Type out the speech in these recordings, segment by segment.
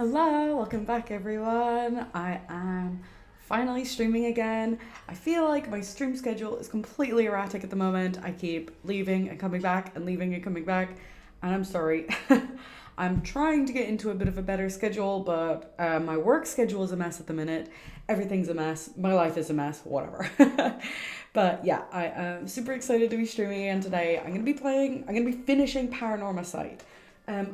Hello, welcome back everyone. I am finally streaming again. I feel like my stream schedule is completely erratic at the moment. I keep leaving and coming back and leaving and coming back, and I'm sorry. I'm trying to get into a bit of a better schedule, but my work schedule is a mess at the minute. Everything's a mess. My life is a mess, whatever. But yeah, I am super excited to be streaming again today. I'm going to be finishing Paranormasight.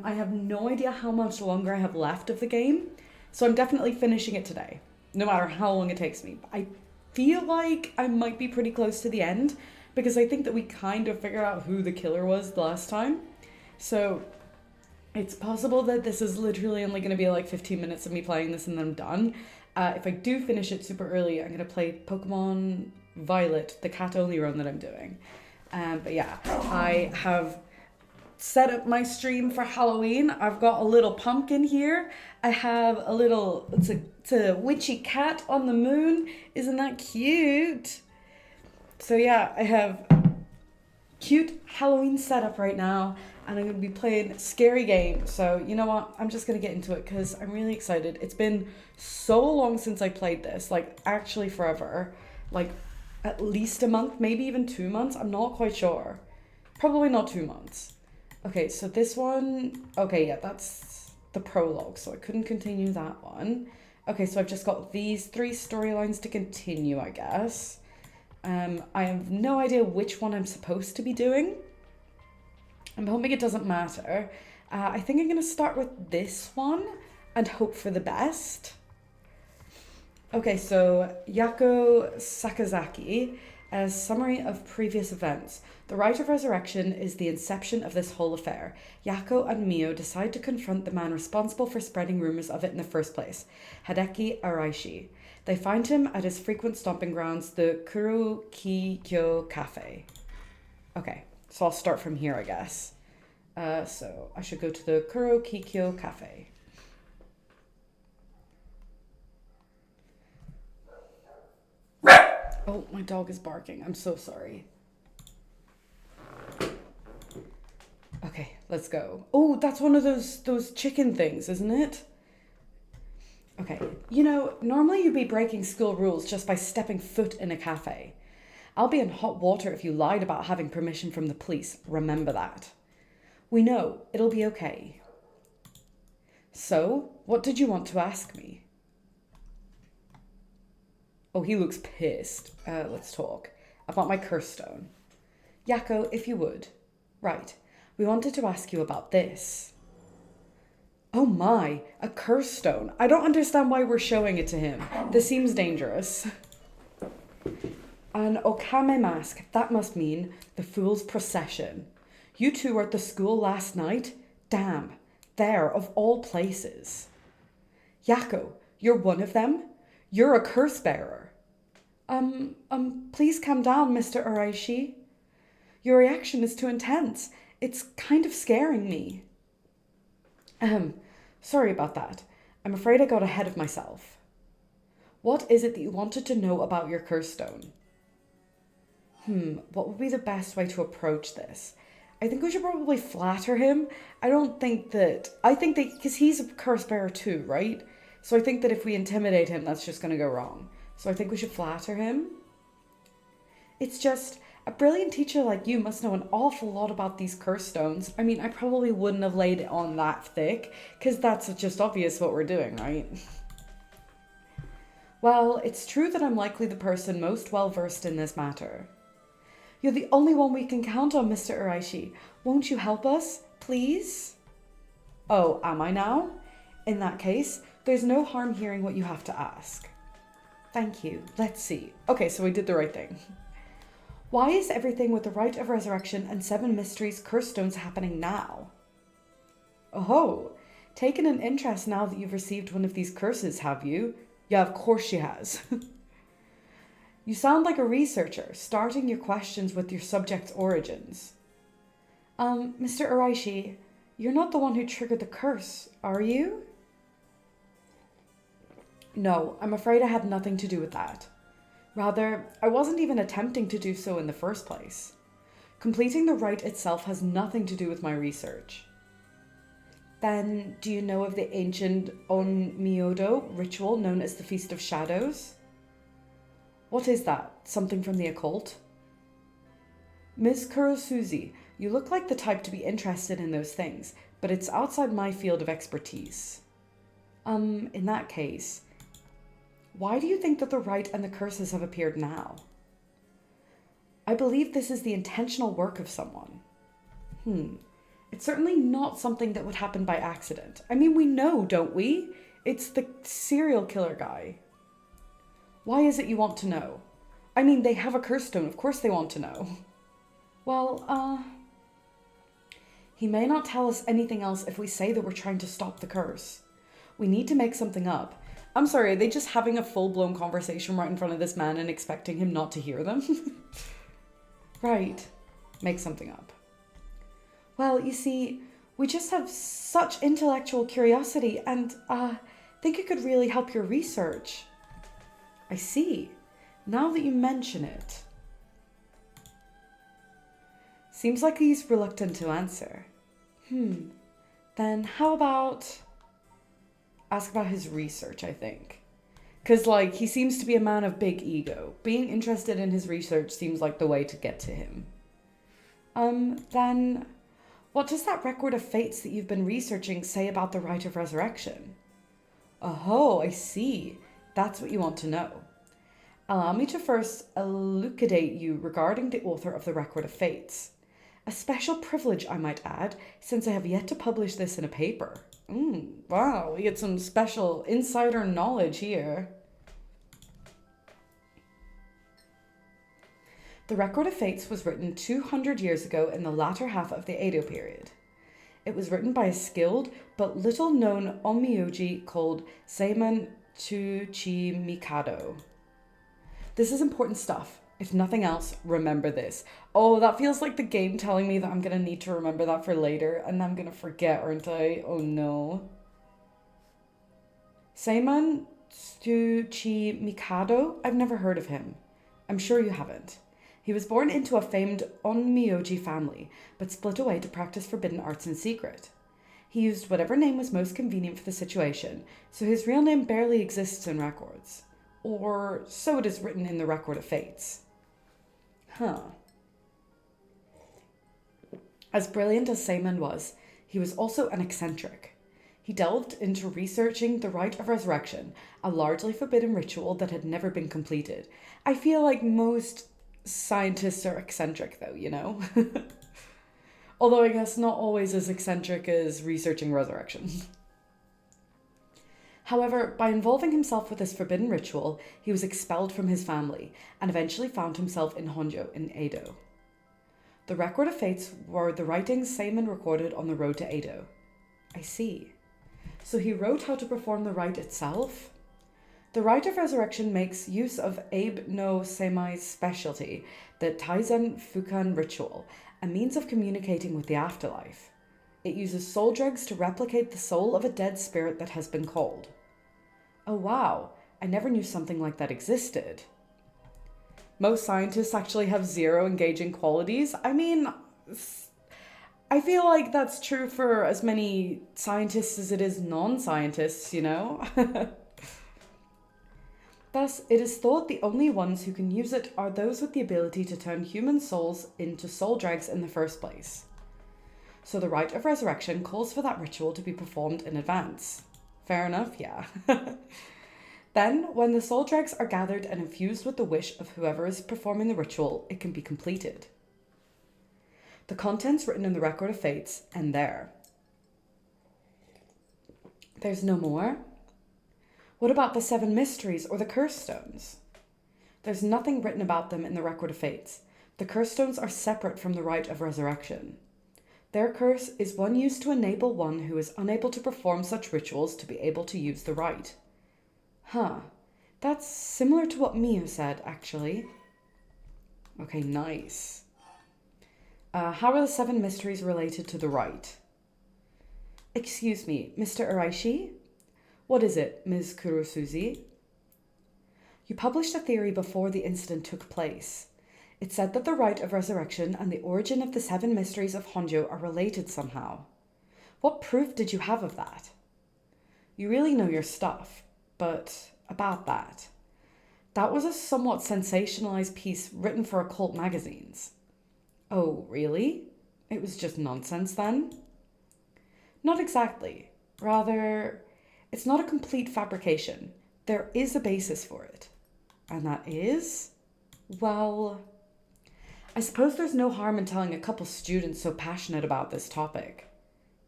I have no idea how much longer I have left of the game, so I'm definitely finishing it today, no matter how long it takes me. I feel like I might be pretty close to the end because I think that we kind of figured out who the killer was the last time. So it's possible that this is literally only going to be like 15 minutes of me playing this and then I'm done. If I do finish it super early, I'm going to play Pokemon Violet, the cat-only run that I'm doing. But yeah, I have set up my stream for Halloween. I've got a little pumpkin here. I have a little, it's a witchy cat on the moon. Isn't that cute? So yeah, I have cute Halloween setup right now, and I'm going to be playing a scary game. So you know what? I'm just going to get into it because I'm really excited. It's been so long since I played this, like actually forever. Like at least a month, maybe even 2 months. I'm not quite sure. Probably not 2 months. Okay, so this one, okay, yeah, that's the prologue, so I couldn't continue that one. Okay, so I've just got these 3 storylines to continue, I guess. I have no idea which one I'm supposed to be doing. I'm hoping it doesn't matter. I think I'm going to start with this one and hope for the best. Okay, so Yako Sakazaki, a summary of previous events. The rite of resurrection is the inception of this whole affair. Yako and Mio decide to confront the man responsible for spreading rumors of it in the first place, Hideki Araishi. They find him at his frequent stomping grounds, the Kuro-ki-kyo Cafe. Okay, so I'll start from here, I guess. So I should go to the Kuro-ki-kyo Cafe. Oh, my dog is barking. I'm so sorry. Okay, let's go. Oh, that's one of those chicken things, isn't it? Okay, you know, normally you'd be breaking school rules just by stepping foot in a cafe. I'll be in hot water if you lied about having permission from the police. Remember that. We know. It'll be okay. So, what did you want to ask me? Oh, he looks pissed. Let's talk. About my curse stone. Yako, if you would. Right. We wanted to ask you about this. Oh my, a curse stone. I don't understand why we're showing it to him. This seems dangerous. An Okame mask. That must mean the Fool's Procession. You two were at the school last night? Damn. There, of all places. Yako, you're one of them? You're a curse bearer. Please calm down, Mr. Araishi. Your reaction is too intense. It's kind of scaring me. Sorry about that. I'm afraid I got ahead of myself. What is it that you wanted to know about your curse stone? What would be the best way to approach this? I think we should probably flatter him. I think that, because he's a curse bearer too, right? So I think that if we intimidate him, that's just going to go wrong. So I think we should flatter him. It's just, a brilliant teacher like you must know an awful lot about these curse stones. I mean, I probably wouldn't have laid it on that thick, because that's just obvious what we're doing, right? Well, it's true that I'm likely the person most well-versed in this matter. You're the only one we can count on, Mr. Araishi. Won't you help us, please? Oh, am I now? In that case, there's no harm hearing what you have to ask. Thank you. Let's see. Okay, so we did the right thing. Why is everything with the rite of resurrection and 7 mysteries curse stones happening now? Oh, taken an interest now that you've received one of these curses, have you? Yeah, of course she has. You sound like a researcher, starting your questions with your subject's origins. Mr. Araishi, you're not the one who triggered the curse, are you? No, I'm afraid I had nothing to do with that. Rather, I wasn't even attempting to do so in the first place. Completing the rite itself has nothing to do with my research. Then, do you know of the ancient Onmyodo ritual known as the Feast of Shadows? What is that? Something from the occult? Ms. Kurosuzi, you look like the type to be interested in those things, but it's outside my field of expertise. In that case, why do you think that the rite and the curses have appeared now? I believe this is the intentional work of someone. It's certainly not something that would happen by accident. I mean, we know, don't we? It's the serial killer guy. Why is it you want to know? I mean, they have a curse stone. Of course they want to know. Well, he may not tell us anything else if we say that we're trying to stop the curse. We need to make something up. I'm sorry, are they just having a full-blown conversation right in front of this man and expecting him not to hear them? Right. Make something up. Well, you see, we just have such intellectual curiosity and, think it could really help your research. I see. Now that you mention it. Seems like he's reluctant to answer. Then how about... ask about his research, I think. Because, he seems to be a man of big ego. Being interested in his research seems like the way to get to him. Then... what does that record of fates that you've been researching say about the rite of resurrection? Oh, I see. That's what you want to know. Allow me to first elucidate you regarding the author of the record of fates. A special privilege, I might add, since I have yet to publish this in a paper. Wow, we get some special insider knowledge here. The Record of Fates was written 200 years ago in the latter half of the Edo period. It was written by a skilled but little known onmyoji called Seimon Tsuchi Mikado. This is important stuff. If nothing else, remember this. Oh, that feels like the game telling me that I'm going to need to remember that for later, and I'm going to forget, aren't I? Oh no. Seimon Tsuchi Mikado? I've never heard of him. I'm sure you haven't. He was born into a famed onmyoji family, but split away to practice forbidden arts in secret. He used whatever name was most convenient for the situation, so his real name barely exists in records. Or so it is written in the Record of Fates. As brilliant as Seimon was, he was also an eccentric. He delved into researching the rite of resurrection, a largely forbidden ritual that had never been completed. I feel like most scientists are eccentric, though, you know? Although I guess not always as eccentric as researching resurrection. However, by involving himself with this forbidden ritual, he was expelled from his family and eventually found himself in Honjo in Edo. The Record of Fates were the writings Seimon recorded on the road to Edo. I see. So he wrote how to perform the rite itself? The rite of resurrection makes use of Abe no Semai's specialty, the Taizen Fukan ritual, a means of communicating with the afterlife. It uses soul drugs to replicate the soul of a dead spirit that has been called. Oh wow, I never knew something like that existed. Most scientists actually have zero engaging qualities. I mean, I feel like that's true for as many scientists as it is non-scientists, you know? Thus, it is thought the only ones who can use it are those with the ability to turn human souls into soul dregs in the first place. So the rite of resurrection calls for that ritual to be performed in advance. Fair enough, yeah. Then, when the soul dregs are gathered and infused with the wish of whoever is performing the ritual, it can be completed. The contents written in the Record of Fates end there. There's no more? What about the 7 mysteries or the curse stones? There's nothing written about them in the Record of Fates. The curse stones are separate from the rite of resurrection. Their curse is one used to enable one who is unable to perform such rituals to be able to use the rite. That's similar to what Mio said, actually. Okay, nice. How are the 7 mysteries related to the rite? Excuse me, Mr. Araishi? What is it, Ms. Kurosuzi? You published a theory before the incident took place. It said that the rite of resurrection and the origin of the 7 mysteries of Honjo are related somehow. What proof did you have of that? You really know your stuff, but about that. That was a somewhat sensationalized piece written for occult magazines. Oh, really? It was just nonsense then? Not exactly. Rather, it's not a complete fabrication. There is a basis for it. And that is? Well, I suppose there's no harm in telling a couple students so passionate about this topic.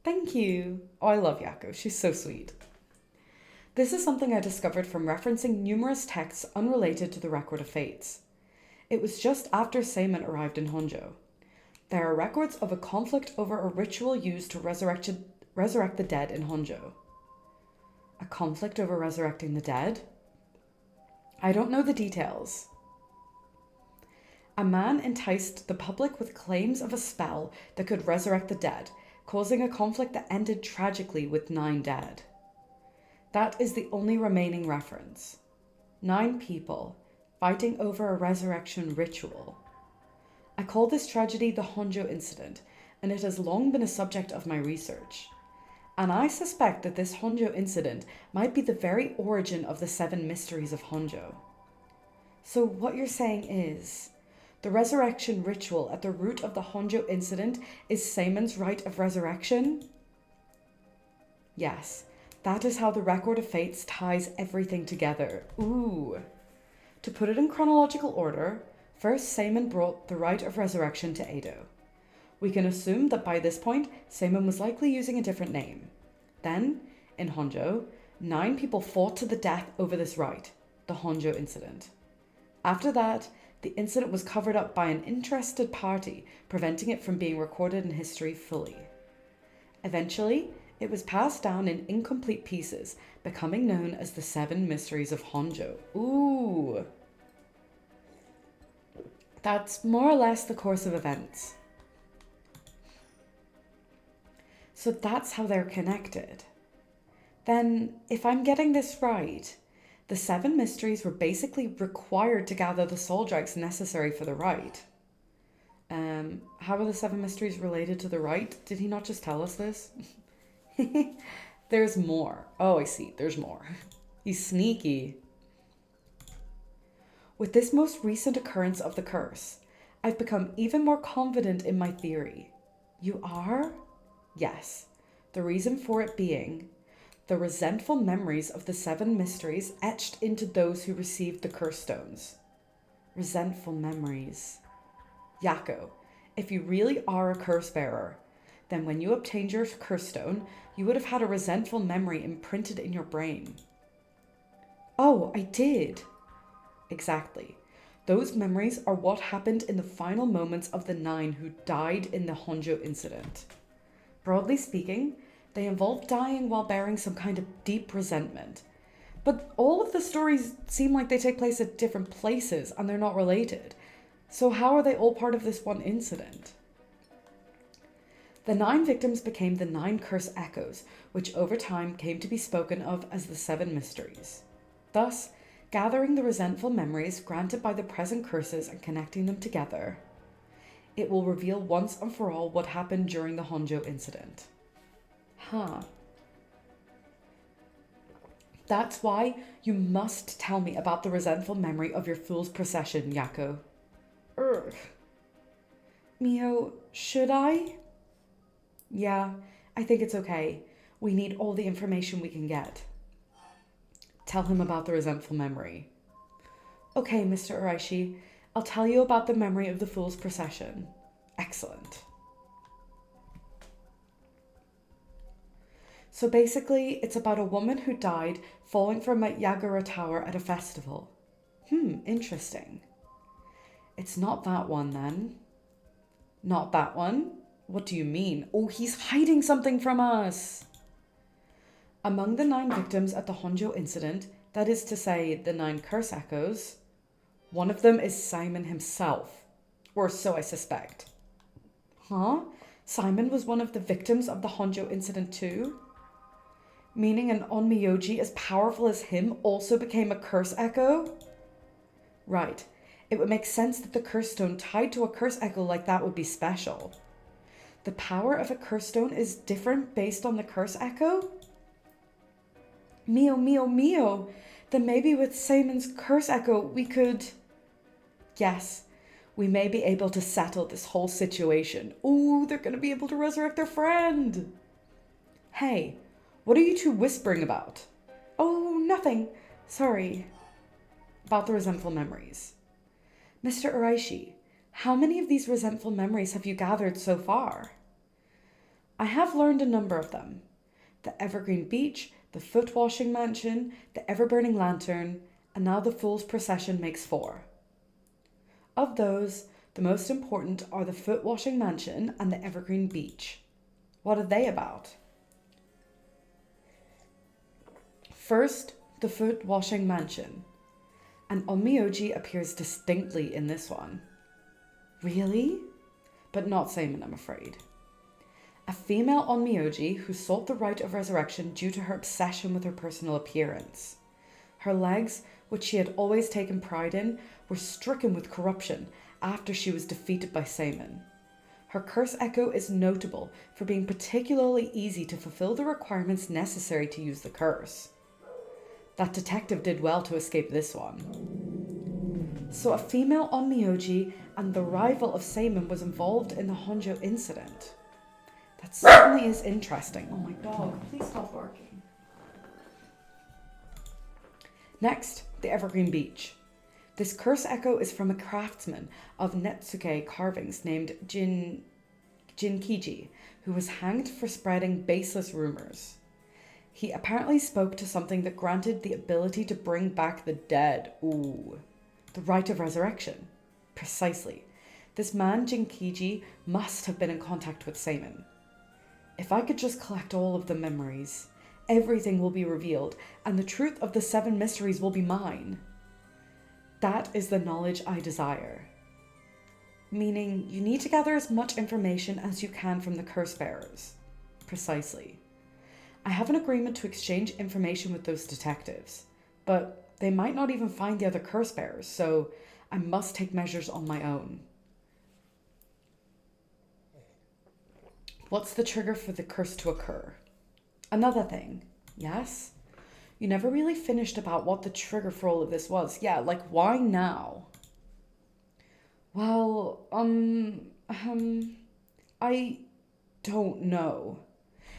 Thank you. Oh, I love Yako. She's so sweet. This is something I discovered from referencing numerous texts unrelated to the Record of Fates. It was just after Seiman arrived in Honjo. There are records of a conflict over a ritual used to resurrect the dead in Honjo. A conflict over resurrecting the dead? I don't know the details. A man enticed the public with claims of a spell that could resurrect the dead, causing a conflict that ended tragically with 9 dead. That is the only remaining reference. 9 people fighting over a resurrection ritual. I call this tragedy the Honjo incident, and it has long been a subject of my research. And I suspect that this Honjo incident might be the very origin of the 7 mysteries of Honjo. So what you're saying is, the resurrection ritual at the root of the Honjo incident is Seiman's rite of resurrection? Yes, that is how the Record of Fates ties everything together. Ooh. To put it in chronological order, first Seiman brought the rite of resurrection to Edo. We can assume that by this point, Seiman was likely using a different name. Then, in Honjo, 9 people fought to the death over this rite, the Honjo incident. After that, the incident was covered up by an interested party, preventing it from being recorded in history fully. Eventually, it was passed down in incomplete pieces, becoming known as the 7 Mysteries of Honjo. Ooh! That's more or less the course of events. So that's how they're connected. Then, if I'm getting this right, the 7 mysteries were basically required to gather the soul dregs necessary for the rite. How are the 7 mysteries related to the rite? Did he not just tell us this? There's more. Oh, I see. There's more. He's sneaky. With this most recent occurrence of the curse, I've become even more confident in my theory. You are? Yes. The reason for it being the resentful memories of the 7 mysteries etched into those who received the curse stones. Resentful memories. Yako, if you really are a curse bearer, then when you obtained your curse stone, you would have had a resentful memory imprinted in your brain. Oh, I did. Exactly. Those memories are what happened in the final moments of the 9 who died in the Honjo incident. Broadly speaking, they involve dying while bearing some kind of deep resentment. But all of the stories seem like they take place at different places and they're not related. So how are they all part of this one incident? The 9 victims became the 9 curse echoes, which over time came to be spoken of as the 7 mysteries. Thus, gathering the resentful memories granted by the present curses and connecting them together, it will reveal once and for all what happened during the Honjo incident. Huh. That's why you must tell me about the resentful memory of your fool's procession, Yako. Urgh. Mio, should I? Yeah, I think it's okay. We need all the information we can get. Tell him about the resentful memory. Okay, Mr. Uraishi, I'll tell you about the memory of the fool's procession. Excellent. So basically, it's about a woman who died falling from a Yagura tower at a festival. Interesting. It's not that one then. Not that one? What do you mean? Oh, he's hiding something from us. Among the 9 victims at the Honjo incident, that is to say, the 9 curse echoes, one of them is Seiman himself. Or so I suspect. Huh? Seiman was one of the victims of the Honjo incident too? Meaning an Onmyoji as powerful as him also became a curse echo? Right. It would make sense that the curse stone tied to a curse echo like that would be special. The power of a curse stone is different based on the curse echo? Mio, mio, mio. Then maybe with Simon's curse echo, we could... Yes, we may be able to settle this whole situation. Ooh, they're going to be able to resurrect their friend. Hey, what are you two whispering about? Oh, nothing. Sorry. About the resentful memories. Mr. Uraishi, how many of these resentful memories have you gathered so far? I have learned a number of them. The Evergreen Beach, the Foot Washing Mansion, the Ever-Burning Lantern, and now the Fool's Procession makes 4. Of those, the most important are the Foot Washing Mansion and the Evergreen Beach. What are they about? First, the Foot Washing Mansion. An Onmyoji appears distinctly in this one. Really? But not Simon, I'm afraid. A female Onmyoji who sought the right of resurrection due to her obsession with her personal appearance. Her legs, which she had always taken pride in, were stricken with corruption after she was defeated by Simon. Her curse echo is notable for being particularly easy to fulfill the requirements necessary to use the curse. That detective did well to escape this one. So a female Onmyoji and the rival of Simon was involved in the Honjo incident. That certainly is interesting. Oh my dog, please stop barking. Next, the Evergreen Beach. This curse echo is from a craftsman of Netsuke carvings named Jinkiji, who was hanged for spreading baseless rumors. He apparently spoke to something that granted the ability to bring back the dead. Ooh, the right of resurrection. Precisely. This man, Jinkiji, must have been in contact with Simon. If I could just collect all of the memories, everything will be revealed, and the truth of the 7 mysteries will be mine. That is the knowledge I desire. Meaning, you need to gather as much information as you can from the curse bearers. Precisely. I have an agreement to exchange information with those detectives, but they might not even find the other curse bearers, so I must take measures on my own. What's the trigger for the curse to occur? Another thing, yes? You never really finished about what the trigger for all of this was. Yeah, like, why now? Well, I don't know.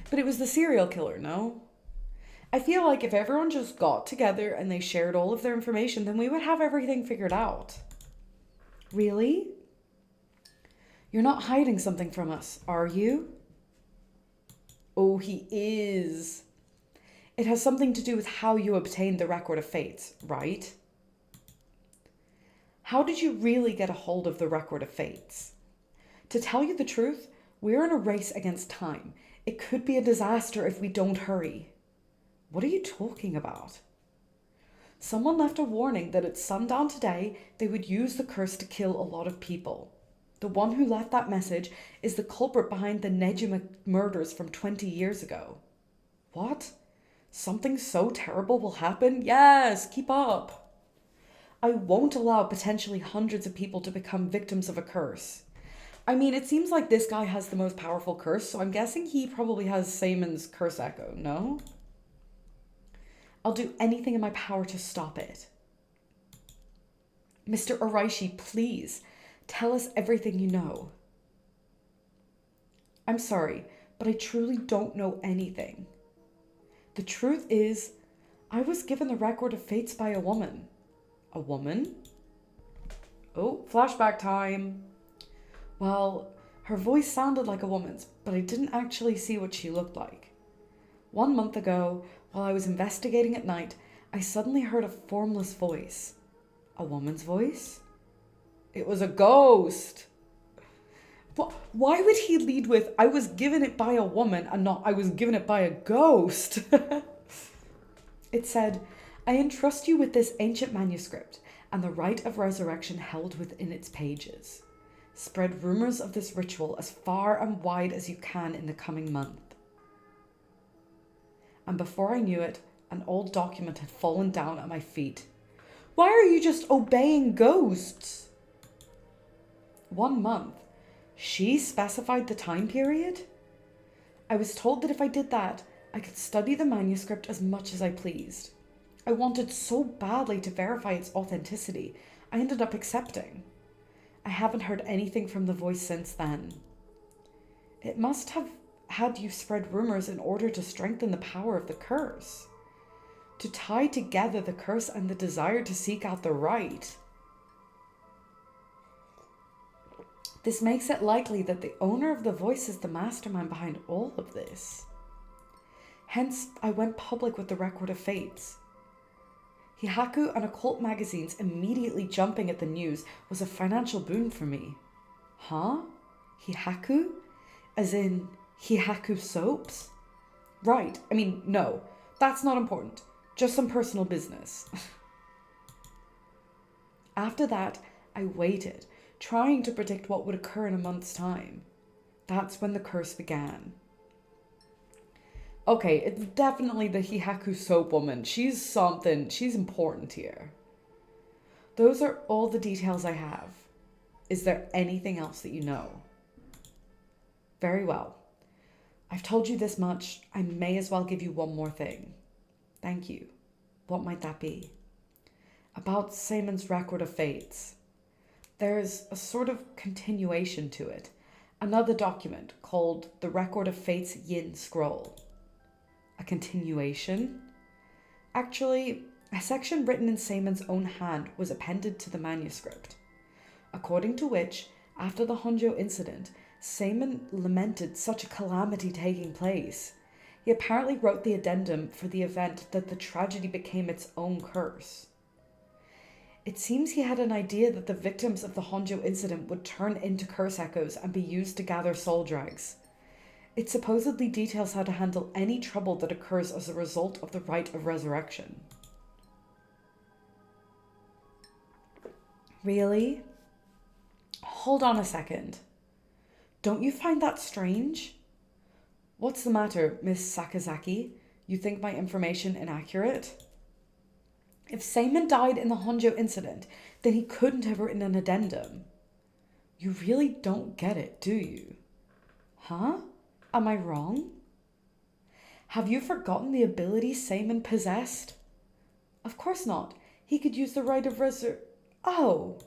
But it was the serial killer, no? I feel like if everyone just got together and they shared all of their information, then we would have everything figured out. Really? You're not hiding something from us, are you? Oh, he is. It has something to do with how you obtained the Record of Fates, right? How did you really get a hold of the Record of Fates? To tell you the truth, we're in a race against time. It could be a disaster if we don't hurry. What are you talking about? Someone left a warning that at sundown today, they would use the curse to kill a lot of people. The one who left that message is the culprit behind the Nejima murders from 20 years ago. What? Something so terrible will happen? Yes, keep up. I won't allow potentially hundreds of people to become victims of a curse. I mean, it seems like this guy has the most powerful curse, so I'm guessing he probably has Simon's curse echo, no? I'll do anything in my power to stop it. Mr. Uraishi, please, tell us everything you know. I'm sorry, but I truly don't know anything. The truth is, I was given the Record of Fates by a woman. A woman? Oh, flashback time. Well, her voice sounded like a woman's, but I didn't actually see what she looked like. 1 month ago, while I was investigating at night, I suddenly heard a formless voice. A woman's voice? It was a ghost. Why would he lead with, I was given it by a woman, and not, I was given it by a ghost? It said, I entrust you with this ancient manuscript and the right of resurrection held within its pages. Spread rumors of this ritual as far and wide as you can in the coming month. And before I knew it, an old document had fallen down at my feet. Why are you just obeying ghosts? 1 month. She specified the time period? I was told that if I did that, I could study the manuscript as much as I pleased. I wanted so badly to verify its authenticity, I ended up accepting. I haven't heard anything from the voice since then. It must have had you spread rumors in order to strengthen the power of the curse. To tie together the curse and the desire to seek out the right. This makes it likely that the owner of the voice is the mastermind behind all of this. Hence, I went public with the Record of Fates. Hihaku and occult magazines immediately jumping at the news was a financial boon for me. Huh? Hihaku? As in Hihaku soaps? Right, no, that's not important. Just some personal business. After that, I waited, trying to predict what would occur in a month's time. That's when the curse began. Okay, it's definitely the Hihaku soap woman. She's something. She's important here. Those are all the details I have. Is there anything else that you know? Very well. I've told you this much. I may as well give you one more thing. Thank you. What might that be? About Seaman's Record of Fates. There's a sort of continuation to it. Another document called the Record of Fates Yin Scroll. A continuation? Actually, a section written in Seaman's own hand was appended to the manuscript, according to which, after the Honjo incident, Seaman lamented such a calamity taking place. He apparently wrote the addendum for the event that the tragedy became its own curse. It seems he had an idea that the victims of the Honjo incident would turn into curse echoes and be used to gather soul dregs. It supposedly details how to handle any trouble that occurs as a result of the rite of resurrection. Really? Hold on a second. Don't you find that strange? What's the matter, Miss Sakazaki? You think my information inaccurate? If Seaman died in the Honjo incident, then he couldn't have written an addendum. You really don't get it, do you? Huh? Am I wrong? Have you forgotten the ability Seaman possessed? Of course not. He could use the rite of Oh!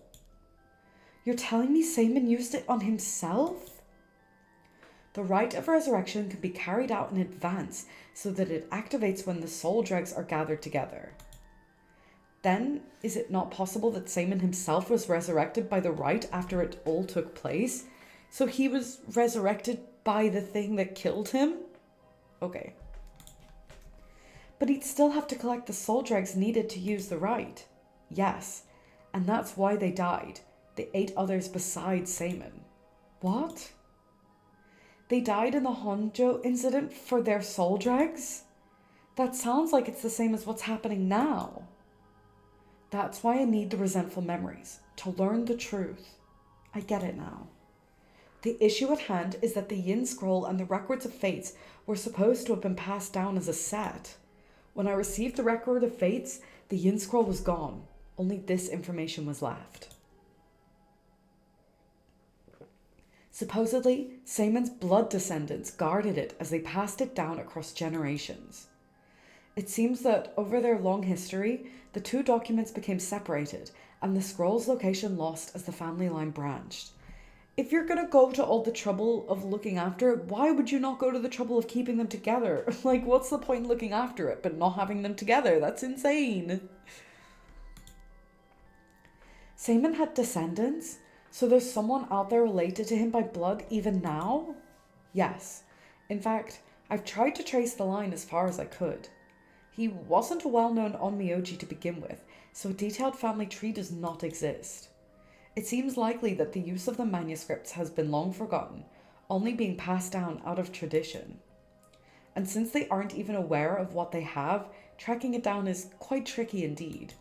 You're telling me Seaman used it on himself? The rite of resurrection can be carried out in advance so that it activates when the soul dregs are gathered together. Then, is it not possible that Seaman himself was resurrected by the rite after it all took place? So he was resurrected by the thing that killed him? Okay. But he'd still have to collect the soul dregs needed to use the rite. Yes, and that's why they died. The 8 others besides Seaman. What? They died in the Honjo incident for their soul dregs? That sounds like it's the same as what's happening now. That's why I need the resentful memories, to learn the truth. I get it now. The issue at hand is that the Yin Scroll and the Records of Fates were supposed to have been passed down as a set. When I received the Record of Fates, the Yin Scroll was gone. Only this information was left. Supposedly, Seaman's blood descendants guarded it as they passed it down across generations. It seems that over their long history, the 2 documents became separated and the scroll's location lost as the family line branched. If you're going to go to all the trouble of looking after it, why would you not go to the trouble of keeping them together? Like, what's the point in looking after it but not having them together? That's insane. Seaman had descendants, so there's someone out there related to him by blood even now? Yes. In fact, I've tried to trace the line as far as I could. He wasn't a well-known Onmyoji to begin with, so a detailed family tree does not exist. It seems likely that the use of the manuscripts has been long forgotten, only being passed down out of tradition. And since they aren't even aware of what they have, tracking it down is quite tricky indeed.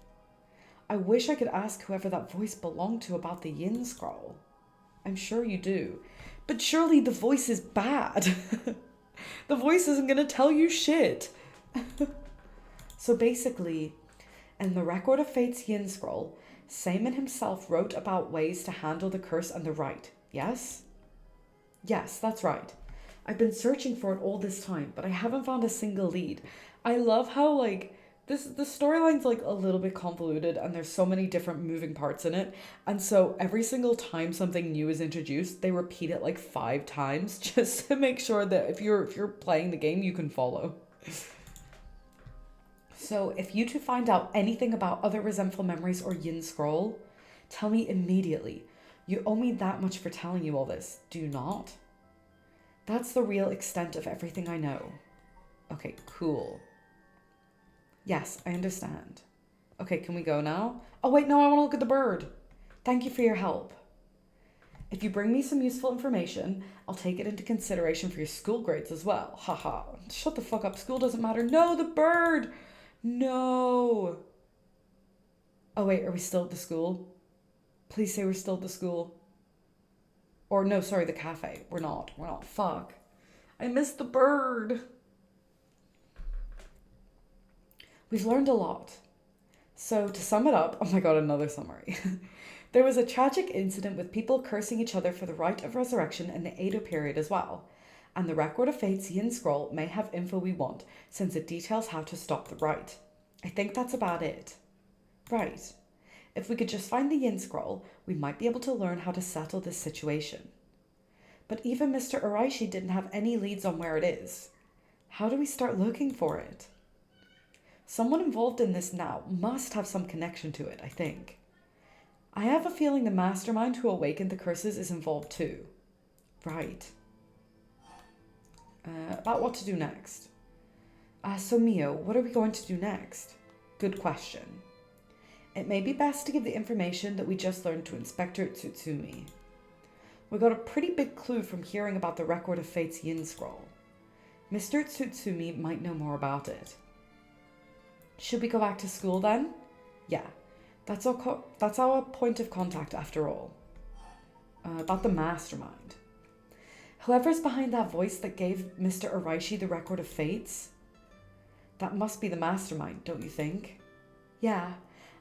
I wish I could ask whoever that voice belonged to about the Yin Scroll. I'm sure you do, but surely the voice is bad. The voice isn't going to tell you shit. So basically, in the Record of Fate's Yin Scroll, Seaman himself wrote about ways to handle the curse and the rite, yes? Yes, that's right. I've been searching for it all this time, but I haven't found a single lead. I love how like this the storyline's like a little bit convoluted and there's so many different moving parts in it. And so every single time something new is introduced, they repeat it like 5 times just to make sure that if you're playing the game, you can follow. So if you two find out anything about other resentful memories or Yin Scroll, tell me immediately. You owe me that much for telling you all this, do you not? That's the real extent of everything I know. Okay, cool. Yes, I understand. Okay, can we go now? Oh wait, no, I want to look at the bird. Thank you for your help. If you bring me some useful information, I'll take it into consideration for your school grades as well. Haha. Shut the fuck up, school doesn't matter. No, the bird! No! Oh wait, are we still at the school? Please say we're still at the school. Or no, sorry, the cafe. We're not. We're not. Fuck. I missed the bird. We've learned a lot. So to sum it up, oh my god, another summary. There was a tragic incident with people cursing each other for the rite of resurrection in the Edo period as well. And the Record of Fate's Yin Scroll may have info we want, since it details how to stop the rite. I think that's about it. Right. If we could just find the Yin Scroll, we might be able to learn how to settle this situation. But even Mr. Araishi didn't have any leads on where it is. How do we start looking for it? Someone involved in this now must have some connection to it, I think. I have a feeling the mastermind who awakened the curses is involved too. Right. About what to do next. So Mio, what are we going to do next? Good question. It may be best to give the information that we just learned to Inspector Tsutsumi. We got a pretty big clue from hearing about the Record of Fate's Yin Scroll. Mr. Tsutsumi might know more about it. Should we go back to school then? Yeah, that's our point of contact after all. About the mastermind. Whoever's behind that voice that gave Mr. Araishi the Record of Fates, that must be the mastermind, don't you think? Yeah,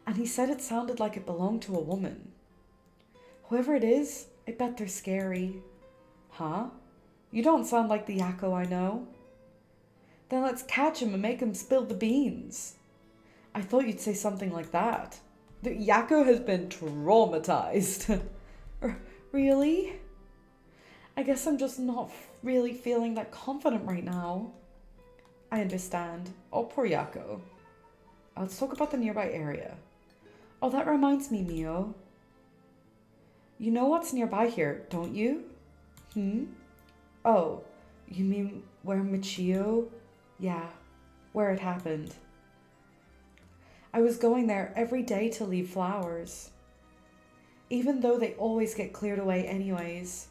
and he said it sounded like it belonged to a woman. Whoever it is, I bet they're scary. Huh? You don't sound like the Yakko I know. Then let's catch him and make him spill the beans. I thought you'd say something like that. The Yakko has been traumatized. Really? I guess I'm just not really feeling that confident right now. I understand. Oh, poor Yakko. Let's talk about the nearby area. Oh, that reminds me, Mio. You know what's nearby here, don't you? Oh, you mean where Michio? Yeah, where it happened. I was going there every day to leave flowers. Even though they always get cleared away anyways.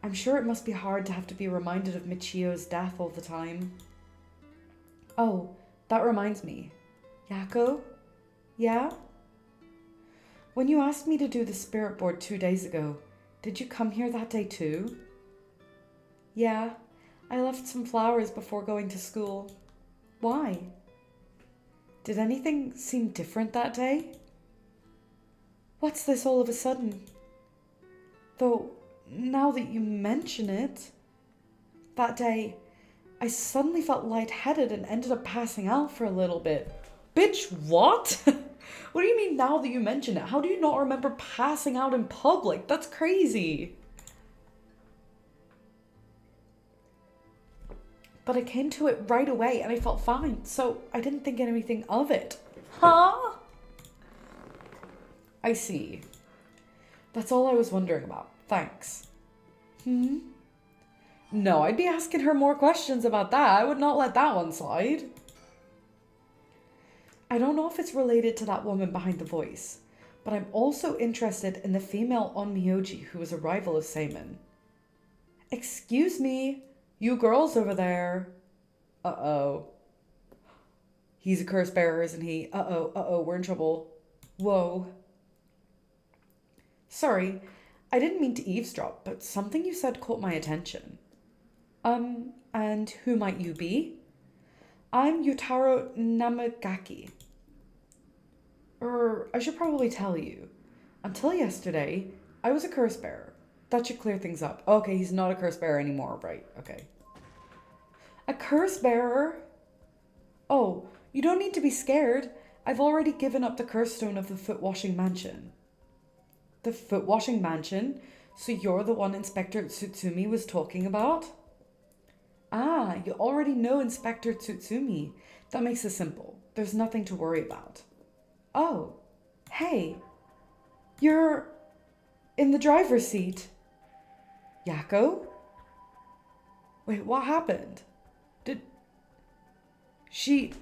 I'm sure it must be hard to have to be reminded of Michio's death all the time. Oh, that reminds me. Yakko? Yeah? When you asked me to do the spirit board 2 days ago, did you come here that day too? Yeah, I left some flowers before going to school. Why? Did anything seem different that day? What's this all of a sudden? Though, now that you mention it, that day, I suddenly felt lightheaded and ended up passing out for a little bit. Bitch, what? What do you mean now that you mention it? How do you not remember passing out in public? That's crazy. But I came to it right away and I felt fine, so I didn't think anything of it. Huh? I see. That's all I was wondering about. Thanks. No, I'd be asking her more questions about that. I would not let that one slide. I don't know if it's related to that woman behind the voice, but I'm also interested in the female Onmyoji who was a rival of Seimin. Excuse me, you girls over there. Uh-oh. He's a curse bearer, isn't he? Uh-oh, we're in trouble. Whoa. Sorry, I didn't mean to eavesdrop, but something you said caught my attention. And who might you be? I'm Yutaro Namagaki. I should probably tell you. Until yesterday, I was a curse bearer. That should clear things up. Okay, he's not a curse bearer anymore, right? Okay. A curse bearer? Oh, you don't need to be scared. I've already given up the curse stone of the foot washing mansion. The foot washing mansion? So you're the one Inspector Tsutsumi was talking about? Ah, you already know Inspector Tsutsumi. That makes it simple. There's nothing to worry about. Oh, hey, you're in the driver's seat. Yako? Wait, what happened? Did she...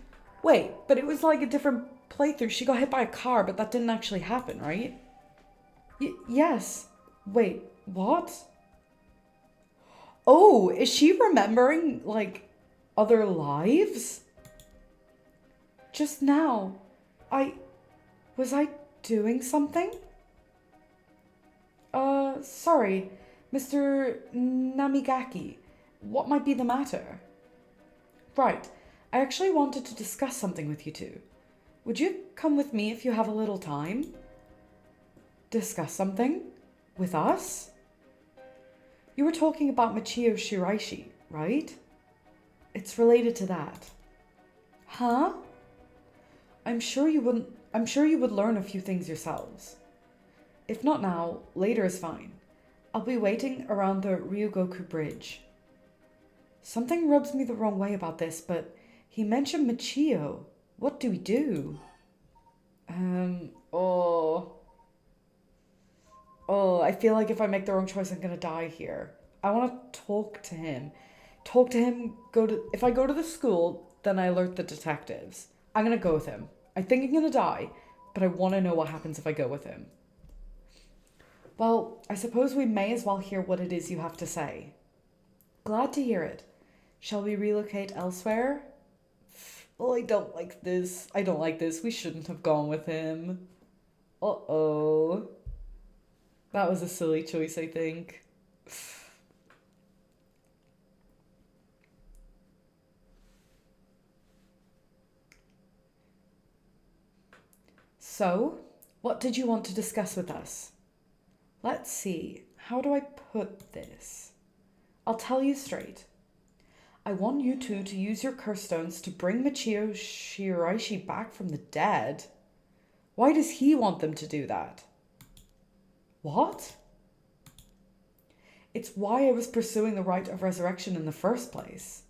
Wait, but it was like a different playthrough. She got hit by a car, but that didn't actually happen, right? Yes. Wait, what? Oh, is she remembering, like, other lives? Just now, was I doing something? Sorry, Mr. Namigaki. What might be the matter? Right, I actually wanted to discuss something with you two. Would you come with me if you have a little time? Discuss something? With us? You were talking about Michio Shiraishi, right? It's related to that. Huh? I'm sure you would learn a few things yourselves. If not now, later is fine. I'll be waiting around the Ryugoku Bridge. Something rubs me the wrong way about this, but he mentioned Michio. What do we do? I feel like if I make the wrong choice, I'm gonna die here. I want to talk to him. If I go to the school, then I alert the detectives. I'm gonna go with him. I think I'm gonna die, but I want to know what happens if I go with him. Well, I suppose we may as well hear what it is you have to say. Glad to hear it. Shall we relocate elsewhere? Oh, I don't like this. We shouldn't have gone with him. Uh-oh. That was a silly choice, I think. So, what did you want to discuss with us? Let's see. How do I put this? I'll tell you straight. I want you two to use your curse stones to bring Michio Shiraishi back from the dead. Why does he want them to do that? What? It's why I was pursuing the rite of resurrection in the first place.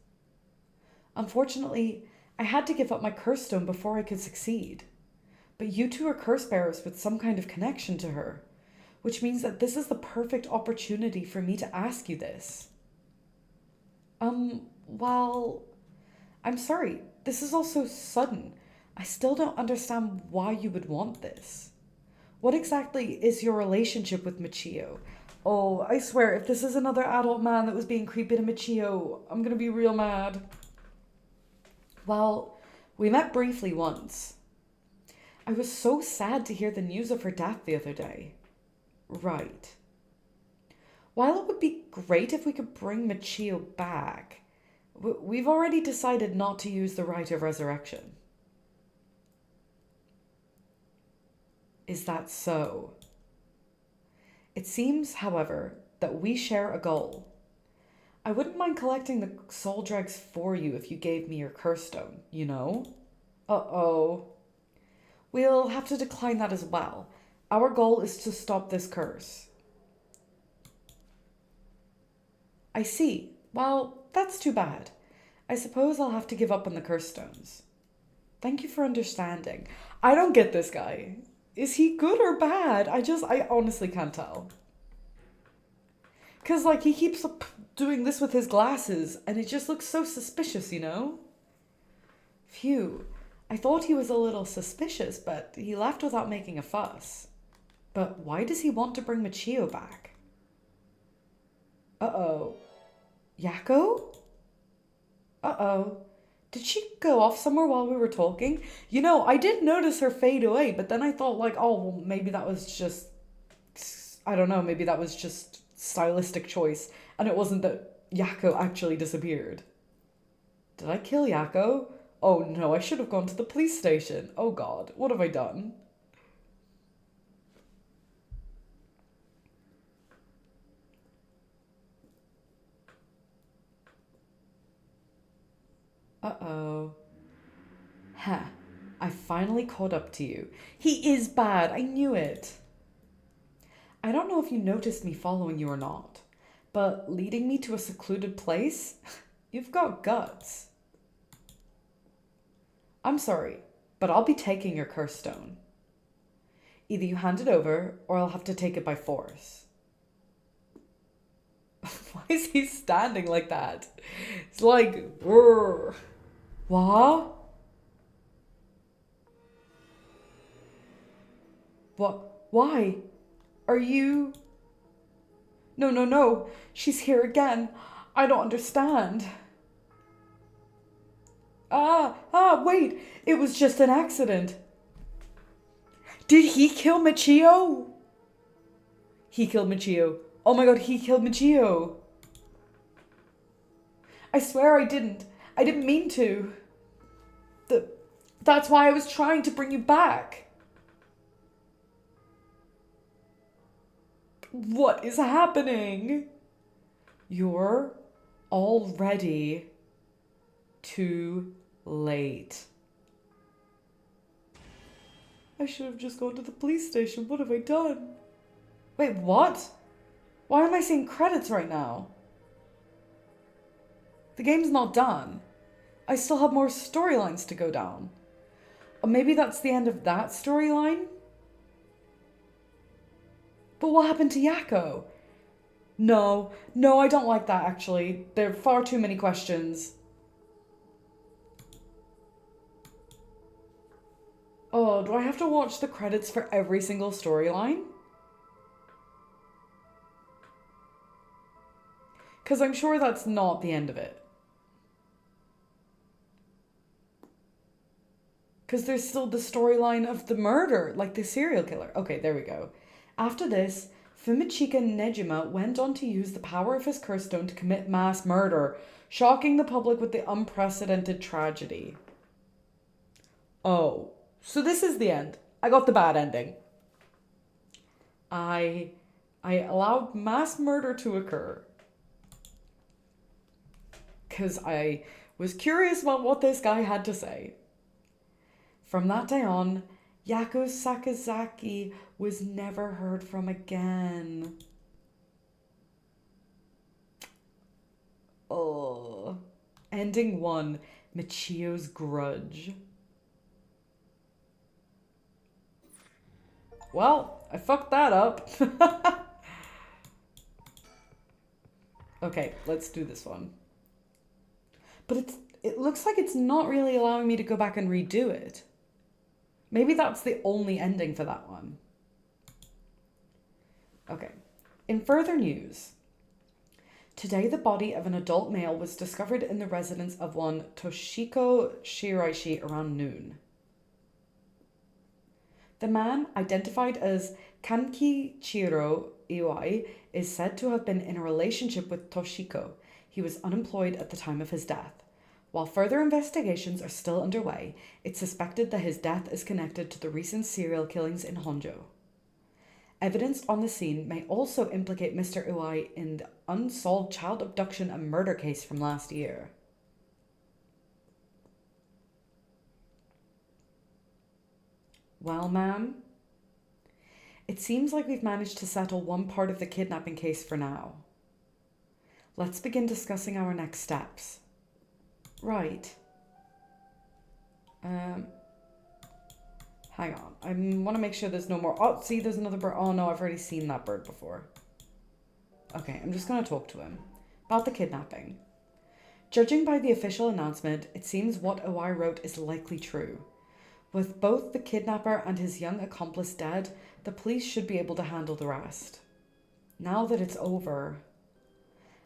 Unfortunately, I had to give up my curse stone before I could succeed. But you two are curse bearers with some kind of connection to her, which means that this is the perfect opportunity for me to ask you this. Well, I'm sorry, this is all so sudden. I still don't understand why you would want this. What exactly is your relationship with Michio? Oh, I swear, if this is another adult man that was being creepy to Michio, I'm gonna be real mad. Well, we met briefly once. I was so sad to hear the news of her death the other day. Right. While it would be great if we could bring Michio back, we've already decided not to use the rite of resurrection. Is that so? It seems, however, that we share a goal. I wouldn't mind collecting the soul dregs for you if you gave me your curse stone, you know? Uh-oh. We'll have to decline that as well. Our goal is to stop this curse. I see. Well, that's too bad. I suppose I'll have to give up on the curse stones. Thank you for understanding. I don't get this guy. Is he good or bad? I honestly can't tell. Because, like, he keeps doing this with his glasses, and it just looks so suspicious, you know? Phew. I thought he was a little suspicious, but he left without making a fuss. But why does he want to bring Michio back? Uh-oh. Yako? Uh-oh. Did she go off somewhere while we were talking? You know, I did notice her fade away, but then I thought, like, oh, well, maybe that was just... I don't know, maybe that was just stylistic choice, and it wasn't that Yako actually disappeared. Did I kill Yako? Oh no, I should have gone to the police station. Oh god, what have I done? Uh-oh. Huh. I finally caught up to you. He is bad. I knew it. I don't know if you noticed me following you or not, but leading me to a secluded place? You've got guts. I'm sorry, but I'll be taking your curse stone. Either you hand it over, or I'll have to take it by force. Why is he standing like that? It's like, Rrr. What? What? Why? Are you... No, no, no. She's here again. I don't understand. Wait. It was just an accident. Did he kill Michio? He killed Michio. Oh my god, he killed Michio. I swear I didn't. I didn't mean to. That's why I was trying to bring you back. What is happening? You're already too late. I should have just gone to the police station. What have I done? Wait, what? Why am I seeing credits right now? The game's not done. I still have more storylines to go down. Or maybe that's the end of that storyline? But what happened to Yakko? No, I don't like that actually. There are far too many questions. Oh, do I have to watch the credits for every single storyline? Because I'm sure that's not the end of it. Because there's still the storyline of the murder, like the serial killer. Okay, there we go. After this, Fumichika Nejima went on to use the power of his curse stone to commit mass murder, shocking the public with the unprecedented tragedy. Oh, so this is the end. I got the bad ending. I allowed mass murder to occur. Because I was curious about what this guy had to say. From that day on, Yakko Sakazaki was never heard from again. Oh. Ending 1, Michio's Grudge. Well, I fucked that up. Okay, let's do this one. But it looks like it's not really allowing me to go back and redo it. Maybe that's the only ending for that one. Okay. In further news, today the body of an adult male was discovered in the residence of one Toshiko Shiraishi around noon. The man, identified as Kankichiro Iwai, is said to have been in a relationship with Toshiko. He was unemployed at the time of his death. While further investigations are still underway, it's suspected that his death is connected to the recent serial killings in Honjo. Evidence on the scene may also implicate Mr. Iwai in the unsolved child abduction and murder case from last year. Well, ma'am, it seems like we've managed to settle one part of the kidnapping case for now. Let's begin discussing our next steps. Right. Hang on. I want to make sure there's no more. Oh, see, there's another bird. Oh, no, I've already seen that bird before. Okay, I'm just going to talk to him about the kidnapping. Judging by the official announcement, it seems what Iwai wrote is likely true. With both the kidnapper and his young accomplice dead, the police should be able to handle the rest. Now that it's over,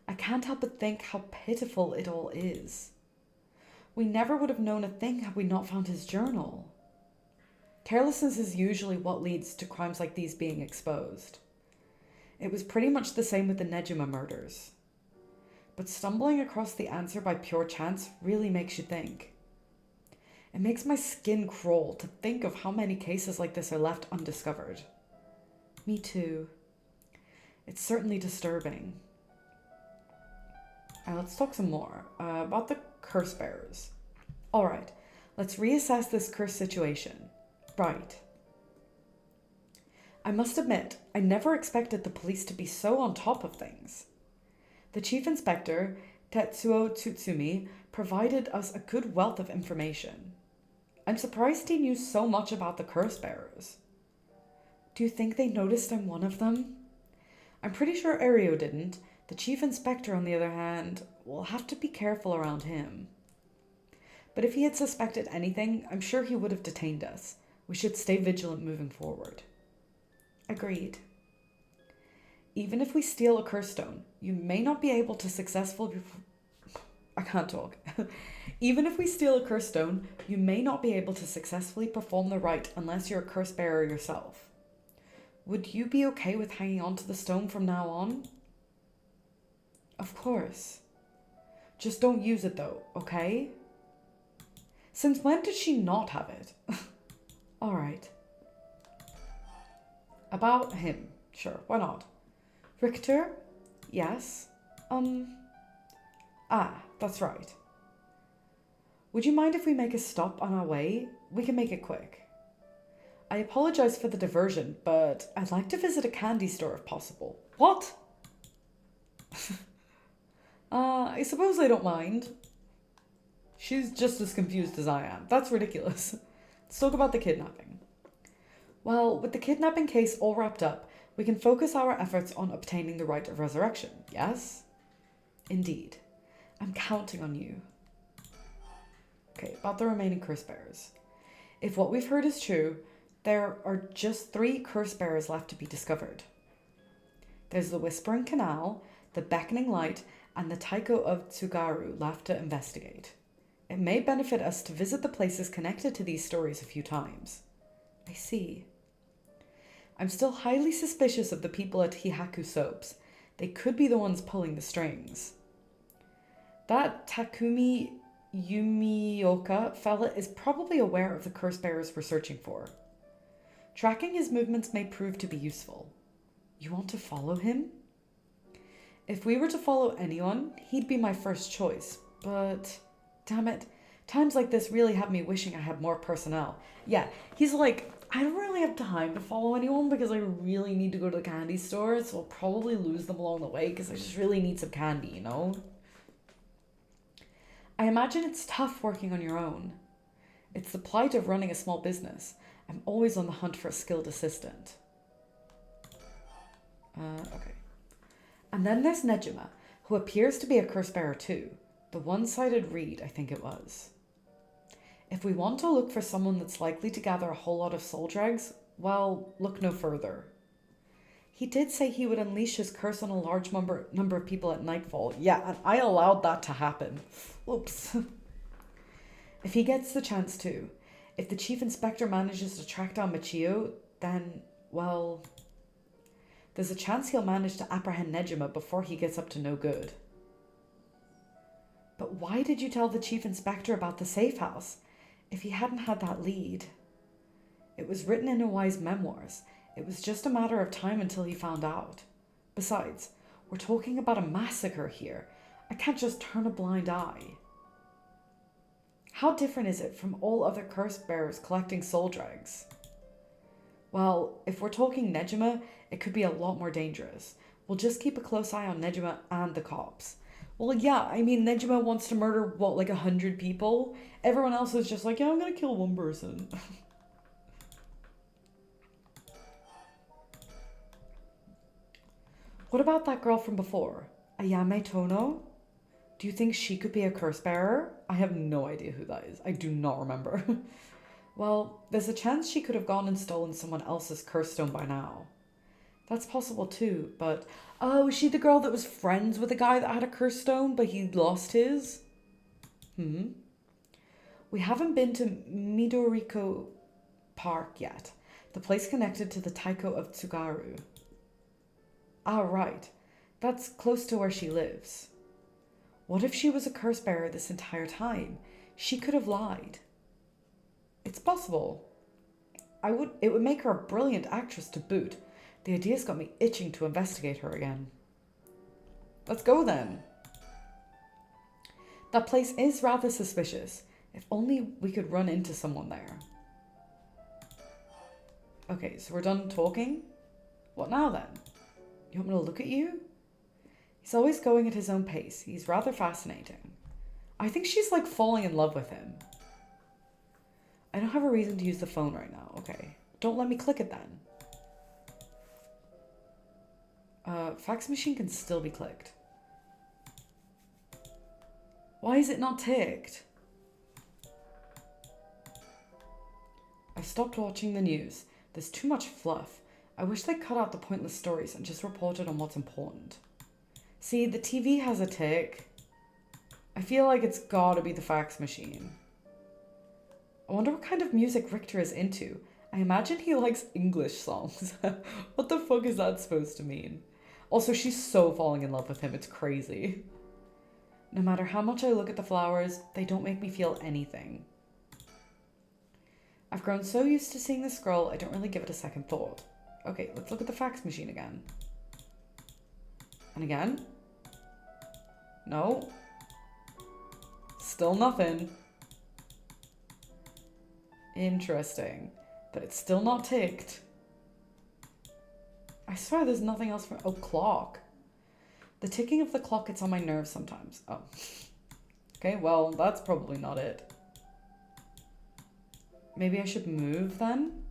I can't help but think how pitiful it all is. We never would have known a thing had we not found his journal. Carelessness is usually what leads to crimes like these being exposed. It was pretty much the same with the Nejima murders. But stumbling across the answer by pure chance really makes you think. It makes my skin crawl to think of how many cases like this are left undiscovered. Me too. It's certainly disturbing. Let's talk some more about the curse bearers. Alright, let's reassess this cursed situation. Right. I must admit, I never expected the police to be so on top of things. The chief inspector, Tetsuo Tsutsumi, provided us a good wealth of information. I'm surprised he knew so much about the curse bearers. Do you think they noticed I'm one of them? I'm pretty sure Ario didn't. The chief inspector, on the other hand, will have to be careful around him. But if he had suspected anything, I'm sure he would have detained us. We should stay vigilant moving forward. Agreed. Even if we steal a curse stone, you may not be able to successfully... I can't talk. Even if we steal a curse stone, you may not be able to successfully perform the rite unless you're a curse bearer yourself. Would you be okay with hanging on to the stone from now on? Of course. Just don't use it though, okay? Since when did she not have it? Alright. About him. Sure, why not? Richter? Yes? That's right. Would you mind if we make a stop on our way? We can make it quick. I apologize for the diversion, but I'd like to visit a candy store if possible. What? I suppose I don't mind. She's just as confused as I am. That's ridiculous. Let's talk about the kidnapping. Well, with the kidnapping case all wrapped up, we can focus our efforts on obtaining the right of resurrection, yes? Indeed. I'm counting on you. Okay, about the remaining curse bearers. If what we've heard is true, there are just 3 curse bearers left to be discovered. There's the Whispering Canal, the Beckoning Light, and the Taiko of Tsugaru left to investigate. It may benefit us to visit the places connected to these stories a few times. I see. I'm still highly suspicious of the people at Hihaku Soaps. They could be the ones pulling the strings. That Takumi Yumioka fella is probably aware of the curse bearers we're searching for. Tracking his movements may prove to be useful. You want to follow him? If we were to follow anyone, he'd be my first choice, but damn it, times like this really have me wishing I had more personnel. Yeah, he's like, I don't really have time to follow anyone because I really need to go to the candy store, so I'll probably lose them along the way because I just really need some candy, you know? I imagine it's tough working on your own. It's the plight of running a small business. I'm always on the hunt for a skilled assistant. Okay. And then there's Nejima, who appears to be a curse bearer too. The one-sided reed, I think it was. If we want to look for someone that's likely to gather a whole lot of soul dregs, well, look no further. He did say he would unleash his curse on a large number of people at nightfall. Yeah, and I allowed that to happen. Oops. If he gets the chance to, if the chief inspector manages to track down Michio, then, well, there's a chance he'll manage to apprehend Nejima before he gets up to no good. But why did you tell the chief inspector about the safe house if he hadn't had that lead? It was written in Iwai's memoirs. It was just a matter of time until he found out. Besides, we're talking about a massacre here. I can't just turn a blind eye. How different is it from all other curse bearers collecting soul dregs? Well, if we're talking Nejima, it could be a lot more dangerous. We'll just keep a close eye on Nejima and the cops. Well, yeah, I mean, Nejima wants to murder, 100 people? Everyone else is just like, yeah, I'm gonna kill one person. What about that girl from before? Ayame Tono? Do you think she could be a curse bearer? I have no idea who that is. I do not remember. Well, there's a chance she could have gone and stolen someone else's curse stone by now. That's possible too, but... Oh, is she the girl that was friends with a guy that had a curse stone, but he lost his? We haven't been to Midoriko Park yet, the place connected to the Taiko of Tsugaru. Ah, right. That's close to where she lives. What if she was a curse bearer this entire time? She could have lied. It's possible. It would make her a brilliant actress to boot. The idea's got me itching to investigate her again. Let's go then. That place is rather suspicious. If only we could run into someone there. Okay, so we're done talking? What now then? You want me to look at you? He's always going at his own pace. He's rather fascinating. I think she's like falling in love with him. I don't have a reason to use the phone right now. Okay. Don't let me click it then. Fax machine can still be clicked. Why is it not ticked? I stopped watching the news. There's too much fluff. I wish they cut out the pointless stories and just reported on what's important. See, the TV has a tick. I feel like it's gotta be the fax machine. I wonder what kind of music Richter is into. I imagine he likes English songs. What the fuck is that supposed to mean? Also, she's so falling in love with him, it's crazy. No matter how much I look at the flowers, they don't make me feel anything. I've grown so used to seeing this scroll, I don't really give it a second thought. Okay, let's look at the fax machine again. And again? No. Still nothing. Interesting. But it's still not ticked. I swear there's nothing else for... Oh, clock. The ticking of the clock gets on my nerves sometimes. Oh. Okay, well, that's probably not it. Maybe I should move then?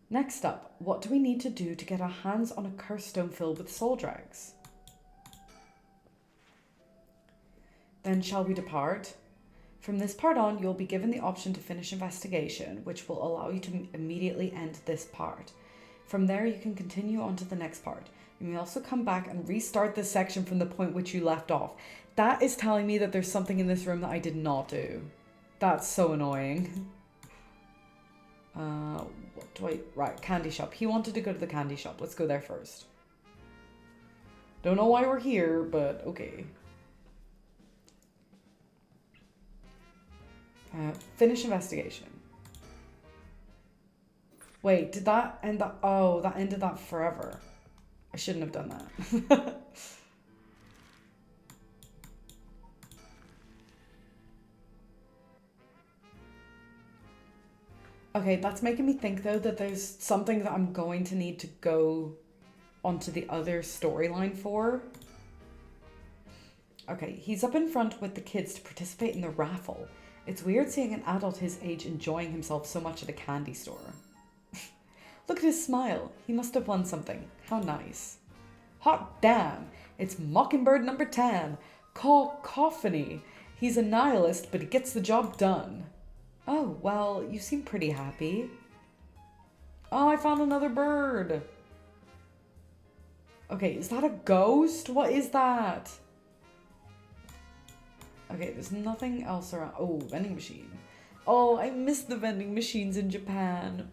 Next up, what do we need to do to get our hands on a cursed stone filled with soul drags? Then shall we depart? From this part on, you'll be given the option to finish investigation, which will allow you to immediately end this part. From there, you can continue on to the next part. You may also come back and restart this section from the point which you left off. That is telling me that there's something in this room that I did not do. That's so annoying. What do I... Right, candy shop. He wanted to go to the candy shop. Let's go there first. Don't know why we're here, but okay. Finish investigation. Wait, did that end that? Oh, that ended that forever. I shouldn't have done that. Okay, that's making me think though that there's something that I'm going to need to go onto the other storyline for. Okay, he's up in front with the kids to participate in the raffle. It's weird seeing an adult his age enjoying himself so much at a candy store. Look at his smile. He must have won something. How nice. Hot damn. It's Mockingbird number 10. Cacophony. He's a nihilist, but he gets the job done. Oh, well, you seem pretty happy. Oh, I found another bird. Okay, is that a ghost? What is that? Okay, there's nothing else around. Oh, vending machine. Oh, I miss the vending machines in Japan.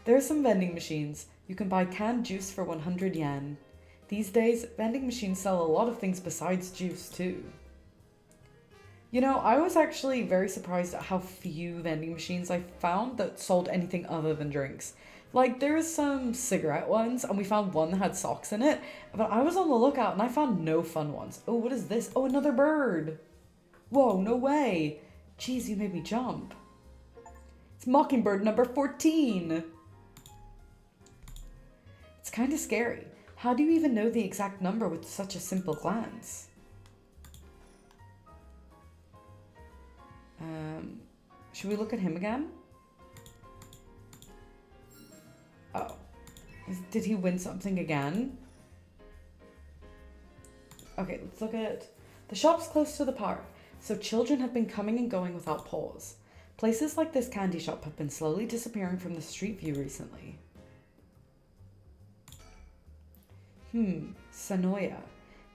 There are some vending machines. You can buy canned juice for 100 yen. These days, vending machines sell a lot of things besides juice too. You know, I was actually very surprised at how few vending machines I found that sold anything other than drinks. Like, there's some cigarette ones, and we found one that had socks in it, but I was on the lookout and I found no fun ones. Oh, what is this? Oh, another bird. Whoa, no way. Jeez, you made me jump. It's Mockingbird number 14. It's kind of scary. How do you even know the exact number with such a simple glance? Should we look at him again? Oh. Did he win something again? Okay, let's look at... The shop's close to the park, so children have been coming and going without pause. Places like this candy shop have been slowly disappearing from the street view recently. Sanoya.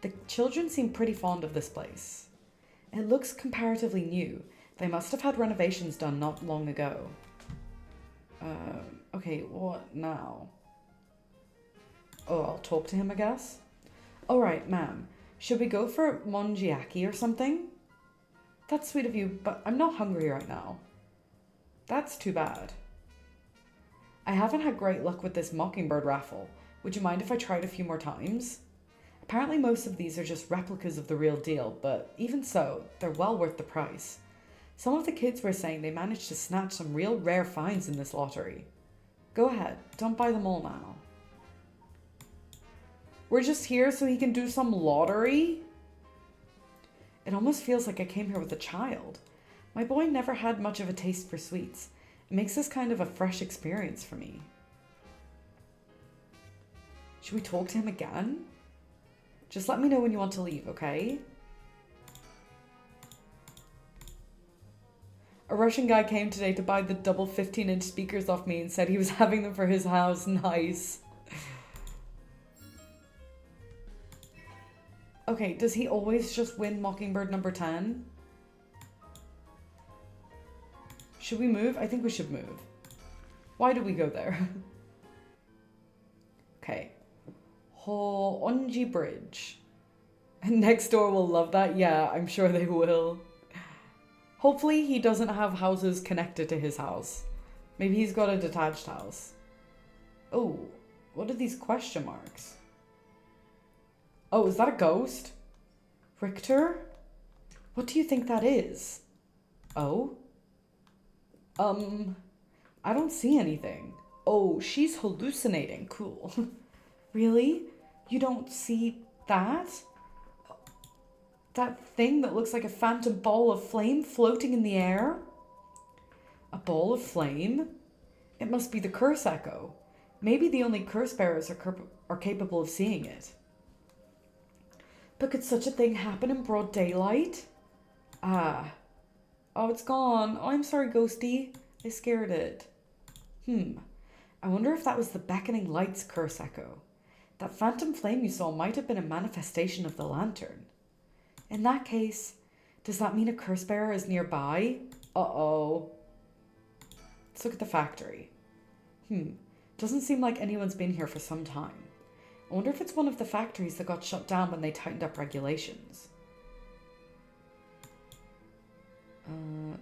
The children seem pretty fond of this place. It looks comparatively new. They must have had renovations done not long ago. Okay, what now? Oh, I'll talk to him, I guess. Alright, ma'am. Should we go for monjiaki or something? That's sweet of you, but I'm not hungry right now. That's too bad. I haven't had great luck with this Mockingbird raffle. Would you mind if I tried a few more times? Apparently most of these are just replicas of the real deal, but even so, they're well worth the price. Some of the kids were saying they managed to snatch some real rare finds in this lottery. Go ahead, don't buy them all now. We're just here so he can do some lottery? It almost feels like I came here with a child. My boy never had much of a taste for sweets. It makes this kind of a fresh experience for me. Should we talk to him again? Just let me know when you want to leave, okay? A Russian guy came today to buy the double 15-inch speakers off me and said he was having them for his house. Nice. Okay, does he always just win Mockingbird number 10? Should we move? I think we should move. Why did we go there? Okay. Hoonji Bridge. Next door will love that. Yeah, I'm sure they will. Hopefully he doesn't have houses connected to his house. Maybe he's got a detached house. Oh, what are these question marks? Oh, is that a ghost? Richter? What do you think that is? Oh? I don't see anything. Oh, she's hallucinating. Cool. Really? You don't see that? That thing that looks like a phantom ball of flame floating in the air? A ball of flame? It must be the curse echo. Maybe the only curse bearers are capable of seeing it. But could such a thing happen in broad daylight? Ah. Oh, it's gone. Oh, I'm sorry, Ghosty. I scared it. I wonder if that was the beckoning light's curse echo. That phantom flame you saw might have been a manifestation of the lantern. In that case, does that mean a curse bearer is nearby? Uh-oh. Let's look at the factory. Doesn't seem like anyone's been here for some time. I wonder if it's one of the factories that got shut down when they tightened up regulations.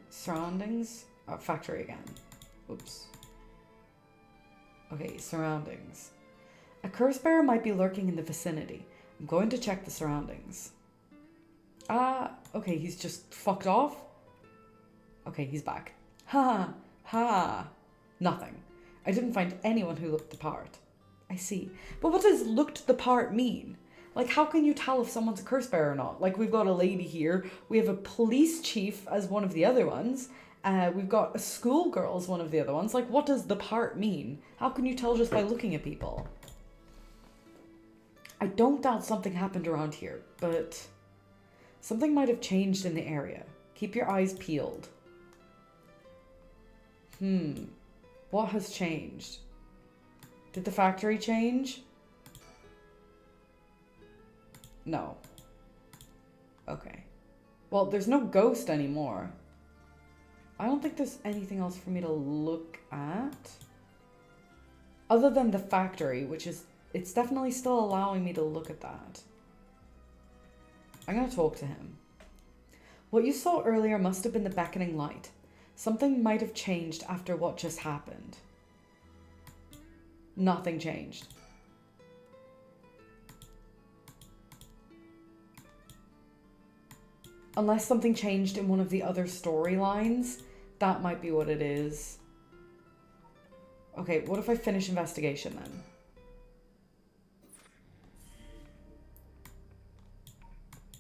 Surroundings? Oh, factory again. Oops. Okay, surroundings. A curse bearer might be lurking in the vicinity. I'm going to check the surroundings. Okay, he's just fucked off. Okay, he's back. Ha! Ha! Nothing. I didn't find anyone who looked the part. I see. But what does looked the part mean? Like, how can you tell if someone's a curse bearer or not? Like, we've got a lady here. We have a police chief as one of the other ones. We've got a schoolgirl as one of the other ones. Like, what does the part mean? How can you tell just by looking at people? I don't doubt something happened around here, but something might have changed in the area. Keep your eyes peeled. What has changed? Did the factory change? No. Okay. Well, there's no ghost anymore. I don't think there's anything else for me to look at. Other than the factory, which is... It's definitely still allowing me to look at that. I'm going to talk to him. What you saw earlier must have been the beckoning light. Something might have changed after what just happened. Nothing changed. Unless something changed in one of the other storylines, that might be what it is. Okay, what if I finish investigation then?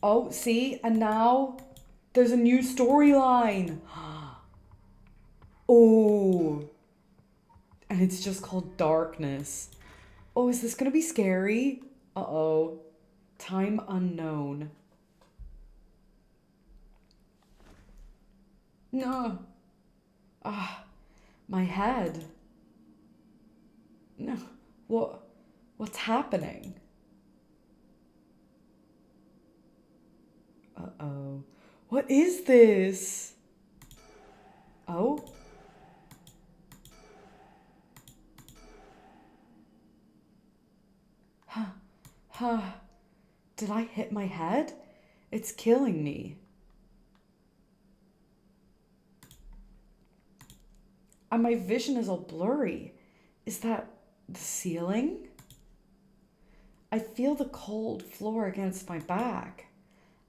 Oh, see? And now there's a new storyline. Oh. And it's just called Darkness. Oh, is this going to be scary? Uh-oh. Time unknown. No. My head. No. What's happening? Uh-oh. What is this? Oh? Did I hit my head? It's killing me. And my vision is all blurry. Is that the ceiling? I feel the cold floor against my back.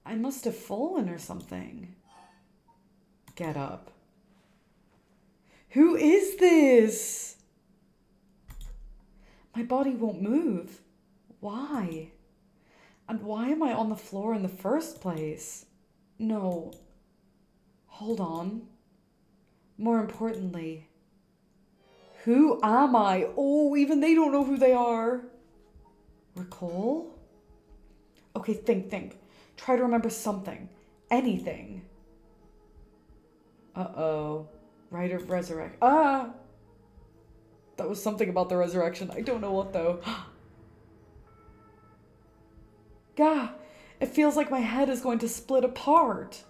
I must have fallen or something. Get up. Who is this? My body won't move. Why? And why am I on the floor in the first place? No. Hold on. More importantly, who am I? Oh, even they don't know who they are. Recall? Okay, think. Try to remember something. Anything. Uh-oh. Rite of resurrection. Ah! That was something about the resurrection. I don't know what though. Gah! It feels like my head is going to split apart.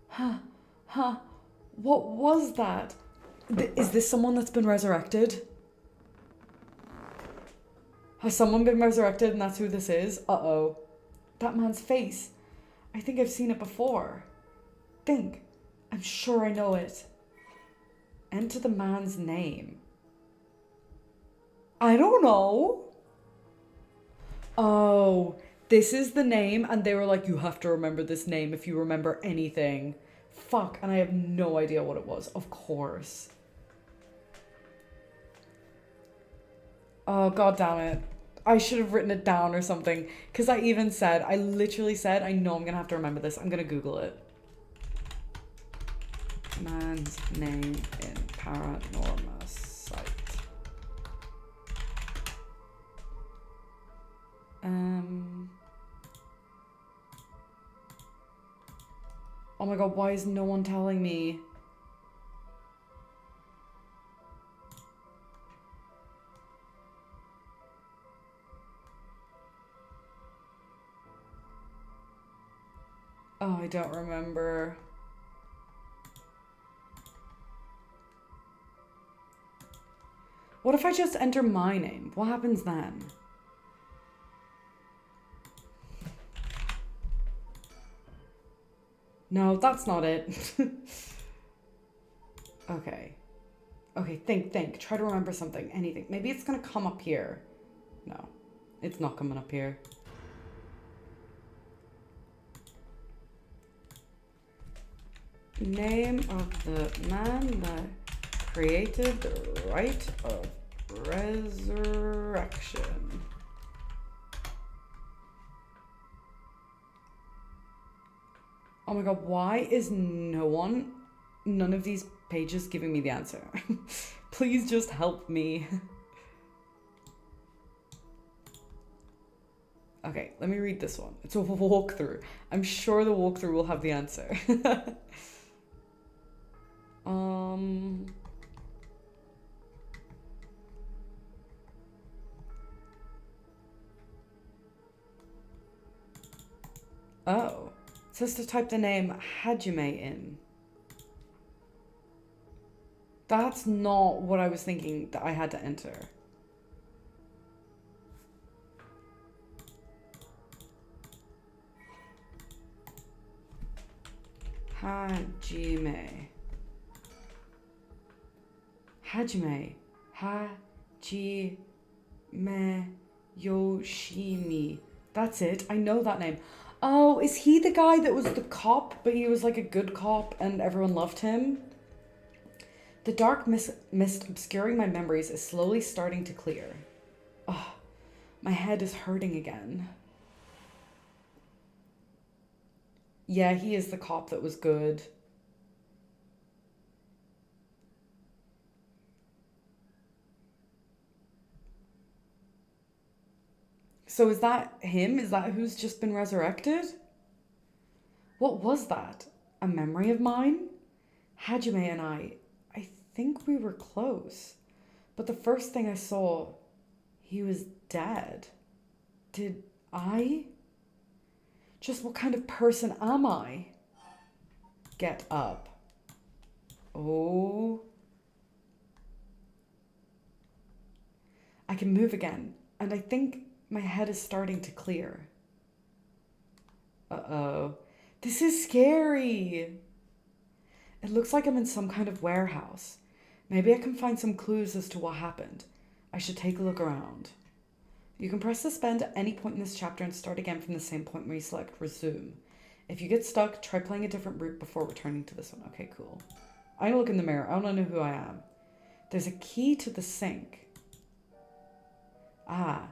Huh. What was that? Is this someone that's been resurrected? Has someone been resurrected and that's who this is? Uh-oh. That man's face. I think I've seen it before. Think. I'm sure I know it. Enter the man's name. I don't know. Oh, this is the name, and they were like, you have to remember this name if you remember anything. Fuck, and I have no idea what it was. Of course. Oh, god damn it. I should have written it down or something. Because I literally said, I know I'm going to have to remember this. I'm going to Google it. Man's name in Paranormasight. Oh my god, why is no one telling me? Oh, I don't remember. What if I just enter my name? What happens then? No, that's not it. Okay. Okay, think. Try to remember something. Anything. Maybe it's gonna come up here. No, it's not coming up here. Name of the man that created the rite of resurrection. Oh my god, why is none of these pages giving me the answer? Please just help me. Okay, let me read this one. It's a walkthrough. I'm sure the walkthrough will have the answer. Oh. It says to type the name Hajime in. That's not what I was thinking that I had to enter. Hajime. Yoshimi. That's it. I know that name. Oh, is he the guy that was the cop, but he was like a good cop and everyone loved him? The dark mist obscuring my memories is slowly starting to clear. Oh, my head is hurting again. Yeah, he is the cop that was good. So is that him? Is that who's just been resurrected? What was that? A memory of mine? Hajime and I think we were close. But the first thing I saw, he was dead. Did I? Just what kind of person am I? Get up. Oh. I can move again, and I think my head is starting to clear. Uh-oh. This is scary. It looks like I'm in some kind of warehouse. Maybe I can find some clues as to what happened. I should take a look around. You can press suspend at any point in this chapter and start again from the same point where you select resume. If you get stuck, try playing a different route before returning to this one. Okay, cool. I look in the mirror. I want to know who I am. There's a key to the sink. Ah,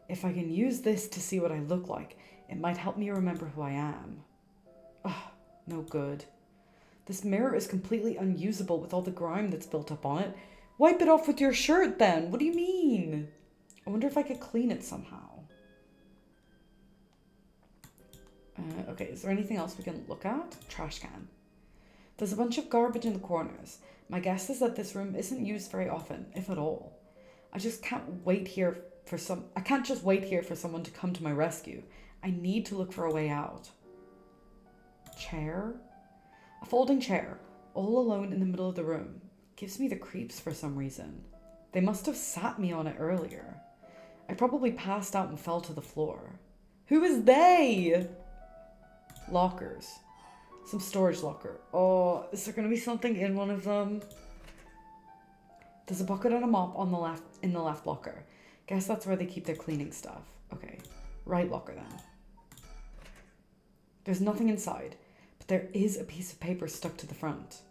if I can use this to see what I look like, it might help me remember who I am. Ugh, no good. This mirror is completely unusable with all the grime that's built up on it. Wipe it off with your shirt then. What do you mean? I wonder if I could clean it somehow. Okay, is there anything else we can look at? Trash can. There's a bunch of garbage in the corners. My guess is that this room isn't used very often, if at all. I can't just wait here for someone to come to my rescue. I need to look for a way out. Chair? A folding chair, all alone in the middle of the room. Gives me the creeps for some reason. They must have sat me on it earlier. I probably passed out and fell to the floor. Who is they? Lockers. Some storage locker. Oh, is there going to be something in one of them? There's a bucket and a mop on the left in the left locker. Guess that's where they keep their cleaning stuff. Okay, right locker then. There's nothing inside, but there is a piece of paper stuck to the front.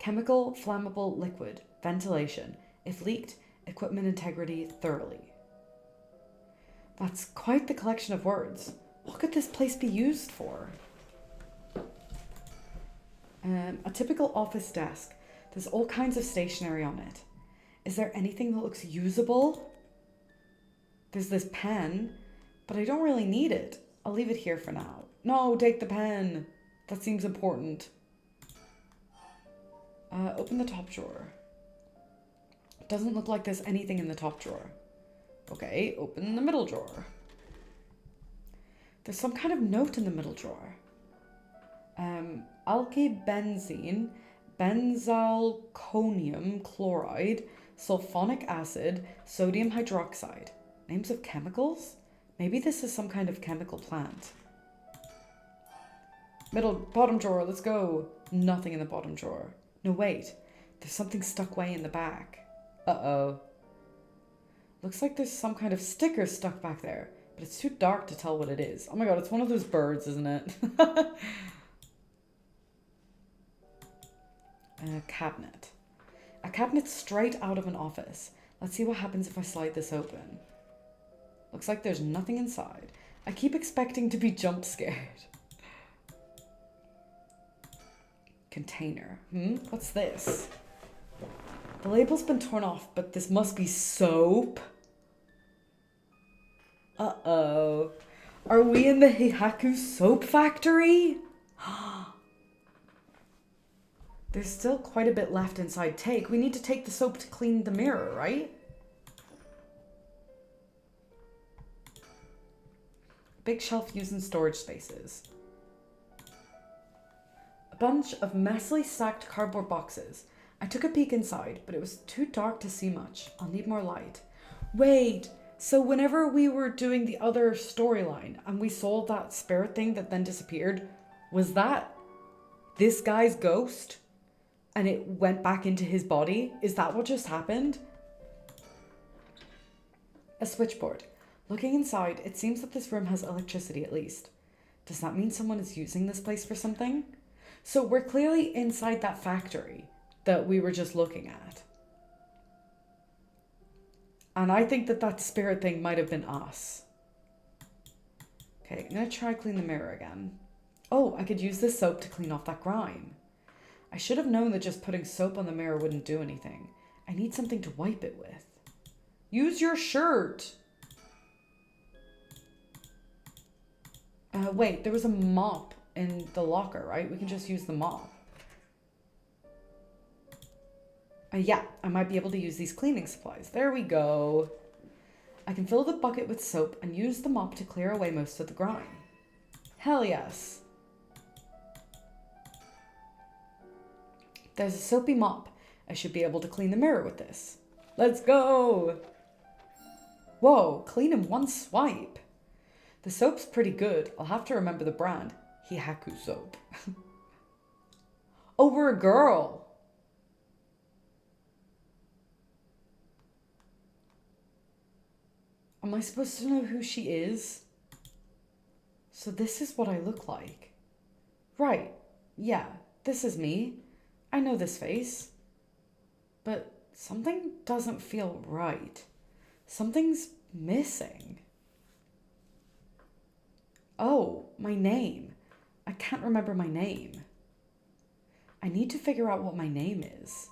Chemical, flammable, liquid, ventilation. If leaked, equipment integrity thoroughly. That's quite the collection of words. What could this place be used for? A typical office desk. There's all kinds of stationery on it. Is there anything that looks usable? There's this pen, but I don't really need it. I'll leave it here for now. No, take the pen. That seems important. Open the top drawer. Doesn't look like there's anything in the top drawer. Okay, open the middle drawer. There's some kind of note in the middle drawer. Alkybenzene, benzalkonium chloride, sulfonic acid, sodium hydroxide. Names of chemicals? Maybe this is some kind of chemical plant. Bottom drawer, let's go. Nothing in the bottom drawer. No, wait. There's something stuck way in the back. Uh-oh. Looks like there's some kind of sticker stuck back there, but it's too dark to tell what it is. Oh my god, it's one of those birds, isn't it? A cabinet. A cabinet straight out of an office. Let's see what happens if I slide this open. Looks like there's nothing inside. I keep expecting to be jump scared. Container. What's this? The label's been torn off, but this must be soap. Uh-oh. Are we in the Heihaku soap factory? There's still quite a bit left inside Take. We need to take the soap to clean the mirror, right? Big shelf used in storage spaces. A bunch of messily stacked cardboard boxes. I took a peek inside, but it was too dark to see much. I'll need more light. Wait, so whenever we were doing the other storyline and we saw that spirit thing that then disappeared, was that this guy's ghost? And it went back into his body? Is that what just happened? A switchboard. Looking inside, it seems that this room has electricity at least. Does that mean someone is using this place for something? So we're clearly inside that factory that we were just looking at. And I think that that spirit thing might have been us. Okay, I'm going to try clean the mirror again. Oh, I could use this soap to clean off that grime. I should have known that just putting soap on the mirror wouldn't do anything. I need something to wipe it with. Use your shirt! Wait, there was a mop in the locker, right? We can just use the mop. Yeah, I might be able to use these cleaning supplies. There we go. I can fill the bucket with soap and use the mop to clear away most of the grime. Hell yes. There's a soapy mop. I should be able to clean the mirror with this. Let's go! Whoa, clean in one swipe. The soap's pretty good. I'll have to remember the brand. Heihaku soap. Oh, we're a girl. Am I supposed to know who she is? So this is what I look like. Right. Yeah, this is me. I know this face. But something doesn't feel right. Something's missing. Oh, my name. I can't remember my name. I need to figure out what my name is.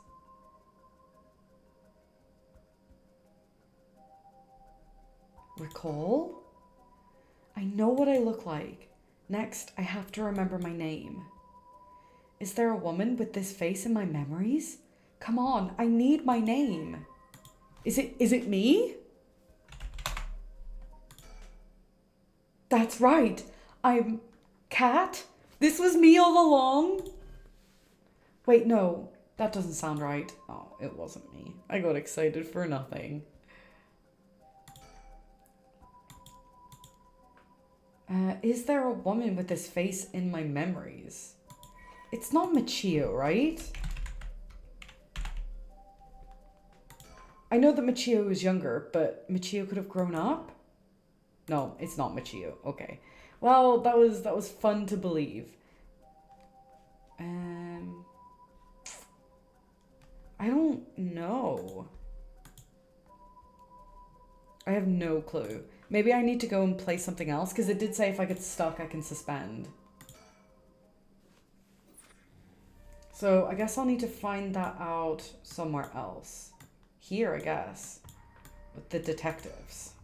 Recall? I know what I look like. Next, I have to remember my name. Is there a woman with this face in my memories? Come on, I need my name. Is it me? That's right. I'm Cat. This was me all along. Wait, no, that doesn't sound right. Oh, it wasn't me. I got excited for nothing. Is there a woman with this face in my memories? It's not Michio, right? I know that Michio is younger, but Michio could have grown up? No, it's not Michio. Okay. Well, that was fun to believe. I don't know. I have no clue. Maybe I need to go and play something else, because it did say if I get stuck, I can suspend. So I guess I'll need to find that out somewhere else. Here, I guess. With the detectives.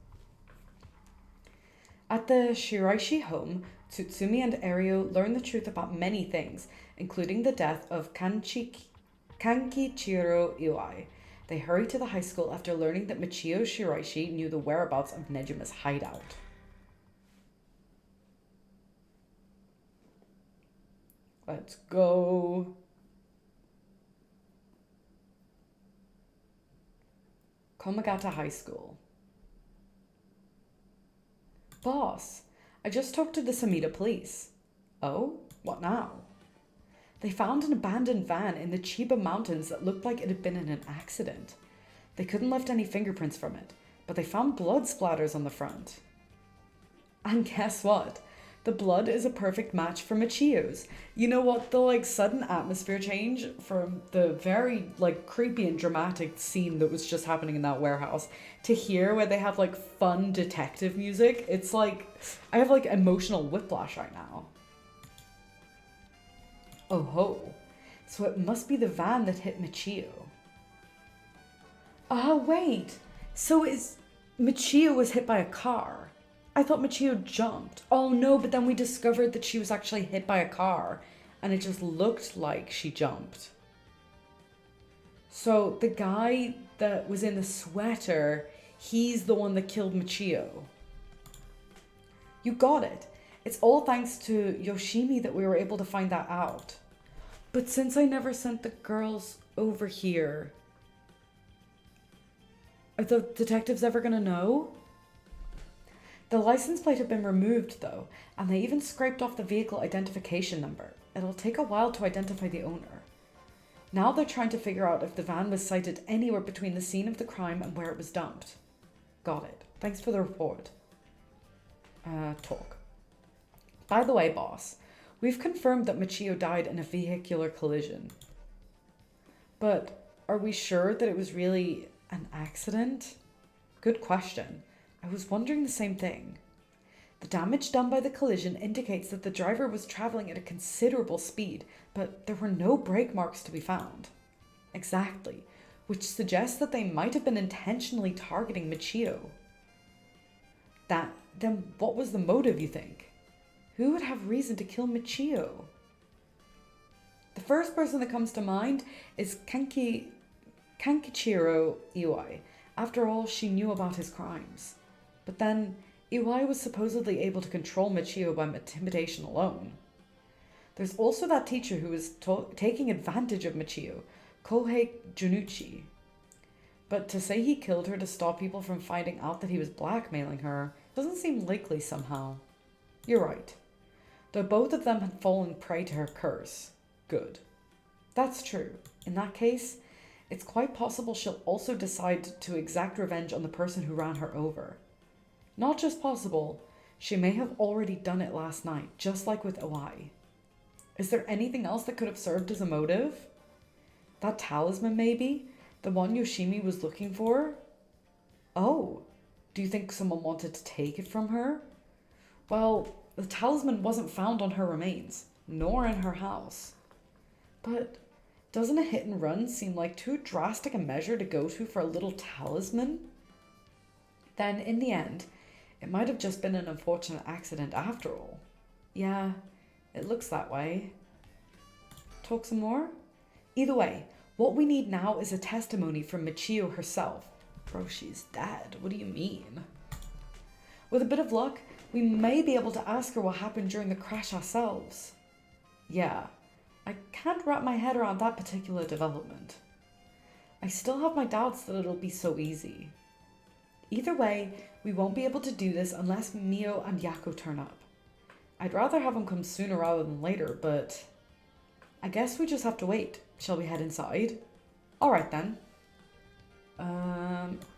At the Shiraishi home, Tsutsumi and Eryo learn the truth about many things, including the death of Kankichiro Iwai. They hurry to the high school after learning that Michio Shiraishi knew the whereabouts of Nejima's hideout. Let's go. Komagata High School. Boss, I just talked to the Samita police. Oh? What now? They found an abandoned van in the Chiba Mountains that looked like it had been in an accident. They couldn't lift any fingerprints from it, but they found blood splatters on the front. And guess what? The blood is a perfect match for Michio's. You know what? The sudden atmosphere change from the very creepy and dramatic scene that was just happening in that warehouse to here where they have fun detective music. It's I have emotional whiplash right now. Oh ho. So it must be the van that hit Michio. Oh wait. So Michio was hit by a car. I thought Michio jumped. Oh no, but then we discovered that she was actually hit by a car and it just looked like she jumped. So the guy that was in the sweater, he's the one that killed Michio. You got it. It's all thanks to Yoshimi that we were able to find that out. But since I never sent the girls over here, are the detectives ever gonna know? The license plate had been removed though, and they even scraped off the vehicle identification number. It'll take a while to identify the owner. Now they're trying to figure out if the van was sighted anywhere between the scene of the crime and where it was dumped. Got it. Thanks for the report. Talk. By the way, boss, we've confirmed that Michio died in a vehicular collision. But are we sure that it was really an accident? Good question. I was wondering the same thing. The damage done by the collision indicates that the driver was traveling at a considerable speed, but there were no brake marks to be found. Exactly, which suggests that they might have been intentionally targeting Michio. Then what was the motive, you think? Who would have reason to kill Michio? The first person that comes to mind is Kankichiro Iwai. After all, she knew about his crimes. But then, Iwai was supposedly able to control Michio by intimidation alone. There's also that teacher who was taking advantage of Michio, Kohei Junuchi. But to say he killed her to stop people from finding out that he was blackmailing her doesn't seem likely somehow. You're right. Though both of them had fallen prey to her curse. Good. That's true. In that case, it's quite possible she'll also decide to exact revenge on the person who ran her over. Not just possible, she may have already done it last night, just like with Oi. Is there anything else that could have served as a motive? That talisman, maybe? The one Yoshimi was looking for? Oh, do you think someone wanted to take it from her? Well, the talisman wasn't found on her remains, nor in her house. But doesn't a hit and run seem like too drastic a measure to go to for a little talisman? Then, in the end, it might have just been an unfortunate accident after all. Yeah, it looks that way. Talk some more? Either way, what we need now is a testimony from Michio herself. Bro, she's dead. What do you mean? With a bit of luck, we may be able to ask her what happened during the crash ourselves. Yeah, I can't wrap my head around that particular development. I still have my doubts that it'll be so easy. Either way, we won't be able to do this unless Mio and Yako turn up. I'd rather have them come sooner rather than later, but I guess we just have to wait. Shall we head inside? Alright then.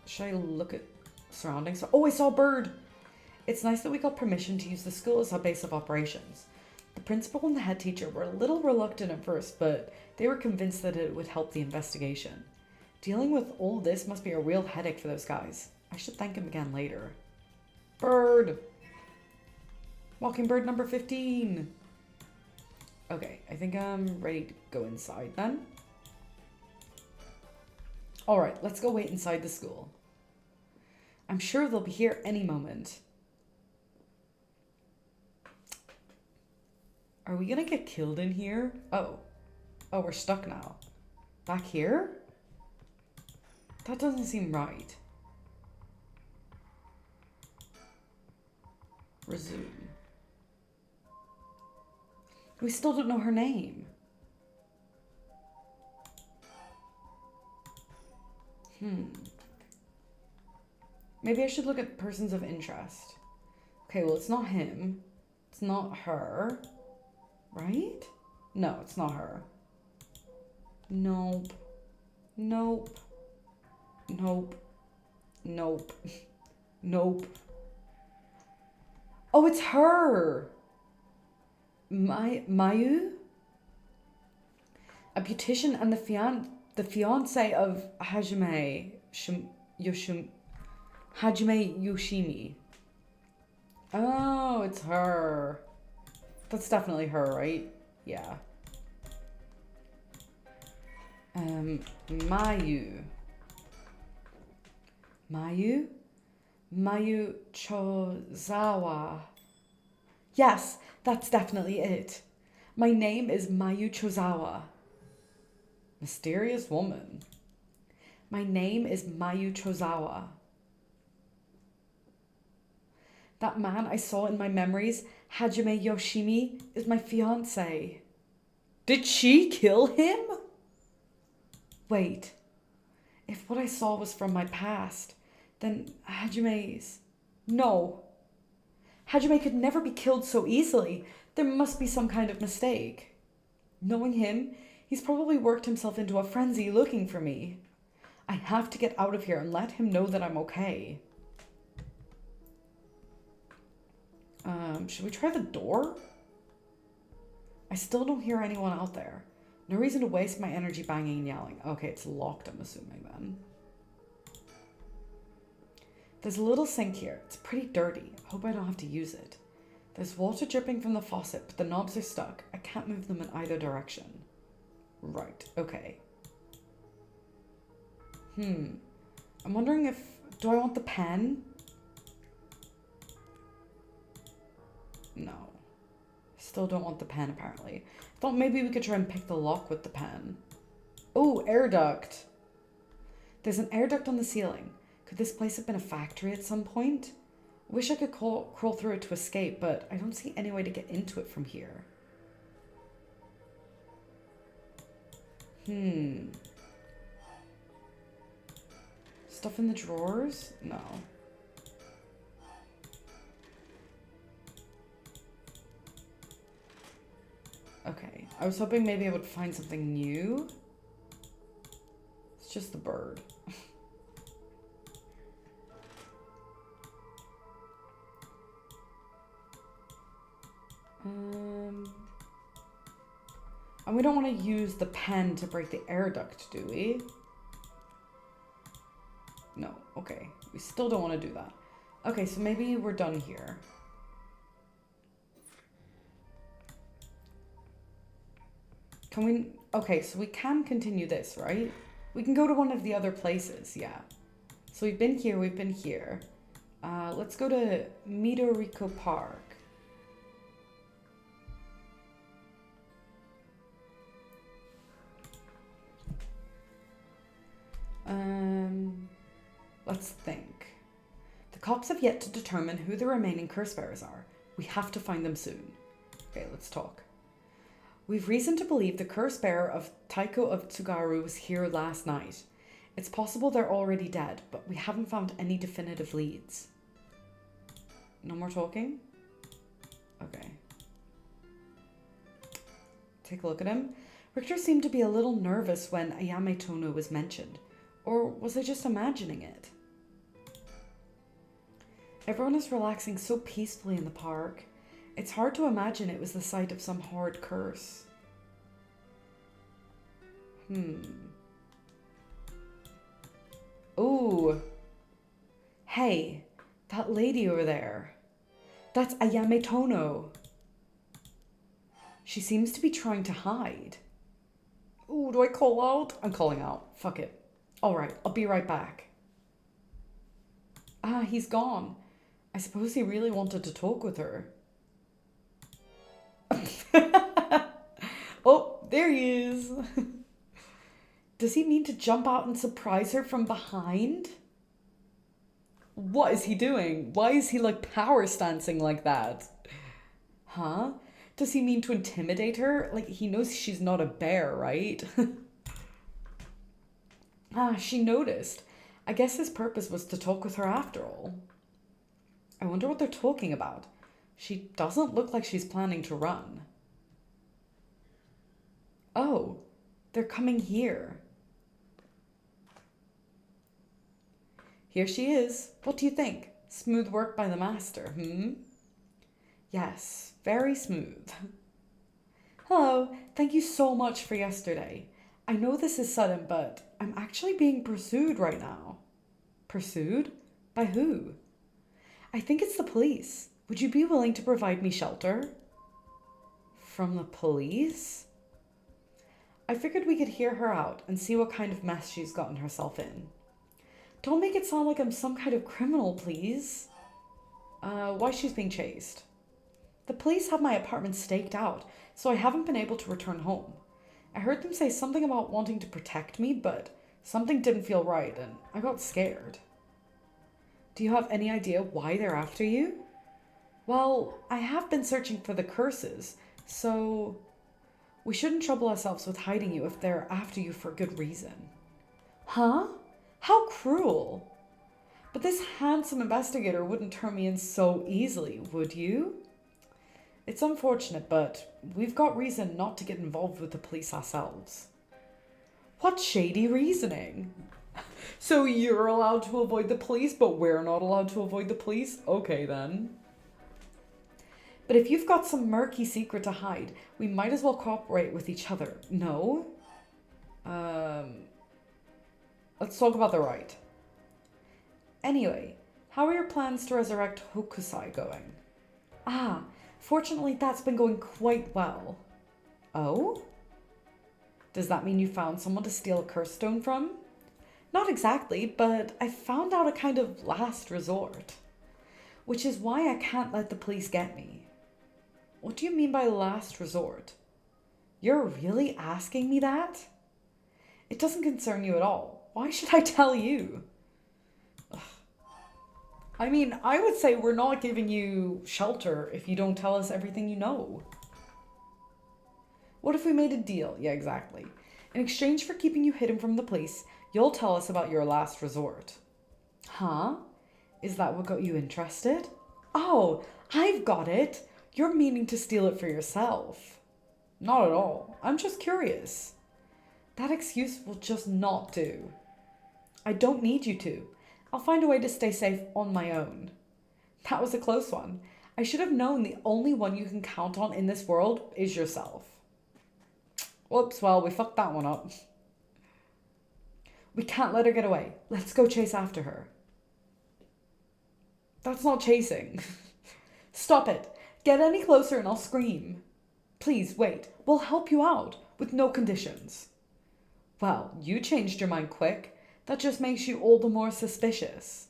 Should I look at surroundings? Oh, I saw a bird! It's nice that we got permission to use the school as our base of operations. The principal and the head teacher were a little reluctant at first, but they were convinced that it would help the investigation. Dealing with all this must be a real headache for those guys. I should thank him again later. Bird! Walking bird number 15! Okay, I think I'm ready to go inside then. Alright, let's go wait inside the school. I'm sure they'll be here any moment. Are we gonna get killed in here? Oh. Oh, we're stuck now. Back here? That doesn't seem right. Resume. We still don't know her name. Maybe I should look at persons of interest. Okay, well, it's not him. It's not her. Right? No, it's not her. Nope. Nope. Nope. Nope. Nope. Oh, it's her! Mayu? A beautician and the fiance of Hajime Yoshimi. Oh, it's her. That's definitely her, right? Yeah. Mayu. Mayu Chozawa. Yes, that's definitely it. My name is Mayu Chozawa. Mysterious woman. My name is Mayu Chozawa. That man I saw in my memories, Hajime Yoshimi, is my fiancé. Did she kill him? Wait. If what I saw was from my past, then Hajime's... No. Hajime could never be killed so easily. There must be some kind of mistake. Knowing him, he's probably worked himself into a frenzy looking for me. I have to get out of here and let him know that I'm okay. Should we try the door? I still don't hear anyone out there. No reason to waste my energy banging and yelling. Okay, it's locked, I'm assuming then. There's a little sink here. It's pretty dirty. I hope I don't have to use it. There's water dripping from the faucet, but the knobs are stuck. I can't move them in either direction. Right, okay. I'm wondering if... Do I want the pen? No. Still don't want the pen, apparently. Thought maybe we could try and pick the lock with the pen. Oh, air duct. There's an air duct on the ceiling. Could this place have been a factory at some point? I wish I could crawl through it to escape, but I don't see any way to get into it from here. Stuff in the drawers? No. Okay, I was hoping maybe I would find something new. It's just the bird. And we don't want to use the pen to break the air duct, do we? No, okay. We still don't want to do that. Okay, so maybe we're done here. Can we... Okay, so we can continue this, right? We can go to one of the other places, yeah. So we've been here, we've been here. Let's go to Midoriko Park. Let's think. The cops have yet to determine who the remaining curse bearers are. We have to find them soon. Okay, let's talk. We've reason to believe the curse bearer of Taiko of Tsugaru was here last night. It's possible they're already dead, but we haven't found any definitive leads. No more talking? Okay. Take a look at him. Richter seemed to be a little nervous when Ayame Tono was mentioned. Or was I just imagining it? Everyone is relaxing so peacefully in the park. It's hard to imagine it was the site of some horrid curse. Ooh. Hey, that lady over there. That's Ayame Tono. She seems to be trying to hide. Ooh, do I call out? I'm calling out. Fuck it. Alright, I'll be right back. Ah, he's gone. I suppose he really wanted to talk with her. Oh, there he is. Does he mean to jump out and surprise her from behind? What is he doing? Why is he like power stancing like that? Huh? Does he mean to intimidate her? Like, he knows she's not a bear, right? Ah, she noticed. I guess his purpose was to talk with her after all. I wonder what they're talking about. She doesn't look like she's planning to run. Oh, they're coming here. Here she is. What do you think? Smooth work by the master, Yes, very smooth. Hello, thank you so much for yesterday. I know this is sudden, but I'm actually being pursued right now. Pursued? By who? I think it's the police. Would you be willing to provide me shelter? From the police? I figured we could hear her out and see what kind of mess she's gotten herself in. Don't make it sound like I'm some kind of criminal, please. Why she's being chased? The police have my apartment staked out, so I haven't been able to return home. I heard them say something about wanting to protect me, but something didn't feel right and I got scared. Do you have any idea why they're after you? Well, I have been searching for the curses, so we shouldn't trouble ourselves with hiding you if they're after you for good reason. Huh? How cruel! But this handsome investigator wouldn't turn me in so easily, would you? It's unfortunate, but we've got reason not to get involved with the police ourselves. What shady reasoning! So you're allowed to avoid the police, but we're not allowed to avoid the police? Okay then. But if you've got some murky secret to hide, we might as well cooperate with each other, no? Let's talk about the right. Anyway, how are your plans to resurrect Hokusai going? Ah, fortunately that's been going quite well. Oh? Does that mean you found someone to steal a curse stone from? Not exactly, but I found out a kind of last resort. Which is why I can't let the police get me. What do you mean by last resort? You're really asking me that? It doesn't concern you at all. Why should I tell you? Ugh. I mean, I would say we're not giving you shelter if you don't tell us everything you know. What if we made a deal? Yeah, exactly. In exchange for keeping you hidden from the police, you'll tell us about your last resort. Huh? Is that what got you interested? Oh, I've got it. You're meaning to steal it for yourself. Not at all. I'm just curious. That excuse will just not do. I don't need you to. I'll find a way to stay safe on my own. That was a close one. I should have known the only one you can count on in this world is yourself. Whoops, well, we fucked that one up. We can't let her get away. Let's go chase after her. That's not chasing. Stop it. Get any closer and I'll scream. Please, wait. We'll help you out, with no conditions. Well, you changed your mind quick. That just makes you all the more suspicious.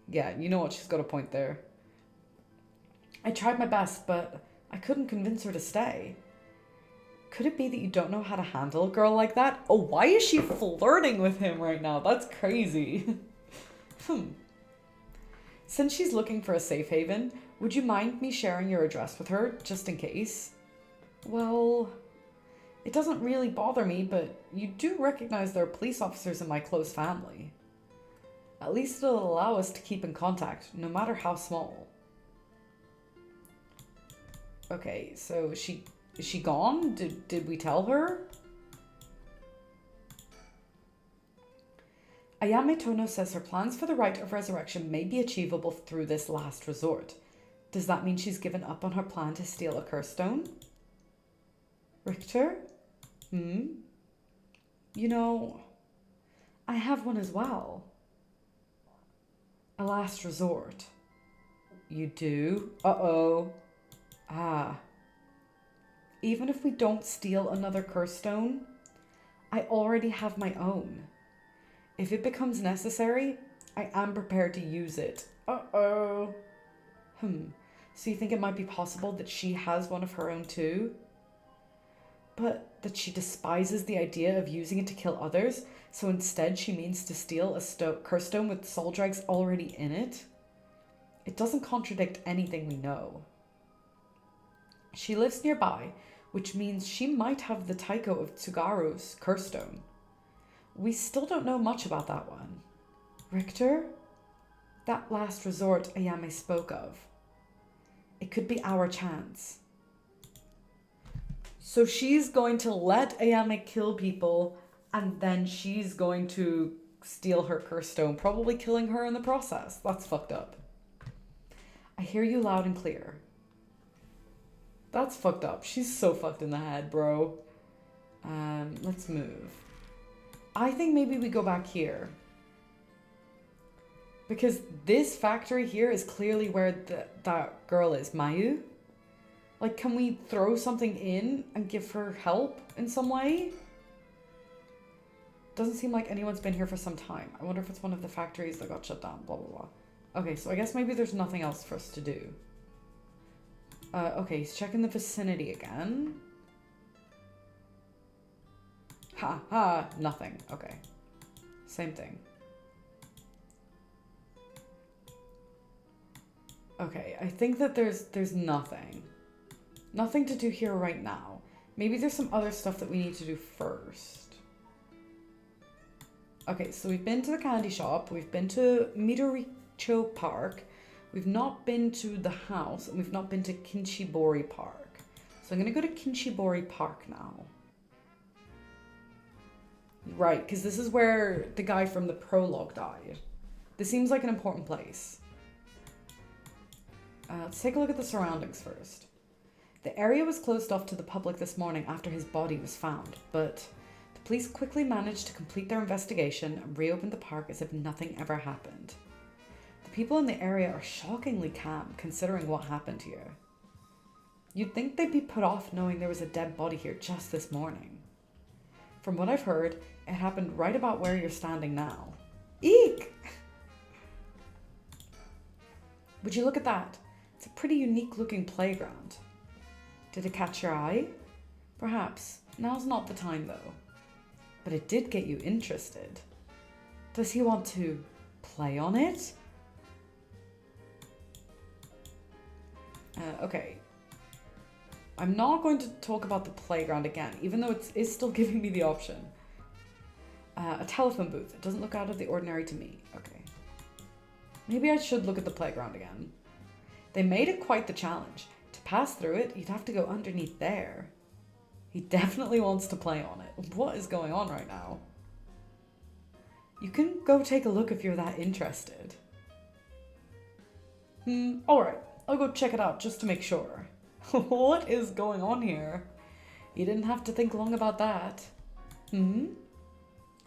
Yeah, you know what, she's got a point there. I tried my best, but I couldn't convince her to stay. Could it be that you don't know how to handle a girl like that? Oh, why is she flirting with him right now? That's crazy. Since she's looking for a safe haven, would you mind me sharing your address with her, just in case? Well, it doesn't really bother me, but you do recognize there are police officers in my close family. At least it'll allow us to keep in contact, no matter how small. Okay, so is she gone? Did we tell her? Ayame Tono says her plans for the rite of resurrection may be achievable through this last resort. Does that mean she's given up on her plan to steal a curse stone? Richter? You know, I have one as well. A last resort. You do? Uh-oh. Ah. Even if we don't steal another curse stone, I already have my own. If it becomes necessary, I am prepared to use it. Uh-oh. So you think it might be possible that she has one of her own too? But that she despises the idea of using it to kill others, so instead she means to steal a curse stone with soul dregs already in it? It doesn't contradict anything we know. She lives nearby, which means she might have the Taiko of Tsugaru's curse stone. We still don't know much about that one. Richter? That last resort Ayame spoke of. It could be our chance. So she's going to let Ayame kill people, and then she's going to steal her curse stone, probably killing her in the process. That's fucked up. I hear you loud and clear. That's fucked up. She's so fucked in the head, bro. Let's move. I think maybe we go back here. Because this factory here is clearly where that girl is, Mayu. Like, can we throw something in and give her help in some way? Doesn't seem like anyone's been here for some time. I wonder if it's one of the factories that got shut down, blah, blah, blah. Okay, so I guess maybe there's nothing else for us to do. Okay, he's checking the vicinity again. Ha, nothing. Okay. Same thing. Okay, I think that there's nothing. Nothing to do here right now. Maybe there's some other stuff that we need to do first. Okay, so we've been to the candy shop. We've been to Midoricho Park. We've not been to the house. And we've not been to Kinshibori Park. So I'm going to go to Kinshibori Park now. Right, because this is where the guy from the prologue died. This seems like an important place. Let's take a look at the surroundings first. The area was closed off to the public this morning after his body was found, but the police quickly managed to complete their investigation and reopened the park as if nothing ever happened. The people in the area are shockingly calm considering what happened here. You'd think they'd be put off knowing there was a dead body here just this morning. From what I've heard, it happened right about where you're standing now. Eek! Would you look at that? It's a pretty unique looking playground. Did it catch your eye? Perhaps. Now's not the time though. But it did get you interested. Does he want to play on it? Okay. I'm not going to talk about the playground again, even though it's still giving me the option. A telephone booth. It doesn't look out of the ordinary to me. Okay. Maybe I should look at the playground again. They made it quite the challenge. To pass through it, you'd have to go underneath there. He definitely wants to play on it. What is going on right now? You can go take a look if you're that interested. Alright. I'll go check it out just to make sure. What is going on here? You didn't have to think long about that. Hmm?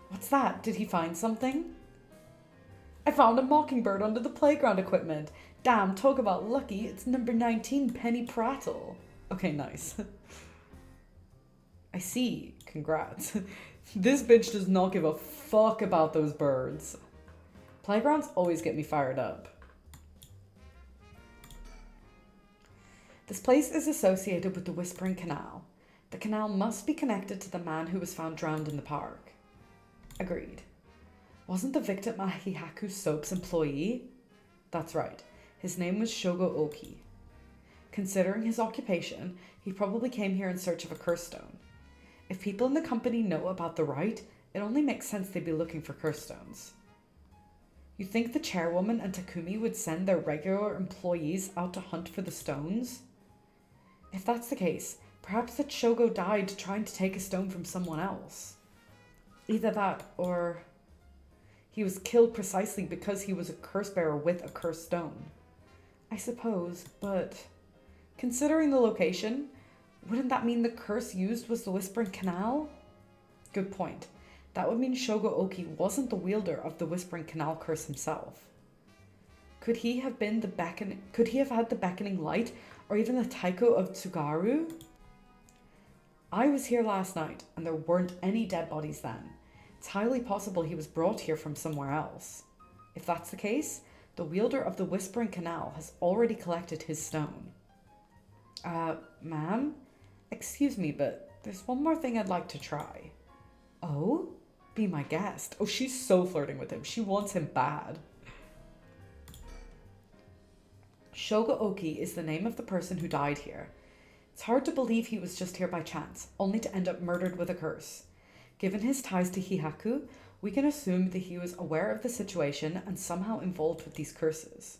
What's that? Did he find something? I found a mockingbird under the playground equipment. Damn, talk about lucky. It's number 19, Penny Prattle. Okay, nice. I see. Congrats. This bitch does not give a fuck about those birds. Playgrounds always get me fired up. This place is associated with the Whispering Canal. The canal must be connected to the man who was found drowned in the park. Agreed. Wasn't the victim a Hihaku Soap's employee? That's right. His name was Shogo Oki. Considering his occupation, he probably came here in search of a curse stone. If people in the company know about the rite, it only makes sense they'd be looking for curse stones. You think the chairwoman and Takumi would send their regular employees out to hunt for the stones? If that's the case, perhaps that Shogo died trying to take a stone from someone else. Either that, or he was killed precisely because he was a curse bearer with a cursed stone. I suppose, but considering the location, wouldn't that mean the curse used was the Whispering Canal? Good point. That would mean Shogo Oki wasn't the wielder of the Whispering Canal curse himself. Could he have had the beckoning light, or even the taiko of Tsugaru? I was here last night, and there weren't any dead bodies then. It's highly possible he was brought here from somewhere else. If that's the case, the wielder of the Whispering Canal has already collected his stone. Ma'am? Excuse me, but there's one more thing I'd like to try. Oh? Be my guest. Oh, she's so flirting with him. She wants him bad. Shogo Oki is the name of the person who died here. It's hard to believe he was just here by chance, only to end up murdered with a curse. Given his ties to Hihaku, we can assume that he was aware of the situation and somehow involved with these curses.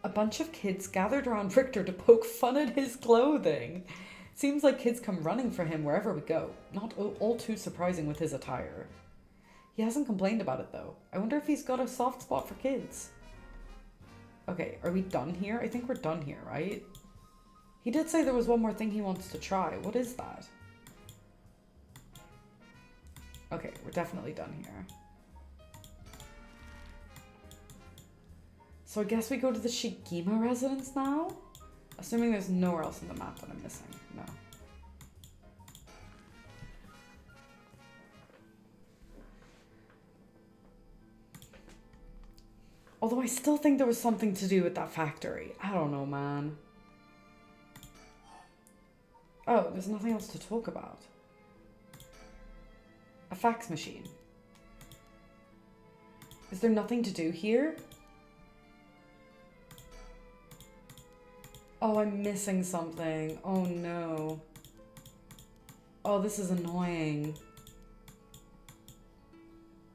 A bunch of kids gathered around Richter to poke fun at his clothing. Seems like kids come running for him wherever we go. Not all too surprising with his attire. He hasn't complained about it though. I wonder if he's got a soft spot for kids. Okay, are we done here? I think we're done here, right? He did say there was one more thing he wants to try. What is that? Okay, we're definitely done here. So I guess we go to the Shigima residence now? Assuming there's nowhere else on the map that I'm missing. No. Although I still think there was something to do with that factory. I don't know, man. Oh, there's nothing else to talk about. A fax machine. Is there nothing to do here? Oh, I'm missing something. Oh no. Oh, this is annoying.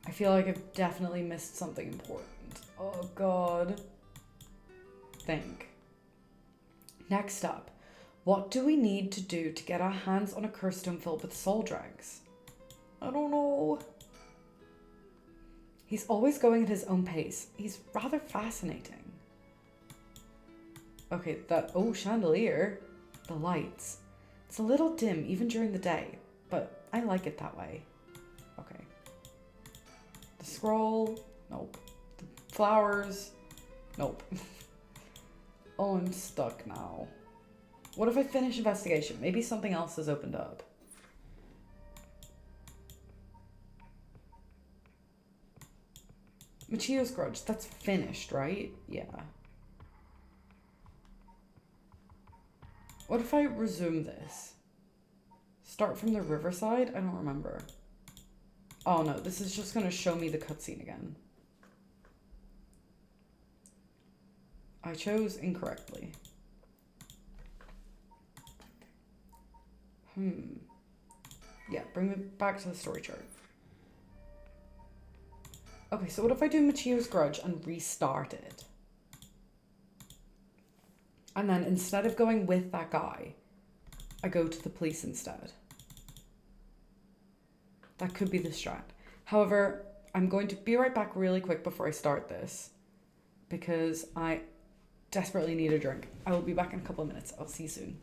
I feel like I've definitely missed something important. Oh god. Think. Next up, what do we need to do to get our hands on a curse stone filled with soul dregs? I don't know. He's always going at his own pace. He's rather fascinating. Okay, oh, chandelier. The lights. It's a little dim even during the day, but I like it that way. Okay. The scroll. Nope. The flowers. Nope. Oh, I'm stuck now. What if I finish investigation? Maybe something else has opened up. Michio's Grudge. That's finished, right? Yeah. What if I resume this? Start from the riverside? I don't remember. Oh no, this is just gonna show me the cutscene again. I chose incorrectly. Yeah, bring me back to the story chart. Okay, so what if I do Michio's Grudge and restart it? And then instead of going with that guy, I go to the police instead. That could be the strat. However, I'm going to be right back really quick before I start this. because I desperately need a drink. I will be back in a couple of minutes. I'll see you soon.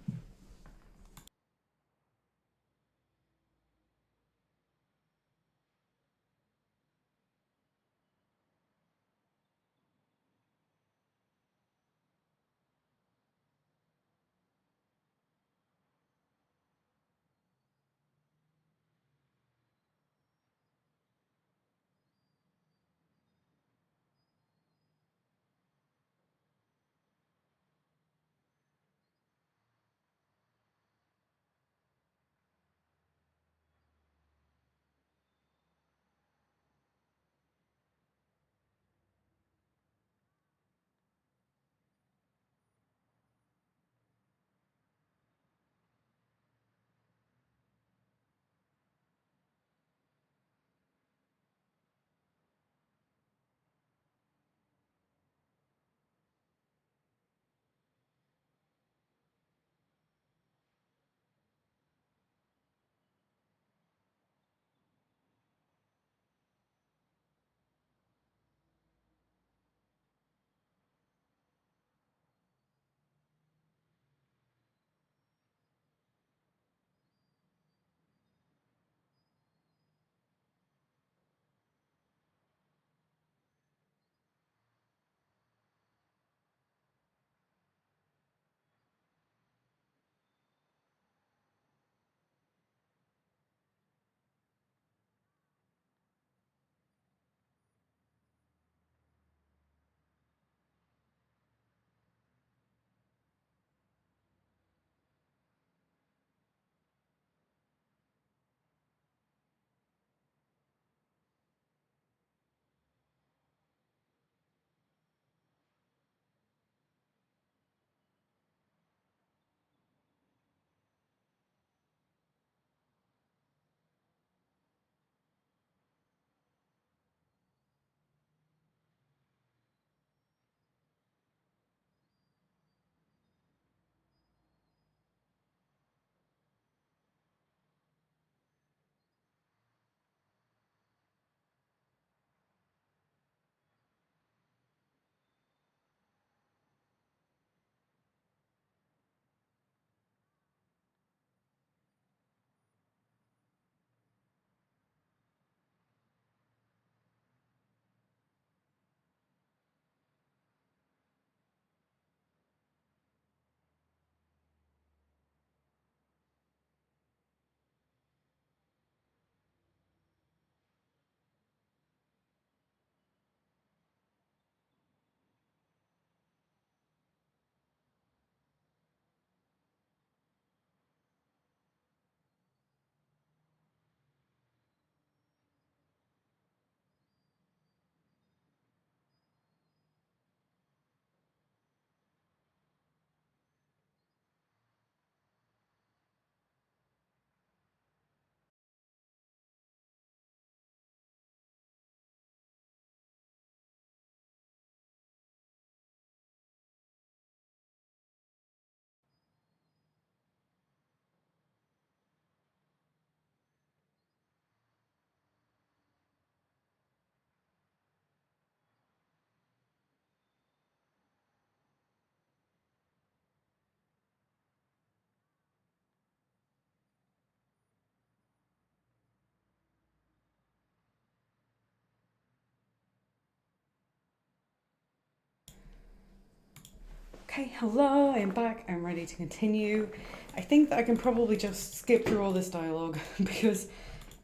Okay, hello, I am back. I'm ready to continue. I think that I can probably just skip through all this dialogue because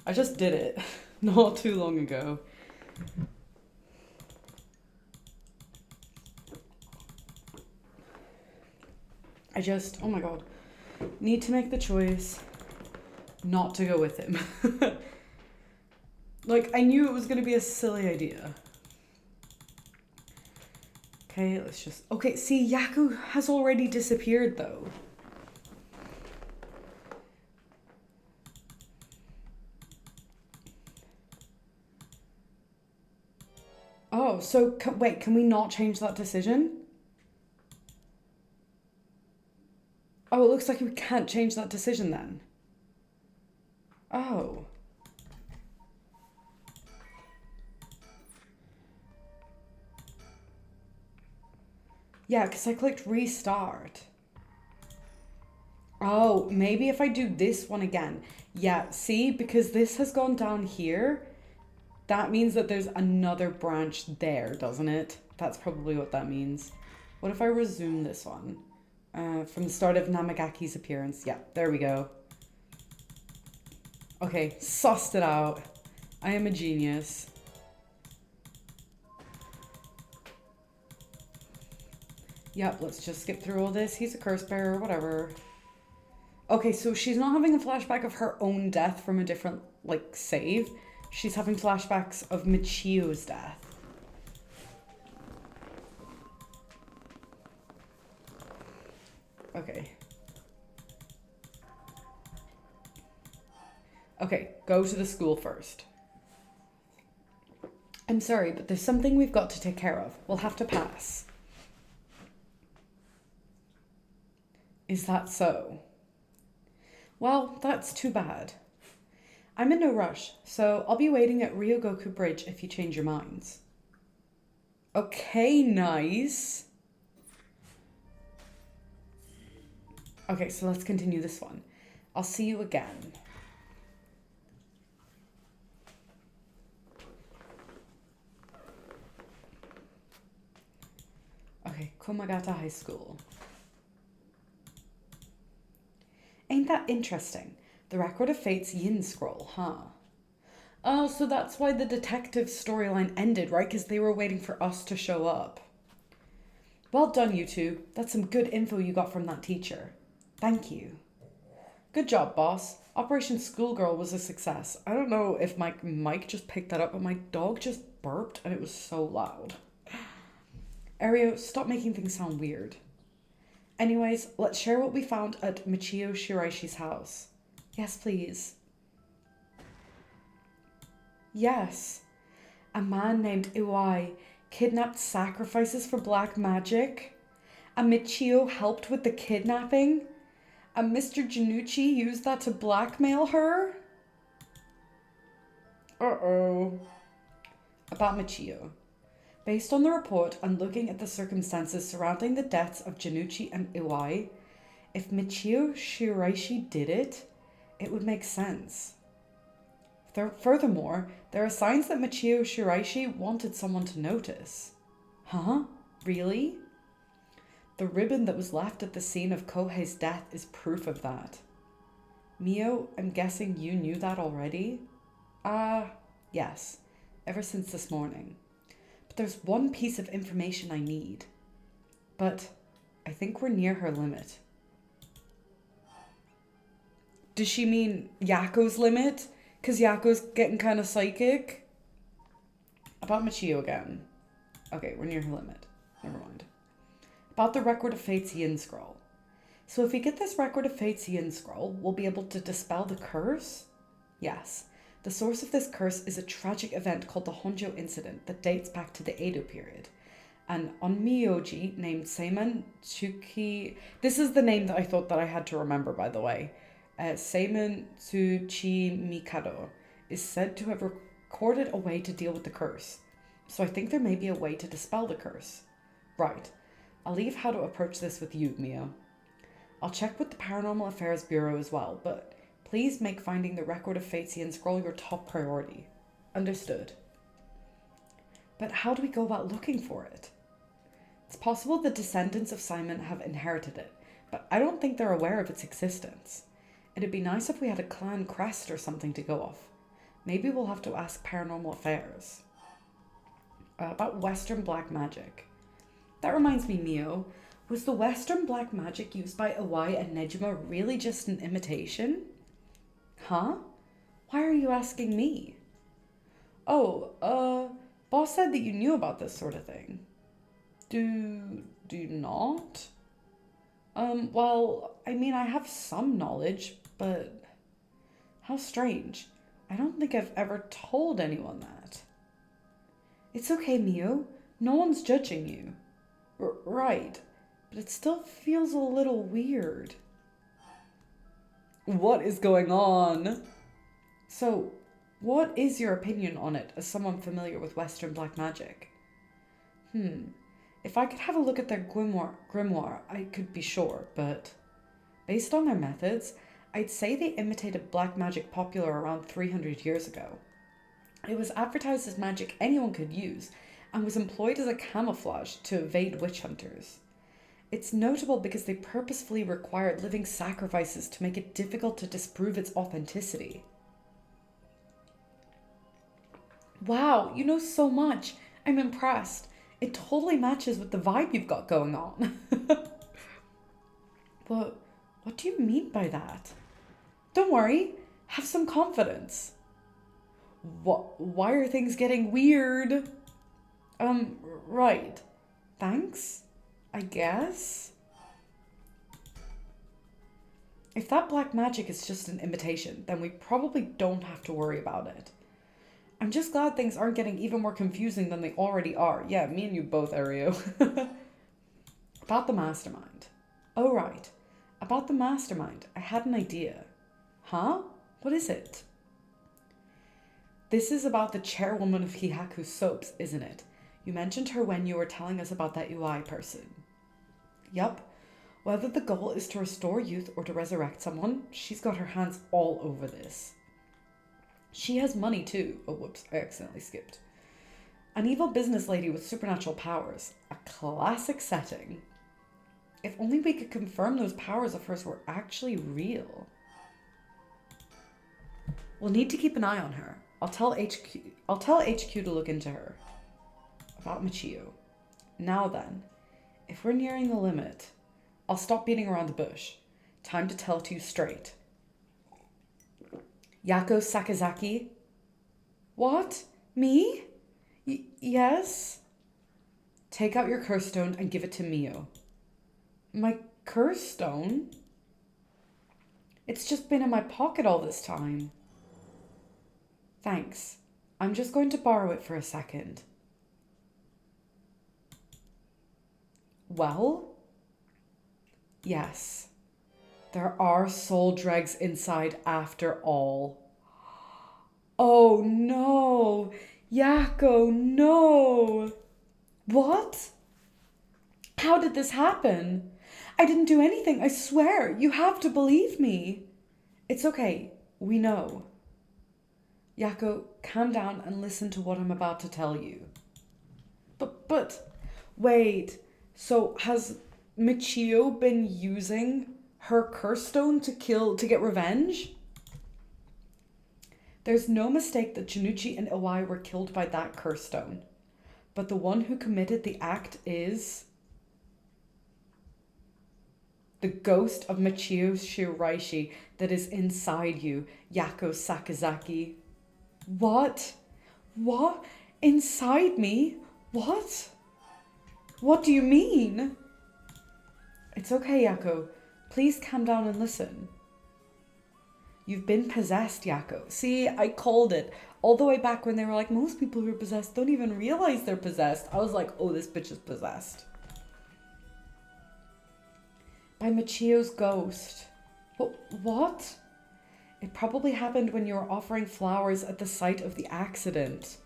I just did it not too long ago. Oh my god, need to make the choice not to go with him. Like, I knew it was going to be a silly idea. Okay, let's just... Okay, see, Yaku has already disappeared, though. Oh, so... Wait, can we not change that decision? Oh, it looks like we can't change that decision, then. Oh. Yeah, because I clicked restart. Oh, maybe if I do this one again. Yeah, see, because this has gone down here, that means that there's another branch there, doesn't it? That's probably what that means. What if I resume this one? From the start of Namagaki's appearance. Yeah, there we go. Okay, sussed it out. I am a genius. Yep, let's just skip through all this. He's a curse bearer, whatever. Okay, so she's not having a flashback of her own death from a different, like, save. She's having flashbacks of Michio's death. Okay. Okay, go to the school first. I'm sorry, but there's something we've got to take care of. We'll have to pass. Is that so? Well, that's too bad. I'm in no rush, so I'll be waiting at Ryogoku Bridge if you change your minds. Okay, nice. Okay, so let's continue this one. I'll see you again. Okay, Komagata High School. Ain't that interesting? The Record of Fate's Yin Scroll, huh? Oh, so that's why the detective storyline ended, right? Because they were waiting for us to show up. Well done, you two. That's some good info you got from that teacher. Thank you. Good job, boss. Operation Schoolgirl was a success. I don't know if my mic just picked that up, but my dog just burped and it was so loud. Ario, stop making things sound weird. Anyways, let's share what we found at Michio Shiraishi's house. Yes, please. Yes. A man named Iwai kidnapped sacrifices for black magic. And Michio helped with the kidnapping. And Mr. Janucci used that to blackmail her. Uh-oh. About Michio. Based on the report and looking at the circumstances surrounding the deaths of Janucci and Iwai, if Michio Shiraishi did it, it would make sense. Furthermore, there are signs that Michio Shiraishi wanted someone to notice. Huh? Really? The ribbon that was left at the scene of Kohei's death is proof of that. Mio, I'm guessing you knew that already? Yes. Ever since this morning. But there's one piece of information I need. But I think we're near her limit. Does she mean Yako's limit? Because Yako's getting kind of psychic? About Michio again. Okay, we're near her limit. Never mind. About the Record of Fate's Yin Scroll. So if we get this Record of Fate's Yin Scroll, we'll be able to dispel the curse? Yes. The source of this curse is a tragic event called the Honjo Incident that dates back to the Edo period. An onmyoji named Seiman Tsuki... This is the name that I thought that I had to remember, by the way. Seiman Tsuchi Mikado is said to have recorded a way to deal with the curse. So I think there may be a way to dispel the curse. Right. I'll leave how to approach this with you, Mio. I'll check with the Paranormal Affairs Bureau as well, but please make finding the Record of Fate's Yin Scroll your top priority. Understood. But how do we go about looking for it? It's possible the descendants of Simon have inherited it, but I don't think they're aware of its existence. It'd be nice if we had a clan crest or something to go off. Maybe we'll have to ask Paranormal Affairs. About Western black magic. That reminds me, Mio, was the Western black magic used by Iwai and Nejima really just an imitation? Huh? Why are you asking me? Oh, boss said that you knew about this sort of thing. Do you not? Well, I mean, I have some knowledge, but how strange. I don't think I've ever told anyone that. It's okay, Mio. No one's judging you. Right, but it still feels a little weird. What is going on? So, what is your opinion on it as someone familiar with Western black magic? If I could have a look at their grimoire, I could be sure, but based on their methods, I'd say they imitated black magic popular around 300 years ago. It was advertised as magic anyone could use and was employed as a camouflage to evade witch hunters. It's notable because they purposefully required living sacrifices to make it difficult to disprove its authenticity. Wow, you know so much. I'm impressed. It totally matches with the vibe you've got going on. But what do you mean by that? Don't worry, have some confidence. What? Why are things getting weird? Right. Thanks, I guess. If that black magic is just an imitation, then we probably don't have to worry about it. I'm just glad things aren't getting even more confusing than they already are. Yeah, me and you both, Ario. About the mastermind. Oh, right. About the mastermind, I had an idea. Huh? What is it? This is about the chairwoman of Hihaku Soaps, isn't it? You mentioned her when you were telling us about that UI person. Yup. Whether the goal is to restore youth or to resurrect someone, she's got her hands all over this. She has money too. Oh, whoops, I accidentally skipped. An evil business lady with supernatural powers. A classic setting. If only we could confirm those powers of hers were actually real. We'll need to keep an eye on her. I'll tell HQ to look into her. About Michio. Now then, if we're nearing the limit, I'll stop beating around the bush. Time to tell it to you straight. Yako Sakazaki? What? Me? Yes? Take out your curse stone and give it to Mio. My curse stone? It's just been in my pocket all this time. Thanks. I'm just going to borrow it for a second. Well? Yes. There are soul dregs inside after all. Oh no! Yako, no! What? How did this happen? I didn't do anything, I swear. You have to believe me. It's okay. We know. Yako, calm down and listen to what I'm about to tell you. But, wait. So has Michio been using her curse stone to get revenge? There's no mistake that Janucci and Iwai were killed by that curse stone. But the one who committed the act is the ghost of Michio Shiraishi that is inside you, Yako Sakazaki. What? What? Inside me? What? What do you mean? It's okay, Yako. Please calm down and listen. You've been possessed, Yako. See, I called it. All the way back when they were like, most people who are possessed don't even realize they're possessed. I was like, oh, this bitch is possessed. By Michio's ghost. What? It probably happened when you were offering flowers at the site of the accident.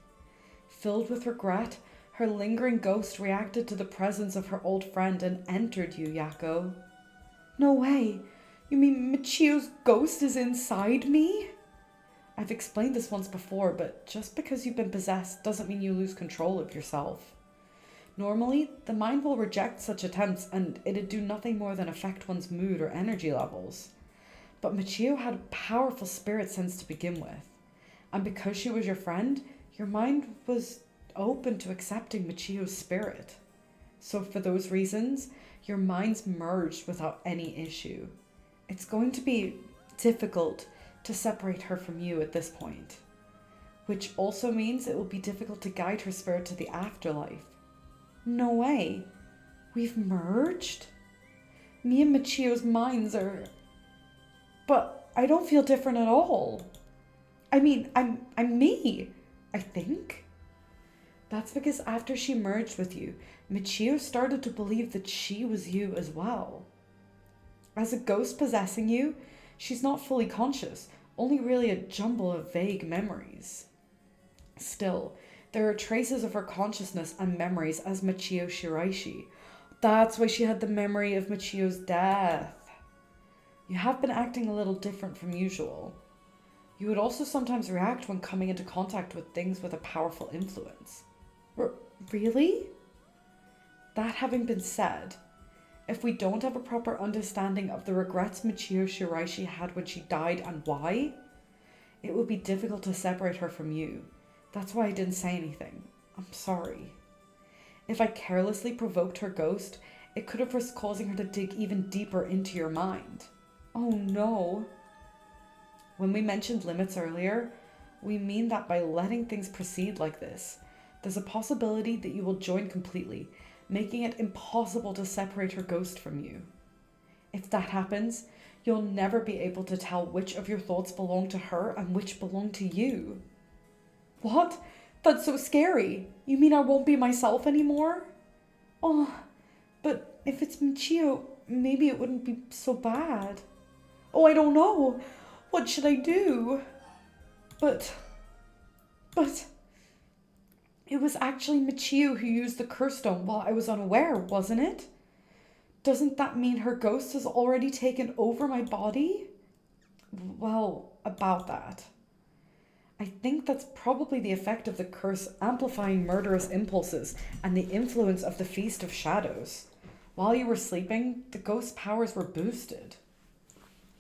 Filled with regret, her lingering ghost reacted to the presence of her old friend and entered you, Yako. No way. You mean Michio's ghost is inside me? I've explained this once before, but just because you've been possessed doesn't mean you lose control of yourself. Normally, the mind will reject such attempts and it'd do nothing more than affect one's mood or energy levels. But Michio had a powerful spirit sense to begin with. And because she was your friend, your mind was open to accepting Michio's spirit. So for those reasons, your minds merged without any issue. It's going to be difficult to separate her from you at this point, which also means it will be difficult to guide her spirit to the afterlife. No way. We've merged? Me and Michio's minds are... But I don't feel different at all. I mean, I'm me, I think. That's because after she merged with you, Michio started to believe that she was you as well. As a ghost possessing you, she's not fully conscious, only really a jumble of vague memories. Still, There are traces of her consciousness and memories as Michio Shiraishi. That's why she had the memory of Michio's death. You have been acting a little different from usual. You would also sometimes react when coming into contact with things with a powerful influence. Really? That having been said, if we don't have a proper understanding of the regrets Michio Shiraishi had when she died and why, it would be difficult to separate her from you. That's why I didn't say anything. I'm sorry. If I carelessly provoked her ghost, it could have risked causing her to dig even deeper into your mind. Oh no. When we mentioned limits earlier, we mean that by letting things proceed like this, there's a possibility that you will join completely, making it impossible to separate her ghost from you. If that happens, you'll never be able to tell which of your thoughts belong to her and which belong to you. What? That's so scary. You mean I won't be myself anymore? Oh, but if it's Michio, maybe it wouldn't be so bad. Oh, I don't know. What should I do? But it was actually Michio who used the curse stone while I was unaware, wasn't it? Doesn't that mean her ghost has already taken over my body? Well, about that. I think that's probably the effect of the curse amplifying murderous impulses and the influence of the Feast of Shadows. While you were sleeping, the ghost's powers were boosted.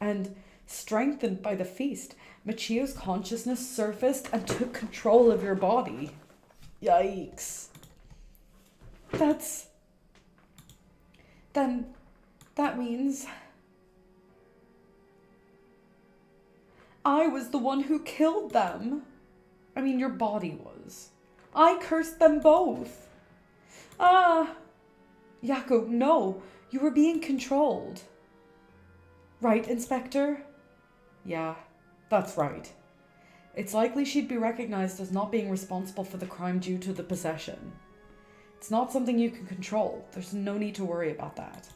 And strengthened by the feast, Michio's consciousness surfaced and took control of your body. Yikes. Then that means I was the one who killed them. I mean, your body was. I cursed them both. Yako, no, you were being controlled. Right, Inspector? Yeah, that's right. It's likely she'd be recognized as not being responsible for the crime due to the possession. It's not something you can control. There's no need to worry about that.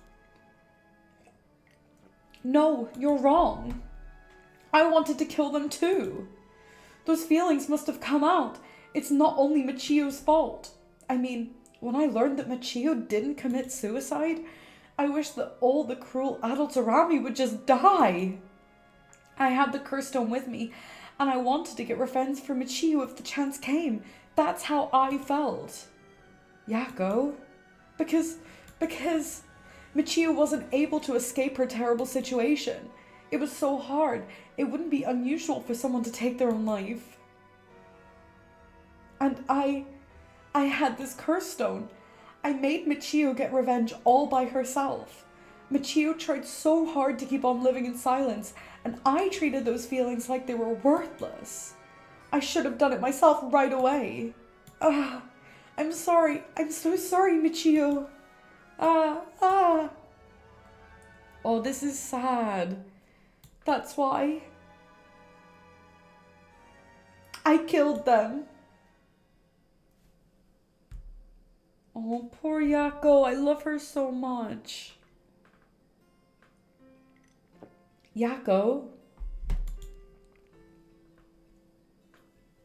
No, you're wrong. I wanted to kill them too. Those feelings must have come out. It's not only Michio's fault. I mean, when I learned that Michio didn't commit suicide, I wish that all the cruel adults around me would just die. I had the curse stone with me, and I wanted to get revenge for Michio if the chance came. That's how I felt. Yako? Because Michio wasn't able to escape her terrible situation. It was so hard. It wouldn't be unusual for someone to take their own life. And I had this curse stone. I made Michio get revenge all by herself. Michio tried so hard to keep on living in silence, and I treated those feelings like they were worthless. I should have done it myself right away. I'm sorry. I'm so sorry, Michio. Oh, this is sad. That's why I killed them. Oh, poor Yako. I love her so much. Yako?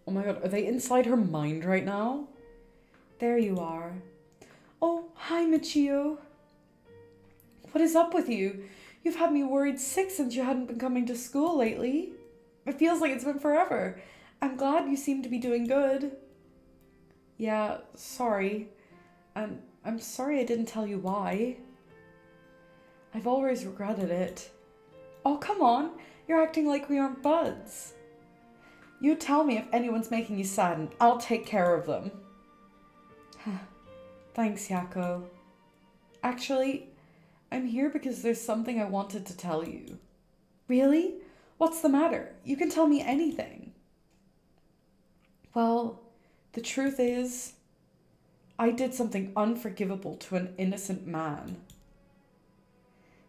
Oh my god, are they inside her mind right now? There you are. Oh, hi, Michio. What is up with you? You've had me worried sick since you hadn't been coming to school lately. It feels like it's been forever. I'm glad you seem to be doing good. Yeah, sorry. I'm sorry I didn't tell you why. I've always regretted it. Oh, come on. You're acting like we aren't buds. You tell me if anyone's making you sad and I'll take care of them. Thanks, Yako. Actually, I'm here because there's something I wanted to tell you. Really? What's the matter? You can tell me anything. Well, the truth is, I did something unforgivable to an innocent man.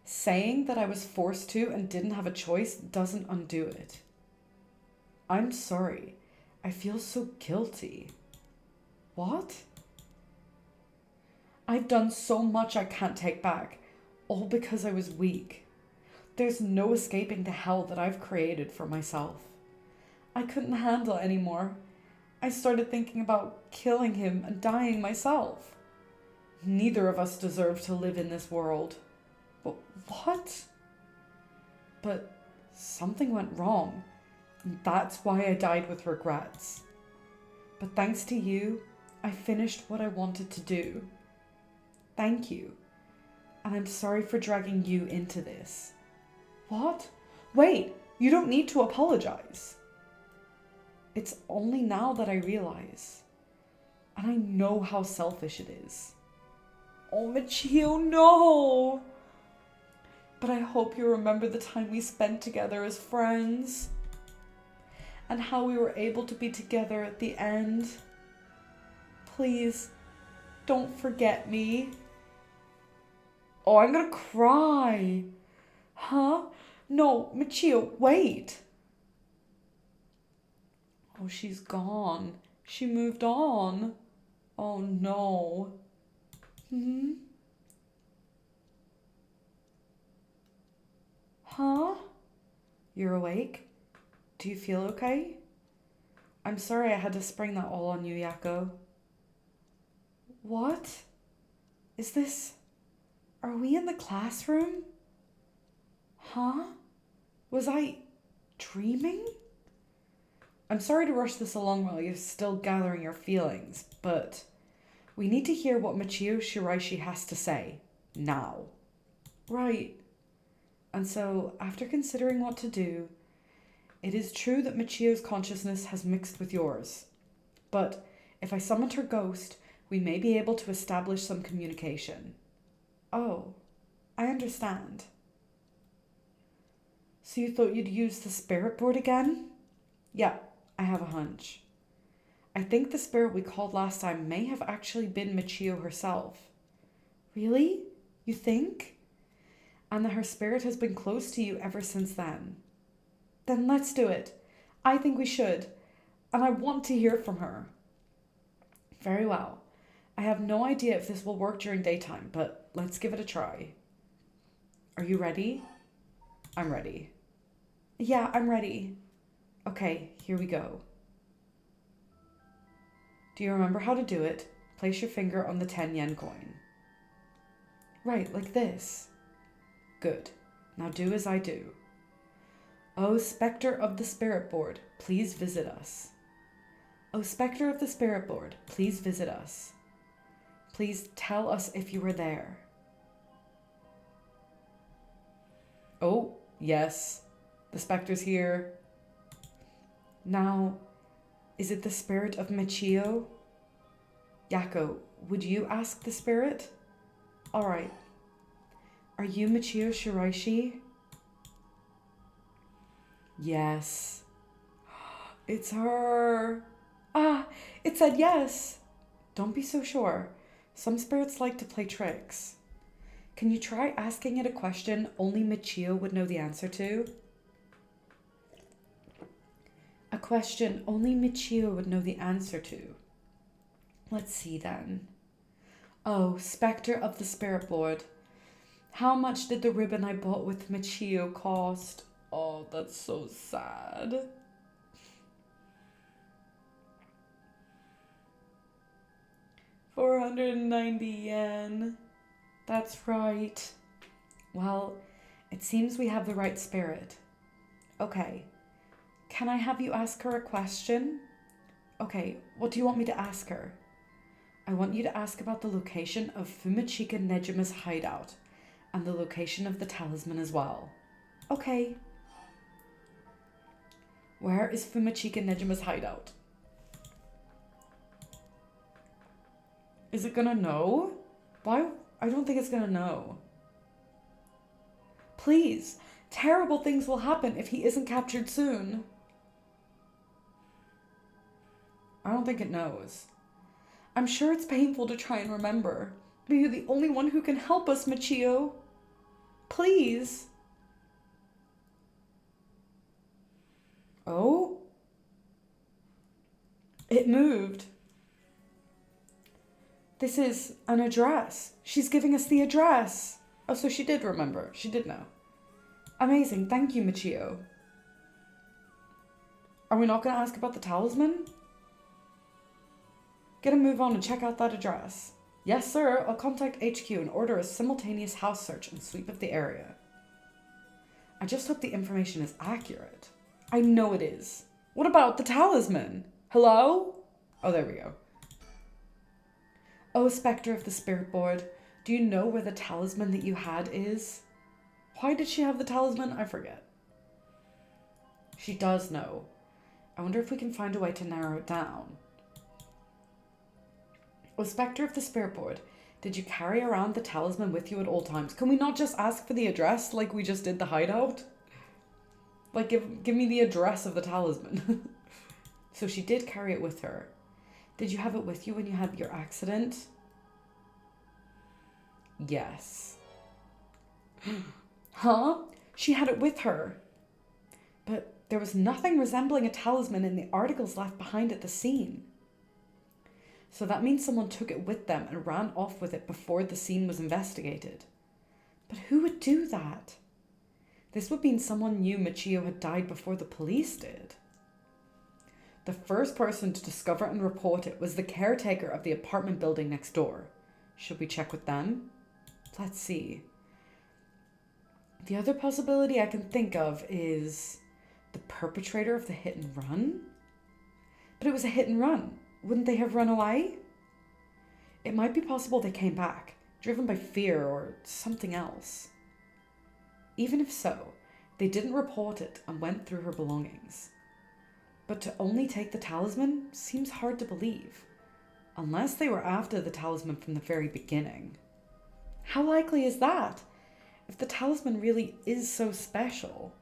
Saying that I was forced to and didn't have a choice doesn't undo it. I'm sorry. I feel so guilty. What? I've done so much I can't take back, all because I was weak. There's no escaping the hell that I've created for myself. I couldn't handle it anymore, I started thinking about killing him and dying myself. Neither of us deserve to live in this world. But what? But something went wrong. And that's why I died with regrets. But thanks to you, I finished what I wanted to do. Thank you. And I'm sorry for dragging you into this. What? Wait, you don't need to apologize. It's only now that I realize. And I know how selfish it is. Oh, Michio, no! But I hope you remember the time we spent together as friends. And how we were able to be together at the end. Please, don't forget me. Oh, I'm gonna cry. Huh? No, Michio, wait. Oh, she's gone. She moved on. Oh, no. Huh? You're awake? Do you feel okay? I'm sorry I had to spring that all on you, Yako. What? Is this... Are we in the classroom? Huh? Was I dreaming? I'm sorry to rush this along while you're still gathering your feelings, but we need to hear what Michio Shiraishi has to say. Now. Right. And so, after considering what to do, it is true that Michio's consciousness has mixed with yours. But if I summoned her ghost, we may be able to establish some communication. Oh, I understand. So you thought you'd use the spirit board again? Yeah, I have a hunch. I think the spirit we called last time may have actually been Michio herself. Really? You think? And that her spirit has been close to you ever since then. Then let's do it. I think we should. And I want to hear from her. Very well. I have no idea if this will work during daytime, but let's give it a try. Are you ready? I'm ready. Yeah, I'm ready. Okay, here we go. Do you remember how to do it? Place your finger on the 10 yen coin. Right, like this. Good. Now do as I do. O Spectre of the Spirit Board, please visit us. O Spectre of the Spirit Board, please visit us. Please tell us if you were there. Oh, yes. The specter's here. Now, is it the spirit of Michio? Yako, would you ask the spirit? All right. Are you Michio Shiraishi? Yes. It's her. Ah, it said yes. Don't be so sure. Some spirits like to play tricks. Can you try asking it a question only Michio would know the answer to? A question only Michio would know the answer to. Let's see then. Oh, Spectre of the Spirit Board. How much did the ribbon I bought with Michio cost? Oh, that's so sad. $490. That's right. Well, it seems we have the right spirit. Okay. Can I have you ask her a question? Okay, what do you want me to ask her? I want you to ask about the location of Fumachika Nejima's hideout and the location of the talisman as well. Okay. Where is Fumachika Nejima's hideout? Is it gonna know? Why? I don't think it's gonna know. Please, terrible things will happen if he isn't captured soon. I don't think it knows. I'm sure it's painful to try and remember, but you're the only one who can help us, Michio. Please. Oh? It moved. This is an address. She's giving us the address. Oh, so she did remember. She did know. Amazing. Thank you, Michio. Are we not going to ask about the talisman? Get a move on and check out that address. Yes, sir. I'll contact HQ and order a simultaneous house search and sweep of the area. I just hope the information is accurate. I know it is. What about the talisman? Hello? Oh, there we go. Oh, Spectre of the Spirit Board, do you know where the talisman that you had is? Why did she have the talisman? I forget. She does know. I wonder if we can find a way to narrow it down. Oh, Spectre of the Spirit Board, did you carry around the talisman with you at all times? Can we not just ask for the address like we just did the hideout? Like, give me the address of the talisman. So she did carry it with her. Did you have it with you when you had your accident? Yes. Huh? She had it with her. But there was nothing resembling a talisman in the articles left behind at the scene. So that means someone took it with them and ran off with it before the scene was investigated. But who would do that? This would mean someone knew Michio had died before the police did. The first person to discover and report it was the caretaker of the apartment building next door. Should we check with them? Let's see. The other possibility I can think of is the perpetrator of the hit and run? But it was a hit and run. Wouldn't they have run away? It might be possible they came back, driven by fear or something else. Even if so, they didn't report it and went through her belongings. But to only take the talisman seems hard to believe, unless they were after the talisman from the very beginning. How likely is that, if the talisman really is so special?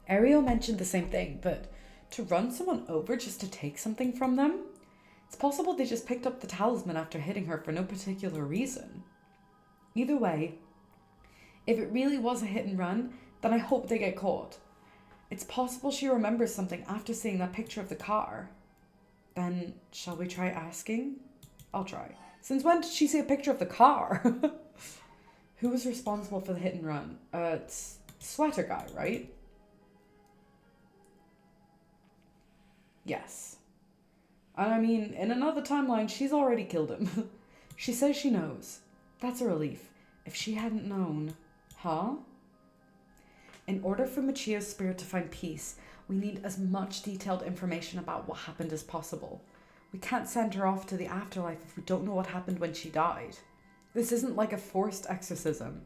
Ariel mentioned the same thing, but to run someone over just to take something from them? It's possible they just picked up the talisman after hitting her for no particular reason. Either way, if it really was a hit and run, then I hope they get caught. It's possible she remembers something after seeing that picture of the car. Then, shall we try asking? I'll try. Since when did she see a picture of the car? Who was responsible for the hit and run? It's Sweater guy, right? Yes. And I mean, in another timeline, she's already killed him. She says she knows. That's a relief. If she hadn't known... Huh? In order for Michio's spirit to find peace, we need as much detailed information about what happened as possible. We can't send her off to the afterlife if we don't know what happened when she died. This isn't like a forced exorcism.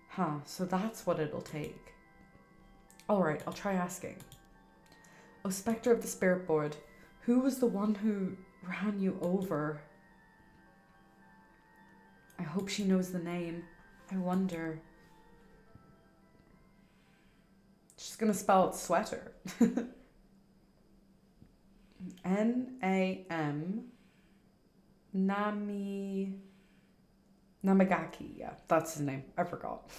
Huh, so that's what it'll take. Alright, I'll try asking. Oh, Spectre of the Spirit Board, who was the one who ran you over? I hope she knows the name. I wonder... She's gonna spell it sweater. N-A-M Namagaki. Yeah, that's his name. I forgot.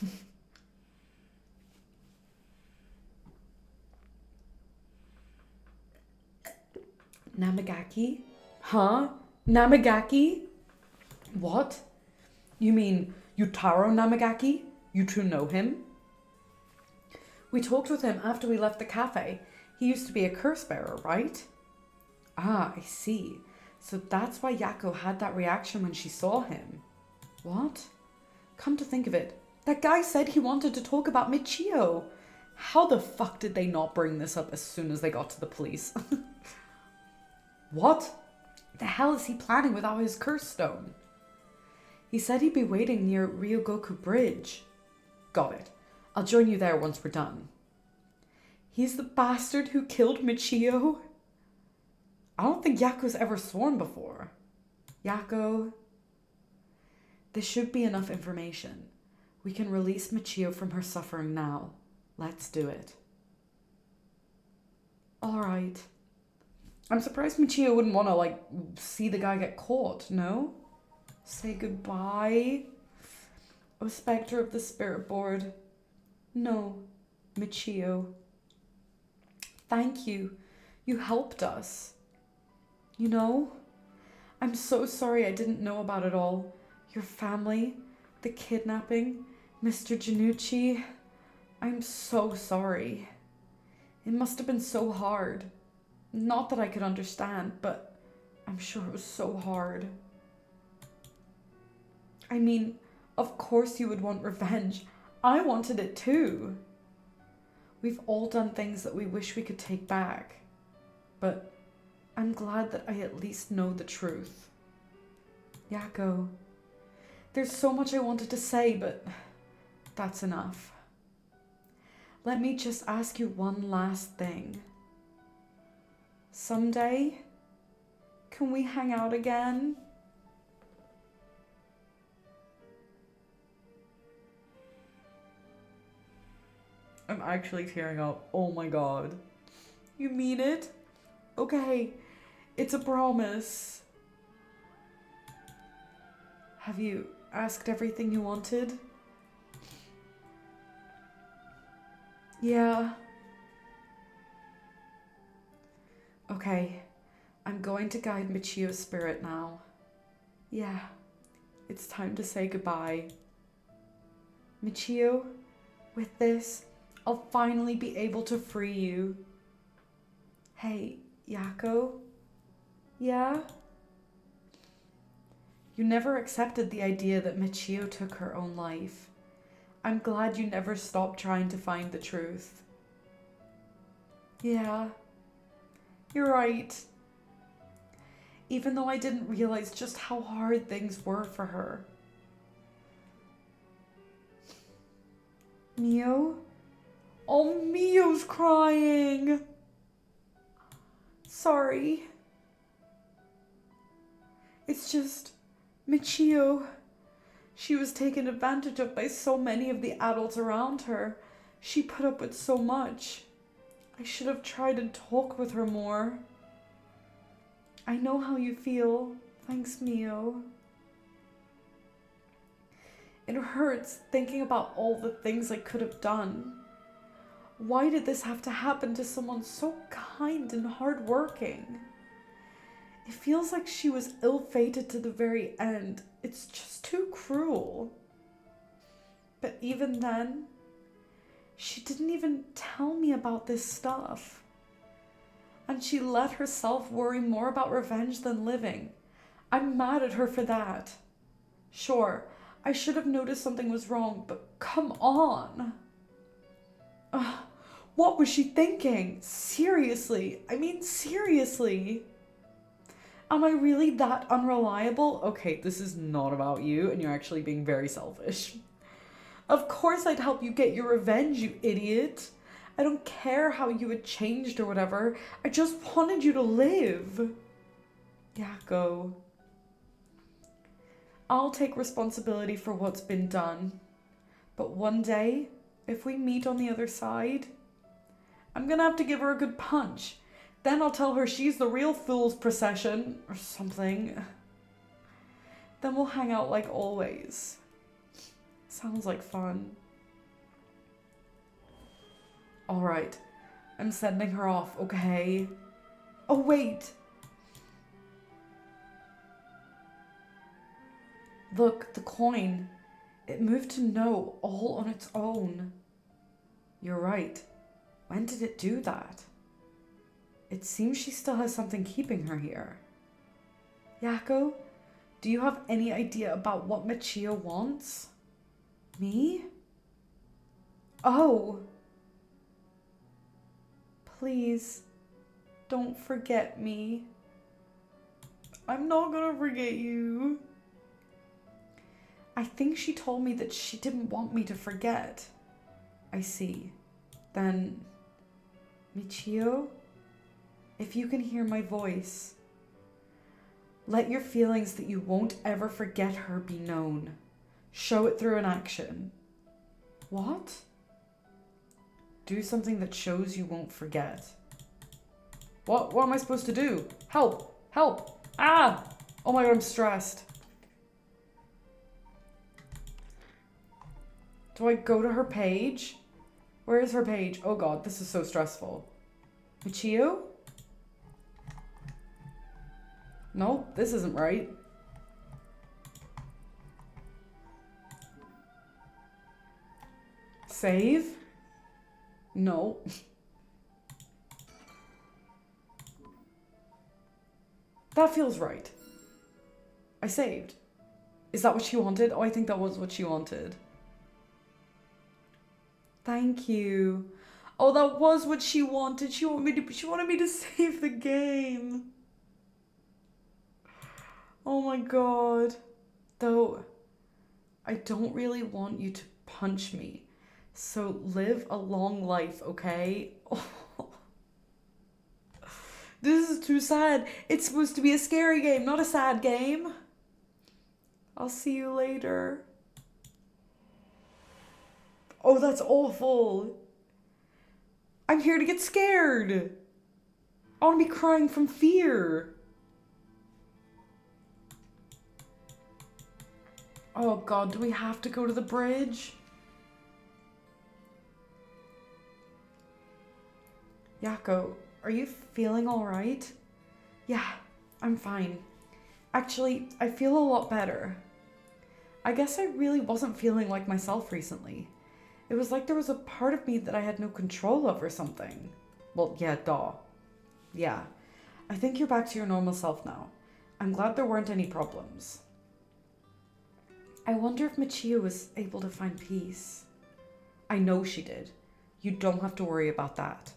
Namagaki? Huh? Namagaki? What? You mean Yutaro Namagaki? You two know him? We talked with him after we left the cafe. He used to be a curse bearer, right? Ah, I see. So that's why Yako had that reaction when she saw him. What? Come to think of it, that guy said he wanted to talk about Michio. How the fuck did they not bring this up as soon as they got to the police? What? The hell is he planning without his curse stone? He said he'd be waiting near Ryogoku Bridge. Got it. I'll join you there once we're done. He's the bastard who killed Michio? I don't think Yako's ever sworn before. Yako... This should be enough information. We can release Michio from her suffering now. Let's do it. Alright. I'm surprised Michio wouldn't want to, see the guy get caught, no? Say goodbye. Oh, Spectre of the Spirit Board. No, Michio. Thank you. You helped us. You know, I'm so sorry I didn't know about it all. Your family, the kidnapping, Mr. Janucci. I'm so sorry. It must have been so hard. Not that I could understand, but I'm sure it was so hard. I mean, of course you would want revenge. I wanted it too. We've all done things that we wish we could take back. But I'm glad that I at least know the truth. Yako, there's so much I wanted to say, but that's enough. Let me just ask you one last thing. Someday, can we hang out again? I'm actually tearing up. Oh my god. You mean it? Okay, it's a promise. Have you asked everything you wanted? Yeah. Okay, I'm going to guide Michio's spirit now. Yeah, it's time to say goodbye. Michio, with this, I'll finally be able to free you. Hey, Yako? Yeah? You never accepted the idea that Michio took her own life. I'm glad you never stopped trying to find the truth. Yeah, you're right. Even though I didn't realize just how hard things were for her. Mio? Oh, Mio's crying. Sorry. It's just Michio. She was taken advantage of by so many of the adults around her. She put up with so much. I should have tried and talked with her more. I know how you feel. Thanks, Mio. It hurts thinking about all the things I could have done. Why did this have to happen to someone so kind and hardworking? It feels like she was ill-fated to the very end. It's just too cruel. But even then, she didn't even tell me about this stuff. And she let herself worry more about revenge than living. I'm mad at her for that. Sure, I should have noticed something was wrong, but come on. What was she thinking? Seriously. I mean, seriously. Am I really that unreliable? Okay, this is not about you, and you're actually being very selfish. Of course I'd help you get your revenge, you idiot. I don't care how you had changed or whatever. I just wanted you to live. Yako. I'll take responsibility for what's been done. But one day, if we meet on the other side, I'm gonna have to give her a good punch. Then I'll tell her she's the real fool's procession or something. Then we'll hang out like always. Sounds like fun. Alright, I'm sending her off, okay? Oh, wait! Look, the coin. It moved to no all on its own. You're right. When did it do that? It seems she still has something keeping her here. Yako, do you have any idea about what Michio wants? Me? Oh! Please, don't forget me. I'm not gonna forget you. I think she told me that she didn't want me to forget. I see. Then, Michio, if you can hear my voice, let your feelings that you won't ever forget her be known. Show it through an action. What? Do something that shows you won't forget. What am I supposed to do? Help! Help! Ah! Oh my god, I'm stressed. Do I go to her page? Where is her page? Oh god, this is so stressful. Michio? No, this isn't right. Save? No. That feels right. I saved. Is that what she wanted? Oh, I think that was what she wanted. Thank you. Oh, that was what she wanted. She wanted me to save the game. Oh my god. Though, I don't really want you to punch me. So live a long life, okay? Oh. This is too sad. It's supposed to be a scary game, not a sad game. I'll see you later. Oh, that's awful. I'm here to get scared. I want to be crying from fear. Oh god, do we have to go to the bridge? Yako, are you feeling alright? Yeah, I'm fine. Actually, I feel a lot better. I guess I really wasn't feeling like myself recently. It was like there was a part of me that I had no control of or something. Well, yeah, duh. Yeah, I think you're back to your normal self now. I'm glad there weren't any problems. I wonder if Michio was able to find peace. I know she did. You don't have to worry about that.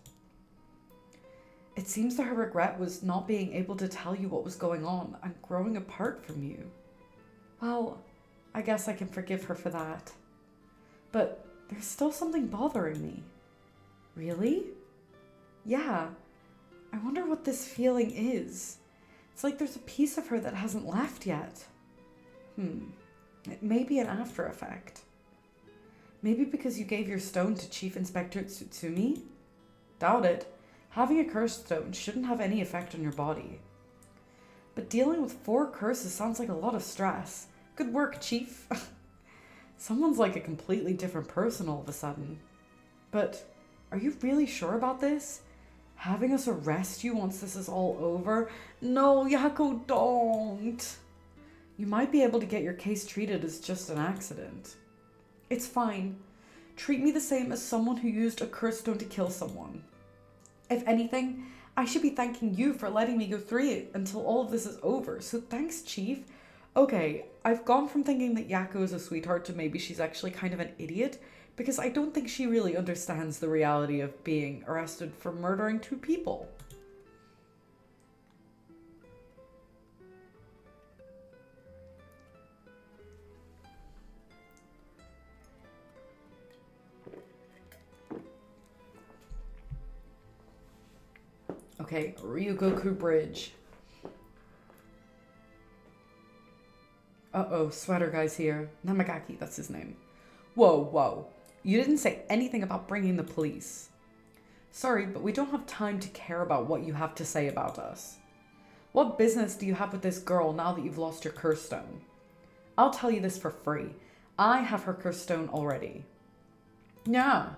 It seems that her regret was not being able to tell you what was going on and growing apart from you. Well, I guess I can forgive her for that. But there's still something bothering me. Really? Yeah. I wonder what this feeling is. It's like there's a piece of her that hasn't left yet. It may be an after effect. Maybe because you gave your stone to Chief Inspector Tsutsumi? Doubt it. Having a cursed stone shouldn't have any effect on your body. But dealing with 4 curses sounds like a lot of stress. Good work, Chief. Someone's like a completely different person all of a sudden. But are you really sure about this? Having us arrest you once this is all over? No, Yako, don't. You might be able to get your case treated as just an accident. It's fine. Treat me the same as someone who used a curse stone to kill someone. If anything, I should be thanking you for letting me go through it until all of this is over, so thanks, Chief. Okay, I've gone from thinking that Yako is a sweetheart to maybe she's actually kind of an idiot, because I don't think she really understands the reality of being arrested for murdering 2 people. Okay, Ryugoku Bridge. Uh-oh, sweater guy's here. Namagaki, that's his name. Whoa. You didn't say anything about bringing the police. Sorry, but we don't have time to care about what you have to say about us. What business do you have with this girl now that you've lost your curse stone? I'll tell you this for free. I have her curse stone already. Yeah.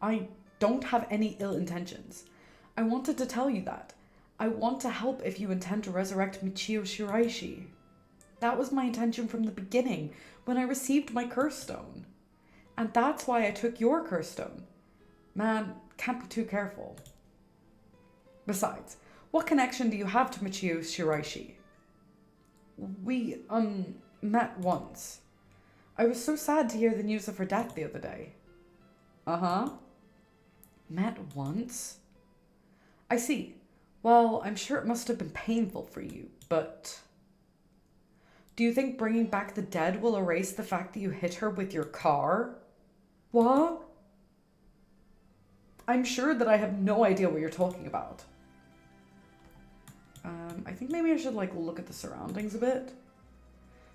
I don't have any ill intentions. I wanted to tell you that. I want to help if you intend to resurrect Michio Shiraishi. That was my intention from the beginning, when I received my curse stone. And that's why I took your curse stone. Man, can't be too careful. Besides, what connection do you have to Michio Shiraishi? We, met once. I was so sad to hear the news of her death the other day. Uh-huh. Met once? I see. Well, I'm sure it must have been painful for you, but... Do you think bringing back the dead will erase the fact that you hit her with your car? What? I'm sure that I have no idea what you're talking about. I think maybe I should, look at the surroundings a bit.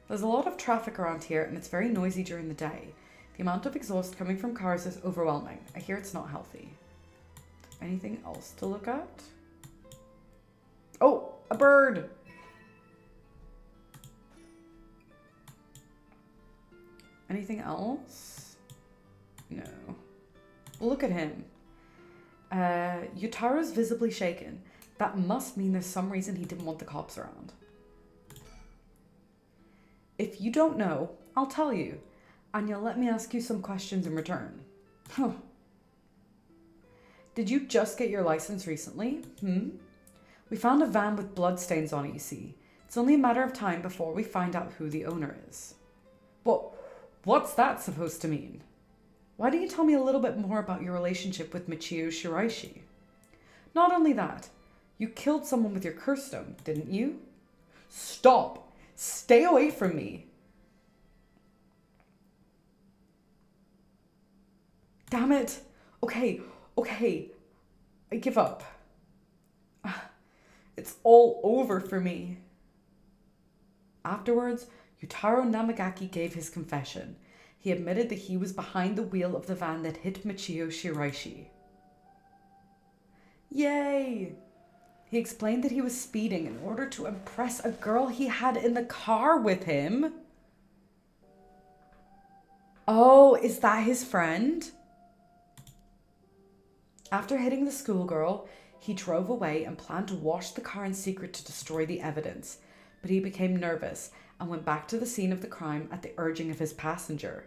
There's a lot of traffic around here, and it's very noisy during the day. The amount of exhaust coming from cars is overwhelming. I hear it's not healthy. Anything else to look at? Oh, a bird! Anything else? No. Look at him. Yutaro's visibly shaken. That must mean there's some reason he didn't want the cops around. If you don't know, I'll tell you. And you'll let me ask you some questions in return. Huh. Did you just get your license recently? We found a van with bloodstains on it, you see. It's only a matter of time before we find out who the owner is. What's that supposed to mean? Why don't you tell me a little bit more about your relationship with Michio Shiraishi? Not only that, you killed someone with your curse stone, didn't you? Stop! Stay away from me! Damn it! Okay, I give up. It's all over for me. Afterwards, Yutaro Namagaki gave his confession. He admitted that he was behind the wheel of the van that hit Michio Shiraishi. Yay! He explained that he was speeding in order to impress a girl he had in the car with him. Oh, is that his friend? After hitting the schoolgirl, he drove away and planned to wash the car in secret to destroy the evidence, but he became nervous and went back to the scene of the crime at the urging of his passenger.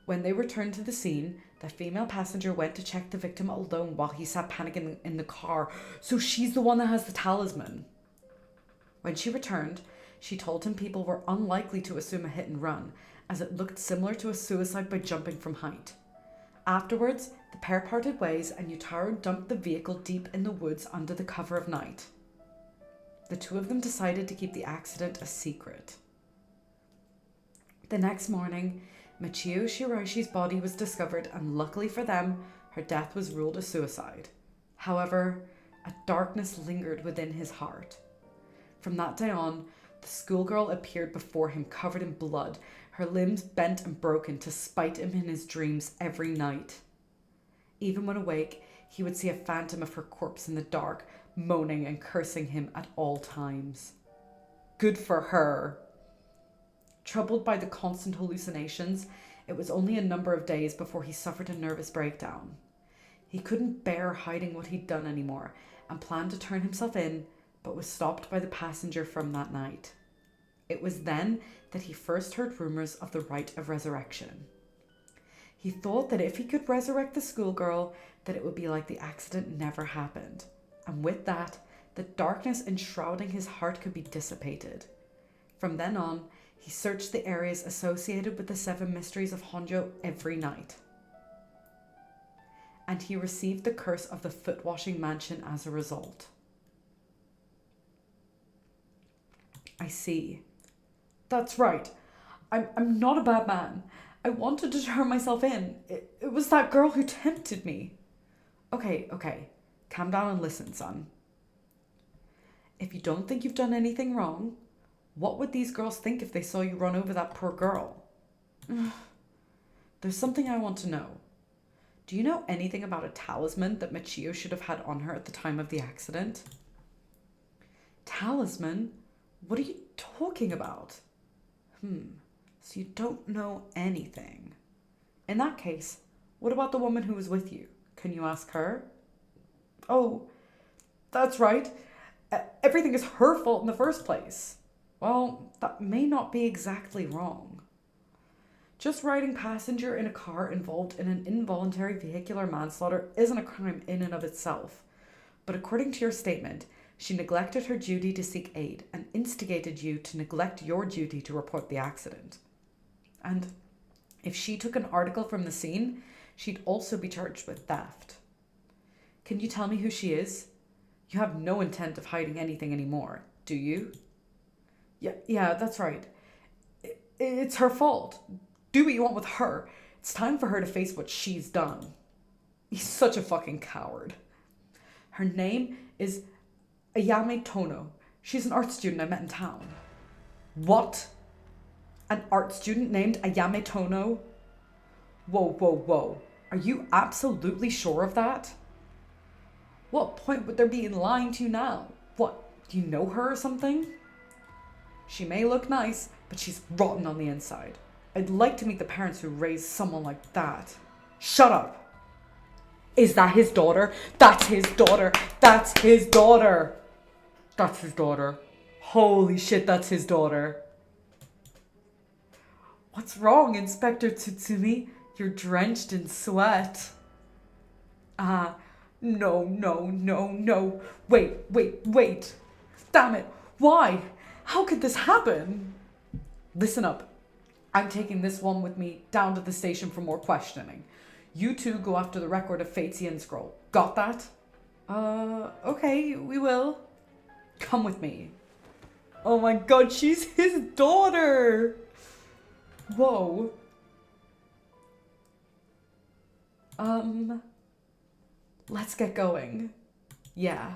When they returned to the scene, the female passenger went to check the victim alone while he sat panicking in the car, so she's the one that has the talisman. When she returned, she told him people were unlikely to assume a hit and run, as it looked similar to a suicide by jumping from height. Afterwards, the pair parted ways and Yutaro dumped the vehicle deep in the woods under the cover of night. The two of them decided to keep the accident a secret. The next morning, Michio Shiraishi's body was discovered, and luckily for them, her death was ruled a suicide. However, a darkness lingered within his heart. From that day on, the schoolgirl appeared before him covered in blood, her limbs bent and broken to spite him in his dreams every night. Even when awake, he would see a phantom of her corpse in the dark, moaning and cursing him at all times. Good for her. Troubled by the constant hallucinations, it was only a number of days before he suffered a nervous breakdown. He couldn't bear hiding what he'd done anymore and planned to turn himself in, but was stopped by the passenger from that night. It was then that he first heard rumors of the rite of resurrection. He thought that if he could resurrect the schoolgirl, that it would be like the accident never happened. And with that, the darkness enshrouding his heart could be dissipated. From then on, he searched the areas associated with the 7 mysteries of Honjo every night. And he received the curse of the foot-washing mansion as a result. I see. That's right. I'm not a bad man. I wanted to turn myself in. It was that girl who tempted me. Okay. Calm down and listen, son. If you don't think you've done anything wrong, what would these girls think if they saw you run over that poor girl? There's something I want to know. Do you know anything about a talisman that Michio should have had on her at the time of the accident? Talisman? What are you talking about? So you don't know anything. In that case, what about the woman who was with you? Can you ask her? Oh, that's right. Everything is her fault in the first place. Well, that may not be exactly wrong. Just riding passenger in a car involved in an involuntary vehicular manslaughter isn't a crime in and of itself. But according to your statement, she neglected her duty to seek aid and instigated you to neglect your duty to report the accident. And if she took an article from the scene, she'd also be charged with theft. Can you tell me who she is? You have no intent of hiding anything anymore, do you? Yeah, that's right. It's her fault. Do what you want with her. It's time for her to face what she's done. He's such a fucking coward. Her name is Ayame Tono. She's an art student I met in town. What? An art student named Ayame Tono? Whoa. Are you absolutely sure of that? What point would there be in lying to you now? What, do you know her or something? She may look nice, but she's rotten on the inside. I'd like to meet the parents who raised someone like that. Shut up! Is that his daughter? That's his daughter! That's his daughter! That's his daughter. Holy shit, that's his daughter. What's wrong, Inspector Tsutsumi? You're drenched in sweat. No. Wait. Damn it. Why? How could this happen? Listen up. I'm taking this one with me down to the station for more questioning. You two go after the record of Fatesian scroll. Got that? Okay, we will. Come with me. Oh my god, she's his daughter! Whoa. Let's get going. Yeah.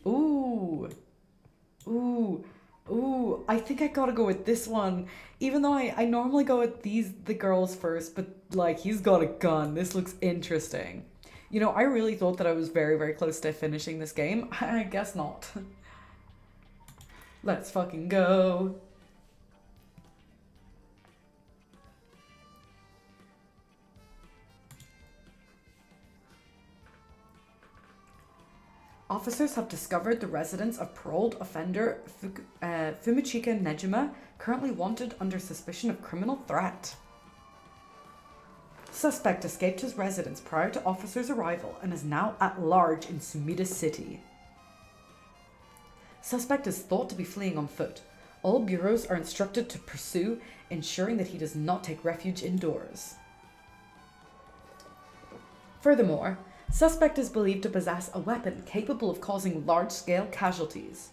Ooh. Ooh. Ooh, I think I gotta go with this one. Even though I normally go with the girls first, but like he's got a gun. This looks interesting. You know, I really thought that I was very, very close to finishing this game. I guess not. Let's fucking go. Officers have discovered the residence of paroled offender Fumichika Nejima, currently wanted under suspicion of criminal threat. Suspect escaped his residence prior to officers' arrival and is now at large in Sumida City. Suspect is thought to be fleeing on foot. All bureaus are instructed to pursue, ensuring that he does not take refuge indoors. Furthermore, suspect is believed to possess a weapon capable of causing large-scale casualties.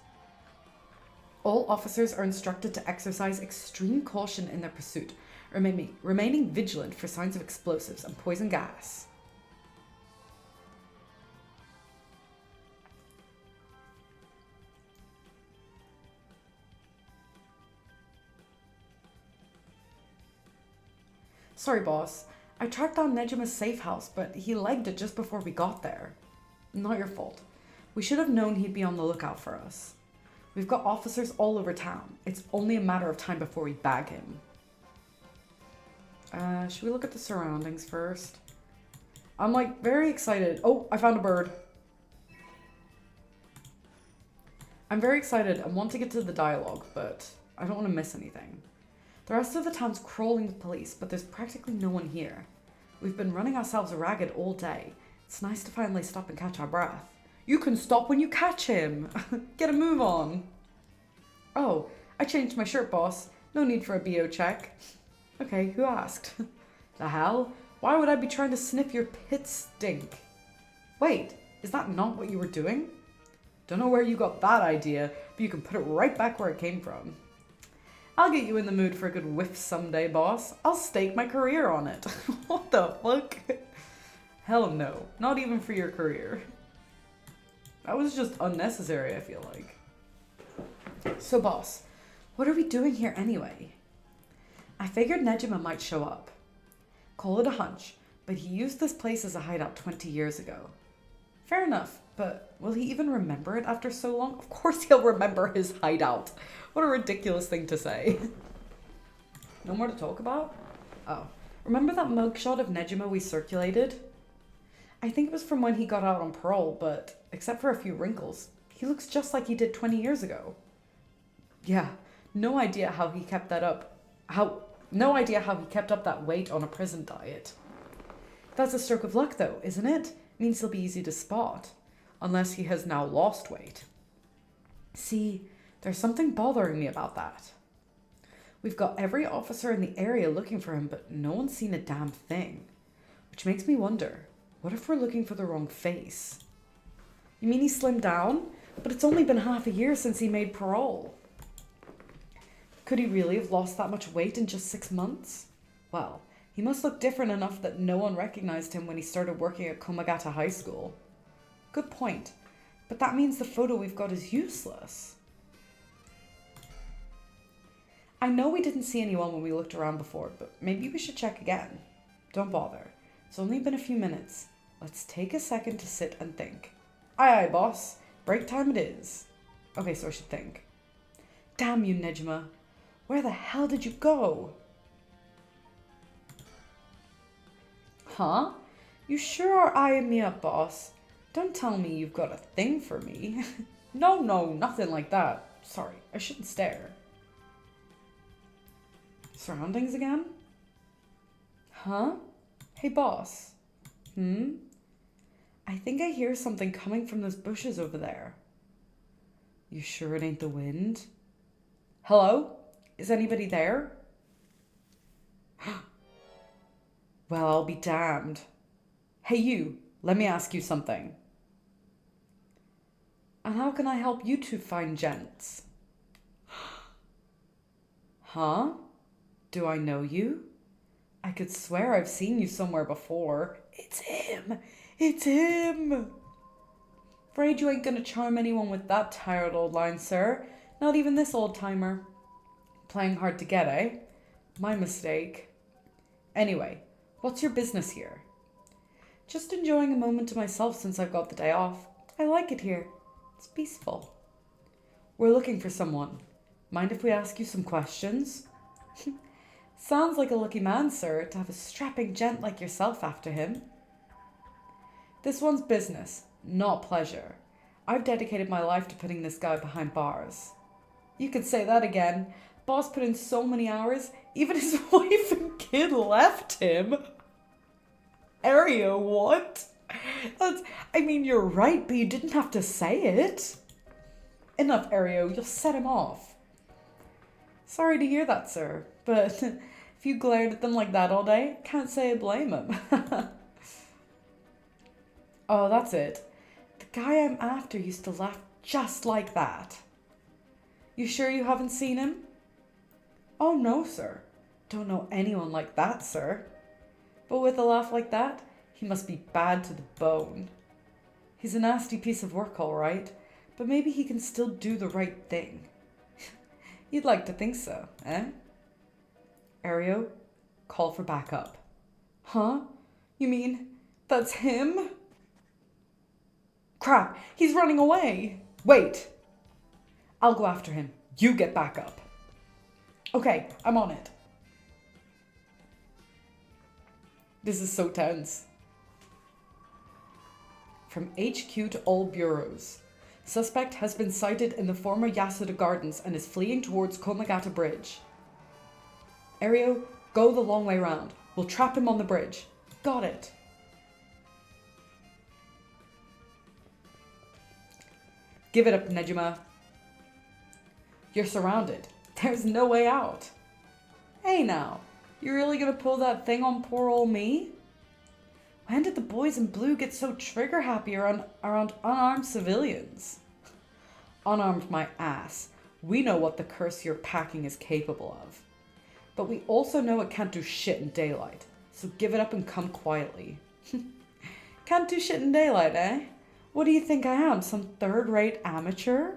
All officers are instructed to exercise extreme caution in their pursuit, remaining vigilant for signs of explosives and poison gas. Sorry, boss. I tracked down Nejima's safe house, but he legged it just before we got there. Not your fault. We should have known he'd be on the lookout for us. We've got officers all over town. It's only a matter of time before we bag him. Should we look at the surroundings first? I'm like very excited. Oh, I found a bird. I'm very excited and want to get to the dialogue, but I don't want to miss anything. The rest of the town's crawling with police, but there's practically no one here. We've been running ourselves ragged all day. It's nice to finally stop and catch our breath. You can stop when you catch him. Get a move on. Oh, I changed my shirt, boss. No need for a BO check. Okay, who asked? The hell? Why would I be trying to sniff your pit stink? Wait, is that not what you were doing? Don't know where you got that idea, but you can put it right back where it came from. I'll get you in the mood for a good whiff someday, boss. I'll stake my career on it. What the fuck? Hell no, not even for your career. That was just unnecessary, I feel like. So boss, what are we doing here anyway? I figured Nejima might show up. Call it a hunch, but he used this place as a hideout 20 years ago. Fair enough, but will he even remember it after so long? Of course he'll remember his hideout. What a ridiculous thing to say. No more to talk about? Oh, remember that mugshot of Nejima we circulated? I think it was from when he got out on parole, but except for a few wrinkles, he looks just like he did 20 years ago. Yeah, no idea how he kept that up. No idea how he kept up that weight on a prison diet. That's a stroke of luck though, isn't it? Means he'll be easy to spot. Unless he has now lost weight. See, there's something bothering me about that. We've got every officer in the area looking for him, but no one's seen a damn thing. Which makes me wonder, what if we're looking for the wrong face? You mean he slimmed down? But it's only been half a year since he made parole. Could he really have lost that much weight in just 6 months? Well, he must look different enough that no one recognized him when he started working at Komagata High School. Good point. But that means the photo we've got is useless. I know we didn't see anyone when we looked around before, but maybe we should check again. Don't bother. It's only been a few minutes. Let's take a second to sit and think. Aye aye, boss. Break time it is. Okay, so I should think. Damn you, Nejima. Where the hell did you go? Huh? You sure are eyeing me up, boss. Don't tell me you've got a thing for me. No, nothing like that. Sorry, I shouldn't stare. Surroundings again? Huh? Hey, boss. I think I hear something coming from those bushes over there. You sure it ain't the wind? Hello? Is anybody there? Well, I'll be damned. Hey, you, let me ask you something. And how can I help you two fine gents? Huh? Do I know you? I could swear I've seen you somewhere before. It's him! It's him! Afraid you ain't gonna charm anyone with that tired old line, sir. Not even this old timer. Playing hard to get, eh? My mistake. Anyway, what's your business here? Just enjoying a moment to myself since I've got the day off. I like it here. It's peaceful. We're looking for someone. Mind if we ask you some questions? Sounds like a lucky man, sir, to have a strapping gent like yourself after him. This one's business, not pleasure. I've dedicated my life to putting this guy behind bars. You could say that again. Boss put in so many hours, even his wife and kid left him. Ario, what? You're right, but you didn't have to say it. Enough, Ario, you'll set him off. Sorry to hear that, sir, but if you glared at them like that all day, can't say I blame him. Oh, that's it. The guy I'm after used to laugh just like that. You sure you haven't seen him? Oh, no, sir. Don't know anyone like that, sir. But with a laugh like that, he must be bad to the bone. He's a nasty piece of work, all right, but maybe he can still do the right thing. You'd like to think so, eh? Ario, call for backup. Huh? You mean that's him? Crap, he's running away. Wait. I'll go after him. You get backup. Okay, I'm on it. This is so tense. From HQ to all bureaus. Suspect has been sighted in the former Yasuda Gardens and is fleeing towards Komagata Bridge. Ario, go the long way round. We'll trap him on the bridge. Got it. Give it up, Nejima. You're surrounded. There's no way out. Hey now, you really gonna pull that thing on poor old me? When did the boys in blue get so trigger happy around unarmed civilians? Unarmed my ass. We know what the curse you're packing is capable of. But we also know it can't do shit in daylight. So give it up and come quietly. Can't do shit in daylight, eh? What do you think I am, some third-rate amateur?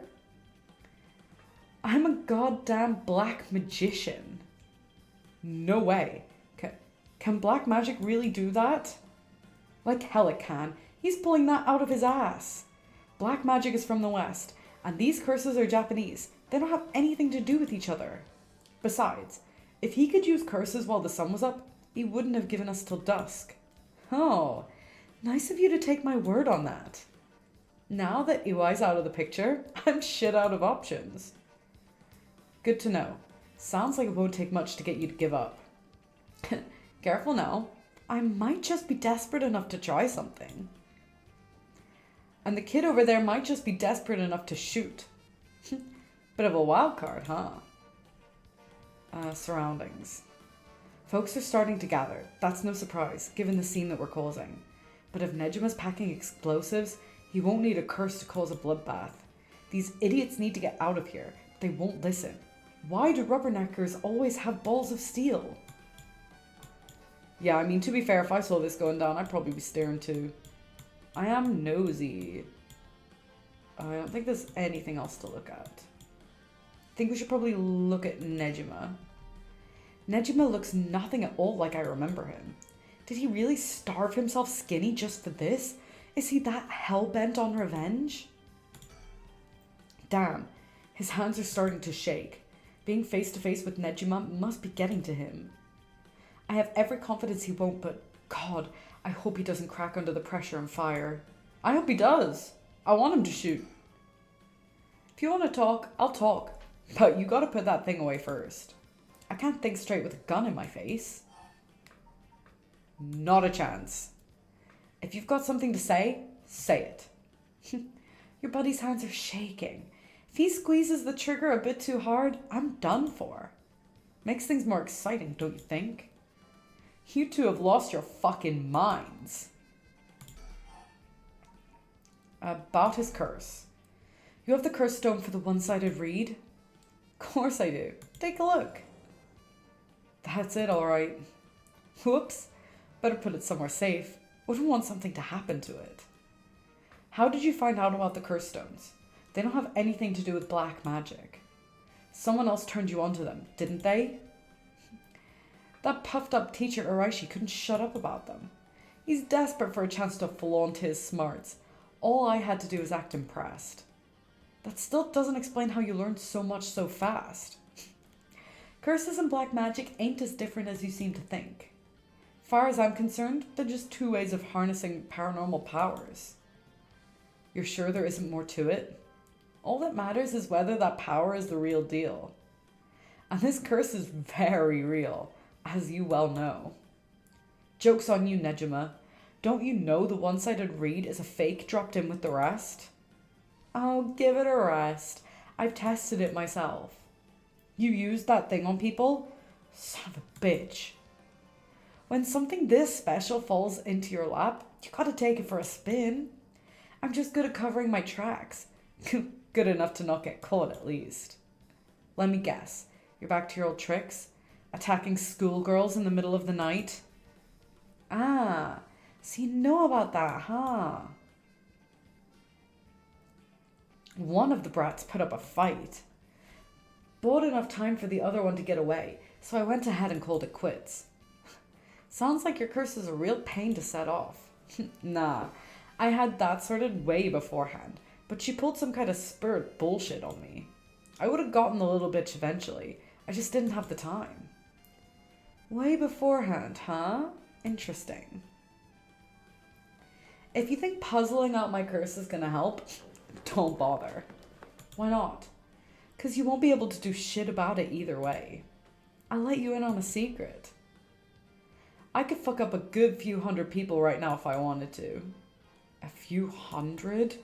I'm a goddamn black magician. No way. Can black magic really do that? Like hell it can. He's pulling that out of his ass. Black magic is from the West, and these curses are Japanese. They don't have anything to do with each other. Besides, if he could use curses while the sun was up, he wouldn't have given us till dusk. Oh, nice of you to take my word on that. Now that Iwai's out of the picture, I'm shit out of options. Good to know. Sounds like it won't take much to get you to give up. Careful now. I might just be desperate enough to try something. And the kid over there might just be desperate enough to shoot. Bit of a wild card, huh? Surroundings. Folks are starting to gather. That's no surprise, given the scene that we're causing. But if Nejima's packing explosives, he won't need a curse to cause a bloodbath. These idiots need to get out of here. They won't listen. Why do rubberneckers always have balls of steel? Yeah, to be fair, if I saw this going down, I'd probably be staring too. I am nosy. I don't think there's anything else to look at. I think we should probably look at Nejima. Nejima looks nothing at all like I remember him. Did he really starve himself skinny just for this? Is he that hell-bent on revenge? Damn, his hands are starting to shake. Being face to face with Nejima must be getting to him. I have every confidence he won't, but God, I hope he doesn't crack under the pressure and fire. I hope he does. I want him to shoot. If you want to talk, I'll talk. But you gotta put that thing away first. I can't think straight with a gun in my face. Not a chance. If you've got something to say, Say it. Your buddy's hands are shaking. If he squeezes the trigger a bit too hard, I'm done for. Makes things more exciting, don't you think? You two have lost your fucking minds. About his curse. You have the curse stone for the one-sided read? Of course I do. Take a look. That's it, alright. Whoops. Better put it somewhere safe. Wouldn't want something to happen to it. How did you find out about the curse stones? They don't have anything to do with black magic. Someone else turned you onto them, didn't they? That puffed up teacher Araishi couldn't shut up about them. He's desperate for a chance to flaunt his smarts. All I had to do was act impressed. That still doesn't explain how you learned so much so fast. Curses and black magic ain't as different as you seem to think. Far as I'm concerned, they're just two ways of harnessing paranormal powers. You're sure there isn't more to it? All that matters is whether that power is the real deal. And this curse is very real, as you well know. Joke's on you, Nejima. Don't you know the one-sided read is a fake dropped in with the rest? Oh, give it a rest. I've tested it myself. You used that thing on people? Son of a bitch. When something this special falls into your lap, you gotta take it for a spin. I'm just good at covering my tracks. Good enough to not get caught, at least. Let me guess. You're back to your old tricks? Attacking schoolgirls in the middle of the night? Ah, so you know about that, huh? One of the brats put up a fight. Bought enough time for the other one to get away, so I went ahead and called it quits. Sounds like your curse is a real pain to set off. Nah, I had that sorted way beforehand, but she pulled some kind of spirit bullshit on me. I would have gotten the little bitch eventually, I just didn't have the time. Way beforehand, huh? Interesting. If you think puzzling out my curse is gonna help, don't bother. Why not? 'Cause you won't be able to do shit about it either way. I'll let you in on a secret. I could fuck up a good few hundred people right now if I wanted to. A few hundred?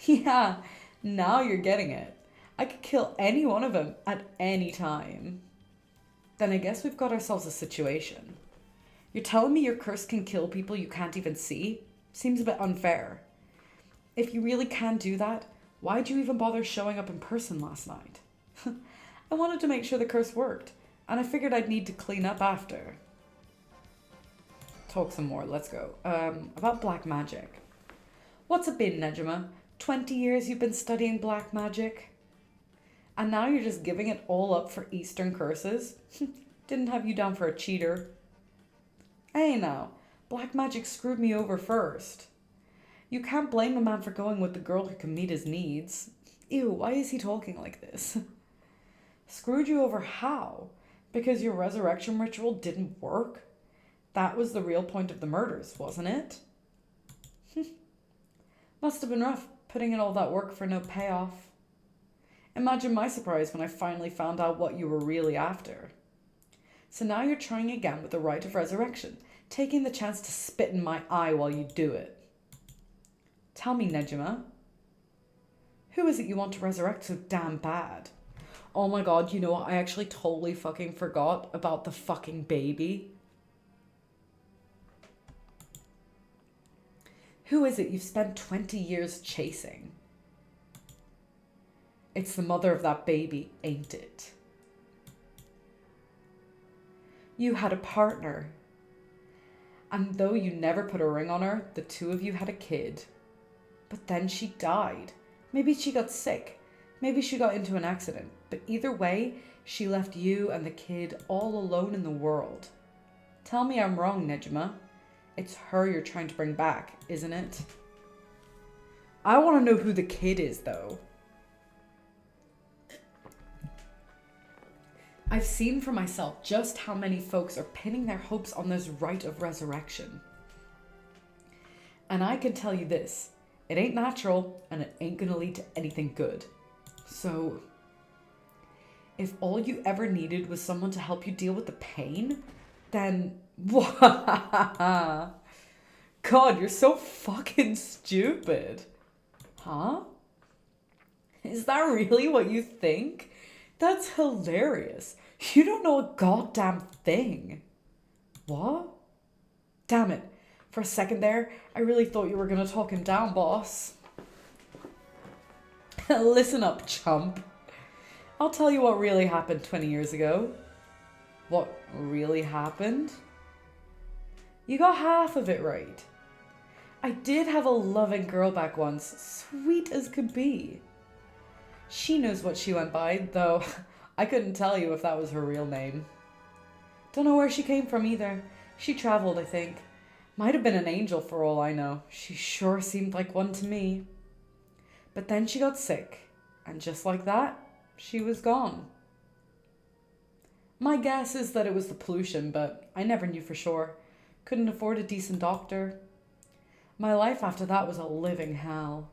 Yeah, now you're getting it. I could kill any one of them at any time. Then I guess we've got ourselves a situation. You're telling me your curse can kill people you can't even see? Seems a bit unfair. If you really can do that, why'd you even bother showing up in person last night? I wanted to make sure the curse worked, and I figured I'd need to clean up after. Talk some more, let's go. About black magic. What's it been, Nejima? 20 years you've been studying black magic? And now you're just giving it all up for Eastern curses? Didn't have you down for a cheater. Hey now, black magic screwed me over first. You can't blame a man for going with the girl who can meet his needs. Ew, why is he talking like this? Screwed you over how? Because your resurrection ritual didn't work? That was the real point of the murders, wasn't it? Must have been rough, putting in all that work for no payoff. Imagine my surprise when I finally found out what you were really after. So now you're trying again with the rite of resurrection, taking the chance to spit in my eye while you do it. Tell me, Nejima, who is it you want to resurrect so damn bad? Oh my god, you know what? I actually totally fucking forgot about the fucking baby. Who is it you've spent 20 years chasing? It's the mother of that baby, ain't it? You had a partner. And though you never put a ring on her, the two of you had a kid. But then she died. Maybe she got sick. Maybe she got into an accident. But either way, she left you and the kid all alone in the world. Tell me I'm wrong, Nejima. It's her you're trying to bring back, isn't it? I want to know who the kid is, though. I've seen for myself just how many folks are pinning their hopes on this rite of resurrection. And I can tell you this, it ain't natural and it ain't gonna lead to anything good. So, if all you ever needed was someone to help you deal with the pain, then God, you're so fucking stupid. Huh? Is that really what you think? That's hilarious. You don't know a goddamn thing. What? Damn it. For a second there, I really thought you were gonna talk him down, boss. Listen up, chump. I'll tell you what really happened 20 years ago. What really happened? You got half of it right. I did have a loving girl back once, sweet as could be. She knows what she went by, though I couldn't tell you if that was her real name. Don't know where she came from either. She traveled, I think. Might have been an angel for all I know. She sure seemed like one to me. But then she got sick, and just like that, she was gone. My guess is that it was the pollution, but I never knew for sure. Couldn't afford a decent doctor. My life after that was a living hell.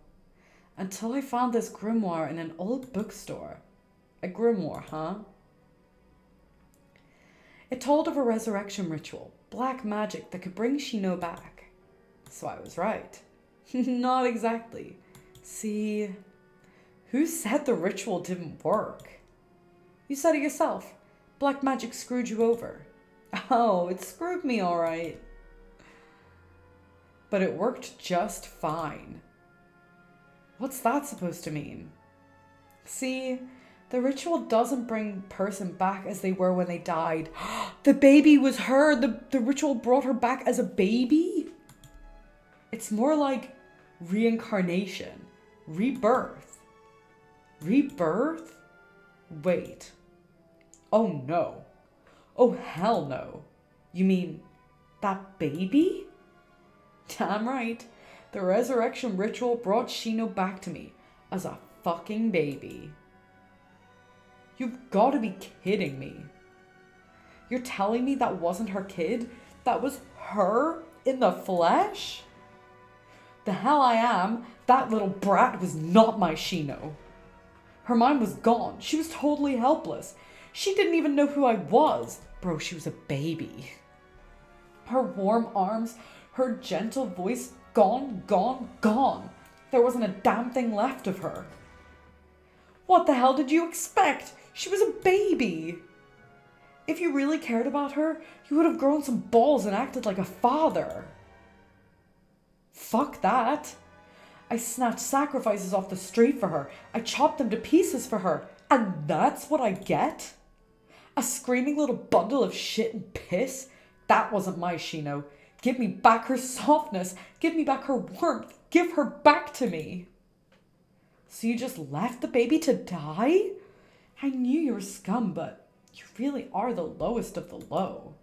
Until I found this grimoire in an old bookstore. A grimoire, huh? It told of a resurrection ritual, black magic that could bring Shino back. So I was right. Not exactly. See, who said the ritual didn't work? You said it yourself. Black magic screwed you over. Oh, it screwed me all right. But it worked just fine. What's that supposed to mean? See, the ritual doesn't bring person back as they were when they died. The baby was her. The ritual brought her back as a baby? It's more like reincarnation. Rebirth. Rebirth? Wait. Oh no. Oh hell no. You mean that baby? Damn right. The resurrection ritual brought Shino back to me as a fucking baby. You've got to be kidding me. You're telling me that wasn't her kid? That was her in the flesh? The hell I am. That little brat was not my Shino. Her mind was gone. She was totally helpless. She didn't even know who I was. Bro, she was a baby. Her warm arms, her gentle voice, gone, gone, gone. There wasn't a damn thing left of her. What the hell did you expect? She was a baby. If you really cared about her, you would have grown some balls and acted like a father. Fuck that. I snatched sacrifices off the street for her. I chopped them to pieces for her. And that's what I get? A screaming little bundle of shit and piss? That wasn't my Shino. Give me back her softness. Give me back her warmth. Give her back to me. So you just left the baby to die? I knew you were scum, but you really are the lowest of the low.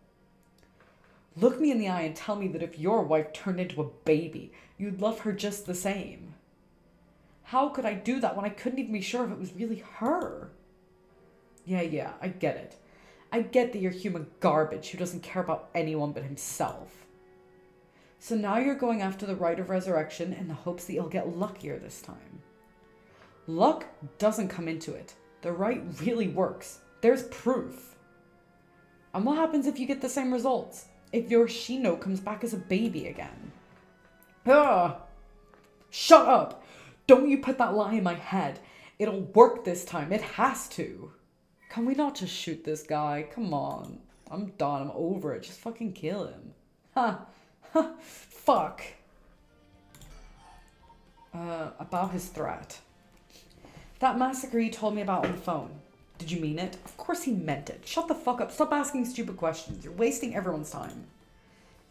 Look me in the eye and tell me that if your wife turned into a baby, you'd love her just the same. How could I do that when I couldn't even be sure if it was really her? Yeah, I get it. I get that you're human garbage who doesn't care about anyone but himself. So now you're going after the rite of resurrection in the hopes that you'll get luckier this time. Luck doesn't come into it. The rite really works. There's proof. And what happens if you get the same results? If your Shino comes back as a baby again? Shut up! Don't you put that lie in my head. It'll work this time. It has to. Can we not just shoot this guy? Come on. I'm done. I'm over it. Just fucking kill him. Fuck. About his threat. That massacre you told me about on the phone. Did you mean it? Of course he meant it. Shut the fuck up. Stop asking stupid questions. You're wasting everyone's time.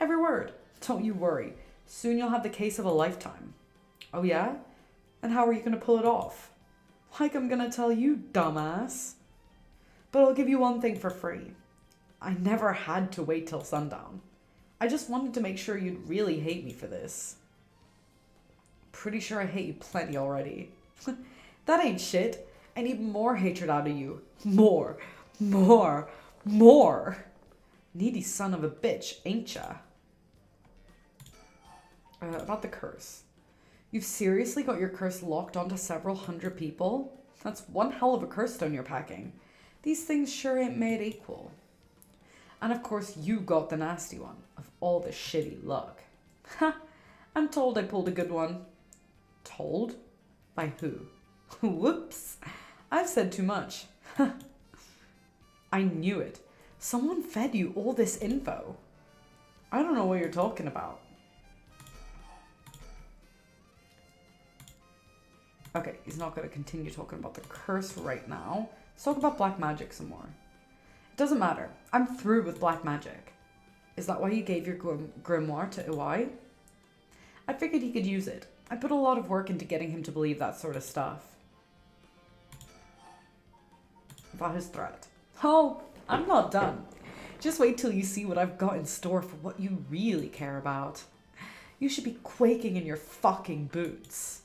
Every word. Don't you worry. Soon you'll have the case of a lifetime. Oh yeah? And how are you going to pull it off? Like I'm going to tell you, dumbass. But I'll give you one thing for free. I never had to wait till sundown. I just wanted to make sure you'd really hate me for this. Pretty sure I hate you plenty already. That ain't shit. I need more hatred out of you. More. Needy son of a bitch, ain't ya? About the curse. You've seriously got your curse locked onto several hundred people? That's one hell of a curse stone you're packing. These things sure ain't made equal. And of course you got the nasty one of all the shitty luck. Ha! I'm told I pulled a good one. Told? By who? Whoops. I've said too much. I knew it. Someone fed you all this info. I don't know what you're talking about. Okay, he's not going to continue talking about the curse right now. Let's talk about black magic some more. It doesn't matter. I'm through with black magic. Is that why you gave your grimoire to Iwai? I figured he could use it. I put a lot of work into getting him to believe that sort of stuff. About his threat. Oh, I'm not done. Just wait till you see what I've got in store for what you really care about. You should be quaking in your fucking boots.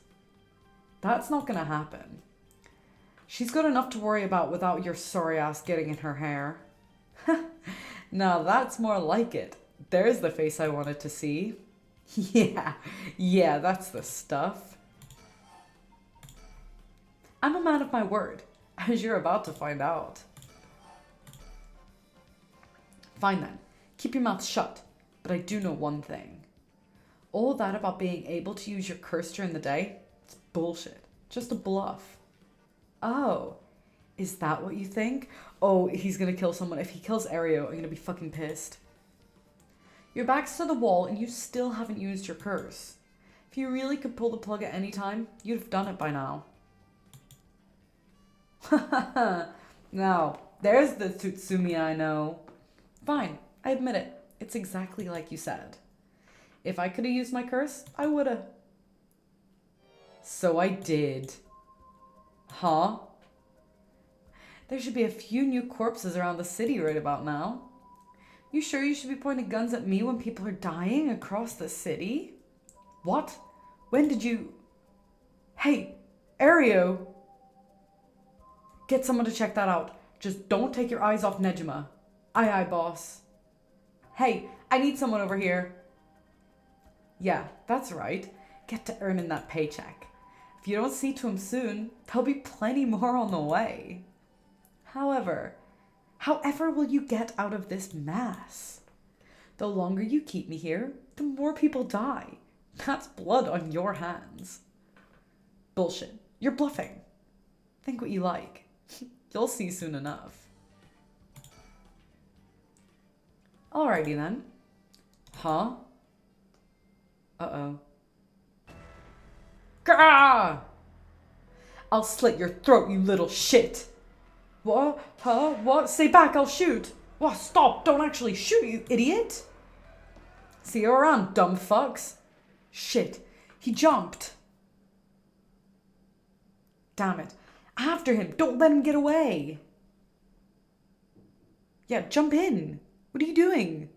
That's not gonna happen. She's got enough to worry about without your sorry ass getting in her hair. Now that's more like it. There's the face I wanted to see. Yeah, that's the stuff. I'm a man of my word, as you're about to find out. Fine then, keep your mouth shut, but I do know one thing. All that about being able to use your curse during the day, it's bullshit. Just a bluff. Oh, is that what you think? Oh, he's gonna kill someone. If he kills Ario, I'm gonna be fucking pissed. Your back's to the wall and you still haven't used your curse. If you really could pull the plug at any time, you'd have done it by now. Now, there's the Tsutsumi I know. Fine, I admit it. It's exactly like you said. If I could have used my curse, I would have. So I did. Huh? There should be a few new corpses around the city right about now. You sure you should be pointing guns at me when people are dying across the city? What? When did you... Hey, Ario! Get someone to check that out. Just don't take your eyes off Nejima. Aye, boss. Hey, I need someone over here. Yeah, that's right. Get to earning that paycheck. If you don't see to him soon, there'll be plenty more on the way. However will you get out of this mess? The longer you keep me here, the more people die. That's blood on your hands. Bullshit. You're bluffing. Think what you like. You'll see soon enough. Alrighty then. Huh? Uh-oh. Gah! I'll slit your throat, you little shit! What? Huh? What? Stay back, I'll shoot! What? Stop! Don't actually shoot, you idiot! See you around, dumb fucks. Shit. He jumped. Damn it. After him! Don't let him get away! Yeah, jump in! What are you doing?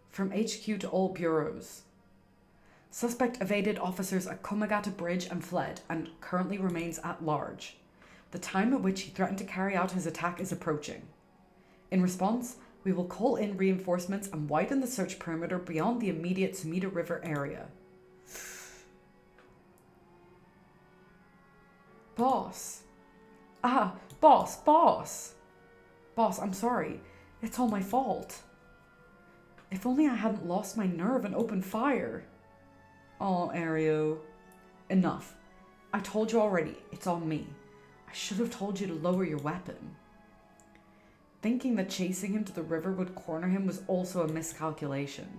From HQ to all bureaus. Suspect evaded officers at Komagata Bridge and fled, and currently remains at large. The time at which he threatened to carry out his attack is approaching. In response, we will call in reinforcements and widen the search perimeter beyond the immediate Sumida River area. Boss. Boss. Boss, I'm sorry. It's all my fault. If only I hadn't lost my nerve and opened fire. Oh, Ario. Enough. I told you already, it's on me. I should have told you to lower your weapon. Thinking that chasing him to the river would corner him was also a miscalculation.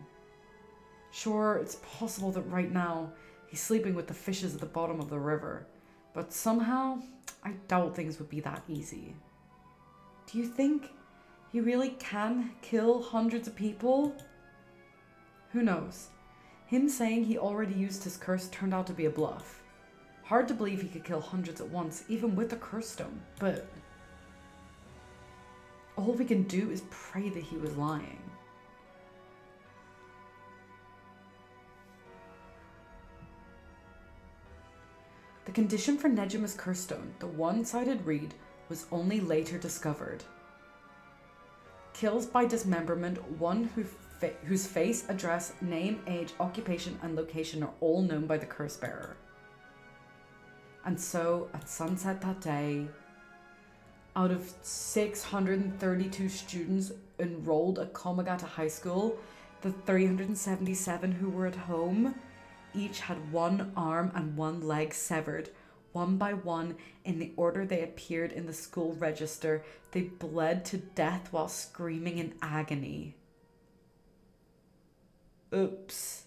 Sure, it's possible that right now he's sleeping with the fishes at the bottom of the river, but somehow I doubt things would be that easy. Do you think he really can kill hundreds of people? Who knows? Him saying he already used his curse turned out to be a bluff. Hard to believe he could kill hundreds at once, even with the curse stone, but all we can do is pray that he was lying. The condition for Nejima's curse stone, the one-sided reed, was only later discovered. Kills by dismemberment, one whose face, address, name, age, occupation, and location are all known by the curse bearer. And so, at sunset that day, Out of 632 students enrolled at Komagata High School, the 377 who were at home each had one arm and one leg severed, one by one, in the order they appeared in the school register. They bled to death while screaming in agony. Oops.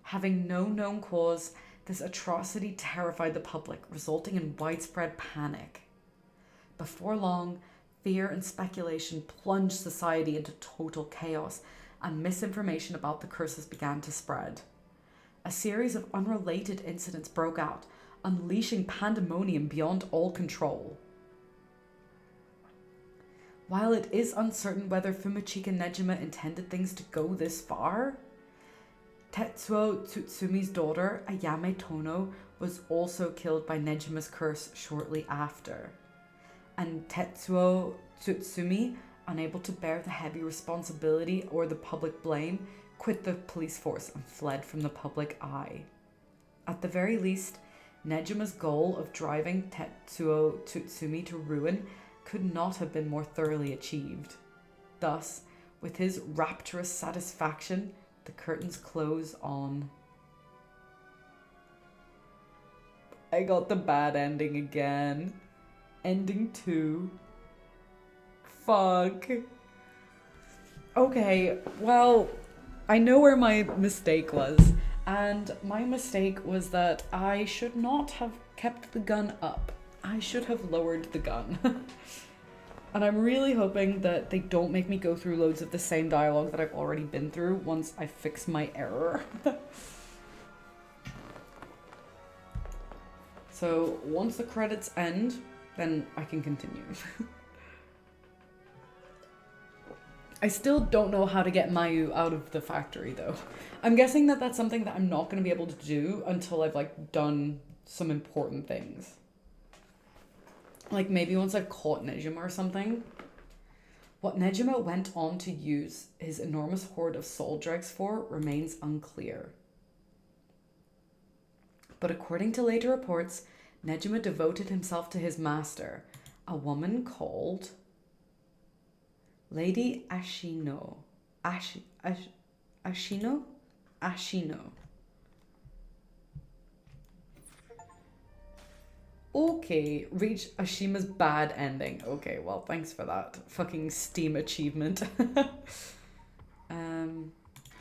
Having no known cause, this atrocity terrified the public, resulting in widespread panic. Before long, fear and speculation plunged society into total chaos, and misinformation about the curses began to spread. A series of unrelated incidents broke out, unleashing pandemonium beyond all control. While it is uncertain whether Fumichika Nejima intended things to go this far, Tetsuo Tsutsumi's daughter, Ayame Tono, was also killed by Nejima's curse shortly after. And Tetsuo Tsutsumi, unable to bear the heavy responsibility or the public blame, quit the police force and fled from the public eye. At the very least, Nejima's goal of driving Tetsuo Tsutsumi to ruin could not have been more thoroughly achieved. Thus, with his rapturous satisfaction, the curtains close on. I got the bad ending again. Ending 2. Fuck. Okay, well, I know where my mistake was. And my mistake was that I should not have kept the gun up. I should have lowered the gun. And I'm really hoping that they don't make me go through loads of the same dialogue that I've already been through once I fix my error. So once the credits end, then I can continue. I still don't know how to get Mayu out of the factory though. I'm guessing that that's something that I'm not going to be able to do until I've like done some important things. Like maybe once I've caught Nejima or something. What Nejima went on to use his enormous horde of soul dregs for remains unclear. But according to later reports, Nejima devoted himself to his master, a woman called Lady Ashino. Ashino? Ashino. Okay, reach Ashima's bad ending. Okay, well, thanks for that fucking Steam achievement.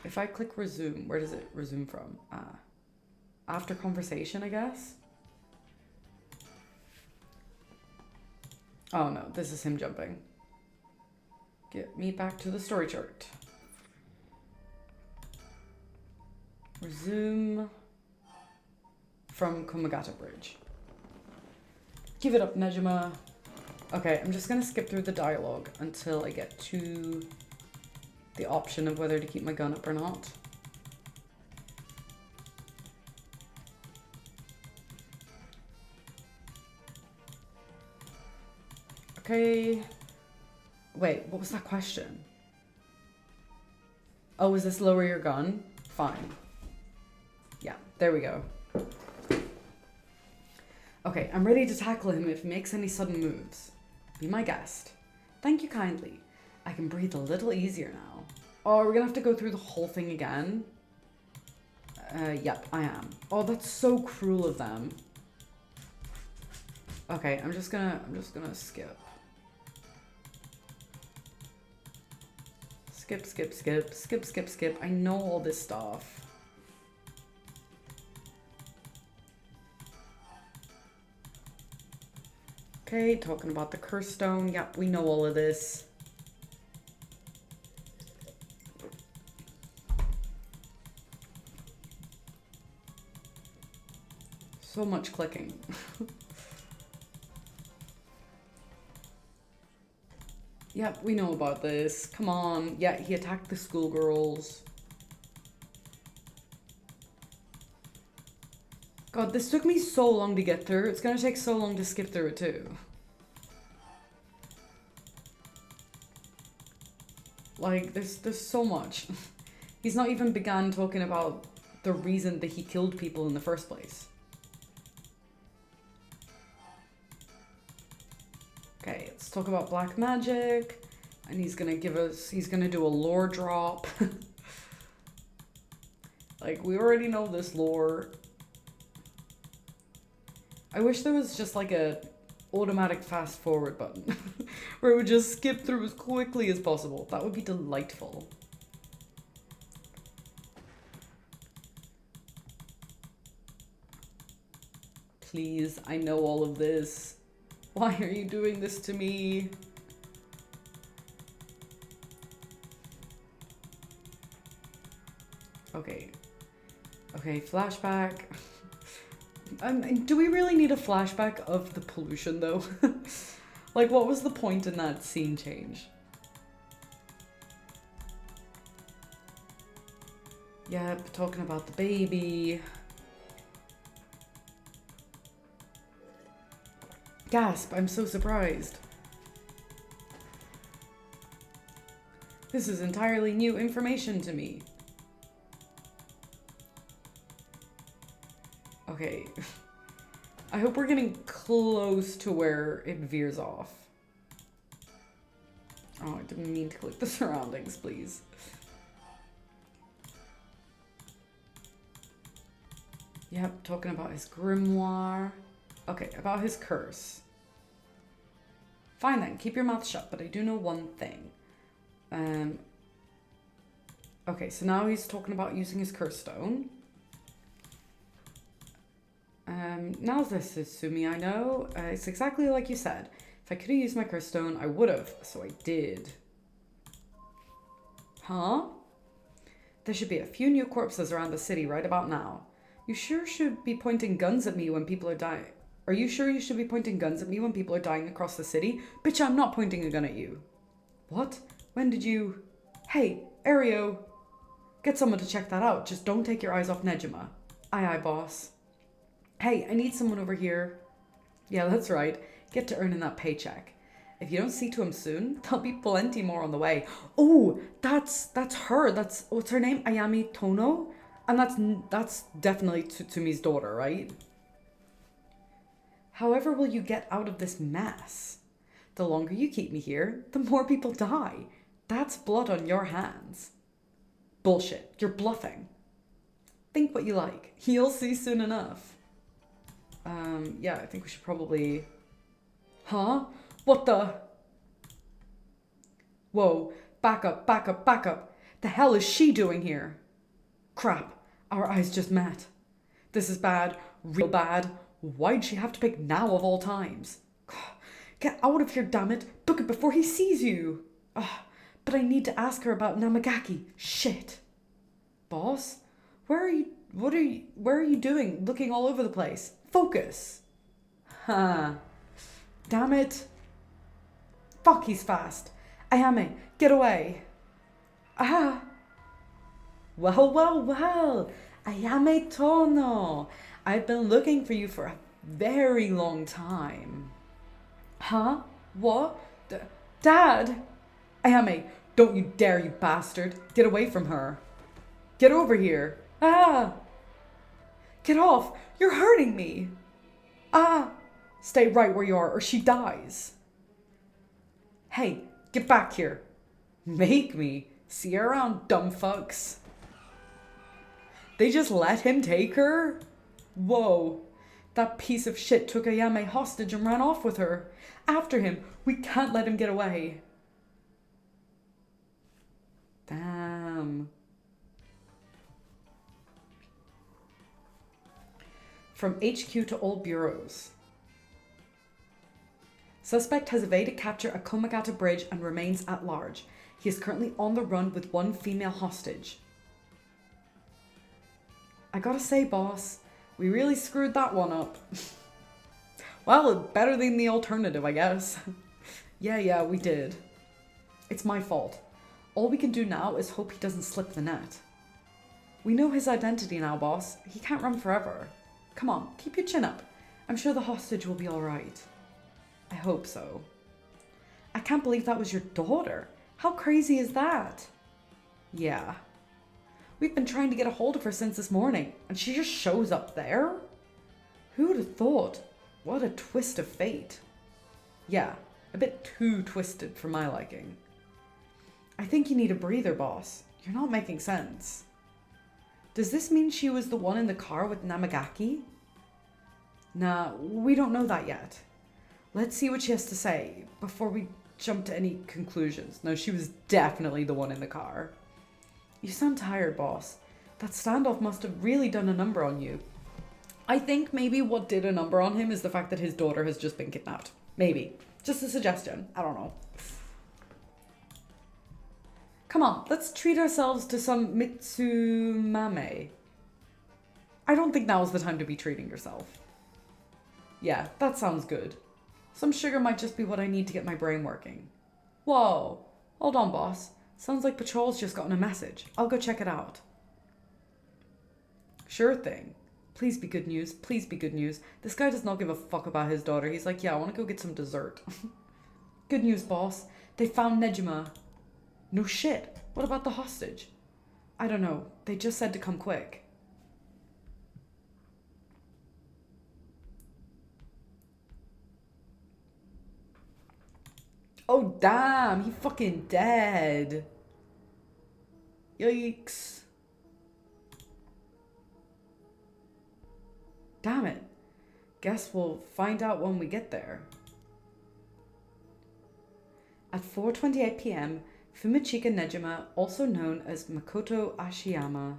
If I click resume, where does it resume from? After conversation, I guess? Oh no, this is him jumping. Get me back to the story chart. Resume from Komagata Bridge. Give it up, Nejima. Okay, I'm just gonna skip through the dialogue until I get to the option of whether to keep my gun up or not. Okay. Wait, what was that question? Oh, is this lower your gun? Fine. Yeah, there we go. Okay, I'm ready to tackle him if he makes any sudden moves. Be my guest. Thank you kindly. I can breathe a little easier now. Oh, we're gonna have to go through the whole thing again? Yep, I am. Oh, that's so cruel of them. Okay, I'm just gonna skip. Skip. I know all this stuff. Okay, talking about the curse stone. Yep, we know all of this. So much clicking. Yep, we know about this. Come on. Yeah, he attacked the schoolgirls. God, this took me so long to get through. It's gonna take so long to skip through it too. Like, there's so much. He's not even begun talking about the reason that he killed people in the first place. Okay, talk about black magic. And he's gonna do a lore drop. Like, we already know this lore. I wish there was just like a automatic fast forward button where it would just skip through as quickly as possible. That would be delightful. Please, I know all of this. Why are you doing this to me? Okay. Okay, flashback. Do we really need a flashback of the pollution, though? Like, what was the point in that scene change? Yep, talking about the baby. Gasp, I'm so surprised. This is entirely new information to me. Okay. I hope we're getting close to where it veers off. Oh, I didn't mean to click the surroundings, please. Yep, talking about his grimoire. Okay, about his curse. Fine then, keep your mouth shut, but I do know one thing. Okay, so now he's talking about using his curse stone. Now this is Sumi, I know. It's exactly like you said. If I could have used my curse stone, I would have, so I did. Huh? There should be a few new corpses around the city right about now. You sure should be pointing guns at me when people are dying. Are you sure you should be pointing guns at me when people are dying across the city? Bitch, I'm not pointing a gun at you. What? When did you... Hey, Aereo. Get someone to check that out. Just don't take your eyes off Nejima. Aye, aye, boss. Hey, I need someone over here. Yeah, that's right. Get to earning that paycheck. If you don't see to him soon, there'll be plenty more on the way. Oh, that's her. That's, what's her name? Ayami Tono? And that's definitely Tsumi's daughter, right? However will you get out of this mess? The longer you keep me here, the more people die. That's blood on your hands. Bullshit. You're bluffing. Think what you like. You'll see soon enough. Yeah, I think we should probably... Huh? What the... Whoa. Back up, back up, back up. The hell is she doing here? Crap. Our eyes just met. This is bad. Real bad. Why'd she have to pick now of all times? Get out of here, damn it. Book it before he sees you. But I need to ask her about Namagaki. Shit. Boss? Where are you doing? Looking all over the place. Focus. Huh. Damn it. Fuck, he's fast. Ayame, get away. Ah. Well. Ayame Tono. I've been looking for you for a very long time. Huh? What? Dad? Ayame, don't you dare, you bastard. Get away from her. Get over here. Ah! Get off! You're hurting me! Ah! Stay right where you are or she dies. Hey, get back here. Make me? See you around, dumb fucks. They just let him take her? Whoa. That piece of shit took Ayame hostage and ran off with her. After him. We can't let him get away. Damn. From HQ to all bureaus. Suspect has evaded capture at Komagata Bridge and remains at large. He is currently on the run with one female hostage. I gotta say, boss, we really screwed that one up. Well, better than the alternative, I guess. Yeah, we did. It's my fault. All we can do now is hope he doesn't slip the net. We know his identity now, boss. He can't run forever. Come on, keep your chin up. I'm sure the hostage will be alright. I hope so. I can't believe that was your daughter. How crazy is that? Yeah. We've been trying to get a hold of her since this morning, and she just shows up there? Who would have thought? What a twist of fate. Yeah, A bit too twisted for my liking. I think you need a breather, boss. You're not making sense. Does this mean she was the one in the car with Namagaki? Nah, we don't know that yet. Let's see what she has to say before we jump to any conclusions. No, she was definitely the one in the car. You sound tired, boss. That standoff must have really done a number on you. I think maybe what did a number on him is the fact that his daughter has just been kidnapped. Maybe. Just a suggestion. I don't know. Come on, let's treat ourselves to some Mitsumame. I don't think now is the time to be treating yourself. Yeah, that sounds good. Some sugar might just be what I need to get my brain working. Whoa, hold on, boss. Sounds like Patrol's just gotten a message. I'll go check it out. Sure thing. Please be good news. Please be good news. This guy does not give a fuck about his daughter. He's like, yeah, I want to go get some dessert. Good news, boss. They found Nejima. No shit. What about the hostage? I don't know. They just said to come quick. Oh, damn. He fucking dead. Yikes. Damn it. Guess we'll find out when we get there. At 4:28 p.m., Fumichika Nejima, also known as Makoto Ashiyama,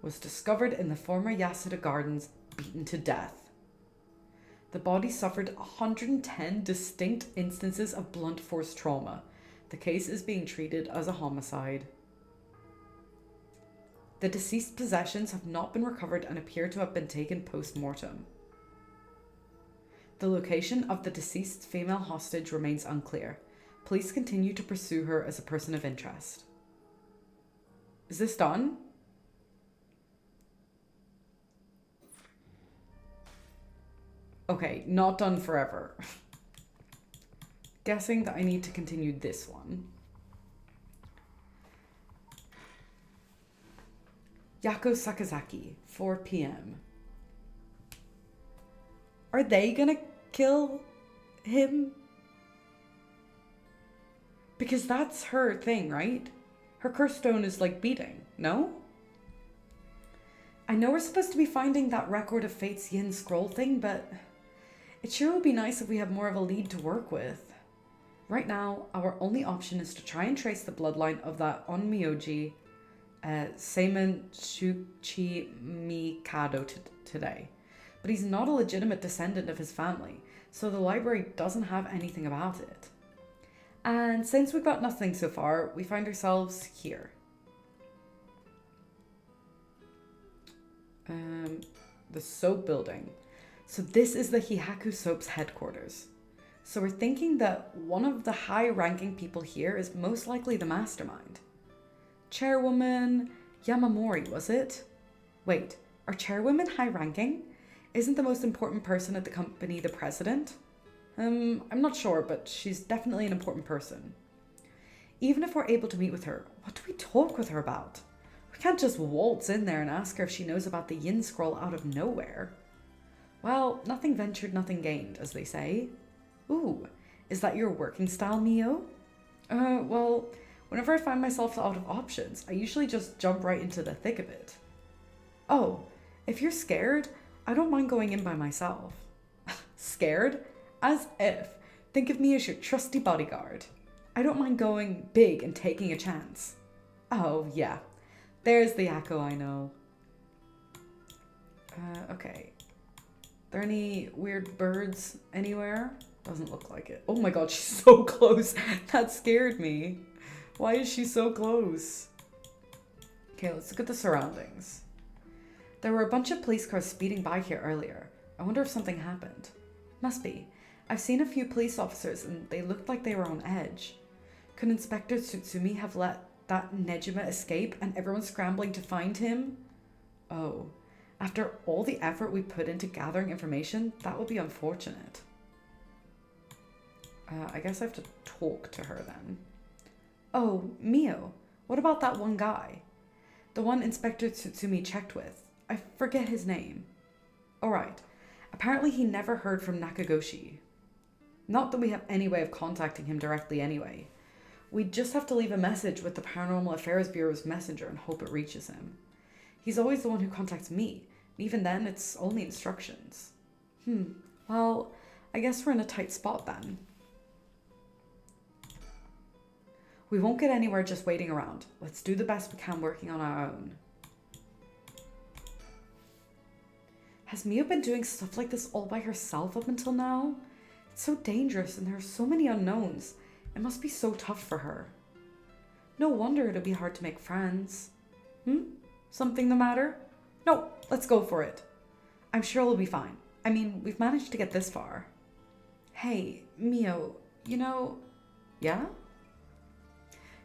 was discovered in the former Yasuda Gardens, beaten to death. The body suffered 110 distinct instances of blunt force trauma. The case is being treated as a homicide. The deceased's possessions have not been recovered and appear to have been taken post-mortem. The location of the deceased female hostage remains unclear. Police continue to pursue her as a person of interest. Is this done? Okay, not done forever. Guessing that I need to continue this one. Yako Sakazaki, 4 p.m. Are they gonna kill him? Because that's her thing, right? Her curse stone is like beating, no? I know we're supposed to be finding that record of Fate's Yin scroll thing, but it sure would be nice if we have more of a lead to work with. Right now, our only option is to try and trace the bloodline of that Onmyoji Seimen Shuchi Mikado today. But he's not a legitimate descendant of his family, so the library doesn't have anything about it. And since we've got nothing so far, we find ourselves here. The soap building. So this is the Hihaku Soap's headquarters. So we're thinking that one of the high-ranking people here is most likely the mastermind. Chairwoman Yamamori, was it? Wait, are chairwomen high-ranking? Isn't the most important person at the company the president? I'm not sure, but she's definitely an important person. Even if we're able to meet with her, what do we talk with her about? We can't just waltz in there and ask her if she knows about the Yin Scroll out of nowhere. Well, nothing ventured, nothing gained, as they say. Ooh, is that your working style, Mio? Well, whenever I find myself out of options, I usually just jump right into the thick of it. Oh, if you're scared, I don't mind going in by myself. Scared? As if. Think of me as your trusty bodyguard. I don't mind going big and taking a chance. Oh, yeah. There's the Yakko I know. Okay. Are there any weird birds anywhere? Doesn't look like it. Oh my god, she's so close. That scared me. Why is she so close? Okay, let's look at the surroundings. There were a bunch of police cars speeding by here earlier. I wonder if something happened. Must be. I've seen a few police officers and they looked like they were on edge. Could Inspector Tsutsumi have let that Nejima escape and everyone scrambling to find him? Oh, after all the effort we put into gathering information, that would be unfortunate. I guess I have to talk to her then. Oh, Mio, what about that one guy? The one Inspector Tsutsumi checked with. I forget his name. Alright, apparently he never heard from Nakagoshi. Not that we have any way of contacting him directly anyway. We just have to leave a message with the Paranormal Affairs Bureau's messenger and hope it reaches him. He's always the one who contacts me. Even then, it's only instructions. Well, I guess we're in a tight spot then. We won't get anywhere just waiting around. Let's do the best we can working on our own. Has Mia been doing stuff like this all by herself up until now? It's so dangerous and there are so many unknowns. It must be so tough for her. No wonder it'll be hard to make friends. Something the matter? No, let's go for it. I'm sure it'll be fine. I mean, we've managed to get this far. Hey, Mio, yeah?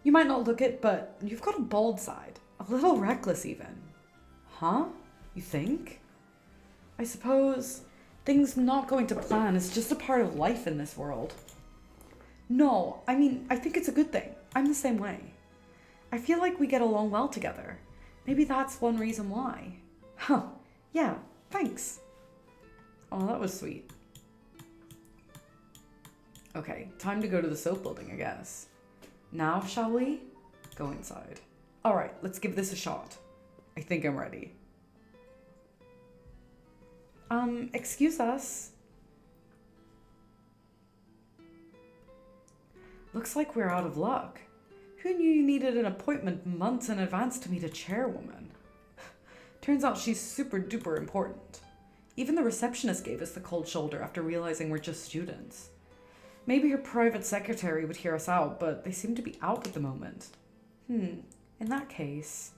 You might not look it, but you've got a bold side. A little reckless even. Huh? You think? I suppose things not going to plan is just a part of life in this world. No, I mean, I think it's a good thing. I'm the same way. I feel like we get along well together. Maybe that's one reason why. Huh, yeah, thanks. Oh, that was sweet. Okay, time to go to the soap building, I guess. Now, shall we? Go inside. All right, let's give this a shot. I think I'm ready. Excuse us. Looks like we're out of luck. Who knew you needed an appointment months in advance to meet a chairwoman? Turns out she's super duper important. Even the receptionist gave us the cold shoulder after realizing we're just students. Maybe her private secretary would hear us out, but they seem to be out at the moment. In that case...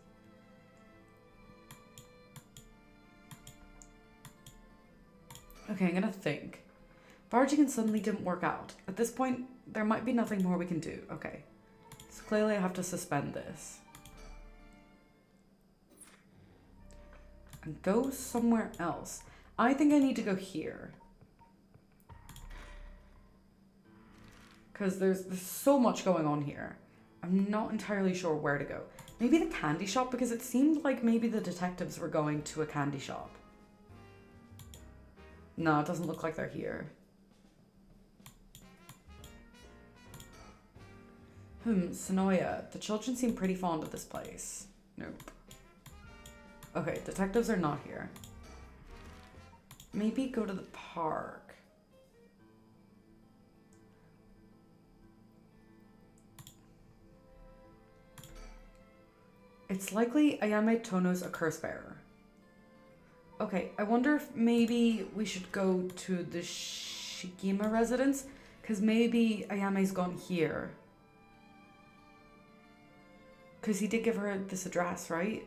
Okay, I'm gonna think. Barging in suddenly didn't work out. At this point, there might be nothing more we can do. Okay. So clearly I have to suspend this. And go somewhere else. I think I need to go here. Because there's so much going on here. I'm not entirely sure where to go. Maybe the candy shop, because it seemed like maybe the detectives were going to a candy shop. No, it doesn't look like they're here. Sonoya. The children seem pretty fond of this place. Nope. Okay, detectives are not here. Maybe go to the park. It's likely Ayame Tono's a curse bearer. Okay, I wonder if maybe we should go to the Shigima residence, because maybe Ayame's gone here. Because he did give her this address, right?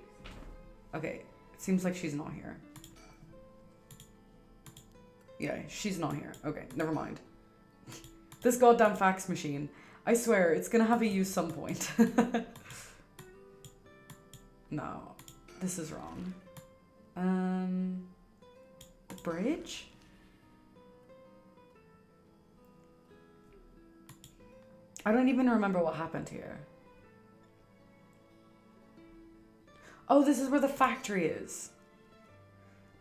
Okay, it seems like she's not here. Yeah, she's not here. Okay, never mind. This goddamn fax machine. I swear, it's gonna have a use some point. No, this is wrong. The bridge? I don't even remember what happened here. Oh, this is where the factory is.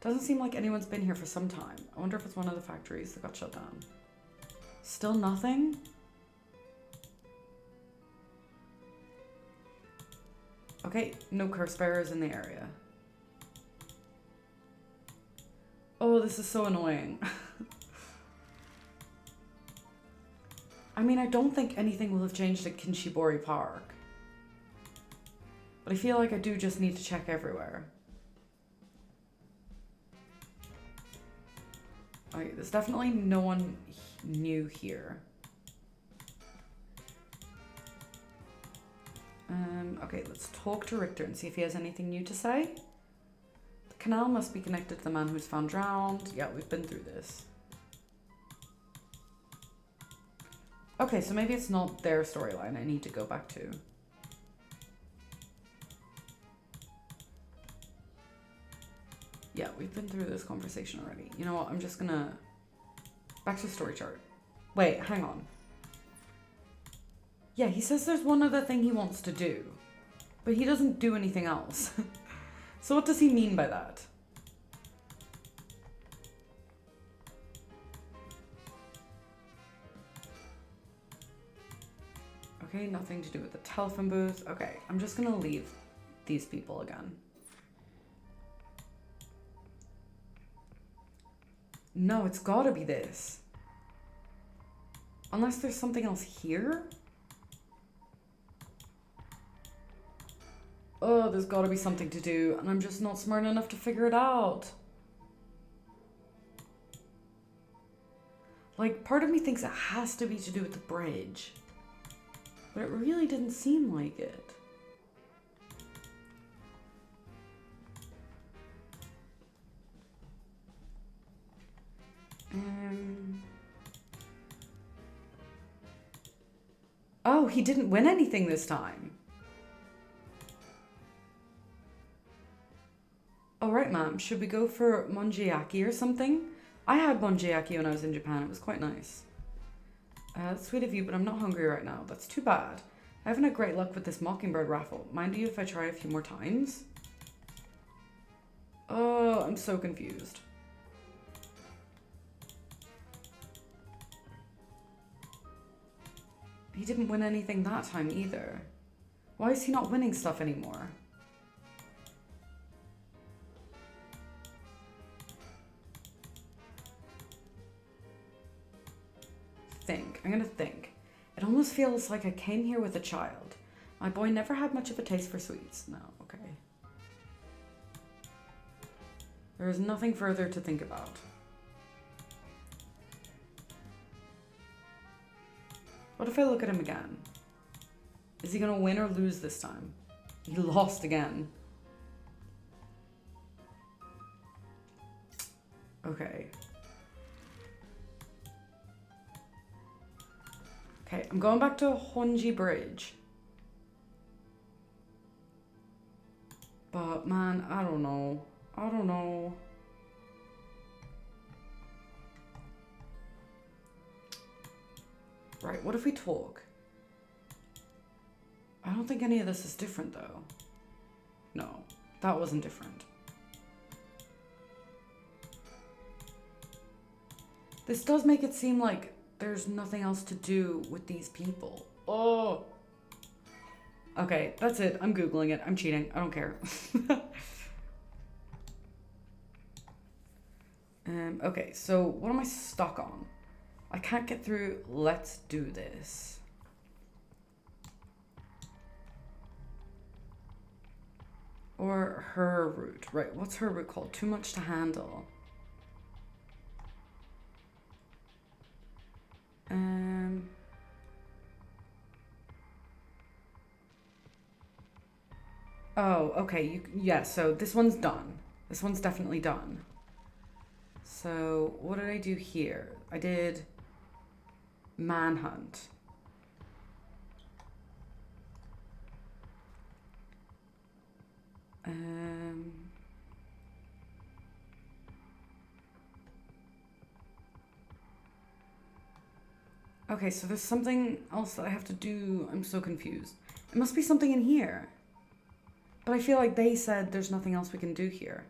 Doesn't seem like anyone's been here for some time. I wonder if it's one of the factories that got shut down. Still nothing? Okay, no curse bearers in the area. Oh, this is so annoying. I mean, I don't think anything will have changed at Kinshibori Park. But I feel like I do just need to check everywhere. Okay, there's definitely no one new here. Okay, let's talk to Richter and see if he has anything new to say. The canal must be connected to the man who's found drowned. Yeah, we've been through this. Okay, so maybe it's not their storyline I need to go back to. Yeah, we've been through this conversation already. You know what, I'm just gonna... Back to the story chart. Wait, hang on. Yeah, he says there's one other thing he wants to do. But he doesn't do anything else. So what does he mean by that? Okay, nothing to do with the telephone booth. Okay, I'm just gonna leave these people again. No, it's gotta be this. Unless there's something else here? Oh, there's gotta be something to do, and I'm just not smart enough to figure it out. Like, part of me thinks it has to be to do with the bridge. But it really didn't seem like it. Oh, he didn't win anything this time. Alright, ma'am. Should we go for monjiyaki or something? I had monjiyaki when I was in Japan. It was quite nice. That's sweet of you, but I'm not hungry right now. That's too bad. I haven't had great luck with this mockingbird raffle. Mind you if I try a few more times? Oh, I'm so confused. He didn't win anything that time either. Why is he not winning stuff anymore? I'm gonna think. It almost feels like I came here with a child. My boy never had much of a taste for sweets. No, okay. There is nothing further to think about. What if I look at him again? Is he gonna win or lose this time? He lost again. Okay. Okay, I'm going back to Honji Bridge. But man, I don't know. Right, what if we talk? I don't think any of this is different though. No, that wasn't different. This does make it seem like there's nothing else to do with these people. Oh. Okay, that's it. I'm Googling it. I'm cheating. I don't care. Okay, so what am I stuck on? I can't get through. Let's do this. Or her route. Right, what's her route called? Too much to handle. Oh, okay. Yeah, so this one's done. This one's definitely done. So what did I do here? I did manhunt. Okay, so there's something else that I have to do. I'm so confused. It must be something in here. But I feel like they said there's nothing else we can do here.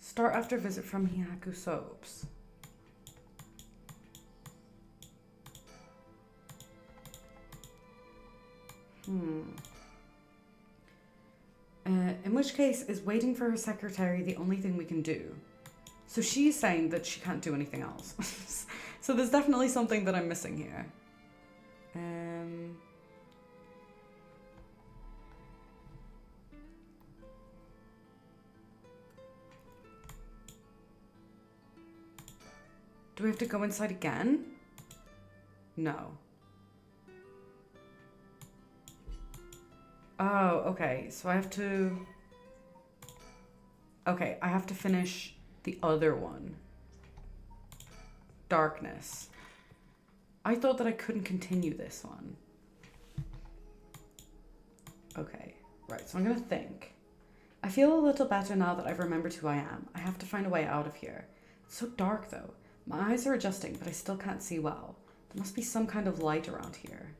Start after visit from Hihaku Soaps. In which case, is waiting for her secretary the only thing we can do? So she's saying that she can't do anything else. So there's definitely something that I'm missing here. Do we have to go inside again? No. Oh, okay. So I have to... Okay, I have to finish the other one. Darkness. I thought that I couldn't continue this one. Okay, right, so I'm gonna think. I feel a little better now that I've remembered who I am. I have to find a way out of here. It's so dark though. My eyes are adjusting, but I still can't see well. There must be some kind of light around here.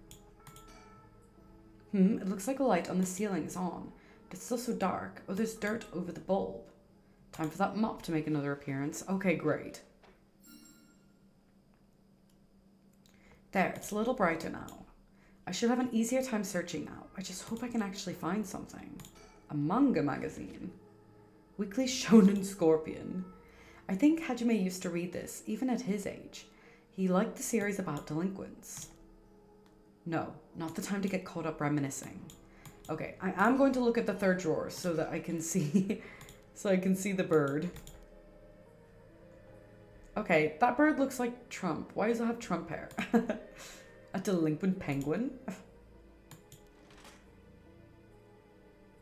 It looks like a light on the ceiling is on, but it's still so dark. Oh, there's dirt over the bulb. Time for that mop to make another appearance. Okay, great. There, it's a little brighter now. I should have an easier time searching now. I just hope I can actually find something. A manga magazine. Weekly Shonen Scorpion. I think Hajime used to read this, even at his age. He liked the series about delinquents. No, not the time to get caught up reminiscing. Okay, I am going to look at the third drawer so that I can see the bird. Okay, that bird looks like Trump. Why does it have Trump hair? A delinquent penguin?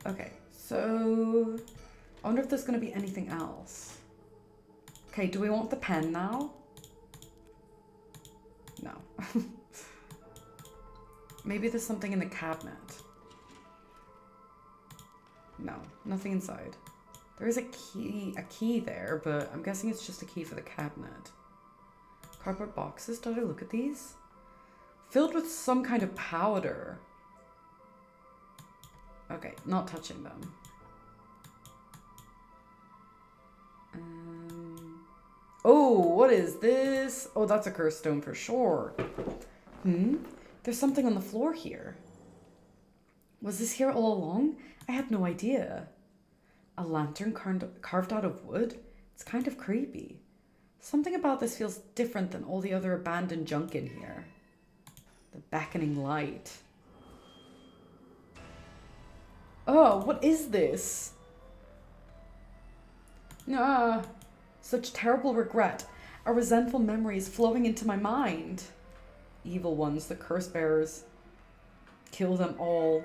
Okay, so I wonder if there's going to be anything else. Okay, do we want the pen now? No. Maybe there's something in the cabinet. No, nothing inside. There is a key there, but I'm guessing it's just a key for the cabinet. Cardboard boxes, did I look at these? Filled with some kind of powder. Okay, not touching them. Oh, what is this? Oh, that's a curse stone for sure. There's something on the floor here. Was this here all along? I had no idea. A lantern carved out of wood? It's kind of creepy. Something about this feels different than all the other abandoned junk in here. The beckoning light. Oh, what is this? Ah, such terrible regret. A resentful memory is flowing into my mind. Evil ones, the curse bearers. Kill them all.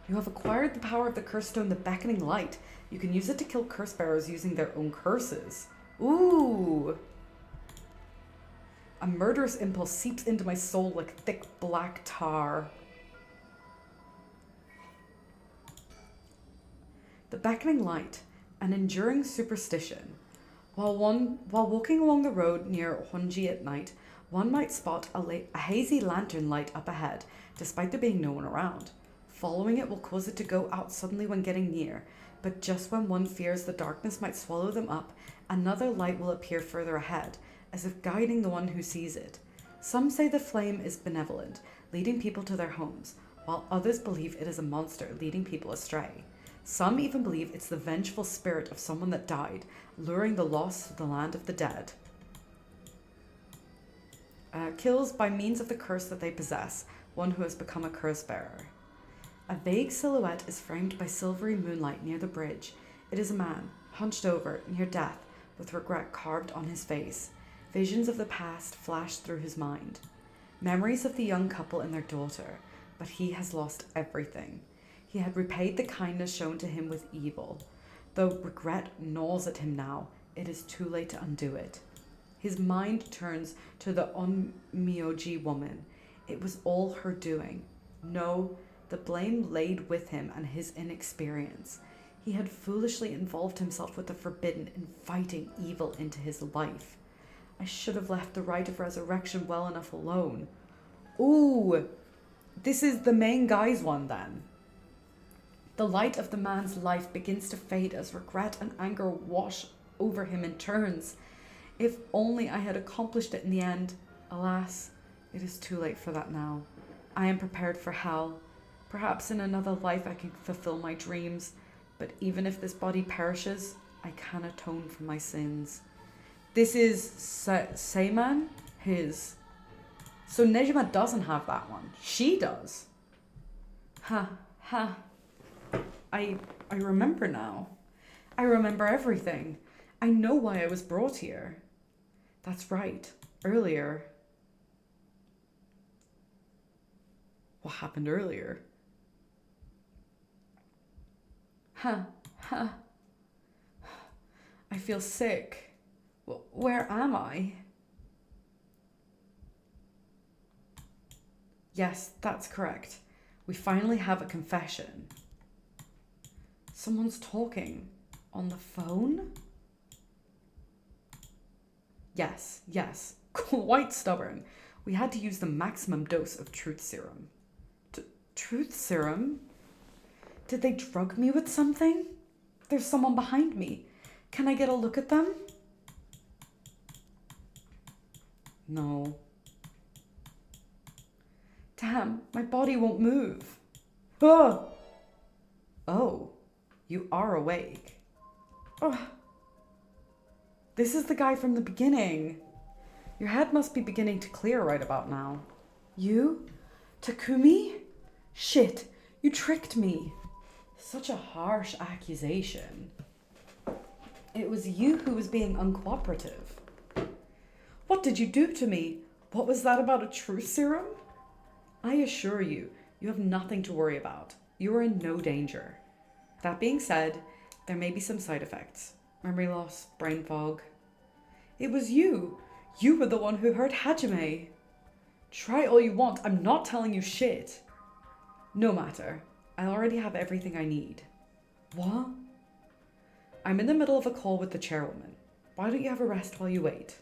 You have acquired the power of the curse stone, the beckoning light. You can use it to kill curse bearers using their own curses. Ooh. A murderous impulse seeps into my soul like thick black tar. The beckoning light, an enduring superstition. While walking along the road near Honji at night, one might spot a hazy lantern light up ahead, despite there being no one around. Following it will cause it to go out suddenly when getting near, but just when one fears the darkness might swallow them up, another light will appear further ahead, as if guiding the one who sees it. Some say the flame is benevolent, leading people to their homes, while others believe it is a monster, leading people astray. Some even believe it's the vengeful spirit of someone that died, luring the lost to the land of the dead. Kills by means of the curse that they possess, one who has become a curse bearer. A vague silhouette is framed by silvery moonlight near the bridge. It is a man, hunched over, near death, with regret carved on his face. Visions of the past flash through his mind. Memories of the young couple and their daughter, but he has lost everything. He had repaid the kindness shown to him with evil. Though regret gnaws at him now, it is too late to undo it. His mind turns to the Onmyoji woman. It was all her doing. No, the blame laid with him and his inexperience. He had foolishly involved himself with the forbidden, inviting evil into his life. I should have left the rite of resurrection well enough alone. Ooh, this is the main guy's one then. The light of the man's life begins to fade as regret and anger wash over him in turns. If only I had accomplished it in the end. Alas, it is too late for that now. I am prepared for hell. Perhaps in another life I can fulfill my dreams, but even if this body perishes, I can atone for my sins. This is Seiman, his. So Nejima doesn't have that one. She does. I remember now. I remember everything. I know why I was brought here. That's right. Earlier. What happened earlier? I feel sick. Where am I? Yes, that's correct. We finally have a confession. Someone's talking on the phone? Yes, quite stubborn. We had to use the maximum dose of truth serum. Truth serum? Did they drug me with something? There's someone behind me. Can I get a look at them? No. Damn, my body won't move. Oh! Oh, you are awake. Oh. This is the guy from the beginning. Your head must be beginning to clear right about now. You? Takumi? Shit, you tricked me. Such a harsh accusation. It was you who was being uncooperative. What did you do to me? What was that about a truth serum? I assure you, you have nothing to worry about. You are in no danger. That being said, there may be some side effects. Memory loss, brain fog. It was you. You were the one who hurt Hajime. Try all you want. I'm not telling you shit. No matter. I already have everything I need. What? I'm in the middle of a call with the chairwoman. Why don't you have a rest while you wait?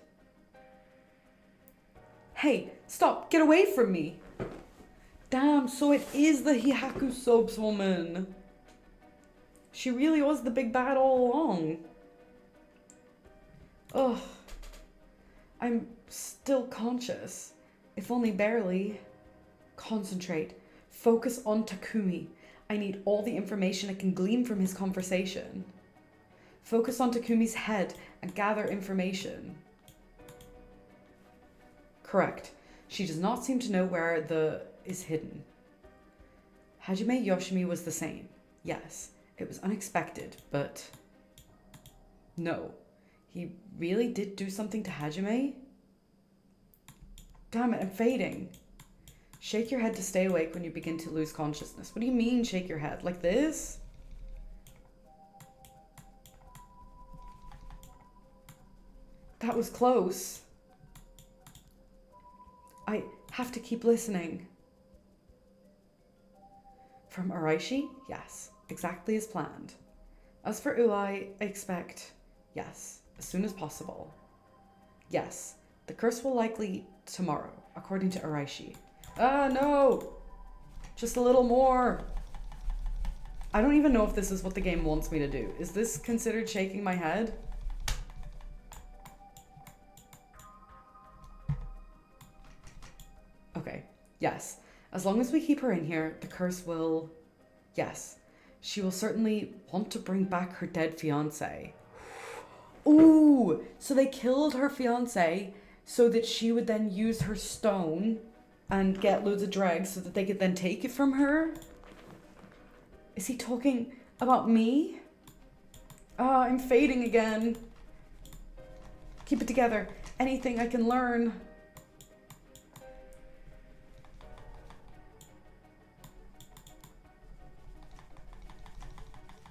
Hey, stop. Get away from me. Damn, so it is the Hihaku Soaps woman. She really was the big bad all along. Ugh. I'm still conscious, if only barely. Concentrate. Focus on Takumi. I need all the information I can glean from his conversation. Focus on Takumi's head and gather information. Correct. She does not seem to know where the is hidden. Hajime Yoshimi was the same. Yes, it was unexpected, but... No. He really did do something to Hajime? Damn it, I'm fading. Shake your head to stay awake when you begin to lose consciousness. What do you mean, shake your head? Like this? That was close. I have to keep listening. From Araishi? Yes, exactly as planned. As for Ulai, I expect, yes, as soon as possible. Yes, the curse will likely tomorrow, according to Araishi. Ah, no! Just a little more. I don't even know if this is what the game wants me to do. Is this considered shaking my head? Okay, yes. As long as we keep her in here, the curse will... Yes. She will certainly want to bring back her dead fiancé. Ooh! So they killed her fiancé so that she would then use her stone and get loads of dregs so that they could then take it from her? Is he talking about me? Ah, I'm fading again. Keep it together. Anything I can learn.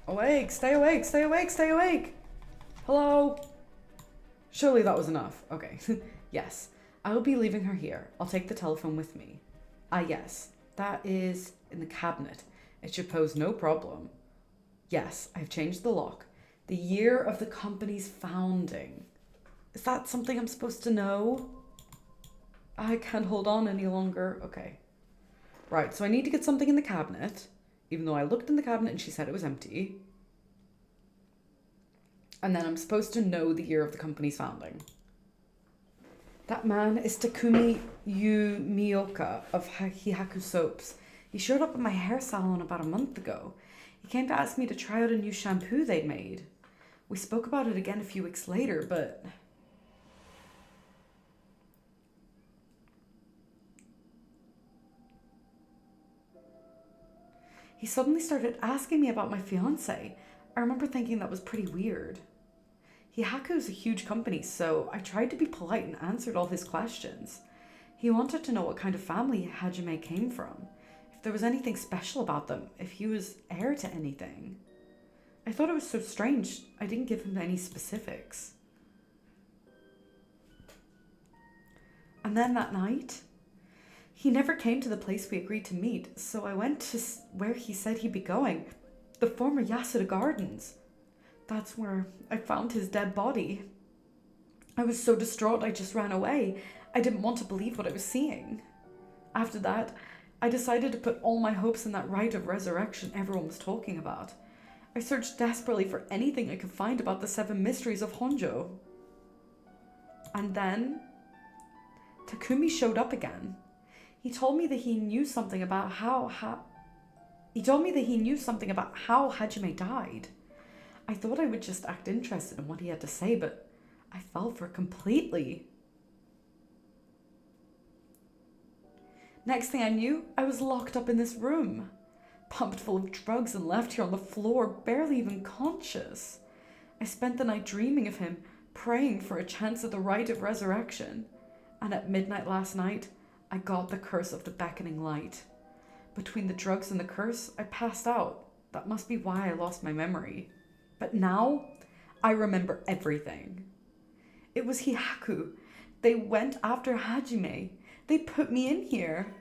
Awake, stay awake, stay awake, stay awake. Hello? Surely that was enough. Okay. Yes. I will be leaving her here. I'll take the telephone with me. Ah, yes. That is in the cabinet. It should pose no problem. Yes, I've changed the lock. The year of the company's founding. Is that something I'm supposed to know? I can't hold on any longer. Okay. Right, so I need to get something in the cabinet. Even though I looked in the cabinet and she said it was empty. And then I'm supposed to know the year of the company's founding. That man is Takumi Mioka of Hihaku Soaps. He showed up at my hair salon about a month ago. He came to ask me to try out a new shampoo they'd made. We spoke about it again a few weeks later, but... He suddenly started asking me about my fiancé. I remember thinking that was pretty weird. Hihaku is a huge company, so I tried to be polite and answered all his questions. He wanted to know what kind of family Hajime came from, if there was anything special about them, if he was heir to anything. I thought it was so strange I didn't give him any specifics. And then that night, he never came to the place we agreed to meet, so I went to where he said he'd be going, the former Yasuda Gardens. That's where I found his dead body. I was so distraught I just ran away. I didn't want to believe what I was seeing. After that, I decided to put all my hopes in that rite of resurrection everyone was talking about. I searched desperately for anything I could find about the 7 mysteries of Honjo. And then, Takumi showed up again. He told me that he knew something about he told me that he knew something about how Hajime died. I thought I would just act interested in what he had to say, but I fell for it completely. Next thing I knew, I was locked up in this room, pumped full of drugs and left here on the floor, barely even conscious. I spent the night dreaming of him, praying for a chance at the rite of resurrection. And at midnight last night, I got the curse of the beckoning light. Between the drugs and the curse, I passed out. That must be why I lost my memory. But now, I remember everything. It was Hihaku. They went after Hajime. They put me in here.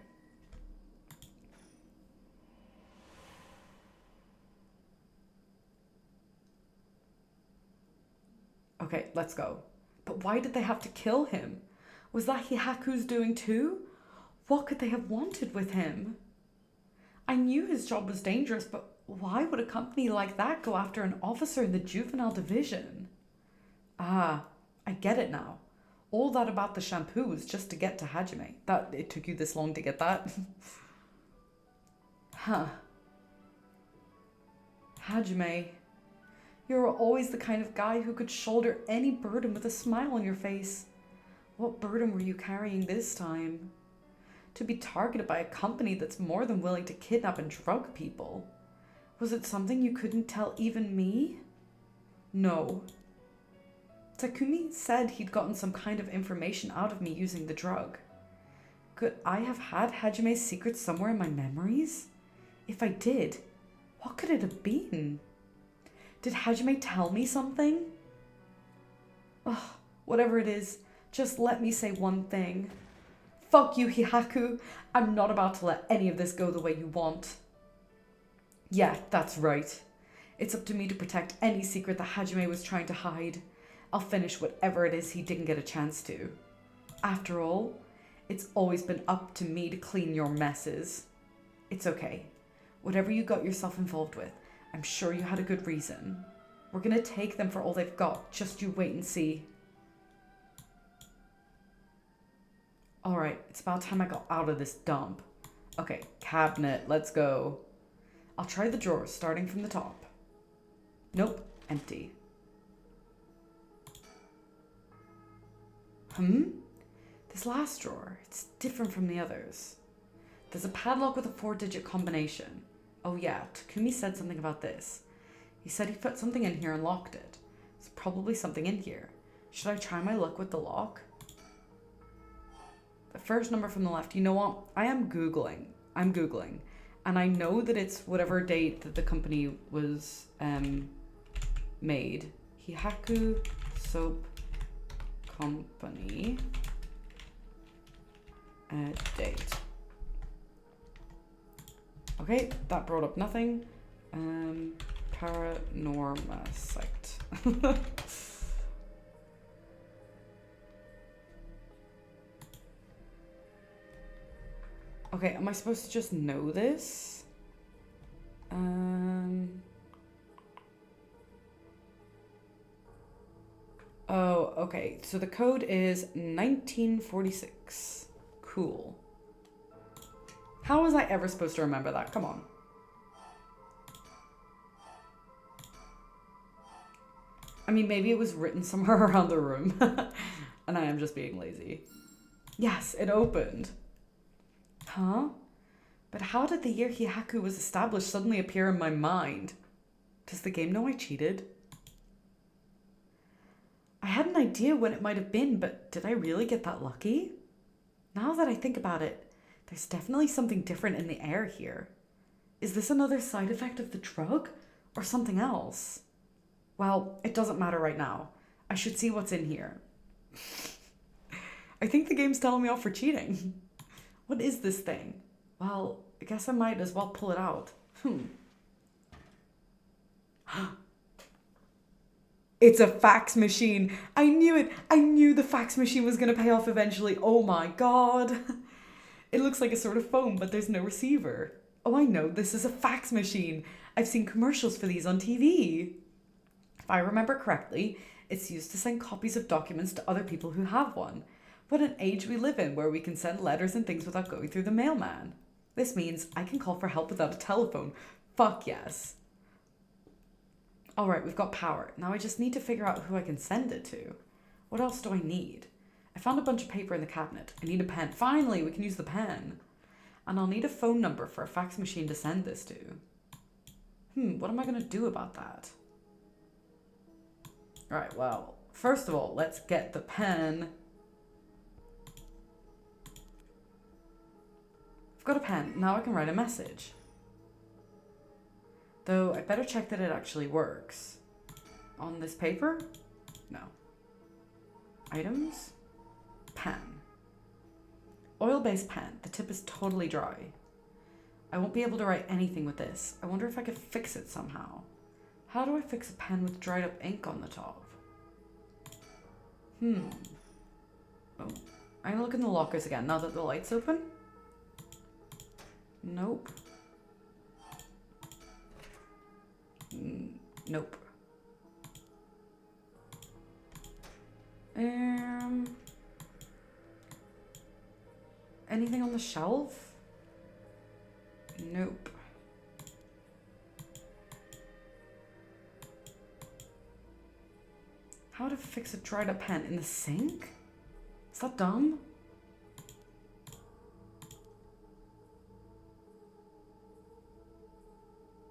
Okay, let's go. But why did they have to kill him? Was that Hihaku's doing too? What could they have wanted with him? I knew his job was dangerous, but why would a company like that go after an officer in the juvenile division? Ah, I get it now. All that about the shampoo was just to get to Hajime. That it took you this long to get that? Huh. Hajime, you were always the kind of guy who could shoulder any burden with a smile on your face. What burden were you carrying this time? To be targeted by a company that's more than willing to kidnap and drug people. Was it something you couldn't tell even me? No. Takumi said he'd gotten some kind of information out of me using the drug. Could I have had Hajime's secret somewhere in my memories? If I did, what could it have been? Did Hajime tell me something? Ugh, whatever it is, just let me say one thing. Fuck you, Hihaku. I'm not about to let any of this go the way you want. Yeah, that's right. It's up to me to protect any secret that Hajime was trying to hide. I'll finish whatever it is he didn't get a chance to. After all, it's always been up to me to clean your messes. It's okay. Whatever you got yourself involved with, I'm sure you had a good reason. We're gonna take them for all they've got. Just you wait and see. Alright, it's about time I got out of this dump. Okay, cabinet, let's go. I'll try the drawers, starting from the top. Nope, empty. This last drawer, it's different from the others. There's a padlock with a 4-digit combination. Oh yeah, Takumi said something about this. He said he put something in here and locked it. There's probably something in here. Should I try my luck with the lock? The first number from the left. You know what? I'm Googling. And I know that it's whatever date that the company was made. Hihaku Soap Company. Date. Okay, that brought up nothing. Paranormasight. Okay, am I supposed to just know this? Oh, okay. So the code is 1946. Cool. How was I ever supposed to remember that? Come on. I mean, maybe it was written somewhere around the room. And I am just being lazy. Yes, it opened. Huh? But how did the year Hihaku was established suddenly appear in my mind? Does the game know I cheated? I had an idea when it might have been, but did I really get that lucky? Now that I think about it, there's definitely something different in the air here. Is this another side effect of the drug? Or something else? Well, it doesn't matter right now. I should see what's in here. I think the game's telling me off for cheating. What is this thing? Well, I guess I might as well pull it out. It's a fax machine. I knew it. I knew the fax machine was going to pay off eventually. Oh my god. It looks like a sort of phone, but there's no receiver. Oh, I know. This is a fax machine. I've seen commercials for these on TV. If I remember correctly, it's used to send copies of documents to other people who have one. What an age we live in where we can send letters and things without going through the mailman. This means I can call for help without a telephone. Fuck yes. Alright, we've got power. Now I just need to figure out who I can send it to. What else do I need? I found a bunch of paper in the cabinet. I need a pen. Finally, we can use the pen. And I'll need a phone number for a fax machine to send this to. What am I going to do about that? Alright, well, first of all, let's get the pen. I've got a pen. Now I can write a message. Though I better check that it actually works. On this paper? No. Items? Pen. Oil-based pen. The tip is totally dry. I won't be able to write anything with this. I wonder if I could fix it somehow. How do I fix a pen with dried up ink on the top? Oh. I'm gonna look in the lockers again now that the light's open. Nope. Nope. Anything on the shelf? Nope. How to fix a dried up pen in the sink? Is that dumb?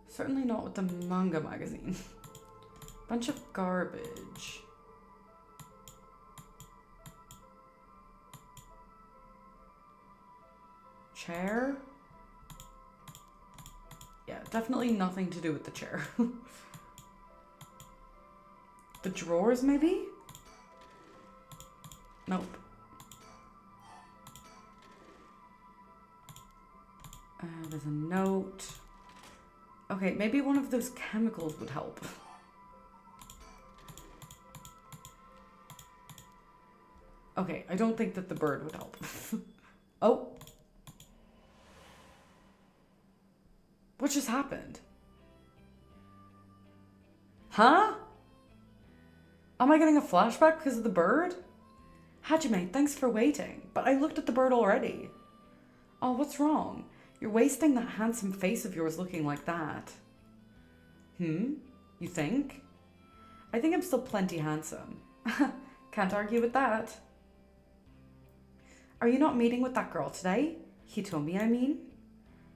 Certainly not with the manga magazine. Bunch of garbage. Chair? Yeah, definitely nothing to do with the chair. The drawers, maybe? Nope. There's a note. Okay, maybe one of those chemicals would help. Okay, I don't think that the bird would help. Oh. What just happened? Huh? Am I getting a flashback because of the bird? Hajime, thanks for waiting, but I looked at the bird already. Oh, what's wrong? You're wasting that handsome face of yours looking like that. You think? I think I'm still plenty handsome. Can't argue with that. Are you not meeting with that girl today? Hitomi, I mean?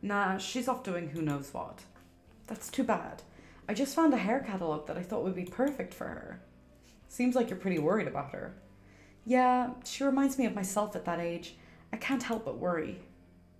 Nah, she's off doing who knows what. That's too bad. I just found a hair catalog that I thought would be perfect for her. Seems like you're pretty worried about her. Yeah, she reminds me of myself at that age. I can't help but worry.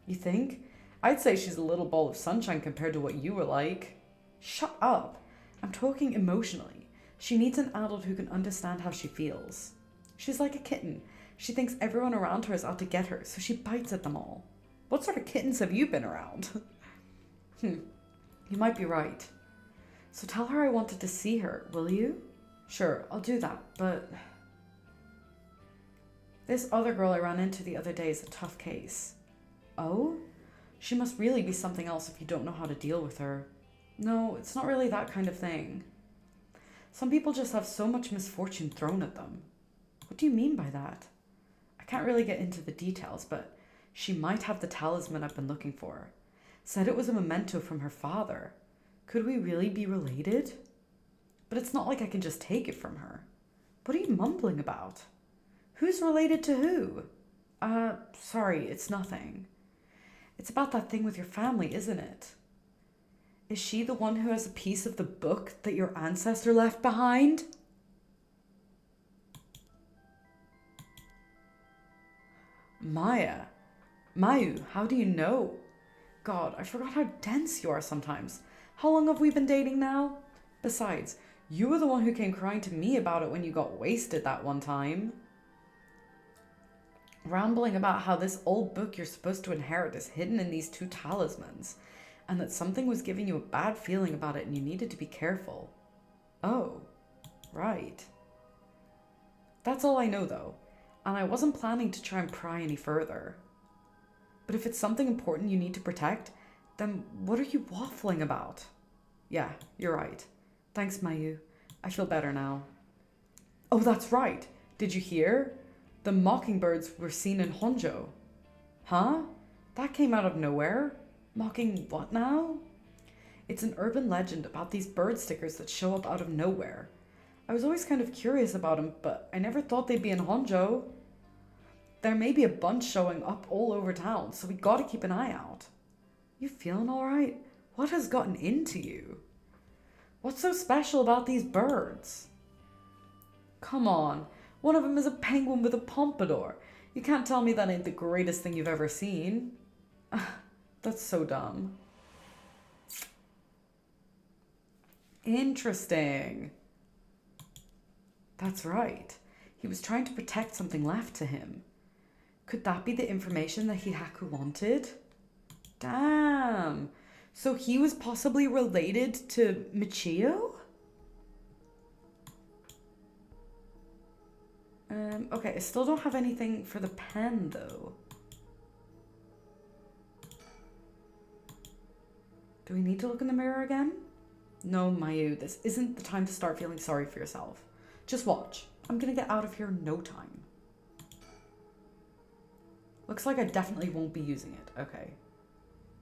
You think? I'd say she's a little ball of sunshine compared to what you were like. Shut up. I'm talking emotionally. She needs an adult who can understand how she feels. She's like a kitten. She thinks everyone around her is out to get her, so she bites at them all. What sort of kittens have you been around? You might be right. So tell her I wanted to see her, will you? Sure, I'll do that, but... This other girl I ran into the other day is a tough case. Oh? She must really be something else if you don't know how to deal with her. No, it's not really that kind of thing. Some people just have so much misfortune thrown at them. What do you mean by that? I can't really get into the details, but she might have the talisman I've been looking for. Said it was a memento from her father. Could we really be related? But it's not like I can just take it from her. What are you mumbling about? Who's related to who? Sorry, it's nothing. It's about that thing with your family, isn't it? Is she the one who has a piece of the book that your ancestor left behind? Mayu, how do you know? God, I forgot how dense you are sometimes. How long have we been dating now? Besides, you were the one who came crying to me about it when you got wasted that one time. Rambling about how this old book you're supposed to inherit is hidden in these two talismans, and that something was giving you a bad feeling about it and you needed to be careful. Oh, right. That's all I know though, and I wasn't planning to try and pry any further. But if it's something important you need to protect, then what are you waffling about? Yeah, you're right. Thanks, Mayu. I feel better now. Oh, that's right. Did you hear? The mockingbirds were seen in Honjo. Huh? That came out of nowhere? Mocking what now? It's an urban legend about these bird stickers that show up out of nowhere. I was always kind of curious about them, but I never thought they'd be in Honjo. There may be a bunch showing up all over town, so we gotta keep an eye out. You feeling alright? What has gotten into you? What's so special about these birds? Come on, one of them is a penguin with a pompadour. You can't tell me that ain't the greatest thing you've ever seen. That's so dumb. Interesting. That's right. He was trying to protect something left to him. Could that be the information that Hihaku wanted? Damn. So he was possibly related to Michio? Okay, I still don't have anything for the pen though. Do we need to look in the mirror again? No, Mayu, this isn't the time to start feeling sorry for yourself. Just watch. I'm gonna get out of here in no time. Looks like I definitely won't be using it. Okay.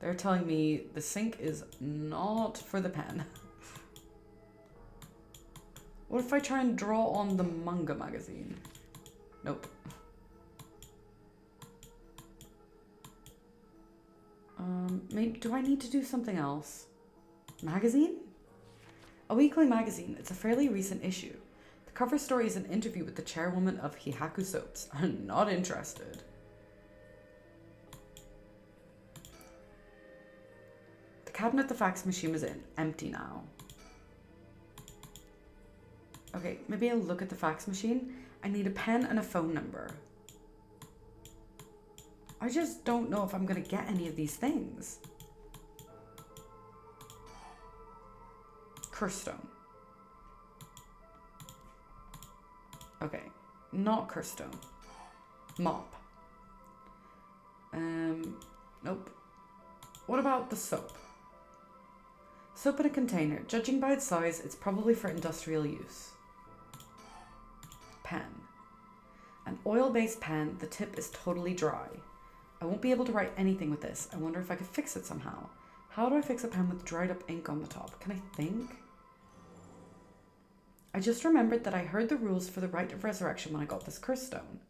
They're telling me the sink is not for the pen. What if I try and draw on the manga magazine? Nope. Maybe, do I need to do something else? Magazine? A weekly magazine. It's a fairly recent issue. The cover story is an interview with the chairwoman of Hihaku Soaps. I'm not interested. The cabinet the fax machine was in, empty now. Okay, maybe I'll look at the fax machine. I need a pen and a phone number. I just don't know if I'm gonna get any of these things. Curstone. Okay, not Curstone. Mop. Nope. What about the soap? Soap in a container. Judging by its size, it's probably for industrial use. Pen. An oil-based pen, the tip is totally dry. I won't be able to write anything with this. I wonder if I could fix it somehow. How do I fix a pen with dried up ink on the top? Can I think? I just remembered that I heard the rules for the rite of resurrection when I got this curse stone.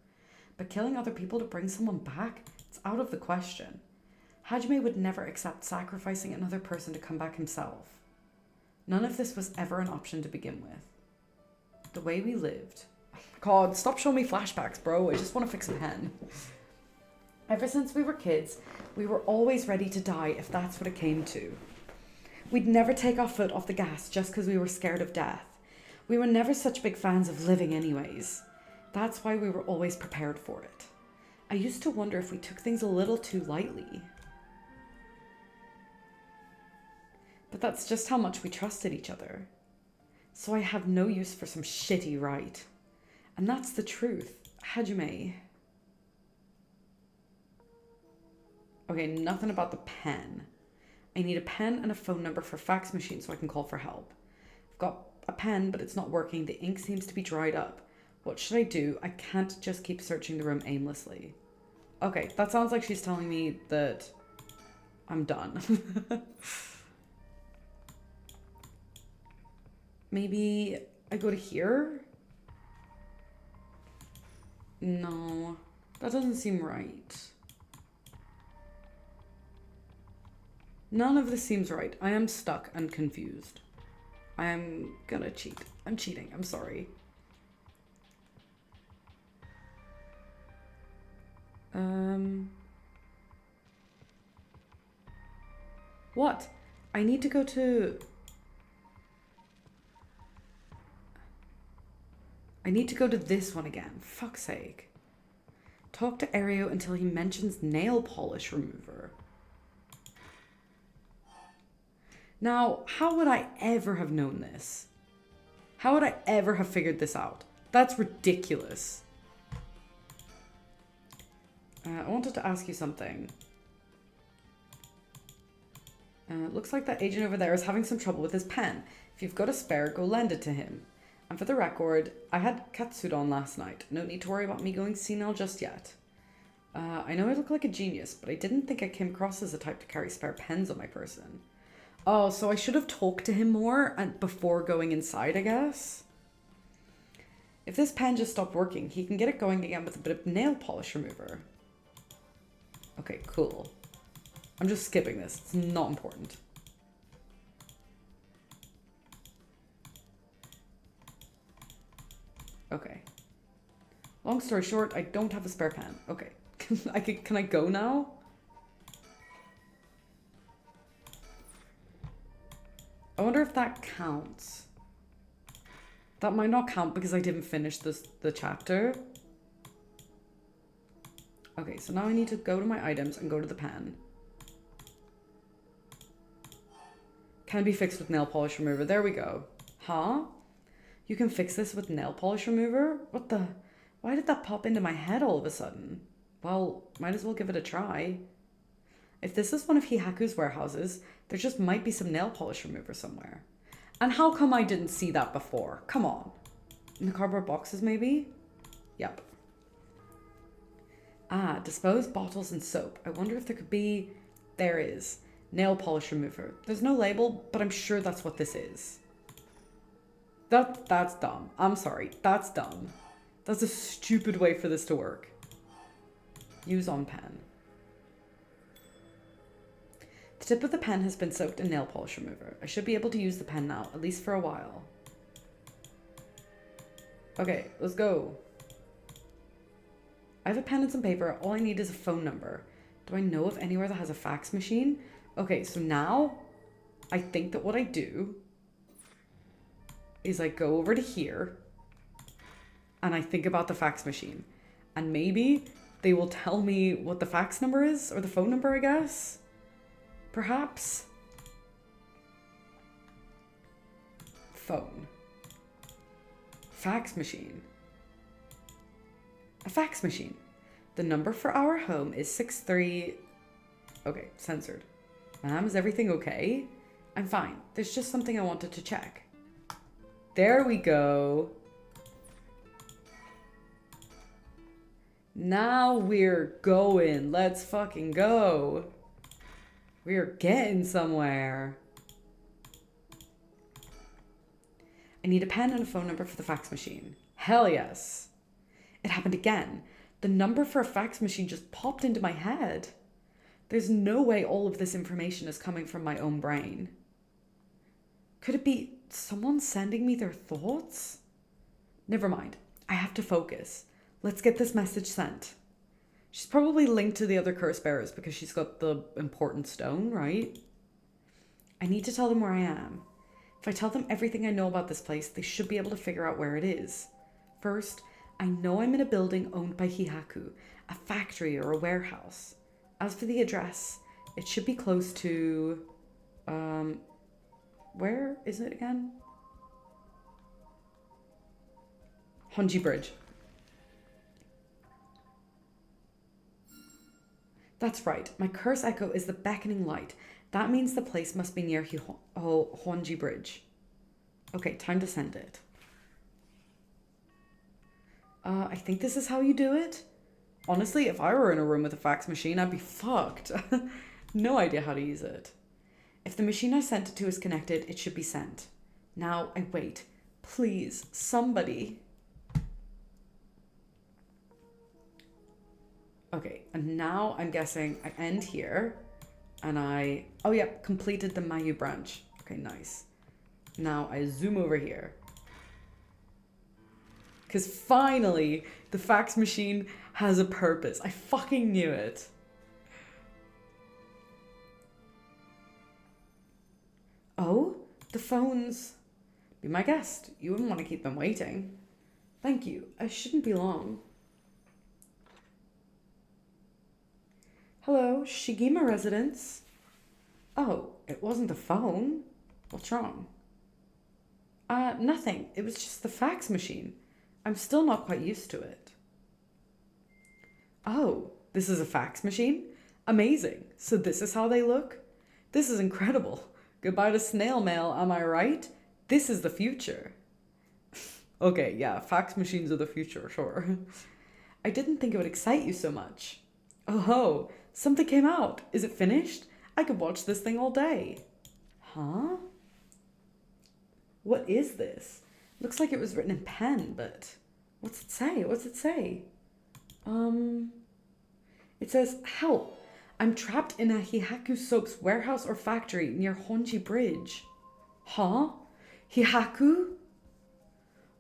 But killing other people to bring someone back? It's out of the question. Hajime would never accept sacrificing another person to come back himself. None of this was ever an option to begin with. The way we lived. Oh my god, stop showing me flashbacks, bro. I just want to fix a pen. Ever since we were kids, we were always ready to die if that's what it came to. We'd never take our foot off the gas just because we were scared of death. We were never such big fans of living anyways. That's why we were always prepared for it. I used to wonder if we took things a little too lightly. But that's just how much we trusted each other. So I have no use for some shitty rite. And that's the truth. Hajime. Okay, nothing about the pen. I need a pen and a phone number for fax machine so I can call for help. I've got a pen, but it's not working. The ink seems to be dried up. What should I do? I can't just keep searching the room aimlessly. Okay, that sounds like she's telling me that I'm done. Maybe I go to here? No, that doesn't seem right. None of this seems right. I am stuck and confused. I am gonna cheat. I'm cheating. I'm sorry. What? I need to go to... I need to go to this one again. Fuck's sake. Talk to Ario until he mentions nail polish remover. Now, how would I ever have known this? How would I ever have figured this out? That's ridiculous. I wanted to ask you something. Looks like that agent over there is having some trouble with his pen. If you've got a spare, go lend it to him. And for the record, I had Katsudon last night. No need to worry about me going senile just yet. I know I look like a genius, but I didn't think I came across as the type to carry spare pens on my person. Oh, so I should have talked to him more before going inside, I guess? If this pen just stopped working, he can get it going again with a bit of nail polish remover. Okay, cool. I'm just skipping this. It's not important. Okay. Long story short, I don't have a spare pen. Okay. Can I go now? I wonder if that counts. That might not count because I didn't finish the chapter. Okay, so now I need to go to my items and go to the pen. Can be fixed with nail polish remover. There we go. Huh? You can fix this with nail polish remover? What the? Why did that pop into my head all of a sudden? Well, might as well give it a try. If this is one of Hihaku's warehouses, there just might be some nail polish remover somewhere. And how come I didn't see that before? Come on. In the cardboard boxes, maybe? Yep. Ah, disposed bottles and soap. I wonder if there could be... There is. Nail polish remover. There's no label, but I'm sure that's what this is. That's dumb. I'm sorry. That's dumb. That's a stupid way for this to work. Use on pen. The tip of the pen has been soaked in nail polish remover. I should be able to use the pen now, at least for a while. Okay, let's go. I have a pen and some paper. All I need is a phone number. Do I know of anywhere that has a fax machine? Okay, so now I think that what I do is I go over to here and I think about the fax machine. And maybe they will tell me what the fax number is, or the phone number, I guess. Perhaps. Phone. Fax machine. A fax machine. The number for our home is 63... Okay, censored. Ma'am, is everything okay? I'm fine. There's just something I wanted to check. There we go. Now we're going. Let's fucking go. We're getting somewhere. I need a pen and a phone number for the fax machine. Hell yes. It happened again. The number for a fax machine just popped into my head. There's no way all of this information is coming from my own brain. Could it be someone sending me their thoughts? Never mind. I have to focus. Let's get this message sent. She's probably linked to the other curse bearers because she's got the important stone, right? I need to tell them where I am. If I tell them everything I know about this place, they should be able to figure out where it is. First, I know I'm in a building owned by Hihaku, a factory or a warehouse. As for the address, it should be close to... where is it again? Honji Bridge. That's right. My curse echo is the beckoning light. That means the place must be near Honji Bridge. Okay, time to send it. I think this is how you do it. Honestly, if I were in a room with a fax machine, I'd be fucked. No idea how to use it. If the machine I sent it to is connected, it should be sent. Now I wait. Please, somebody. Okay, and now I'm guessing I end here and I... Oh, yeah, completed the Mayu branch. Okay, nice. Now I zoom over here. Because finally, the fax machine has a purpose. I fucking knew it. Oh, the phones. Be my guest. You wouldn't want to keep them waiting. Thank you. I shouldn't be long. Hello, Shigima residence. Oh, it wasn't the phone. What's wrong? Nothing. It was just the fax machine. I'm still not quite used to it. Oh, this is a fax machine? Amazing. So this is how they look? This is incredible. Goodbye to snail mail, am I right? This is the future. Okay, yeah, fax machines are the future, sure. I didn't think it would excite you so much. Oh ho, something came out. Is it finished? I could watch this thing all day. Huh? What is this? Looks like it was written in pen, but what's it say? What's it say? Um, it says, help! I'm trapped in a Hihaku soap's warehouse or factory near Honji Bridge. Huh? Hihaku?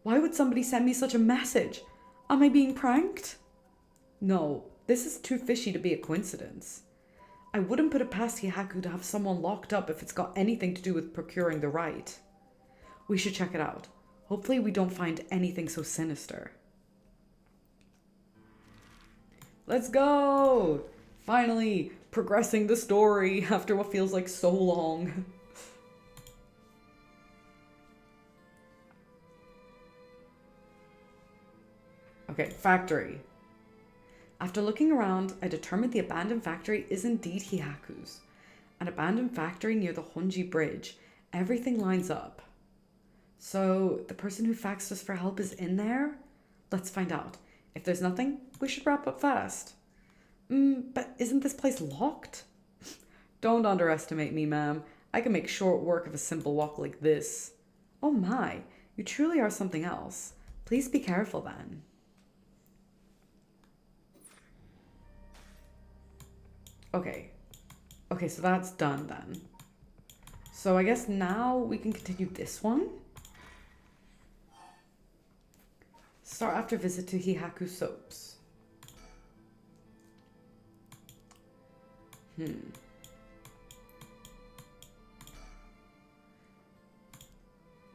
Why would somebody send me such a message? Am I being pranked? No, this is too fishy to be a coincidence. I wouldn't put it past Hihaku to have someone locked up if it's got anything to do with procuring the right. We should check it out. Hopefully we don't find anything so sinister. Let's go! Finally, progressing the story after what feels like so long. Okay, factory. After looking around, I determined the abandoned factory is indeed Hihaku's. An abandoned factory near the Honji Bridge. Everything lines up. So, the person who faxed us for help is in there? Let's find out. If there's nothing, we should wrap up fast. But isn't this place locked? Don't underestimate me, ma'am. I can make short work of a simple lock like this. Oh my, you truly are something else. Please be careful then. Okay, so that's done then. So I guess now we can continue this one. Start after visit to Hihaku Soaps.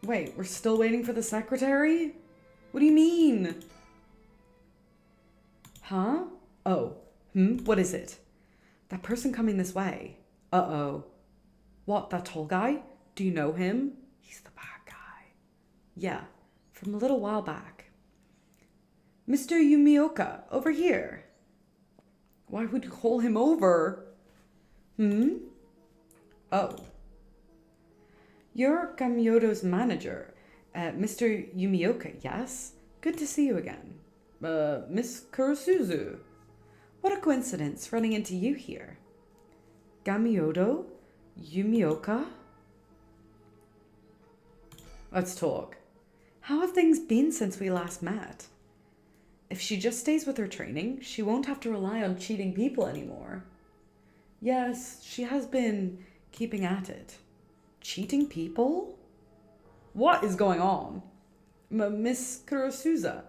Wait, we're still waiting for the secretary? What do you mean? Huh? Oh. What is it? That person coming this way. Uh-oh. What, that tall guy? Do you know him? He's the bad guy. Yeah, from a little while back. Mr. Yumioka, over here. Why would you call him over? Oh. You're Kamyodo's manager, Mr. Yumioka, yes? Good to see you again. Miss Kurosuzu. What a coincidence running into you here. Gamiodo? Yumioka? Let's talk. How have things been since we last met? If she just stays with her training, she won't have to rely on cheating people anymore. Yes, she has been keeping at it. Cheating people? What is going on? Miss Kurosuzu,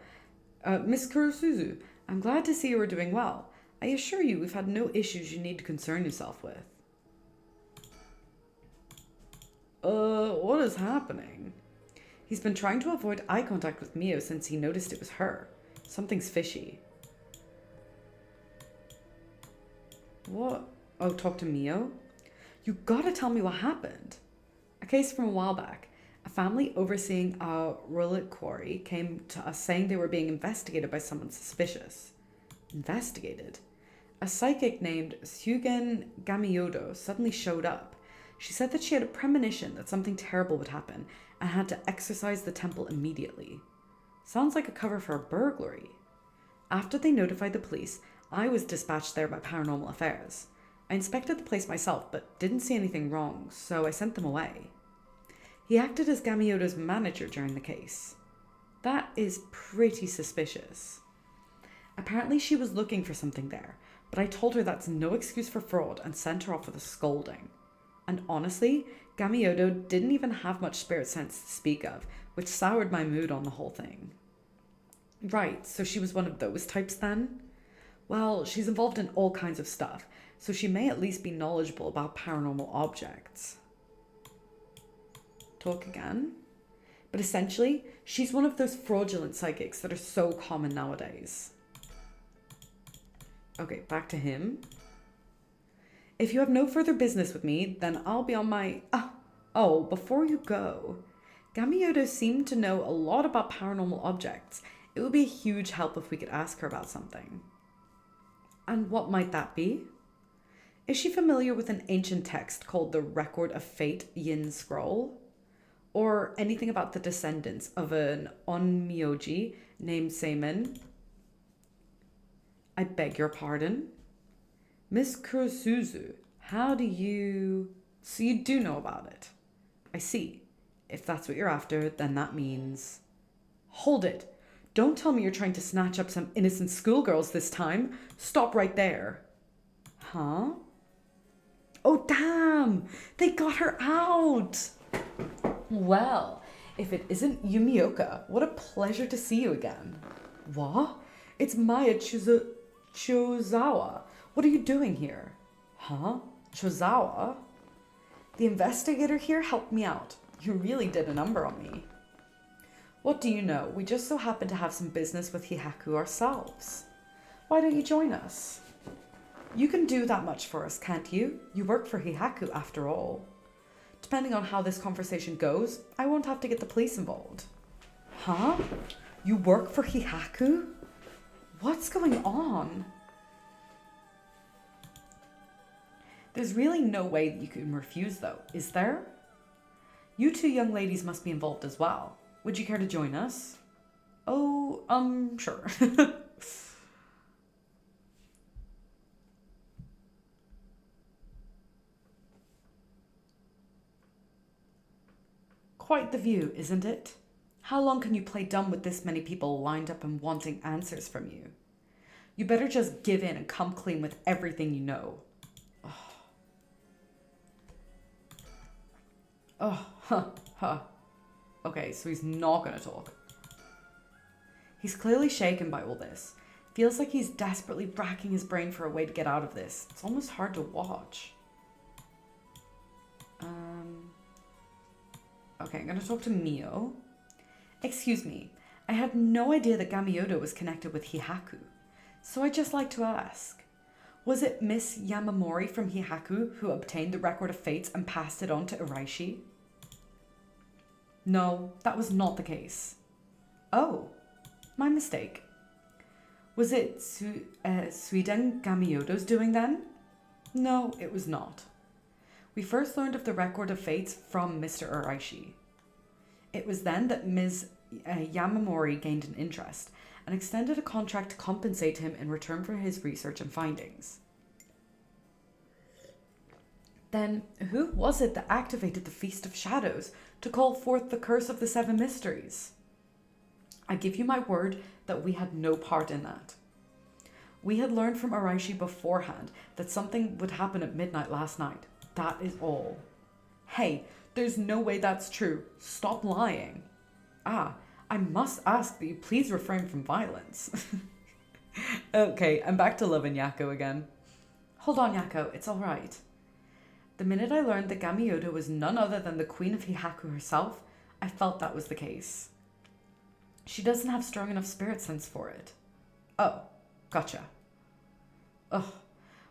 I'm glad to see you are doing well. I assure you we've had no issues you need to concern yourself with. What is happening? He's been trying to avoid eye contact with Mio since he noticed it was her. Something's fishy. What? Oh, talk to Mio? You gotta tell me what happened. A case from a while back. A family overseeing a relic quarry came to us saying they were being investigated by someone suspicious. Investigated? A psychic named Sugen Gamiodo suddenly showed up. She said that she had a premonition that something terrible would happen and had to exorcise the temple immediately. Sounds like a cover for a burglary. After they notified the police, I was dispatched there by Paranormal Affairs. I inspected the place myself, but didn't see anything wrong, so I sent them away. He acted as Gamiodo's manager during the case. That is pretty suspicious. Apparently she was looking for something there, but I told her that's no excuse for fraud and sent her off with a scolding. And honestly, Gamiodo didn't even have much spirit sense to speak of, which soured my mood on the whole thing. Right, so she was one of those types then? Well, she's involved in all kinds of stuff, so she may at least be knowledgeable about paranormal objects. Talk again? But essentially, she's one of those fraudulent psychics that are so common nowadays. Okay, back to him. If you have no further business with me, then I'll be on my... Oh, before you go, Gamiodo seemed to know a lot about paranormal objects. It would be a huge help if we could ask her about something. And what might that be? Is she familiar with an ancient text called the Record of Fate Yin Scroll? Or anything about the descendants of an onmyoji named Seimin? I beg your pardon? Miss Kurosuzu, how do you... So you do know about it. I see. If that's what you're after, then that means... Hold it. Don't tell me you're trying to snatch up some innocent schoolgirls this time. Stop right there. Huh? Oh, damn! They got her out! Well, if it isn't Yumioka, what a pleasure to see you again. What? It's Maya Chozawa. What are you doing here? Huh? Chozawa? The investigator here helped me out. You really did a number on me. What do you know? We just so happen to have some business with Hihaku ourselves. Why don't you join us? You can do that much for us, can't you? You work for Hihaku after all. Depending on how this conversation goes, I won't have to get the police involved. Huh? You work for Hihaku? What's going on? There's really no way that you can refuse, though, is there? You two young ladies must be involved as well. Would you care to join us? Oh, sure. Quite the view, isn't it? How long can you play dumb with this many people lined up and wanting answers from you? You better just give in and come clean with everything you know. Oh, huh. Okay, so he's not gonna talk. He's clearly shaken by all this. Feels like he's desperately racking his brain for a way to get out of this. It's almost hard to watch. Okay, I'm gonna talk to Mio. Excuse me, I had no idea that Gamioto was connected with Hihaku. So I'd just like to ask, was it Miss Yamamori from Hihaku who obtained the Record of Fates and passed it on to Uraishi? No, that was not the case. Oh, my mistake. Was it Suiden Gamioto's doing then? No, it was not. We first learned of the Record of Fates from Mr. Uraishi. It was then that Ms. Yamamori gained an interest and extended a contract to compensate him in return for his research and findings. Then, who was it that activated the Feast of Shadows to call forth the Curse of the Seven Mysteries? I give you my word that we had no part in that. We had learned from Uraishi beforehand that something would happen at midnight last night. That is all. Hey, there's no way that's true. Stop lying. Ah, I must ask that you please refrain from violence. Okay, I'm back to loving Yako again. Hold on, Yako, it's alright. The minute I learned that Gamioto was none other than the Queen of Hihaku herself, I felt that was the case. She doesn't have strong enough spirit sense for it. Oh, gotcha. Ugh.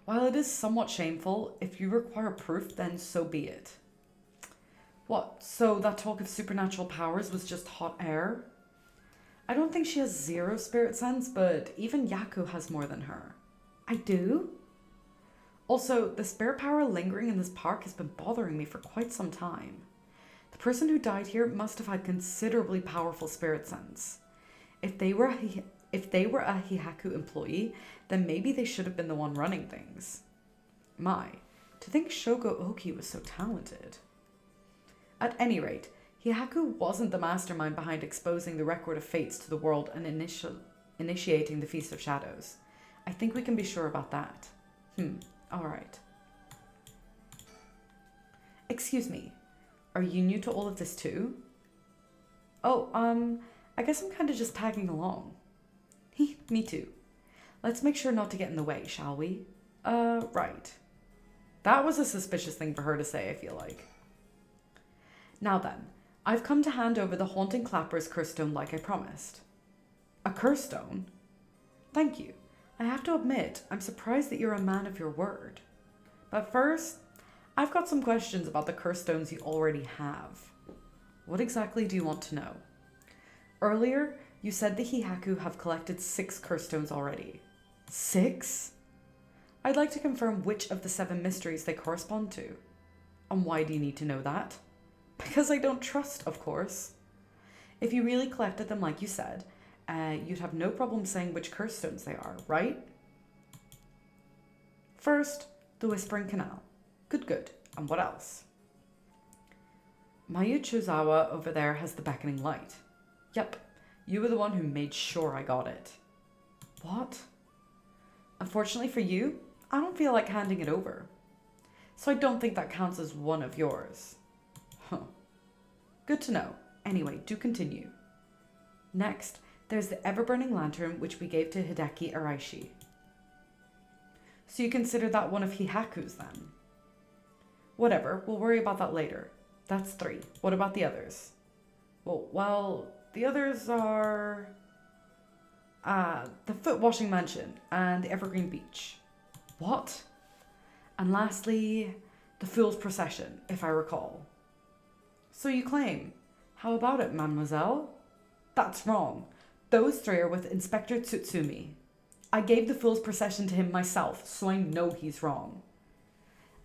While it is somewhat shameful, if you require proof, then so be it. What, so that talk of supernatural powers was just hot air? I don't think she has zero spirit sense, but even Yaku has more than her. I do? Also, the spirit power lingering in this park has been bothering me for quite some time. The person who died here must have had considerably powerful spirit sense. If they were a Hihaku employee, then maybe they should have been the one running things. My, to think Shogo Oki was so talented. At any rate, Hihaku wasn't the mastermind behind exposing the Record of Fates to the world and initiating the Feast of Shadows. I think we can be sure about that. Alright. Excuse me, are you new to all of this too? Oh, I guess I'm kind of just tagging along. Me too. Let's make sure not to get in the way, shall we? Right. That was a suspicious thing for her to say, I feel like. Now then, I've come to hand over the Haunting Clapper's curse stone like I promised. A curse stone? Thank you. I have to admit, I'm surprised that you're a man of your word. But first, I've got some questions about the curse stones you already have. What exactly do you want to know? Earlier, you said the Hihaku have collected 6 curse stones already. 6? I'd like to confirm which of the 7 mysteries they correspond to. And why do you need to know that? Because I don't trust, of course. If you really collected them like you said, you'd have no problem saying which curse stones they are, right? First, the Whispering Canal. Good. And what else? Mayu Chozawa over there has the Beckoning Light. Yep, you were the one who made sure I got it. What? Unfortunately for you, I don't feel like handing it over. So I don't think that counts as one of yours. Huh. Good to know. Anyway, do continue. Next, there's the ever-burning lantern which we gave to Hideki Araishi. So you consider that one of Hihaku's then? Whatever, we'll worry about that later. That's 3. What about the others? Well, the others are... the Foot Washing Mansion and the Evergreen Beach. What? And lastly, the Fool's Procession, if I recall. So you claim. How about it, mademoiselle? That's wrong. Those 3 are with Inspector Tsutsumi. I gave the Fool's Procession to him myself, so I know he's wrong.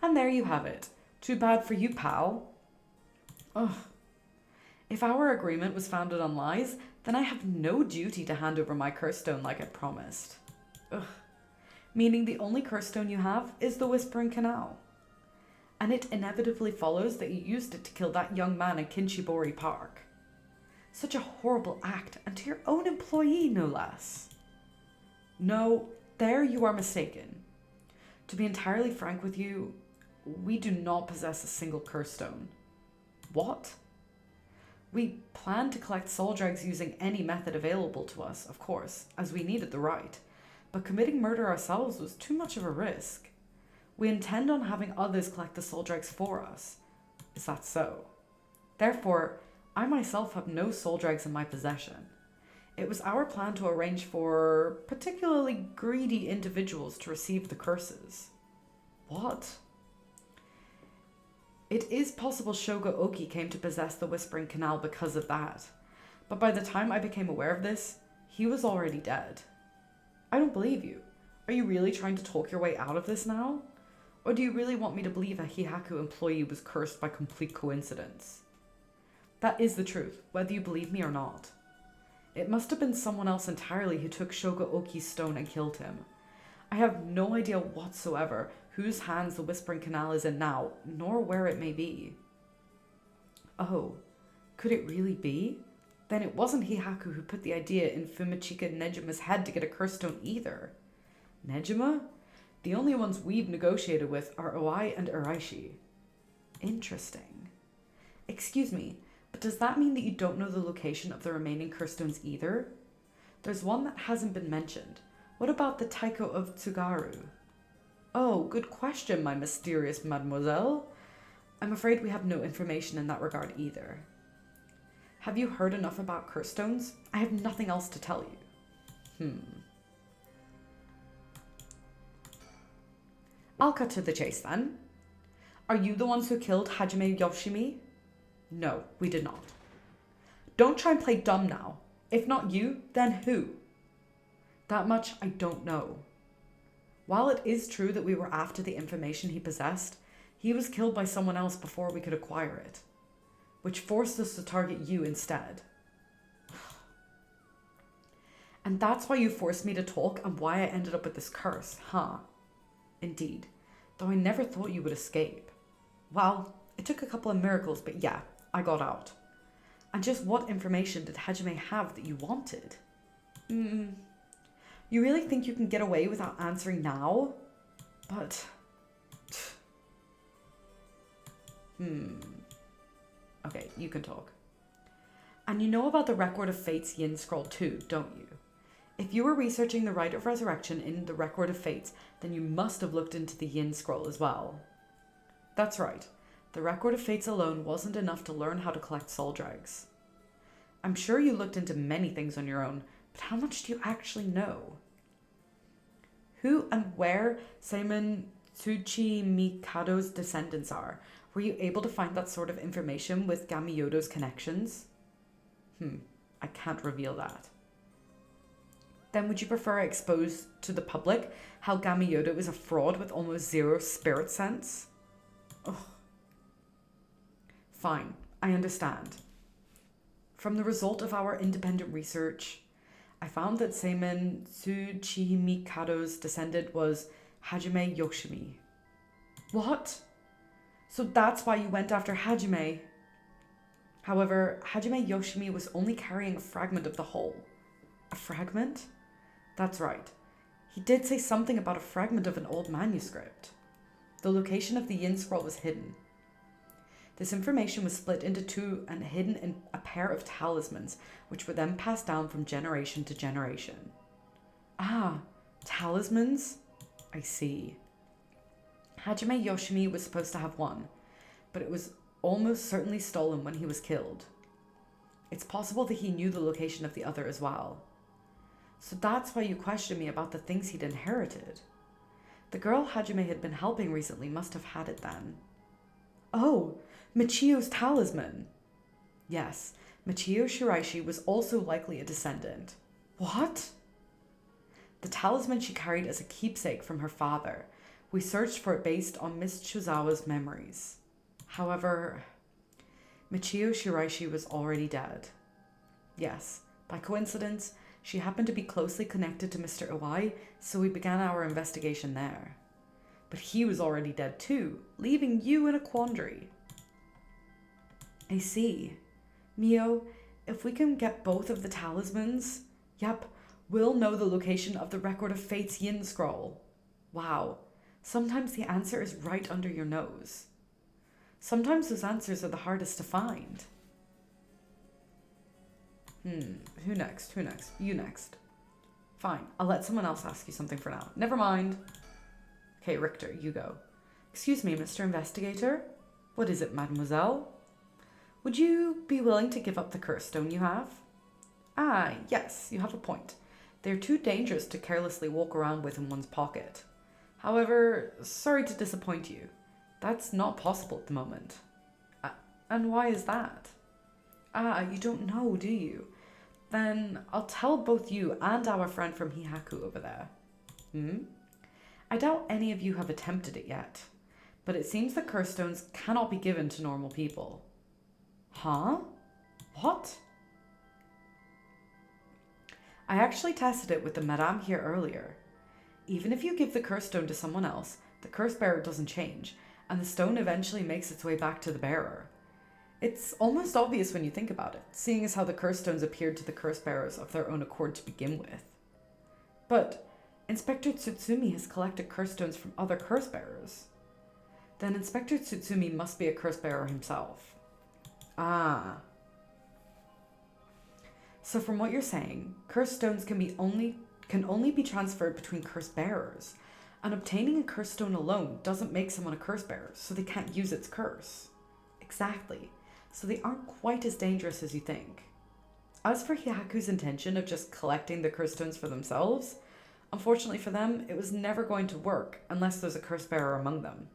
And there you have it. Too bad for you, pal. Ugh. If our agreement was founded on lies, then I have no duty to hand over my curse stone like I promised. Ugh. Meaning the only curse stone you have is the Whispering Canal. And it inevitably follows that you used it to kill that young man in Kinshibori Park. Such a horrible act, and to your own employee, no less. No, there you are mistaken. To be entirely frank with you, we do not possess a single curse stone. What? We planned to collect soul dregs using any method available to us, of course, as we needed the right, but committing murder ourselves was too much of a risk. We intend on having others collect the soul dregs for us. Is that so? Therefore, I myself have no soul dregs in my possession. It was our plan to arrange for particularly greedy individuals to receive the curses. What? It is possible Shogo Oki came to possess the Whispering Canal because of that, but by the time I became aware of this, he was already dead. I don't believe you. Are you really trying to talk your way out of this now? Or do you really want me to believe a Hihaku employee was cursed by complete coincidence? That is the truth, whether you believe me or not. It must have been someone else entirely who took Shogo Oki's stone and killed him. I have no idea whatsoever whose hands the Whispering Canal is in now, nor where it may be. Oh, could it really be? Then it wasn't Hihaku who put the idea in Fumichika Nejima's head to get a curse stone either. Nejima? The only ones we've negotiated with are Oi and Araishi. Interesting. Excuse me, but does that mean that you don't know the location of the remaining curse stones either? There's one that hasn't been mentioned. What about the Taiko of Tsugaru? Oh, good question, my mysterious mademoiselle. I'm afraid we have no information in that regard either. Have you heard enough about curse stones? I have nothing else to tell you. I'll cut to the chase then. Are you the ones who killed Hajime Yoshimi? No, we did not. Don't try and play dumb now. If not you, then who? That much I don't know. While it is true that we were after the information he possessed, he was killed by someone else before we could acquire it, which forced us to target you instead. And that's why you forced me to talk and why I ended up with this curse, huh? Indeed, though I never thought you would escape. Well, it took a couple of miracles, but yeah, I got out. And just what information did Hajime have that you wanted? You really think you can get away without answering now? But... Okay, you can talk. And you know about the Record of Fates Yin Scroll too, don't you? If you were researching the Rite of Resurrection in the Record of Fates, then you must have looked into the Yin Scroll as well. That's right. The Record of Fates alone wasn't enough to learn how to collect soul dregs. I'm sure you looked into many things on your own, but how much do you actually know? Who and where Seimon Tsuchi Mikado's descendants are? Were you able to find that sort of information with Gamiyodo's connections? I can't reveal that. Then would you prefer I expose to the public how Gamiyodo is a fraud with almost zero spirit sense? Ugh. Fine, I understand. From the result of our independent research, I found that Seimin Tsuchimikado's descendant was Hajime Yoshimi. What? So that's why you went after Hajime. However, Hajime Yoshimi was only carrying a fragment of the whole. A fragment? That's right. He did say something about a fragment of an old manuscript. The location of the yin scroll was hidden. This information was split into two and hidden in a pair of talismans, which were then passed down from generation to generation. Ah, talismans? I see. Hajime Yoshimi was supposed to have one, but it was almost certainly stolen when he was killed. It's possible that he knew the location of the other as well. So that's why you questioned me about the things he'd inherited. The girl Hajime had been helping recently must have had it then. Oh, Michio's talisman. Yes, Michio Shiraishi was also likely a descendant. What? The talisman she carried as a keepsake from her father. We searched for it based on Miss Chozawa's memories. However, Michio Shiraishi was already dead. Yes, by coincidence, she happened to be closely connected to Mr. Iwai, so we began our investigation there. But he was already dead too, leaving you in a quandary. I see. Mio, if we can get both of the talismans, yep, we'll know the location of the Record of Fate's Yin Scroll. Wow, sometimes the answer is right under your nose. Sometimes those answers are the hardest to find. Who next? You next. Fine, I'll let someone else ask you something for now. Never mind. Okay, Richter, you go. Excuse me, Mr. Investigator? What is it, mademoiselle? Would you be willing to give up the curse stone you have? Ah, yes, you have a point. They're too dangerous to carelessly walk around with in one's pocket. However, sorry to disappoint you. That's not possible at the moment. And why is that? Ah, you don't know, do you? Then I'll tell both you and our friend from Hihaku over there. I doubt any of you have attempted it yet, but it seems the curse stones cannot be given to normal people. Huh? What? I actually tested it with the madame here earlier. Even if you give the curse stone to someone else, the curse bearer doesn't change, and the stone eventually makes its way back to the bearer. It's almost obvious when you think about it, seeing as how the curse stones appeared to the curse bearers of their own accord to begin with. But Inspector Tsutsumi has collected curse stones from other curse bearers. Then Inspector Tsutsumi must be a curse bearer himself. Ah. So from what you're saying, curse stones can only be transferred between curse bearers, and obtaining a curse stone alone doesn't make someone a curse bearer, so they can't use its curse. Exactly. So they aren't quite as dangerous as you think. As for Hihaku's intention of just collecting the curse stones for themselves, unfortunately for them, it was never going to work unless there's a curse bearer among them.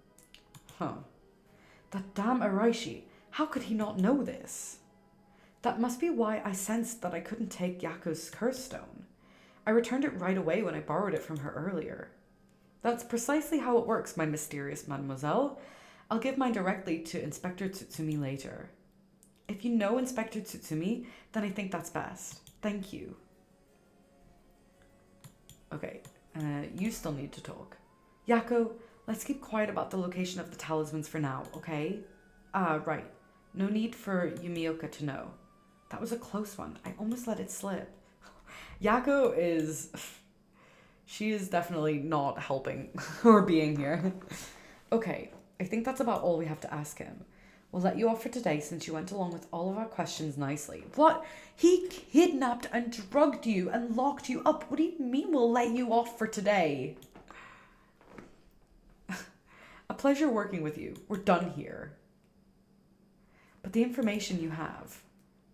That damn Araishi, how could he not know this? That must be why I sensed that I couldn't take Yako's curse stone. I returned it right away when I borrowed it from her earlier. That's precisely how it works, my mysterious mademoiselle. I'll give mine directly to Inspector Tsutsumi later. If you know Inspector Tsutsumi, then I think that's best. Thank you. Okay, you still need to talk. Yako, let's keep quiet about the location of the talismans for now, okay? Right. No need for Yumioka to know. That was a close one. I almost let it slip. Yako is... She is definitely not helping or being here. Okay, I think that's about all we have to ask him. We'll let you off for today since you went along with all of our questions nicely. What? He kidnapped and drugged you and locked you up. What do you mean we'll let you off for today? A pleasure working with you. We're done here. But the information you have.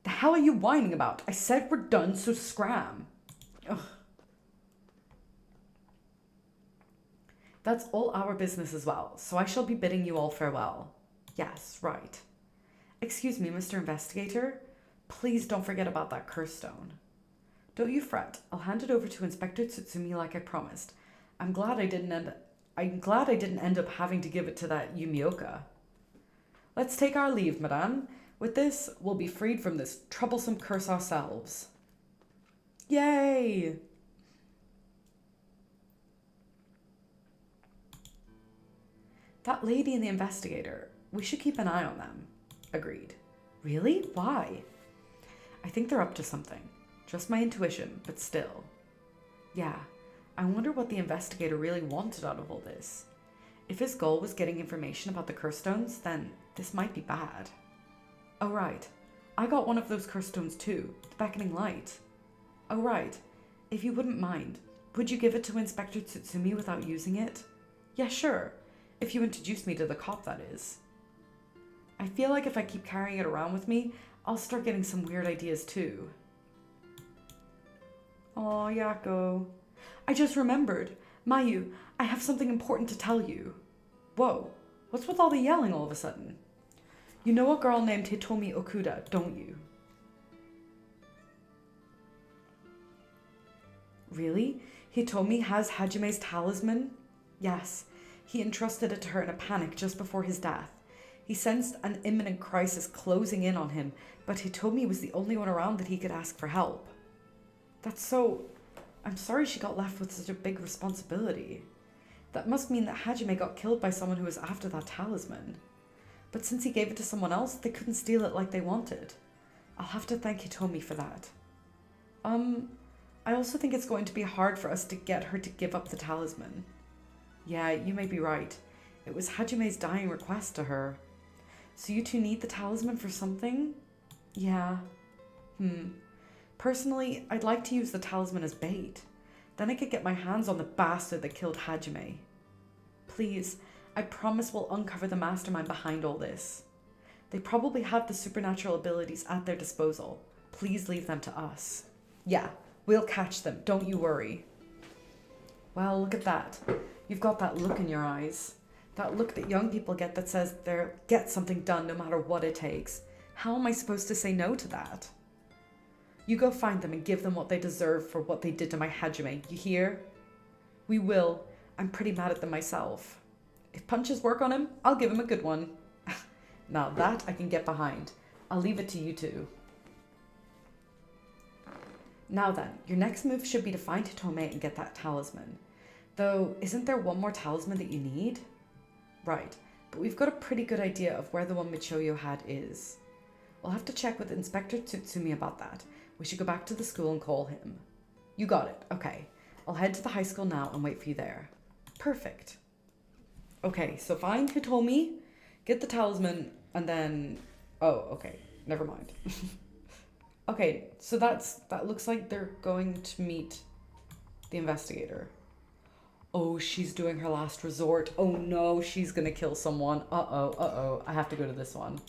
The hell are you whining about? I said we're done, so scram. Ugh. That's all our business as well, so I shall be bidding you all farewell. Yes, right. Excuse me, Mr. Investigator. Please don't forget about that curse stone. Don't you fret. I'll hand it over to Inspector Tsutsumi like I promised. I'm glad I didn't end up having to give it to that Yumioka. Let's take our leave, madame. With this, we'll be freed from this troublesome curse ourselves. Yay! That lady and the investigator, we should keep an eye on them. Agreed. Really? Why? I think they're up to something. Just my intuition, but still. Yeah, I wonder what the investigator really wanted out of all this. If his goal was getting information about the curse stones, then this might be bad. Oh right, I got one of those curse stones too, the beckoning light. Oh right, if you wouldn't mind, would you give it to Inspector Tsutsumi without using it? Yeah, sure. If you introduce me to the cop, that is. I feel like if I keep carrying it around with me, I'll start getting some weird ideas too. Aw, Yako. I just remembered. Mayu, I have something important to tell you. Whoa, what's with all the yelling all of a sudden? You know a girl named Hitomi Okuda, don't you? Really? Hitomi has Hajime's talisman? Yes. He entrusted it to her in a panic just before his death. He sensed an imminent crisis closing in on him, but Hitomi was the only one around that he could ask for help. That's so... I'm sorry she got left with such a big responsibility. That must mean that Hajime got killed by someone who was after that talisman. But since he gave it to someone else, they couldn't steal it like they wanted. I'll have to thank Hitomi for that. I also think it's going to be hard for us to get her to give up the talisman. Yeah, you may be right. It was Hajime's dying request to her. So you two need the talisman for something? Yeah. Personally, I'd like to use the talisman as bait. Then I could get my hands on the bastard that killed Hajime. Please, I promise we'll uncover the mastermind behind all this. They probably have the supernatural abilities at their disposal. Please leave them to us. Yeah, we'll catch them, don't you worry. Well, look at that. You've got that look in your eyes. That look that young people get that says they'll get something done no matter what it takes. How am I supposed to say no to that? You go find them and give them what they deserve for what they did to my Hajime, you hear? We will. I'm pretty mad at them myself. If punches work on him, I'll give him a good one. Now that I can get behind. I'll leave it to you two. Now then, your next move should be to find Hitome and get that talisman. Though, isn't there one more talisman that you need? Right, but we've got a pretty good idea of where the one Michoyo had is. We'll have to check with Inspector Tsutsumi about that. We should go back to the school and call him. You got it, okay. I'll head to the high school now and wait for you there. Perfect. Okay, so find Hitomi, get the talisman, and then... Oh, okay, never mind. Okay, so that looks like they're going to meet the investigator. Oh, she's doing her last resort. Oh no, she's gonna kill someone. Uh-oh. I have to go to this one.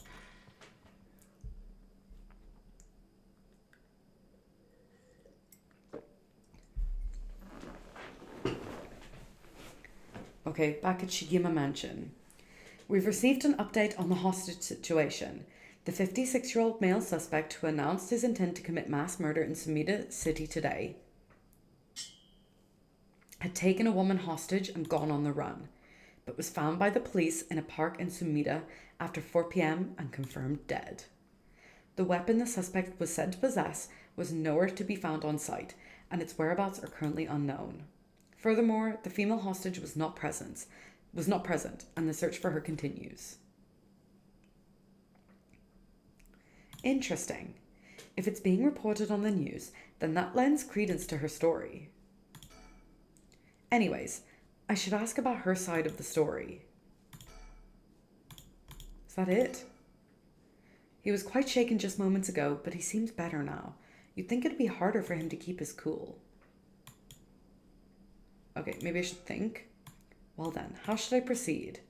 Okay, back at Shigima Mansion. We've received an update on the hostage situation. The 56-year-old male suspect who announced his intent to commit mass murder in Sumida City today had taken a woman hostage and gone on the run, but was found by the police in a park in Sumida after 4 p.m. and confirmed dead. The weapon the suspect was said to possess was nowhere to be found on site, and its whereabouts are currently unknown. Furthermore, the female hostage was not present, and the search for her continues. Interesting. If it's being reported on the news, then that lends credence to her story. Anyways, I should ask about her side of the story. Is that it? He was quite shaken just moments ago, but he seems better now. You'd think it'd be harder for him to keep his cool. Okay, maybe I should think. Well then, how should I proceed?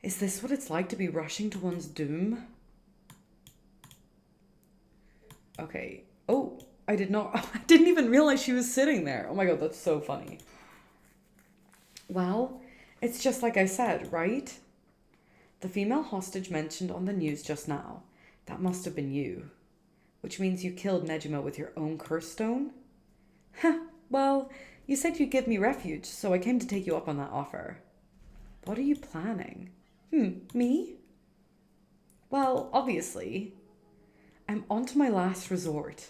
Is this what it's like to be rushing to one's doom? Okay. Oh, I didn't even realize she was sitting there. Oh my god, that's so funny. Well, it's just like I said, right? The female hostage mentioned on the news just now. That must have been you. Which means you killed Nejima with your own curse stone? Heh, well, you said you'd give me refuge, so I came to take you up on that offer. What are you planning? Me? Well, obviously. I'm on to my last resort.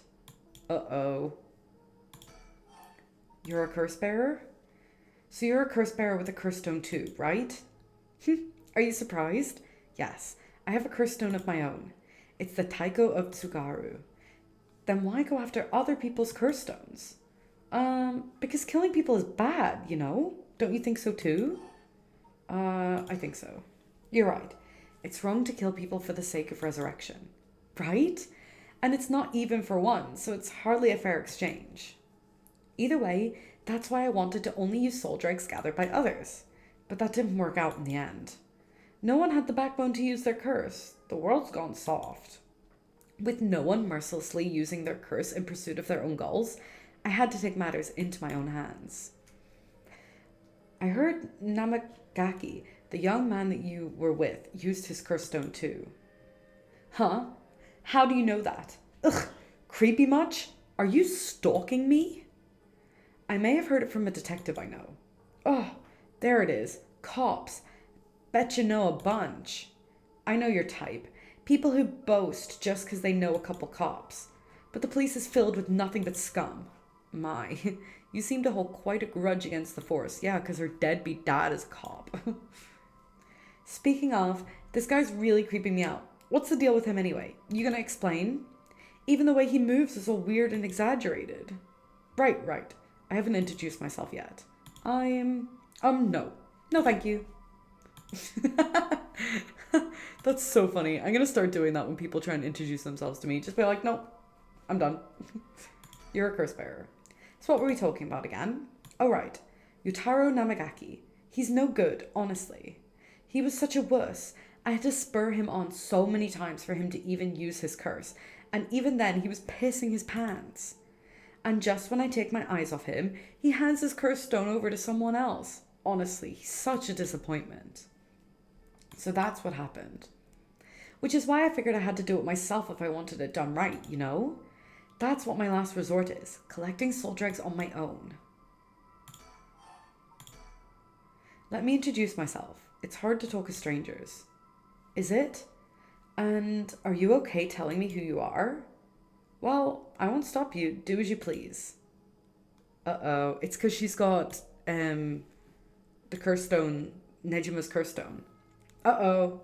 Uh-oh. You're a curse bearer? So you're a curse bearer with a curse stone too, right? Are you surprised? Yes, I have a curse stone of my own. It's the Taiko of Tsugaru. Then why go after other people's curse stones? Because killing people is bad, you know? Don't you think so too? I think so. You're right. It's wrong to kill people for the sake of resurrection. Right? And it's not even for one, so it's hardly a fair exchange. Either way, that's why I wanted to only use soul dregs gathered by others. But that didn't work out in the end. No one had the backbone to use their curse. The world's gone soft. With no one mercilessly using their curse in pursuit of their own goals, I had to take matters into my own hands. I heard Namagaki, the young man that you were with, used his curse stone too. Huh? How do you know that? Ugh, creepy much? Are you stalking me? I may have heard it from a detective I know. Oh, there it is. Cops. Bet you know a bunch. I know your type. People who boast just because they know a couple cops. But the police is filled with nothing but scum. My, you seem to hold quite a grudge against the force. Yeah, because her deadbeat dad is a cop. Speaking of, this guy's really creeping me out. What's the deal with him anyway? You gonna explain? Even the way he moves is all weird and exaggerated. Right. I haven't introduced myself yet. No. No, thank you. That's so funny. I'm gonna start doing that when people try and introduce themselves to me. Just be like, nope, I'm done. You're a curse bearer. So what were we talking about again? Oh, right. Yutaro Namagaki. He's no good, honestly. He was such a wuss. I had to spur him on so many times for him to even use his curse. And even then, he was pissing his pants. And just when I take my eyes off him, he hands his cursed stone over to someone else. Honestly, he's such a disappointment. So that's what happened. Which is why I figured I had to do it myself if I wanted it done right, you know? That's what my last resort is, collecting soul dregs on my own. Let me introduce myself. It's hard to talk as strangers. Is it? And are you okay telling me who you are? Well, I won't stop you. Do as you please. Uh-oh. It's because she's got the curse stone, Nejima's curse stone. Uh-oh.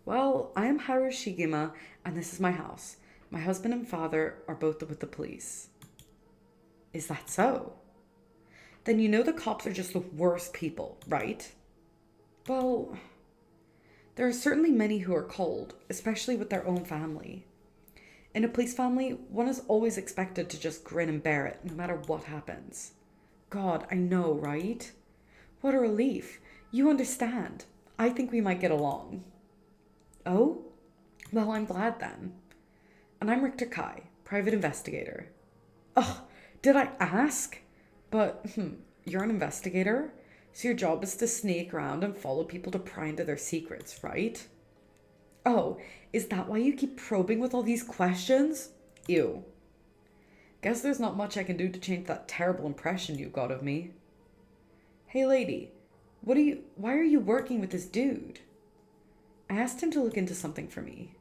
Well, I am Haru Shigema, and this is my house. My husband and father are both with the police. Is that so? Then you know the cops are just the worst people, right? Well, there are certainly many who are cold, especially with their own family. In a police family, one is always expected to just grin and bear it, no matter what happens. God, I know, right? What a relief. You understand. I think we might get along. Oh? Well, I'm glad then. And I'm Richter Kai, private investigator. Oh, did I ask? But, you're an investigator? So your job is to sneak around and follow people to pry into their secrets, right? Oh, is that why you keep probing with all these questions? Ew. Guess there's not much I can do to change that terrible impression you got of me. Hey lady, why are you working with this dude? I asked him to look into something for me.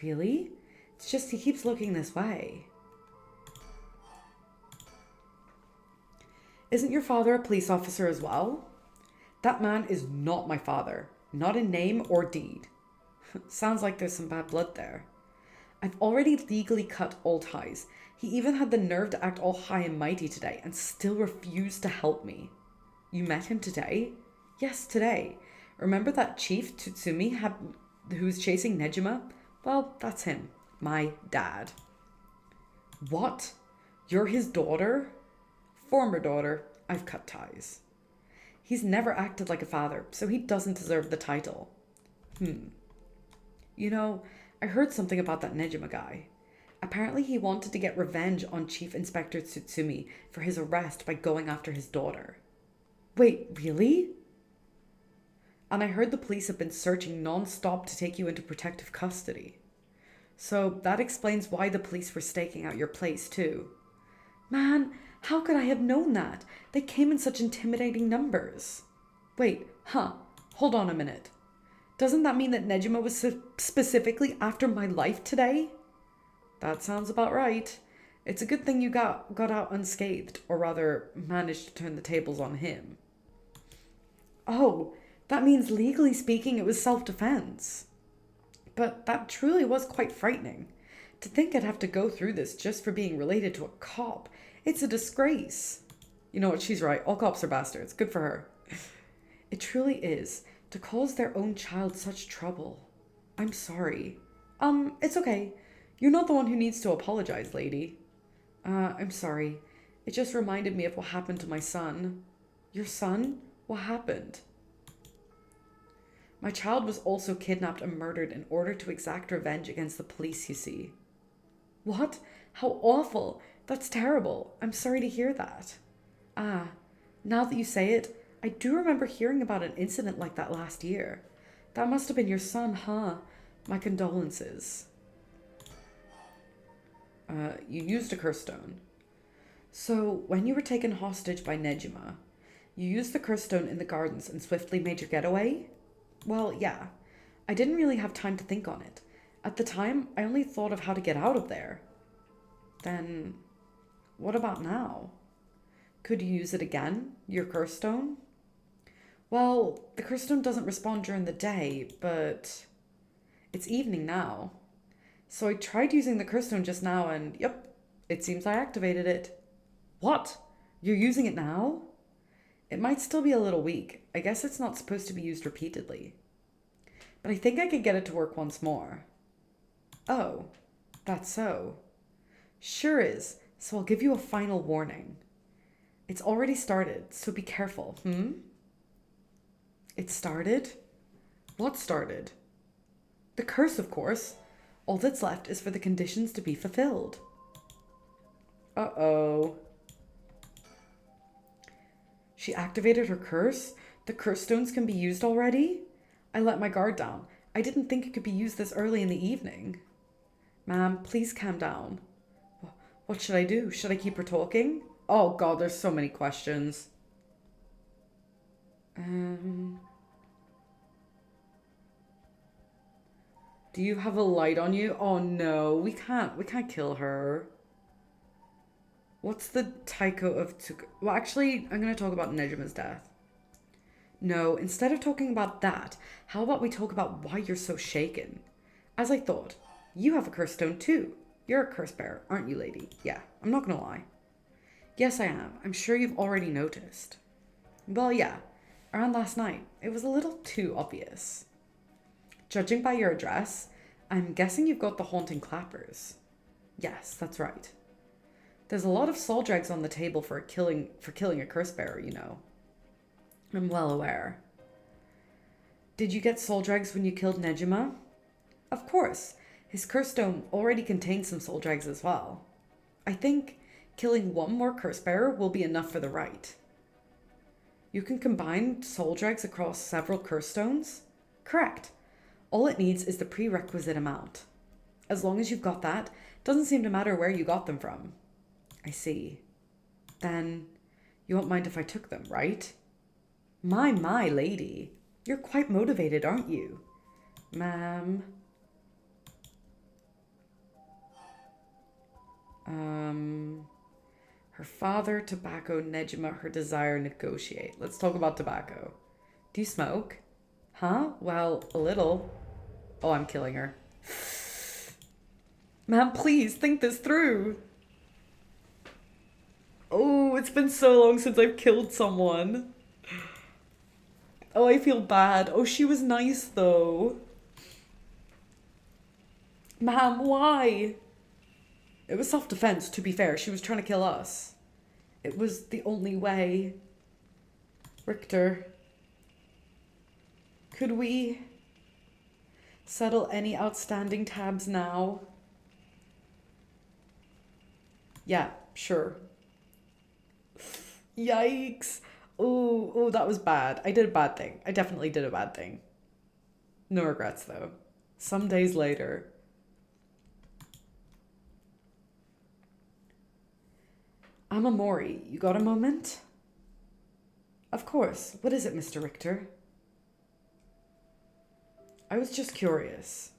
Really? It's just he keeps looking this way. Isn't your father a police officer as well? That man is not my father. Not in name or deed. Sounds like there's some bad blood there. I've already legally cut all ties. He even had the nerve to act all high and mighty today and still refused to help me. You met him today? Yes, today. Remember that chief Tsutsumi who was chasing Nejima? Well, that's him. My dad. What? You're his daughter? Former daughter. I've cut ties. He's never acted like a father, so he doesn't deserve the title. You know, I heard something about that Nejima guy. Apparently he wanted to get revenge on Chief Inspector Tsutsumi for his arrest by going after his daughter. Wait, really? And I heard the police have been searching non-stop to take you into protective custody. So that explains why the police were staking out your place too. Man, how could I have known that? They came in such intimidating numbers. Wait, hold on a minute. Doesn't that mean that Nejima was specifically after my life today? That sounds about right. It's a good thing you got out unscathed, or rather, managed to turn the tables on him. Oh, that means legally speaking it was self-defense. But that truly was quite frightening. To think I'd have to go through this just for being related to a cop. It's a disgrace. You know what, she's right. All cops are bastards. Good for her. It truly is. To cause their own child such trouble. I'm sorry. It's okay. You're not the one who needs to apologize, lady. I'm sorry. It just reminded me of what happened to my son. Your son? What happened? My child was also kidnapped and murdered in order to exact revenge against the police, you see. What? How awful. That's terrible. I'm sorry to hear that. Ah, now that you say it, I do remember hearing about an incident like that last year. That must have been your son, huh? My condolences. You used a curse stone. So, when you were taken hostage by Nejima, you used the curse stone in the gardens and swiftly made your getaway? Well, yeah. I didn't really have time to think on it. At the time, I only thought of how to get out of there. Then, what about now? Could you use it again? Your curse stone? Well, the curse stone doesn't respond during the day, but it's evening now. So I tried using the curse stone just now and, yep, it seems I activated it. What? You're using it now? It might still be a little weak. I guess it's not supposed to be used repeatedly. But I think I could get it to work once more. Oh, that's so. Sure is, so I'll give you a final warning. It's already started, so be careful, It started? What started? The curse, of course. All that's left is for the conditions to be fulfilled. Uh-oh. She activated her curse? The curse stones can be used already? I let my guard down. I didn't think it could be used this early in the evening. Ma'am, please calm down. What should I do? Should I keep her talking? Oh god, there's so many questions. Do you have a light on you? Oh no, we can't kill her. What's the Taiko of Well, actually, I'm going to talk about Nejima's death. No, instead of talking about that, how about we talk about why you're so shaken? As I thought, you have a curse stone too. You're a curse bearer, aren't you, lady? Yeah, I'm not going to lie. Yes, I am. I'm sure you've already noticed. Well, yeah. Around last night, it was a little too obvious. Judging by your address, I'm guessing you've got the haunting clappers. Yes, that's right. There's a lot of soul dregs on the table for killing a curse bearer, you know. I'm well aware. Did you get soul dregs when you killed Nejima? Of course. His curse stone already contains some soul dregs as well. I think killing one more curse bearer will be enough for the rite. You can combine soul dregs across several curse stones? Correct. All it needs is the prerequisite amount. As long as you've got that, doesn't seem to matter where you got them from. I see. Then, you won't mind if I took them, right? My lady. You're quite motivated, aren't you? Ma'am. Her father, tobacco, Nejima, her desire, negotiate. Let's talk about tobacco. Do you smoke? Huh? Well, a little. Oh, I'm killing her. Ma'am, please, think this through. Oh, it's been so long since I've killed someone. Oh, I feel bad. Oh, she was nice, though. Ma'am, why? It was self-defense, to be fair. She was trying to kill us. It was the only way. Richter, could we settle any outstanding tabs now? Yeah, sure. Yikes. Oh, that was bad. I did a bad thing. I definitely did a bad thing. No regrets, though. Some days later. Amamori, you got a moment? Of course. What is it, Mr. Richter? I was just curious.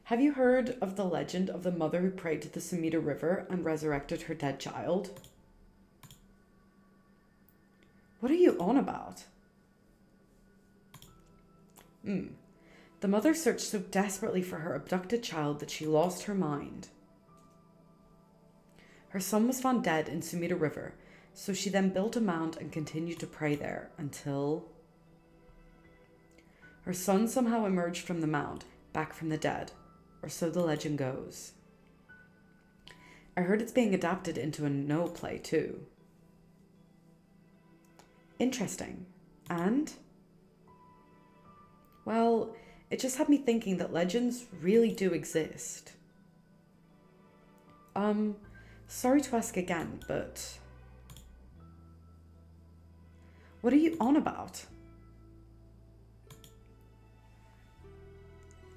Have you heard of the legend of the mother who prayed to the Sumida River and resurrected her dead child? What are you on about? The mother searched so desperately for her abducted child that she lost her mind. Her son was found dead in Sumida River, so she then built a mound and continued to pray there until her son somehow emerged from the mound, back from the dead, or so the legend goes. I heard it's being adapted into a No play too. Interesting. And? Well, it just had me thinking that legends really do exist. Sorry to ask again, but what are you on about?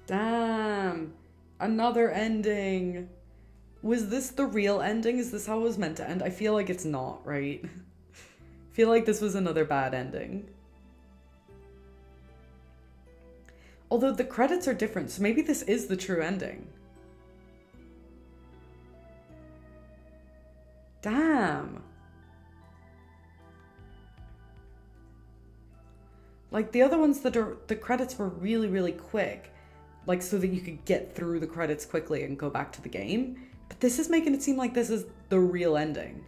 Damn, another ending. Was this the real ending? Is this how it was meant to end? I feel like it's not, right? I feel like this was another bad ending. Although the credits are different, so maybe this is the true ending. Damn. Like the other ones the credits were really, really quick. Like so that you could get through the credits quickly and go back to the game. But this is making it seem like this is the real ending.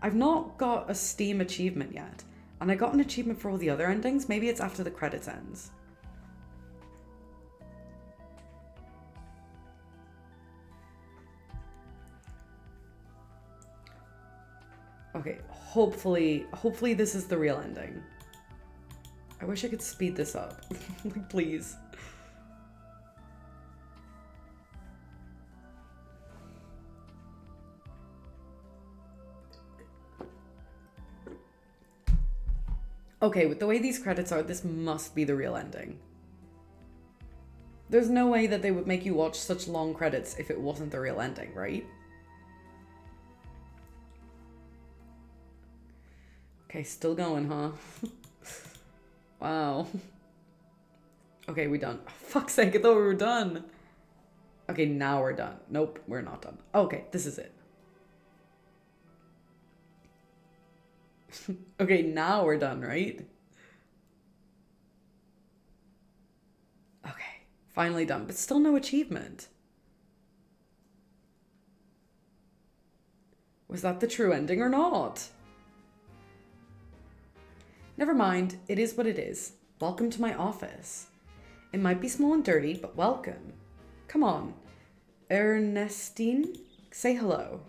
I've not got a Steam achievement yet. And I got an achievement for all the other endings. Maybe it's after the credits ends. Okay, hopefully this is the real ending. I wish I could speed this up. Like, please. Okay, with the way these credits are, this must be the real ending. There's no way that they would make you watch such long credits if it wasn't the real ending, right? Okay, still going, huh? Wow. Okay, we done. Oh, fuck's sake, I thought we were done. Okay, now we're done. Nope, we're not done. Okay, this is it. Okay, now we're done, right? Okay, finally done, but still no achievement. Was that the true ending or not? Never mind, it is what it is. Welcome to my office. It might be small and dirty, but welcome. Come on. Ernestine, say hello.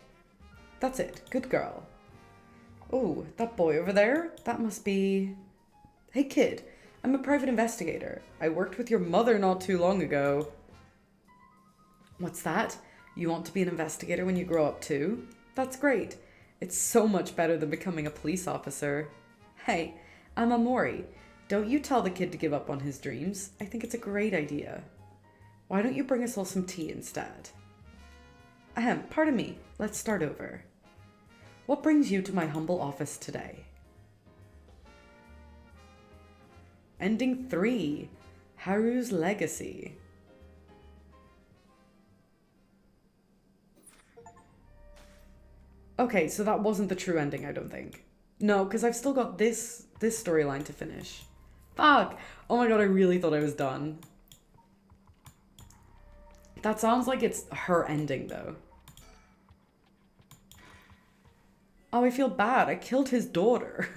That's it, good girl. Oh, that boy over there? That must be... Hey kid, I'm a private investigator. I worked with your mother not too long ago. What's that? You want to be an investigator when you grow up too? That's great. It's so much better than becoming a police officer. Hey, I'm Amori. Don't you tell the kid to give up on his dreams. I think it's a great idea. Why don't you bring us all some tea instead? Ahem, pardon me. Let's start over. What brings you to my humble office today? Ending 3. Haru's Legacy. Okay, so that wasn't the true ending, I don't think. No, because I've still got this storyline to finish. Fuck! Oh my god, I really thought I was done. That sounds like it's her ending, though. Oh, I feel bad. I killed his daughter.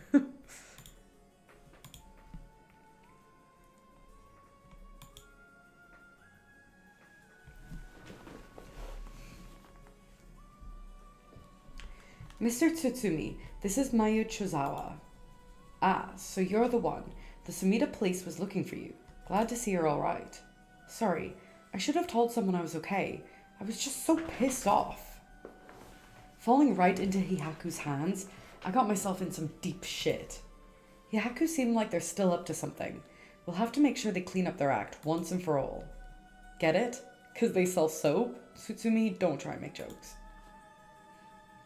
Mr. Tsutsumi, this is Mayu Chozawa. Ah, so you're the one. The Sumida police was looking for you. Glad to see you're alright. Sorry, I should have told someone I was okay. I was just so pissed off. Falling right into Hihaku's hands, I got myself in some deep shit. Hihaku seem like they're still up to something. We'll have to make sure they clean up their act once and for all. Get it? 'Cause they sell soap? Tsutsumi, don't try and make jokes.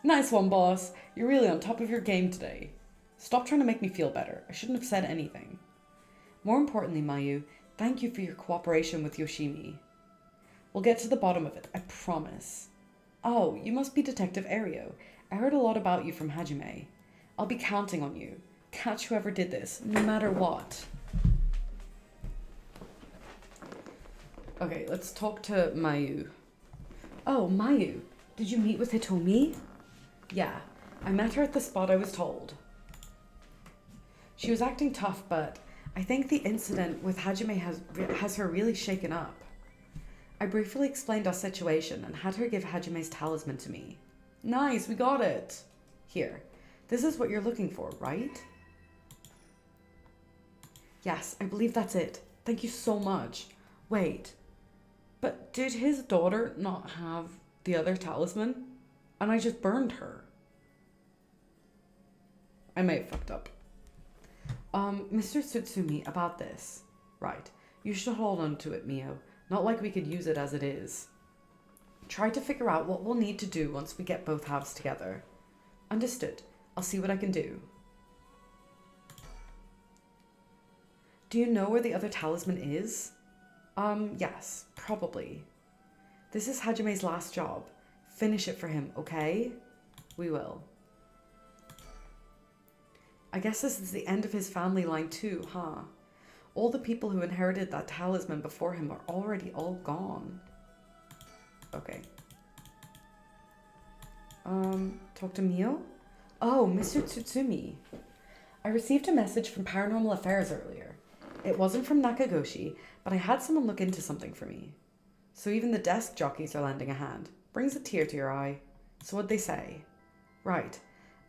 Nice one, boss. You're really on top of your game today. Stop trying to make me feel better. I shouldn't have said anything. More importantly, Mayu, thank you for your cooperation with Yoshimi. We'll get to the bottom of it, I promise. Oh, you must be Detective Ario. I heard a lot about you from Hajime. I'll be counting on you. Catch whoever did this, no matter what. Okay, let's talk to Mayu. Oh, Mayu, did you meet with Hitomi? Yeah, I met her at the spot I was told. She was acting tough, but I think the incident with Hajime has her really shaken up. I briefly explained our situation and had her give Hajime's talisman to me. Nice, we got it. Here, this is what you're looking for, right? Yes, I believe that's it. Thank you so much. Wait, but did his daughter not have the other talisman? And I just burned her. I may have fucked up. Mr. Tsutsumi, about this. Right, you should hold on to it, Mio. Not like we could use it as it is. Try to figure out what we'll need to do once we get both halves together. Understood. I'll see what I can do. Do you know where the other talisman is? Yes, probably. This is Hajime's last job. Finish it for him, okay? We will. I guess this is the end of his family line too, huh? All the people who inherited that talisman before him are already all gone. Okay. Talk to Mio? Oh, Mr. Tsutsumi. I received a message from Paranormal Affairs earlier. It wasn't from Nakagoshi, but I had someone look into something for me. So even the desk jockeys are lending a hand. Brings a tear to your eye. So what'd they say? Right.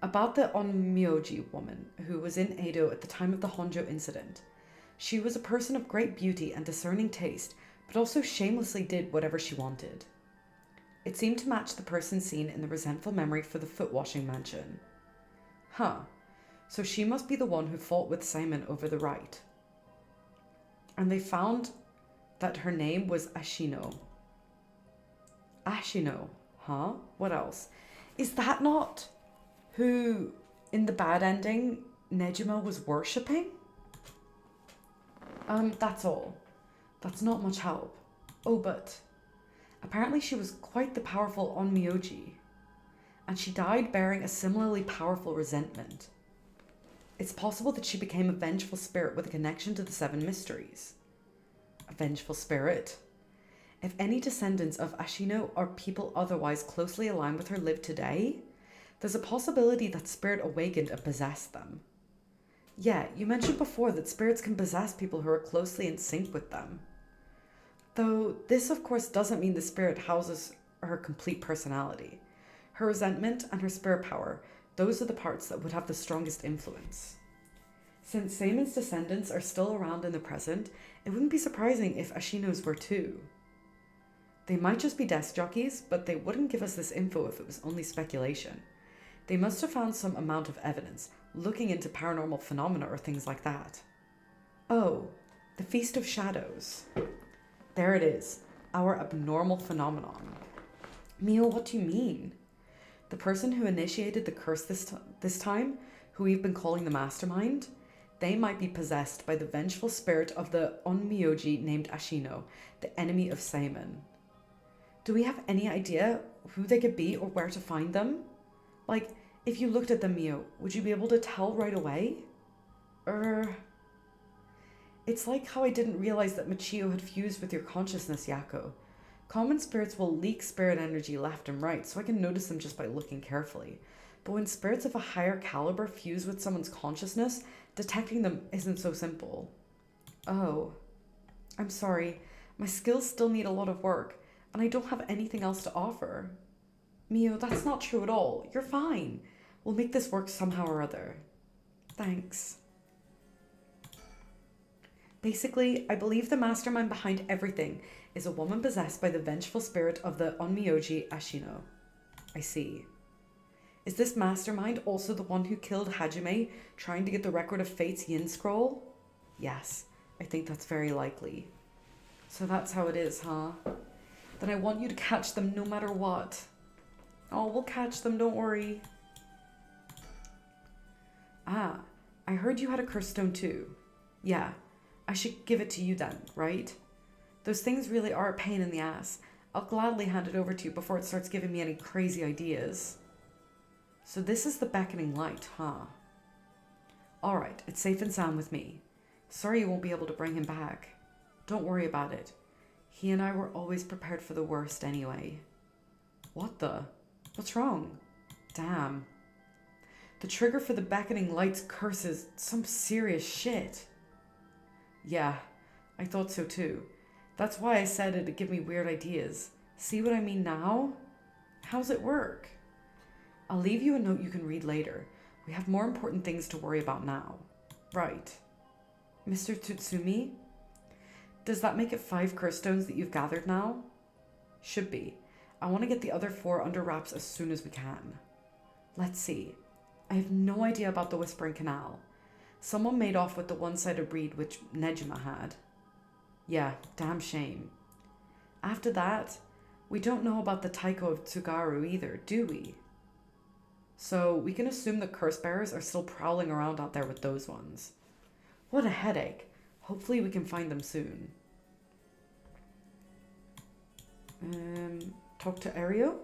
About the Onmyoji woman who was in Edo at the time of the Honjo incident. She was a person of great beauty and discerning taste, but also shamelessly did whatever she wanted. It seemed to match the person seen in the resentful memory for the foot-washing mansion. Huh. So she must be the one who fought with Simon over the right. And they found that her name was Ashino. Ashino, huh? What else? Is that not who, in the bad ending, Nejima was worshipping? That's all. That's not much help. Oh, but apparently she was quite the powerful Onmyoji, and she died bearing a similarly powerful resentment. It's possible that she became a vengeful spirit with a connection to the Seven Mysteries. A vengeful spirit? If any descendants of Ashino or people otherwise closely aligned with her live today, there's a possibility that spirit awakened and possessed them. Yeah, you mentioned before that spirits can possess people who are closely in sync with them. Though this, of course, doesn't mean the spirit houses her complete personality. Her resentment and her spirit power, those are the parts that would have the strongest influence. Since Seimon's descendants are still around in the present, it wouldn't be surprising if Ashino's were too. They might just be desk jockeys, but they wouldn't give us this info if it was only speculation. They must have found some amount of evidence, looking into paranormal phenomena or things like that. Oh, the Feast of Shadows. There it is, our abnormal phenomenon. Mio, what do you mean? The person who initiated the curse this time, who we've been calling the mastermind, they might be possessed by the vengeful spirit of the Onmyoji named Ashino, the enemy of Seimon. Do we have any idea who they could be or where to find them? Like, if you looked at them, Mio, would you be able to tell right away? It's like how I didn't realize that Michio had fused with your consciousness, Yako. Common spirits will leak spirit energy left and right, so I can notice them just by looking carefully. But when spirits of a higher caliber fuse with someone's consciousness, detecting them isn't so simple. Oh, I'm sorry. My skills still need a lot of work, and I don't have anything else to offer. Mio, that's not true at all. You're fine. We'll make this work somehow or other. Thanks. Basically, I believe the mastermind behind everything is a woman possessed by the vengeful spirit of the Onmyoji Ashino. I see. Is this mastermind also the one who killed Hajime, trying to get the Record of Fate's Yin Scroll? Yes, I think that's very likely. So that's how it is, huh? Then I want you to catch them no matter what. Oh, we'll catch them, don't worry. Ah, I heard you had a curse stone too. Yeah, I should give it to you then, right? Those things really are a pain in the ass. I'll gladly hand it over to you before it starts giving me any crazy ideas. So this is the beckoning light, huh? Alright, it's safe and sound with me. Sorry you won't be able to bring him back. Don't worry about it. He and I were always prepared for the worst anyway. What the? What's wrong? Damn. The trigger for the beckoning light's curse is some serious shit. Yeah, I thought so too. That's why I said it'd give me weird ideas. See what I mean now? How's it work? I'll leave you a note you can read later. We have more important things to worry about now. Right. Mr. Tsutsumi? Does that make it 5 curse stones that you've gathered now? Should be. I want to get the other 4 under wraps as soon as we can. Let's see. I have no idea about the Whispering Canal. Someone made off with the one-sided reed which Nejima had. Yeah, damn shame. After that, we don't know about the Taiko of Tsugaru either, do we? So we can assume the curse bearers are still prowling around out there with those ones. What a headache. Hopefully we can find them soon. Talk to Ario?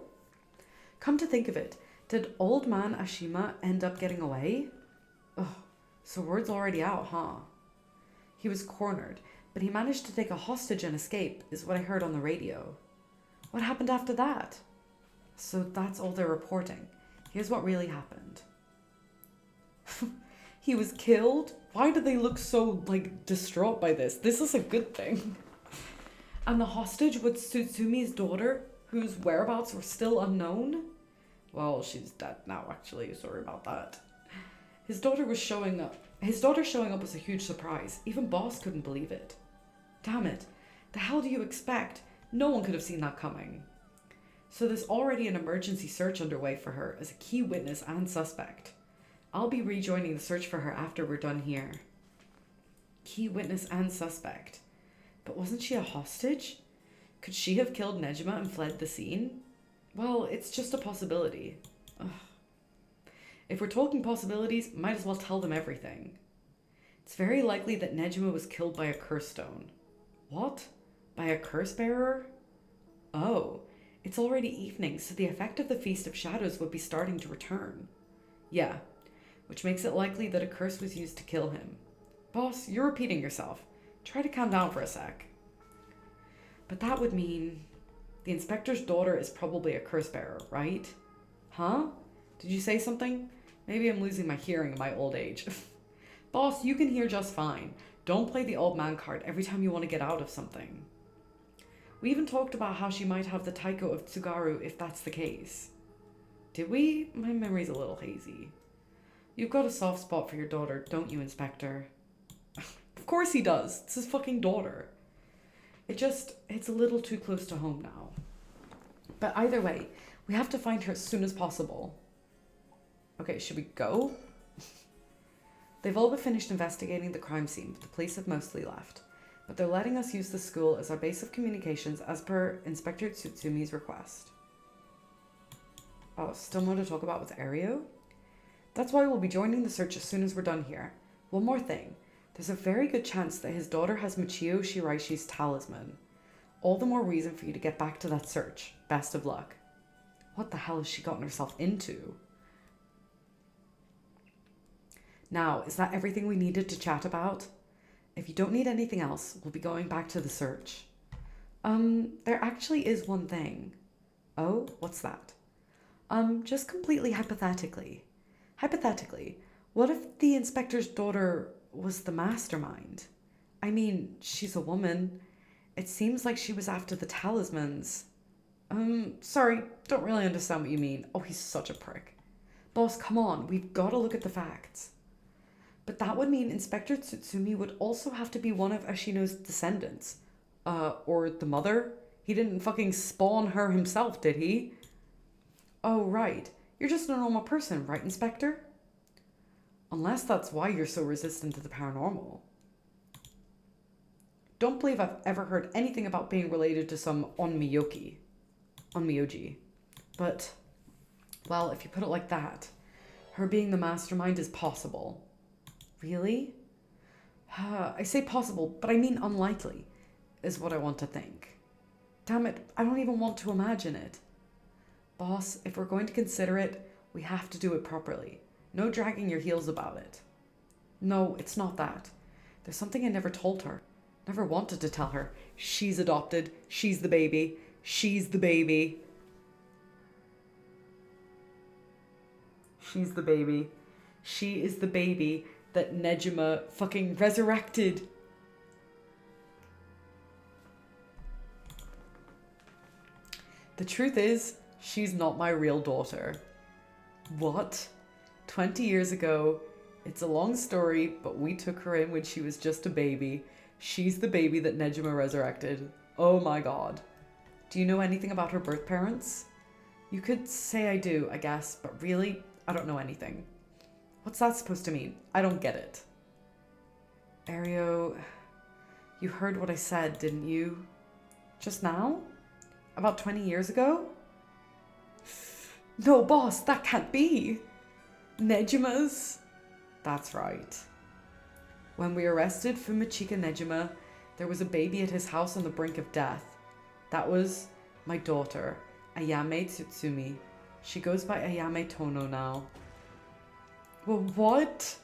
Come to think of it, did old man Ashima end up getting away? Ugh, so word's already out, huh? He was cornered, but he managed to take a hostage and escape, is what I heard on the radio. What happened after that? So that's all they're reporting. Here's what really happened. He was killed? Why do they look so, distraught by this? This is a good thing. And the hostage was Tsutsumi's daughter, whose whereabouts were still unknown? Well, she's dead now, actually. Sorry about that. His daughter showing up was a huge surprise. Even Boss couldn't believe it. Damn it. The hell do you expect? No one could have seen that coming. So there's already an emergency search underway for her as a key witness and suspect. I'll be rejoining the search for her after we're done here. Key witness and suspect. But wasn't she a hostage? Could she have killed Nejima and fled the scene? Well, it's just a possibility. Ugh. If we're talking possibilities, might as well tell them everything. It's very likely that Nejima was killed by a curse stone. What? By a curse bearer? Oh, it's already evening, so the effect of the Feast of Shadows would be starting to return. Yeah, which makes it likely that a curse was used to kill him. Boss, you're repeating yourself. Try to calm down for a sec. But that would mean the inspector's daughter is probably a curse bearer, right? Huh? Did you say something? Maybe I'm losing my hearing in my old age. Boss, you can hear just fine. Don't play the old man card every time you want to get out of something. We even talked about how she might have the Taiko of Tsugaru if that's the case. Did we? My memory's a little hazy. You've got a soft spot for your daughter, don't you, Inspector? Of course he does. It's his fucking daughter. It's a little too close to home now. But either way, we have to find her as soon as possible. Okay, should we go? They've all but finished investigating the crime scene, but the police have mostly left. But they're letting us use the school as our base of communications as per Inspector Tsutsumi's request. Oh, still more to talk about with Ario? That's why we'll be joining the search as soon as we're done here. One more thing. There's a very good chance that his daughter has Michio Shiraishi's talisman. All the more reason for you to get back to that search. Best of luck. What the hell has she gotten herself into? Now, is that everything we needed to chat about? If you don't need anything else, we'll be going back to the search. There actually is one thing. Oh, what's that? Just completely hypothetically. Hypothetically, what if the inspector's daughter was the mastermind? I mean, she's a woman. It seems like she was after the talismans. Sorry, don't really understand what you mean. Oh, he's such a prick. Boss, come on, we've got to look at the facts. But that would mean Inspector Tsutsumi would also have to be one of Ashino's descendants. Or the mother? He didn't fucking spawn her himself, did he? Oh, right. You're just a normal person, right, Inspector? Unless that's why you're so resistant to the paranormal. Don't believe I've ever heard anything about being related to some onmyoji. But, well, if you put it like that, her being the mastermind is possible. Really? I say possible, but I mean unlikely, is what I want to think. Damn it, I don't even want to imagine it. Boss, if we're going to consider it, we have to do it properly. No dragging your heels about it. No, it's not that. There's something I never told her. Never wanted to tell her. She's adopted. She's the baby. She's the baby. She's the baby. She is the baby that Nejima fucking resurrected. The truth is, she's not my real daughter. What? 20 years ago, it's a long story, but we took her in when she was just a baby. She's the baby that Nejima resurrected. Oh my god. Do you know anything about her birth parents? You could say I do, I guess, but really, I don't know anything. What's that supposed to mean? I don't get it. Ario, you heard what I said, didn't you? Just now? About 20 years ago? No, boss, that can't be. Nejima's? That's right. When we arrested Fumachika Nejima, there was a baby at his house on the brink of death. That was my daughter, Ayame Tsutsumi. She goes by Ayame Tono now. Well, what?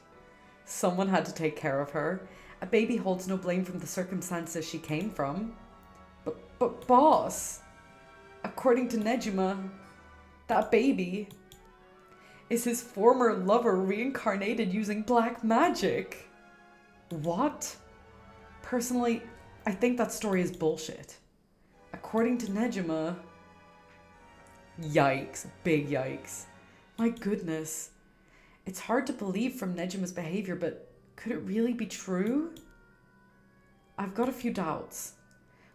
Someone had to take care of her. A baby holds no blame from the circumstances she came from. But boss, according to Nejima, that baby is his former lover reincarnated using black magic. What? Personally, I think that story is bullshit. According to Nejima... Yikes. Big yikes. My goodness. It's hard to believe from Nejima's behavior, but could it really be true? I've got a few doubts.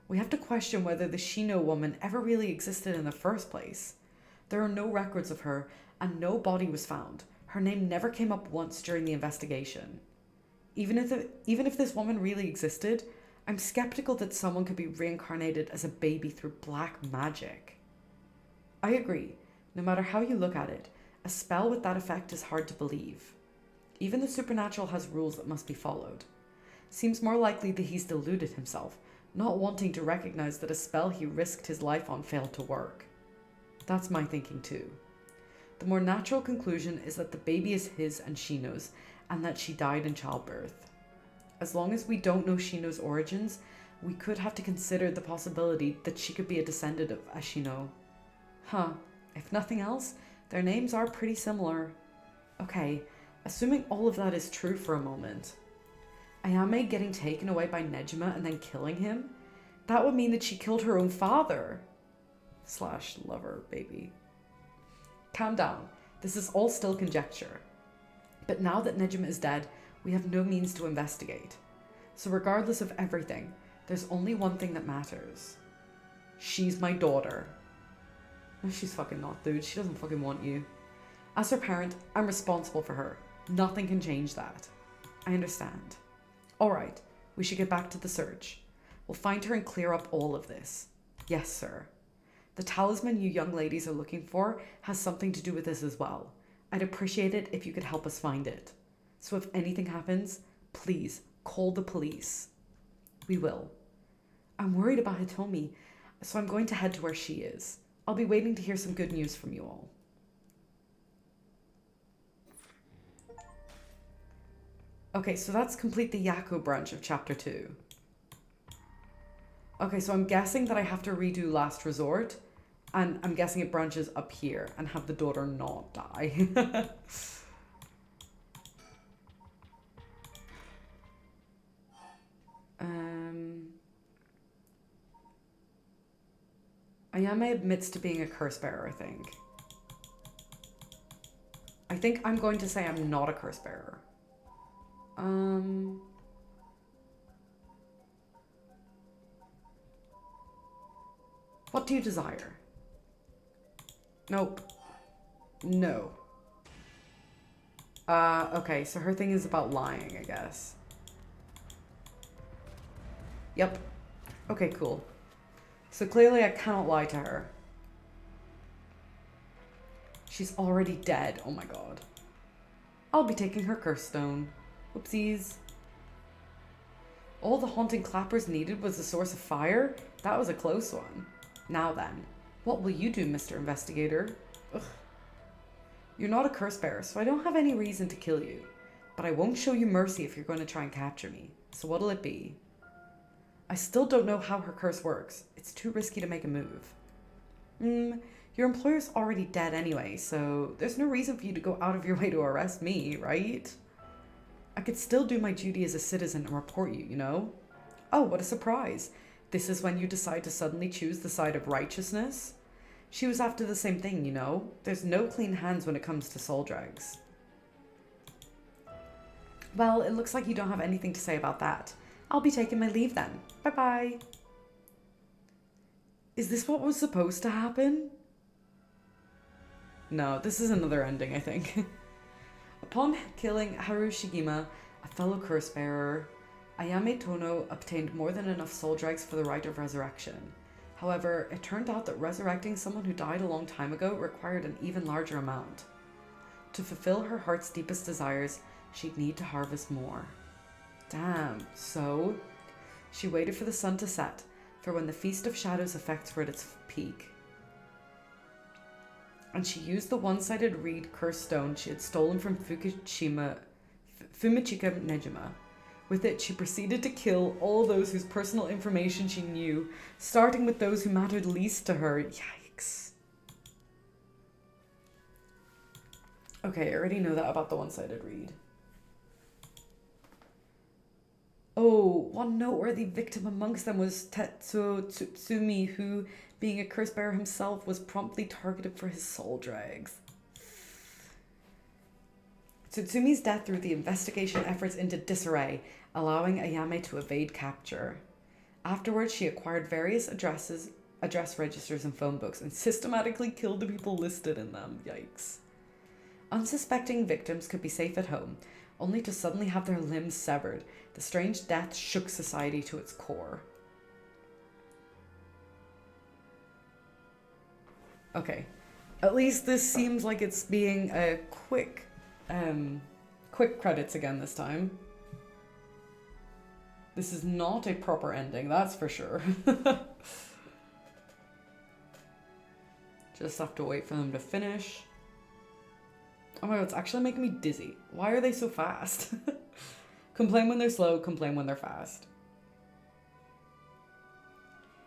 We have to question whether the Shino woman ever really existed in the first place. There are no records of her, and no body was found. Her name never came up once during the investigation. Even if this woman really existed, I'm skeptical that someone could be reincarnated as a baby through black magic. I agree. No matter how you look at it, a spell with that effect is hard to believe. Even the supernatural has rules that must be followed. Seems more likely that he's deluded himself, not wanting to recognize that a spell he risked his life on failed to work. That's my thinking too. The more natural conclusion is that the baby is his and Shino's, and that she died in childbirth. As long as we don't know Shino's origins, we could have to consider the possibility that she could be a descendant of Ashino. Huh, if nothing else, their names are pretty similar. Okay, assuming all of that is true for a moment. Ayame getting taken away by Nejima and then killing him? That would mean that she killed her own father. / lover, baby. Calm down. This is all still conjecture. But now that Nejima is dead, we have no means to investigate. So regardless of everything, there's only one thing that matters. She's my daughter. No, she's fucking not, dude. She doesn't fucking want you. As her parent, I'm responsible for her. Nothing can change that. I understand. Alright, we should get back to the search. We'll find her and clear up all of this. Yes, sir. The talisman you young ladies are looking for has something to do with this as well. I'd appreciate it if you could help us find it. So if anything happens, please call the police. We will. I'm worried about Hitomi, so I'm going to head to where she is. I'll be waiting to hear some good news from you all. Okay, so that's complete the Yako branch of chapter 2. Okay, so I'm guessing that I have to redo Last Resort, and I'm guessing it branches up here and have the daughter not die. Ayame admits to being a curse bearer, I think. I think I'm going to say I'm not a curse bearer. What do you desire? Nope. No. Okay, so her thing is about lying, I guess. Yep. Okay, cool. So clearly I cannot lie to her. She's already dead. Oh my god. I'll be taking her curse stone. Whoopsies. All the haunting clappers needed was a source of fire? That was a close one. Now then, what will you do, Mr. Investigator? Ugh. You're not a curse bearer, so I don't have any reason to kill you. But I won't show you mercy if you're going to try and capture me. So what'll it be? I still don't know how her curse works. It's too risky to make a move. Your employer's already dead anyway, so there's no reason for you to go out of your way to arrest me, right? I could still do my duty as a citizen and report you, you know? Oh, what a surprise. This is when you decide to suddenly choose the side of righteousness? She was after the same thing, you know? There's no clean hands when it comes to soul drags. Well, it looks like you don't have anything to say about that. I'll be taking my leave then. Bye-bye. Is this what was supposed to happen? No, this is another ending, I think. Upon killing Harushigima, a fellow curse bearer, Ayame Tono obtained more than enough soul dregs for the rite of resurrection. However, it turned out that resurrecting someone who died a long time ago required an even larger amount. To fulfill her heart's deepest desires, she'd need to harvest more. Damn, so? She waited for the sun to set, for when the Feast of Shadows effects were at its peak. And she used the one-sided reed curse stone she had stolen from Fumichika Nejima. With it, she proceeded to kill all those whose personal information she knew, starting with those who mattered least to her. Yikes. Okay, I already know that about the one-sided reed. Oh, one noteworthy victim amongst them was Tetsuo Tsutsumi, who, being a curse bearer himself, was promptly targeted for his soul drags. Tsutsumi's death threw the investigation efforts into disarray, allowing Ayame to evade capture. Afterwards, she acquired various address registers and phone books and systematically killed the people listed in them. Yikes. Unsuspecting victims could be safe at home, only to suddenly have their limbs severed. The strange death shook society to its core. Okay. At least this seems like it's being a quick credits again this time. This is not a proper ending, that's for sure. Just have to wait for them to finish. Oh my god, it's actually making me dizzy. Why are they so fast? Complain when they're slow, complain when they're fast.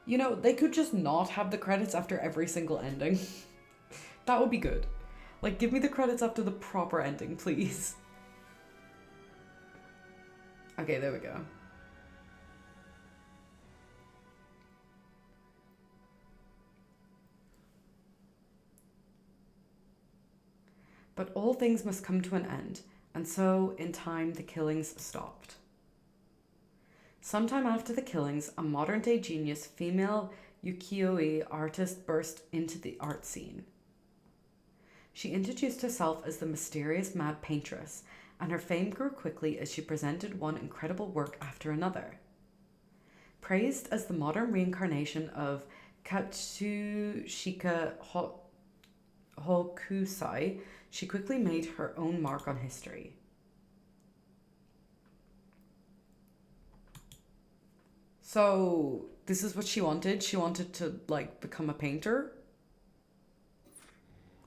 You know, they could just not have the credits after every single ending. That would be good. Like, give me the credits after the proper ending, please. Okay, there we go. But all things must come to an end, and so, in time, the killings stopped. Sometime after the killings, a modern-day genius female ukiyo-e artist burst into the art scene. She introduced herself as the mysterious Mad Paintress, and her fame grew quickly as she presented one incredible work after another. Praised as the modern reincarnation of Katsushika Hokusai, she quickly made her own mark on history. So, this is what she wanted? She wanted to, like, become a painter?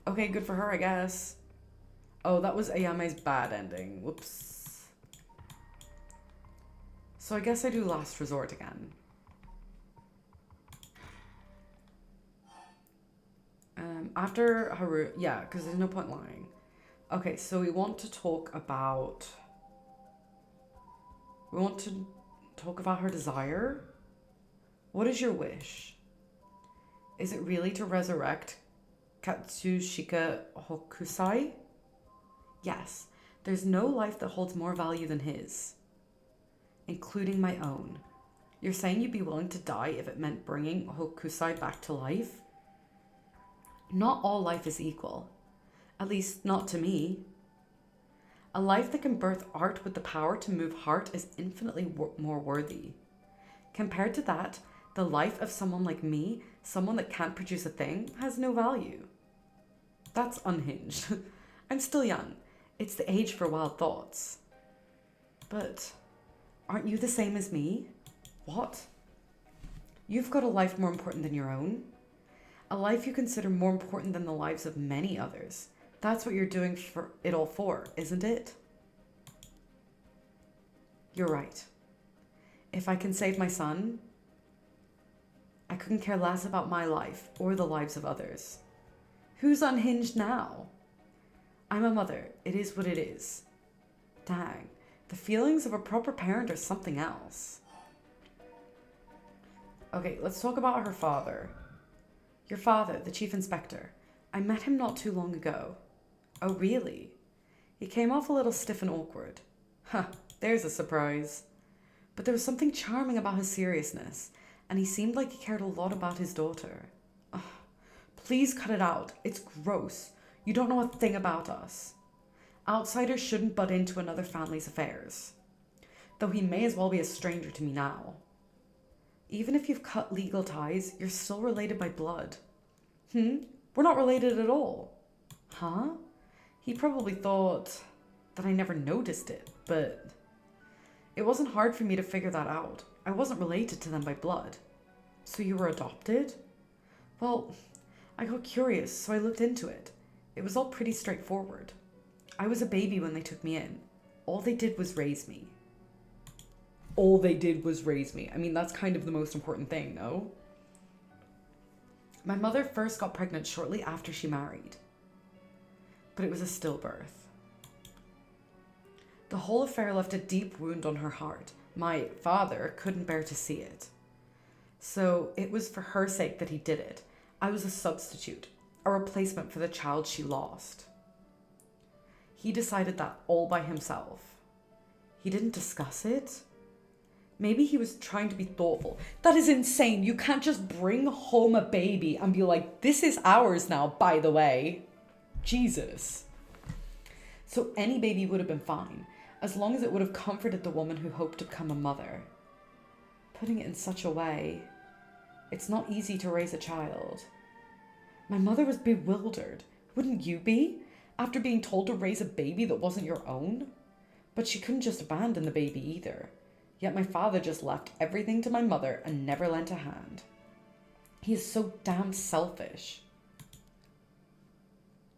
Okay, good for her, I guess. Oh, that was Ayame's bad ending. Whoops. So I guess I do Last Resort again. After Haru... Yeah, because there's no point lying. Okay, so we want to talk about... We want to talk about her desire. What is your wish? Is it really to resurrect Katsushika Hokusai? Yes, there's no life that holds more value than his, including my own. You're saying you'd be willing to die if it meant bringing Hokusai back to life? Not all life is equal. At least, not to me. A life that can birth art with the power to move heart is infinitely more worthy. Compared to that, the life of someone like me, someone that can't produce a thing, has no value. That's unhinged. I'm still young. It's the age for wild thoughts. But Aren't you the same as me? What? You've got a life more important than your own. A life you consider more important than the lives of many others. That's what you're doing for it all for, isn't it? You're right. If I can save my son, I couldn't care less about my life or the lives of others. Who's unhinged now? I'm a mother. It is what it is. Dang, the feelings of a proper parent are something else. Okay, let's talk about her father. Your father, the chief inspector. I met him not too long ago. Oh, really? He came off a little stiff and awkward. Huh, there's a surprise. But there was something charming about his seriousness, and he seemed like he cared a lot about his daughter. Ugh, please cut it out. It's gross. You don't know a thing about us. Outsiders shouldn't butt into another family's affairs. Though he may as well be a stranger to me now. Even if you've cut legal ties, you're still related by blood. We're not related at all. Huh? He probably thought that I never noticed it, but it wasn't hard for me to figure that out. I wasn't related to them by blood. So you were adopted? Well, I got curious, so I looked into it. It was all pretty straightforward. I was a baby when they took me in. All they did was raise me. All they did was raise me. I mean, that's kind of the most important thing, no? My mother first got pregnant shortly after she married. But it was a stillbirth. The whole affair left a deep wound on her heart. My father couldn't bear to see it. So it was for her sake that he did it. I was a substitute, a replacement for the child she lost. He decided that all by himself. He didn't discuss it. Maybe he was trying to be thoughtful. That is insane. You can't just bring home a baby and be like, this is ours now, by the way. Jesus. So any baby would have been fine, as long as it would have comforted the woman who hoped to become a mother. Putting it in such a way, it's not easy to raise a child. My mother was bewildered. Wouldn't you be? After being told to raise a baby that wasn't your own? But she couldn't just abandon the baby either. Yet my father just left everything to my mother and never lent a hand. He is so damn selfish.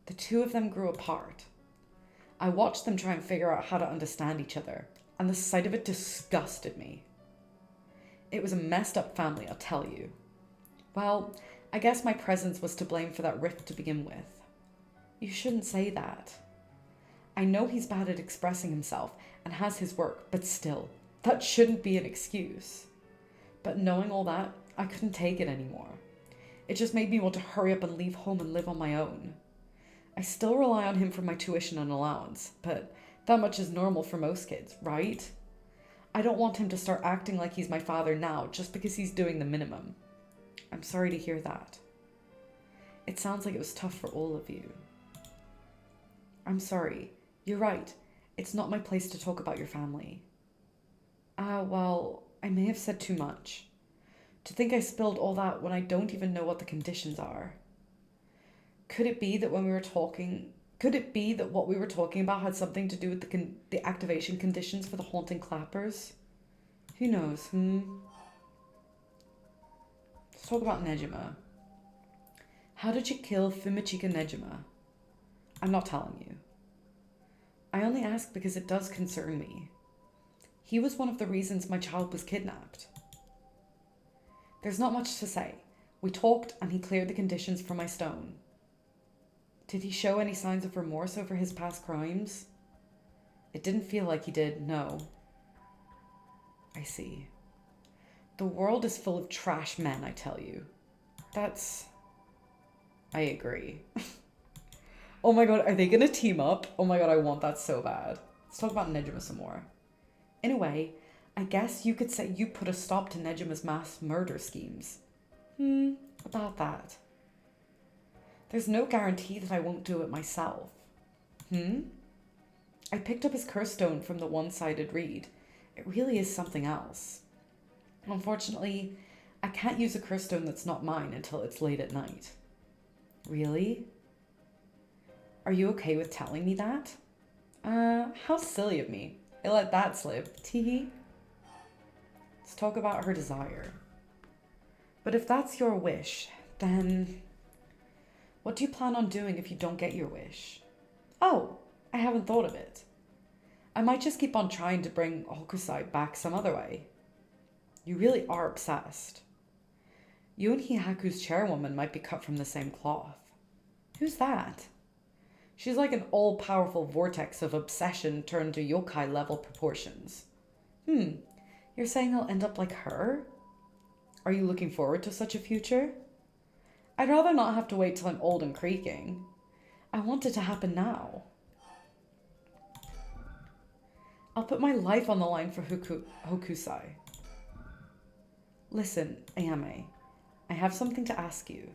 The two of them grew apart. I watched them try and figure out how to understand each other, and the sight of it disgusted me. It was a messed up family, I'll tell you. Well, I guess my presence was to blame for that rift to begin with. You shouldn't say that. I know he's bad at expressing himself and has his work, but still, that shouldn't be an excuse. But knowing all that, I couldn't take it anymore. It just made me want to hurry up and leave home and live on my own. I still rely on him for my tuition and allowance, but that much is normal for most kids, right? I don't want him to start acting like he's my father now just because he's doing the minimum. I'm sorry to hear that. It sounds like it was tough for all of you. I'm sorry. You're right. It's not my place to talk about your family. Well, I may have said too much. To think I spilled all that when I don't even know what the conditions are. Could it be that what we were talking about had something to do with the activation conditions for the haunting clappers? Who knows, Let's talk about Nejima. How did you kill Fumachika Nejima? I'm not telling you. I only ask because it does concern me. He was one of the reasons my child was kidnapped. There's not much to say. We talked and he cleared the conditions for my stone. Did he show any signs of remorse over his past crimes? It didn't feel like he did, no. I see. The world is full of trash men, I tell you. I agree. Oh my god, are they gonna team up? Oh my god, I want that so bad. Let's talk about Nejima some more. In a way, I guess you could say you put a stop to Nejima's mass murder schemes. About that. There's no guarantee that I won't do it myself. I picked up his curse stone from the one-sided reed. It really is something else. Unfortunately, I can't use a curse stone that's not mine until it's late at night. Really? Are you okay with telling me that? How silly of me. I let that slip. Teehee. Let's talk about her desire. But if that's your wish, then what do you plan on doing if you don't get your wish? Oh, I haven't thought of it. I might just keep on trying to bring Hokusai back some other way. You really are obsessed. You and Hihaku's chairwoman might be cut from the same cloth. Who's that? She's like an all-powerful vortex of obsession turned to yokai-level proportions. You're saying I'll end up like her? Are you looking forward to such a future? I'd rather not have to wait till I'm old and creaking. I want it to happen now. I'll put my life on the line for Hokusai. Listen, Ayame, I have something to ask you.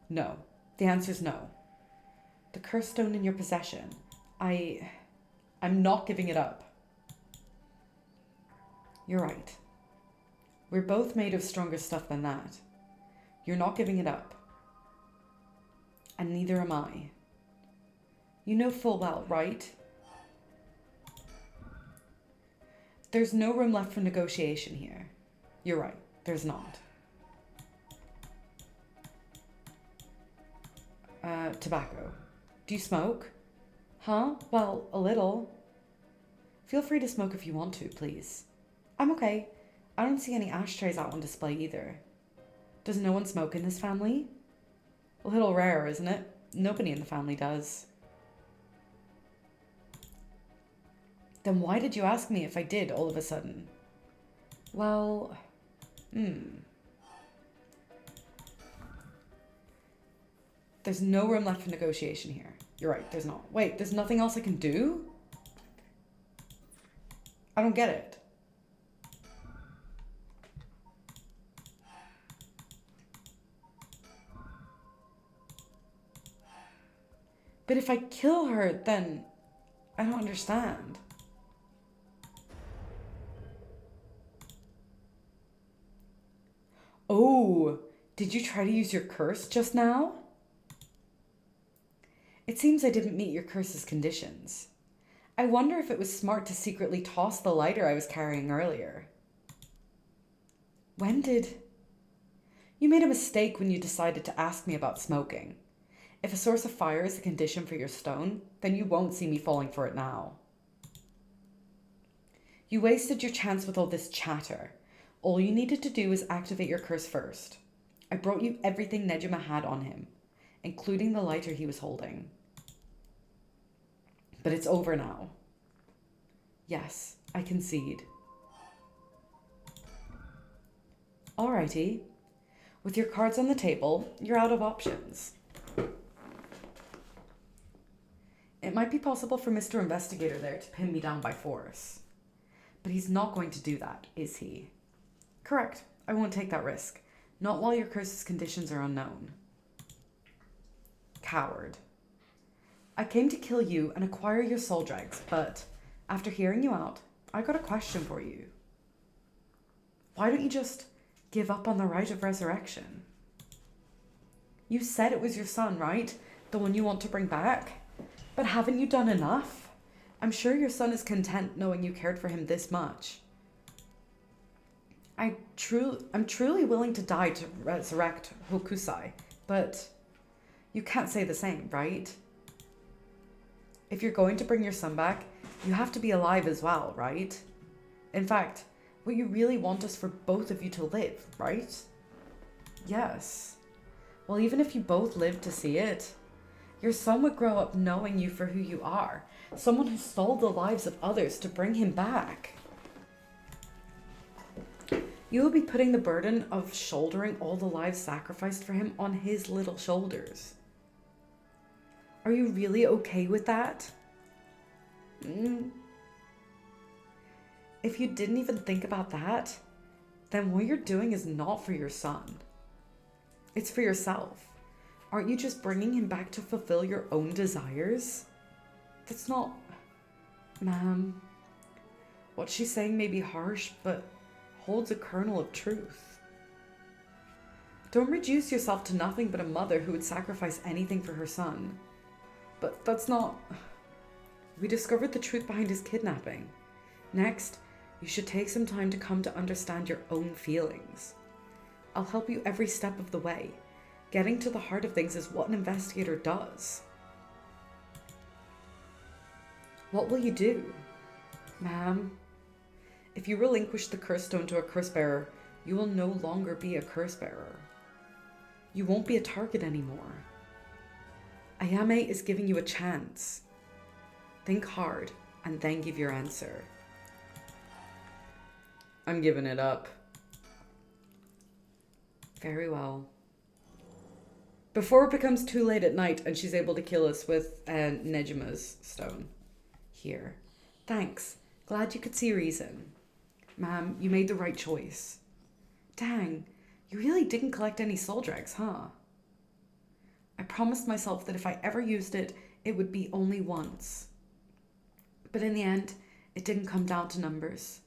No. The answer's no. The cursed stone in your possession. I'm not giving it up. You're right. We're both made of stronger stuff than that. You're not giving it up. And neither am I. You know full well, right? There's no room left for negotiation here. You're right, there's not. Tobacco. Do you smoke? Huh? Well, a little. Feel free to smoke if you want to, please. I'm okay. I don't see any ashtrays out on display either. Does no one smoke in this family? A little rare, isn't it? Nobody in the family does. Then why did you ask me if I did all of a sudden? Well, There's no room left for negotiation here. You're right, there's not. Wait, there's nothing else I can do? I don't get it. But if I kill her, then I don't understand. Oh, did you try to use your curse just now? It seems I didn't meet your curse's conditions. I wonder if it was smart to secretly toss the lighter I was carrying earlier. When did... You made a mistake when you decided to ask me about smoking. If a source of fire is a condition for your stone, then you won't see me falling for it now. You wasted your chance with all this chatter. All you needed to do was activate your curse first. I brought you everything Nejima had on him, including the lighter he was holding. But it's over now. Yes, I concede. Alrighty. With your cards on the table, you're out of options. It might be possible for Mr. Investigator there to pin me down by force. But he's not going to do that, is he? Correct. I won't take that risk. Not while your curse's conditions are unknown. Coward. I came to kill you and acquire your soul dregs, but after hearing you out, I got a question for you. Why don't you just give up on the right of resurrection? You said it was your son, right? The one you want to bring back? But haven't you done enough? I'm sure your son is content knowing you cared for him this much. I'm truly willing to die to resurrect Hokusai, but you can't say the same, right? If you're going to bring your son back, you have to be alive as well, right? In fact, what you really want is for both of you to live, right? Yes. Well, even if you both live to see it, your son would grow up knowing you for who you are, someone who stole the lives of others to bring him back. You will be putting the burden of shouldering all the lives sacrificed for him on his little shoulders. Are you really okay with that? If you didn't even think about that, then what you're doing is not for your son. It's for yourself. Aren't you just bringing him back to fulfill your own desires? That's not... Ma'am, what she's saying may be harsh, but holds a kernel of truth. Don't reduce yourself to nothing but a mother who would sacrifice anything for her son. But that's not... We discovered the truth behind his kidnapping. Next, You should take some time to come to understand your own feelings. I'll help you every step of the way. Getting to the heart of things is what an investigator does. What will you do? Ma'am, if you relinquish the curse stone to a curse bearer, you will no longer be a curse bearer. You won't be a target anymore. Ayame is giving you a chance. Think hard and then give your answer. I'm giving it up. Very well. Before it becomes too late at night and she's able to kill us with Nejima's stone. Here. Thanks. Glad you could see reason. Ma'am, you made the right choice. Dang, you really didn't collect any soul dregs, huh? I promised myself that if I ever used it, it would be only once. But in the end, it didn't come down to numbers.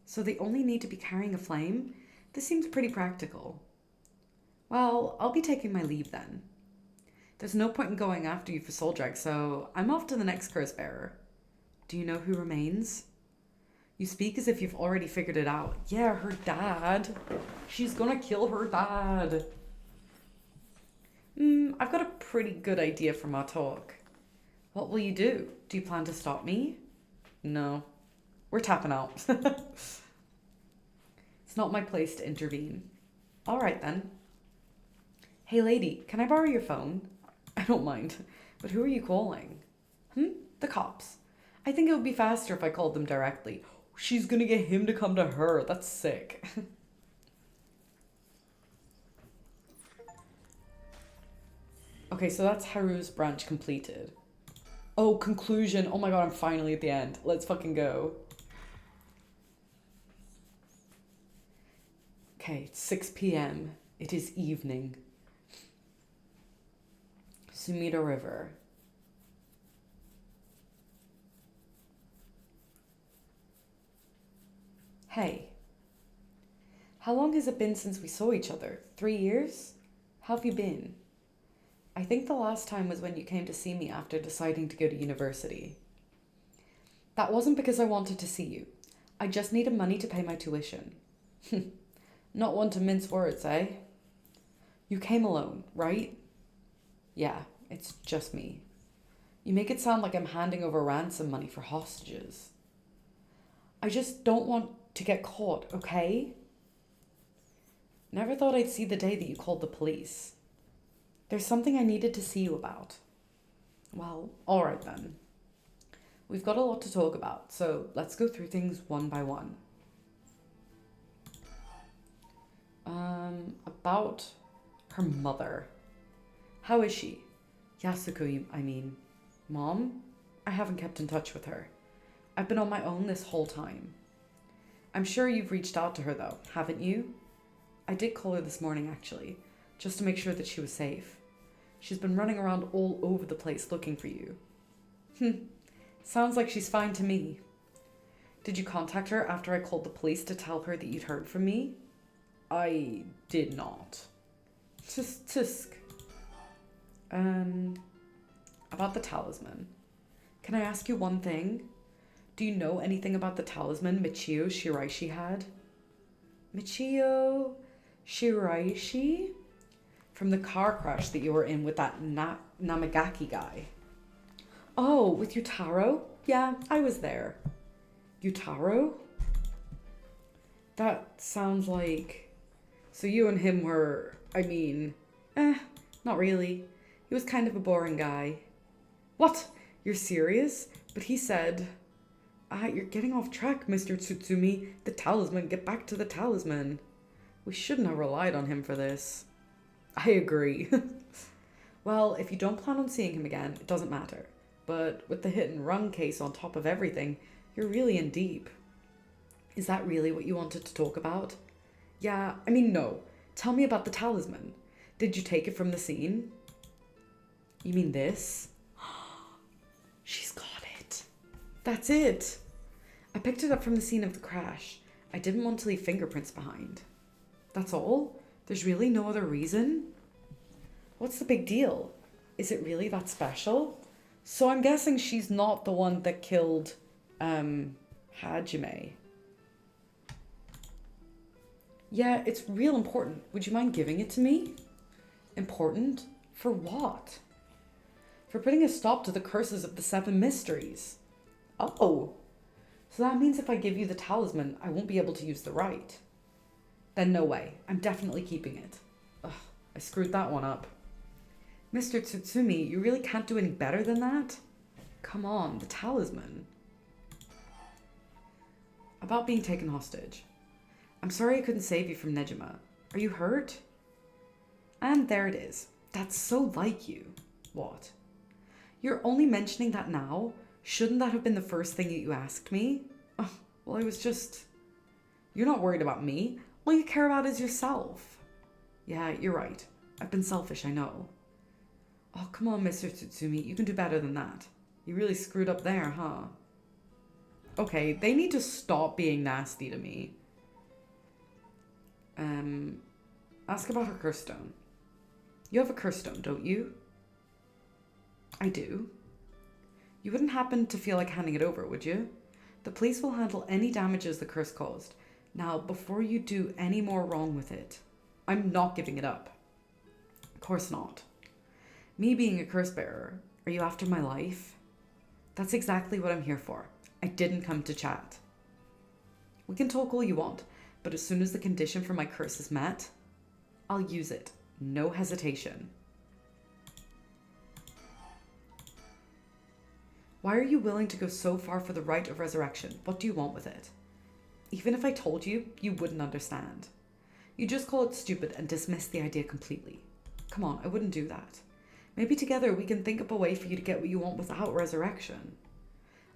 So they only need to be carrying a flame? This seems pretty practical. Well, I'll be taking my leave then. There's no point in going after you for soul dregs, so I'm off to the next curse bearer. Do you know who remains? You speak as if you've already figured it out. Yeah, her dad. She's gonna kill her dad. I've got a pretty good idea from our talk. What will you do? Do you plan to stop me? No. We're tapping out. It's not my place to intervene. All right then. Hey lady, can I borrow your phone? I don't mind. But who are you calling? The cops. I think it would be faster if I called them directly. She's gonna get him to come to her. That's sick. Okay, so that's Haru's branch completed. Oh, conclusion. Oh my god, I'm finally at the end. Let's fucking go. Okay, it's 6 p.m. It is evening. Sumida River. Hey. How long has it been since we saw each other? 3 years? How have you been? I think the last time was when you came to see me after deciding to go to university. That wasn't because I wanted to see you. I just needed money to pay my tuition. Not one to mince words, eh? You came alone, right? Yeah, it's just me. You make it sound like I'm handing over ransom money for hostages. I just don't want to get caught, okay? Never thought I'd see the day that you called the police. There's something I needed to see you about. Well, alright then. We've got a lot to talk about, so let's go through things one by one. About her mother. How is she? Yasuko, I mean. Mom? I haven't kept in touch with her. I've been on my own this whole time. I'm sure you've reached out to her though, haven't you? I did call her this morning actually, just to make sure that she was safe. She's been running around all over the place looking for you. Sounds like she's fine to me. Did you contact her after I called the police to tell her that you'd heard from me? I did not. Tisk. About the talisman. Can I ask you one thing? Do you know anything about the talisman Michio Shiraishi had? Michio Shiraishi? From the car crash that you were in with that Namagaki guy. Oh, with Yutaro? Yeah, I was there. Yutaro? That sounds like... So you and him were... not really. He was kind of a boring guy. What? You're serious? But he said... you're getting off track, Mr. Tsutsumi. The talisman, get back to the talisman. We shouldn't have relied on him for this. I agree. Well, if you don't plan on seeing him again, it doesn't matter. But with the hit and run case on top of everything, you're really in deep. Is that really what you wanted to talk about? Yeah, no. Tell me about the talisman. Did you take it from the scene? You mean this? She's got it. That's it. I picked it up from the scene of the crash. I didn't want to leave fingerprints behind. That's all? There's really no other reason? What's the big deal? Is it really that special? So I'm guessing she's not the one that killed, Hajime. Yeah, it's real important. Would you mind giving it to me? Important? For what? For putting a stop to the curses of the seven mysteries. Oh, so that means if I give you the talisman, I won't be able to use the right. Then no way. I'm definitely keeping it. Ugh, I screwed that one up. Mr. Tsutsumi, you really can't do any better than that? Come on, the talisman. About being taken hostage. I'm sorry I couldn't save you from Nejima. Are you hurt? And there it is. That's so like you. What? You're only mentioning that now? Shouldn't that have been the first thing that you asked me? Oh, well, I was just... You're not worried about me. All you care about is yourself. Yeah, you're right. I've been selfish, I know. Oh, come on, Mr. Tsutsumi. You can do better than that. You really screwed up there, huh? Okay, they need to stop being nasty to me. Ask about her curse stone. You have a curse stone, don't you? I do. You wouldn't happen to feel like handing it over, would you? The police will handle any damages the curse caused. Now, before you do any more wrong with it, I'm not giving it up. Of course not. Me being a curse bearer, are you after my life? That's exactly what I'm here for. I didn't come to chat. We can talk all you want, but as soon as the condition for my curse is met, I'll use it. No hesitation. Why are you willing to go so far for the rite of resurrection? What do you want with it? Even if I told you, you wouldn't understand. You just call it stupid and dismiss the idea completely. Come on, I wouldn't do that. Maybe together we can think up a way for you to get what you want without resurrection.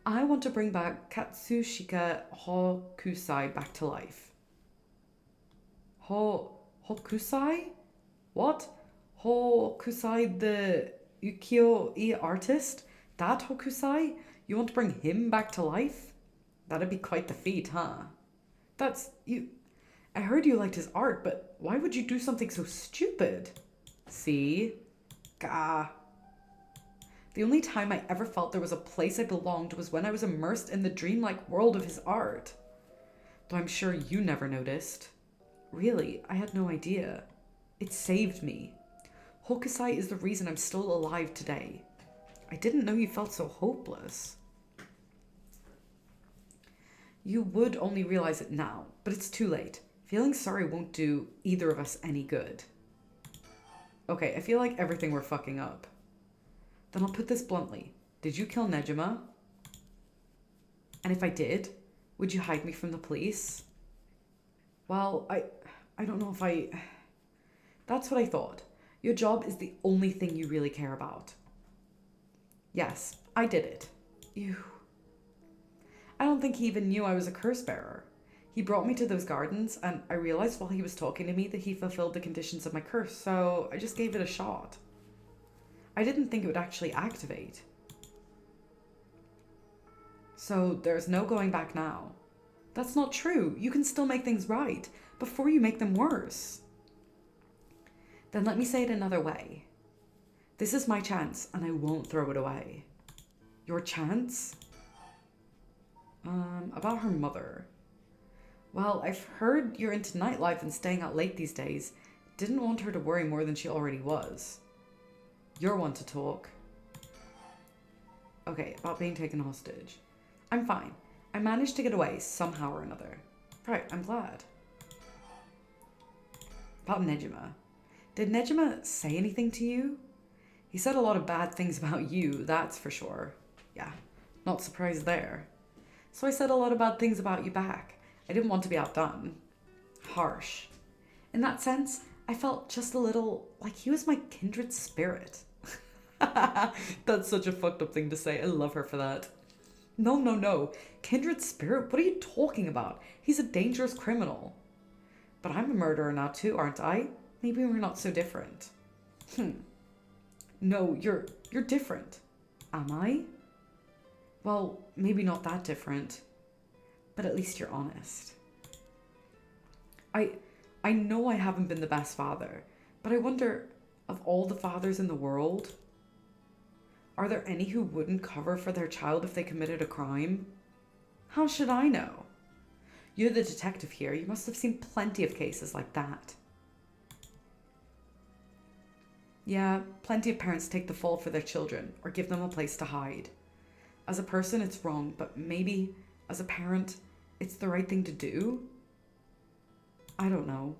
I want to bring back Katsushika Hokusai back to life. Hokusai? What? Hokusai the ukiyo-e artist? That Hokusai? You want to bring him back to life? That'd be quite the feat, huh? That's... you... I heard you liked his art, but why would you do something so stupid? See? Gah. The only time I ever felt there was a place I belonged was when I was immersed in the dreamlike world of his art. Though I'm sure you never noticed. Really, I had no idea. It saved me. Hokusai is the reason I'm still alive today. I didn't know you felt so hopeless. You would only realize it now, but it's too late. Feeling sorry won't do either of us any good. Okay, I feel like everything we're fucking up. Then I'll put this bluntly. Did you kill Nejima? And if I did, would you hide me from the police? Well, I don't know if I... That's what I thought. Your job is the only thing you really care about. Yes, I did it. Ew. I don't think he even knew I was a curse bearer. He brought me to those gardens, and I realized while he was talking to me that he fulfilled the conditions of my curse, so I just gave it a shot. I didn't think it would actually activate. So there's no going back now. That's not true. You can still make things right before you make them worse. Then let me say it another way. This is my chance, and I won't throw it away. Your chance? About her mother. Well, I've heard you're into nightlife and staying out late these days. Didn't want her to worry more than she already was. You're one to talk. Okay, about being taken hostage. I'm fine. I managed to get away somehow or another. Right, I'm glad. About Nejima. Did Nejima say anything to you? He said a lot of bad things about you, that's for sure. Yeah, not surprised there. So I said a lot of bad things about you back. I didn't want to be outdone. Harsh. In that sense, I felt just a little like he was my kindred spirit. That's such a fucked up thing to say. I love her for that. No. Kindred spirit? What are you talking about? He's a dangerous criminal. But I'm a murderer now too, aren't I? Maybe we're not so different. No, you're different. Am I? Well, maybe not that different. But at least you're honest. I know I haven't been the best father, but I wonder, of all the fathers in the world, are there any who wouldn't cover for their child if they committed a crime? How should I know? You're the detective here. You must have seen plenty of cases like that. Yeah, plenty of parents take the fall for their children or give them a place to hide. As a person, it's wrong, but maybe as a parent, it's the right thing to do? I don't know.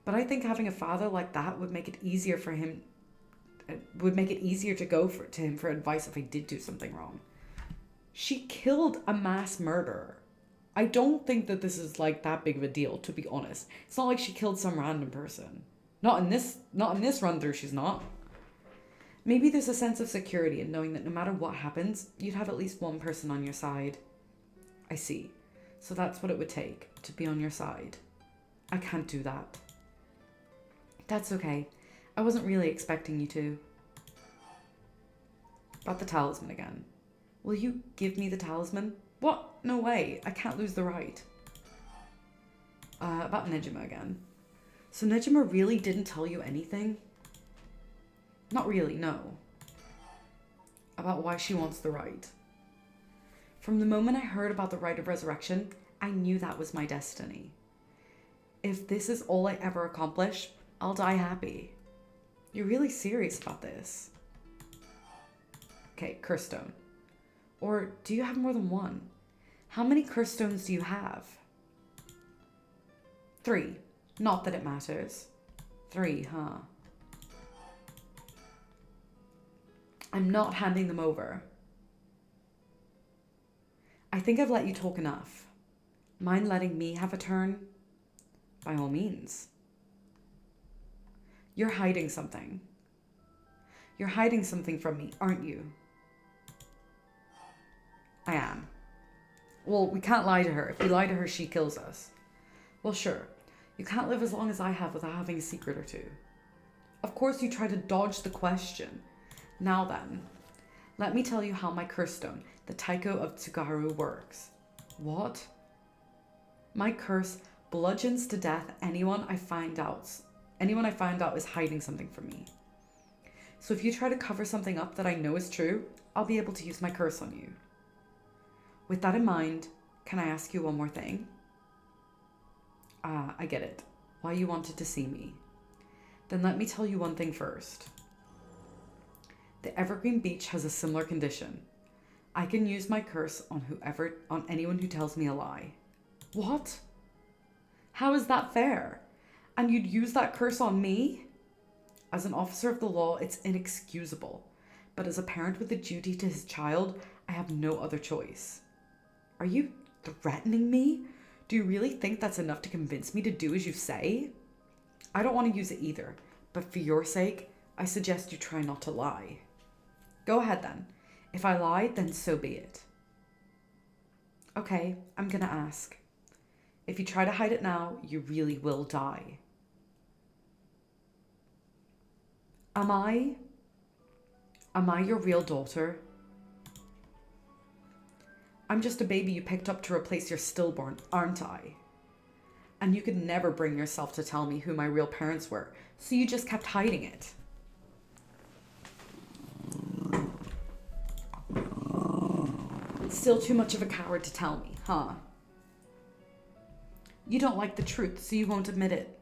But I think having a father like that would make it easier for him, would make it easier to go to him for advice if I did do something wrong. She killed a mass murderer. I don't think that this is like that big of a deal, to be honest. It's not like she killed some random person. Not in this run through, she's not. Maybe there's a sense of security in knowing that no matter what happens, you'd have at least one person on your side. I see. So that's what it would take to be on your side. I can't do that. That's okay. I wasn't really expecting you to. About the talisman again. Will you give me the talisman? What? No way. I can't lose the right. About Nejima again. So Nejima really didn't tell you anything? Not really, no. About why she wants the right. From the moment I heard about the rite of resurrection, I knew that was my destiny. If this is all I ever accomplish, I'll die happy. You're really serious about this. Okay, curse stone. Or do you have more than one? How many curse stones do you have? 3. Not that it matters. 3, huh? I'm not handing them over. I think I've let you talk enough. Mind letting me have a turn? By all means. You're hiding something. You're hiding something from me, aren't you? I am. Well, we can't lie to her. If we lie to her, she kills us. Well, sure. You can't live as long as I have without having a secret or two. Of course you try to dodge the question. Now then, let me tell you how my curse stone, the Taiko of Tsugaru, works. What? My curse bludgeons to death anyone I find out is hiding something from me. So if you try to cover something up that I know is true, I'll be able to use my curse on you. With that in mind, can I ask you one more thing? I get it. Why you wanted to see me. Then let me tell you one thing first. The Evergreen Beach has a similar condition. I can use my curse on anyone who tells me a lie. What? How is that fair? And you'd use that curse on me? As an officer of the law, it's inexcusable. But as a parent with a duty to his child, I have no other choice. Are you threatening me? Do you really think that's enough to convince me to do as you say? I don't want to use it either, but for your sake, I suggest you try not to lie. Go ahead then. If I lie, then so be it. Okay, I'm gonna ask. If you try to hide it now, you really will die. Am I your real daughter? I'm just a baby you picked up to replace your stillborn, aren't I? And you could never bring yourself to tell me who my real parents were, so you just kept hiding it. Still too much of a coward to tell me, huh? You don't like the truth, so you won't admit it.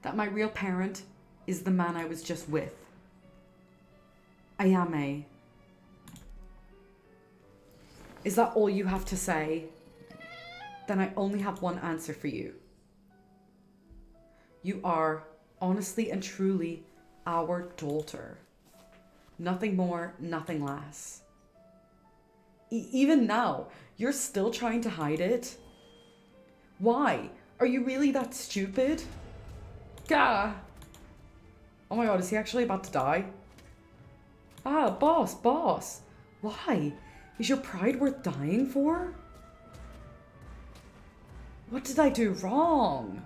That my real parent is the man I was just with. Ayame. Is that all you have to say? Then I only have one answer for you. You are, honestly and truly, our daughter. Nothing more, nothing less. Even now, you're still trying to hide it? Why? Are you really that stupid? Gah! Oh my god, is he actually about to die? Ah, boss. Why? Is your pride worth dying for? What did I do wrong?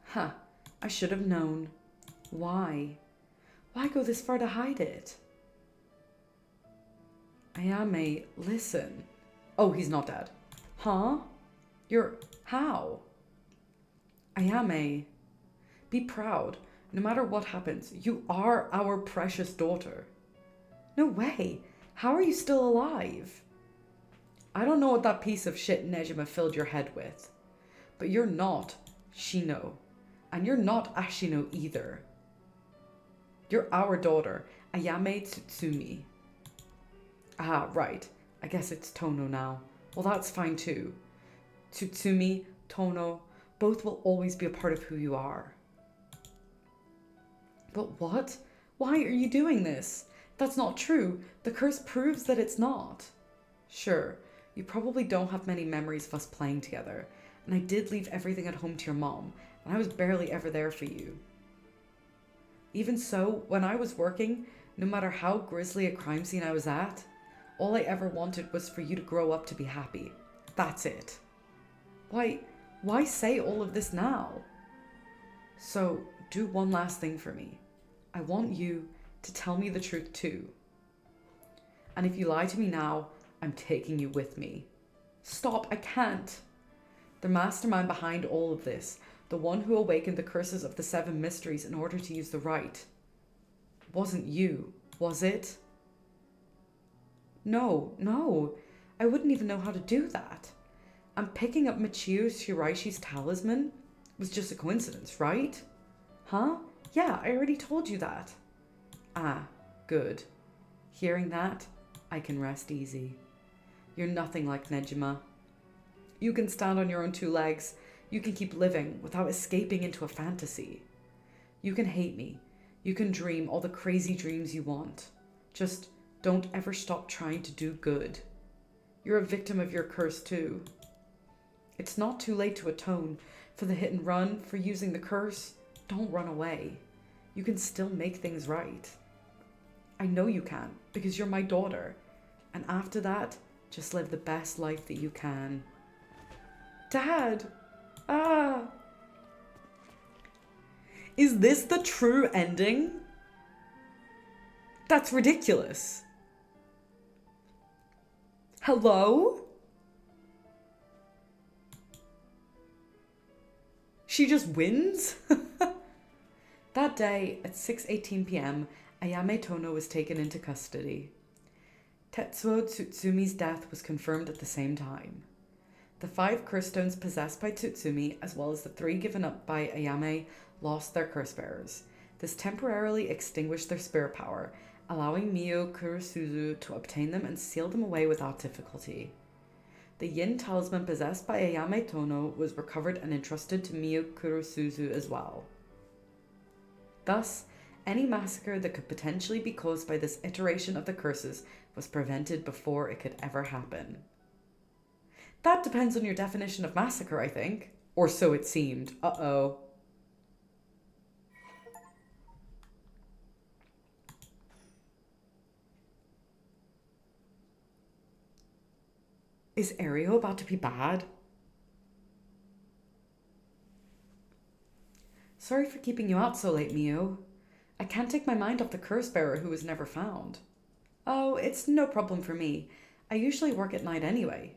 Huh, I should have known. Why? Why go this far to hide it? Ayame, listen. Oh, he's not dead. Huh? How? Ayame, be proud. No matter what happens, you are our precious daughter. No way. How are you still alive? I don't know what that piece of shit Nejima filled your head with, but you're not Shino, and you're not Ashino either. You're our daughter, Ayame Tsutsumi. Ah, right. I guess it's Tono now. Well, that's fine too. Tsutsumi, Tono, both will always be a part of who you are. But what? Why are you doing this? That's not true. The curse proves that it's not. Sure, you probably don't have many memories of us playing together, and I did leave everything at home to your mom, and I was barely ever there for you. Even so, when I was working, no matter how grisly a crime scene I was at, all I ever wanted was for you to grow up to be happy. That's it. Why say all of this now? So, do one last thing for me. I want you to tell me the truth too. And if you lie to me now, I'm taking you with me. Stop, I can't. The mastermind behind all of this, the one who awakened the curses of the 7 mysteries in order to use the rite, wasn't you, was it? No, I wouldn't even know how to do that. And picking up Michio Shiraishi's talisman was just a coincidence, right? Huh? Yeah, I already told you that. Ah, good. Hearing that, I can rest easy. You're nothing like Nejima. You can stand on your own 2 legs. You can keep living without escaping into a fantasy. You can hate me. You can dream all the crazy dreams you want. Just don't ever stop trying to do good. You're a victim of your curse too. It's not too late to atone for the hit and run, for using the curse. Don't run away. You can still make things right. I know you can, because you're my daughter. And after that, just live the best life that you can. Dad! Ah! Is this the true ending? That's ridiculous. Hello? She just wins? That day, at 6:18 p.m., Ayame Tono was taken into custody. Tetsuo Tsutsumi's death was confirmed at the same time. The 5 curse stones possessed by Tsutsumi, as well as the 3 given up by Ayame, lost their curse bearers. This temporarily extinguished their spirit power, allowing Mio Kurosuzu to obtain them and seal them away without difficulty. The yin talisman possessed by Ayame Tono was recovered and entrusted to Mio Kurosuzu as well. Thus, any massacre that could potentially be caused by this iteration of the curses was prevented before it could ever happen. That depends on your definition of massacre, I think. Or so it seemed. Uh-oh. Is Ario about to be bad? Sorry for keeping you out so late, Mio. I can't take my mind off the curse bearer who was never found. Oh, it's no problem for me. I usually work at night anyway.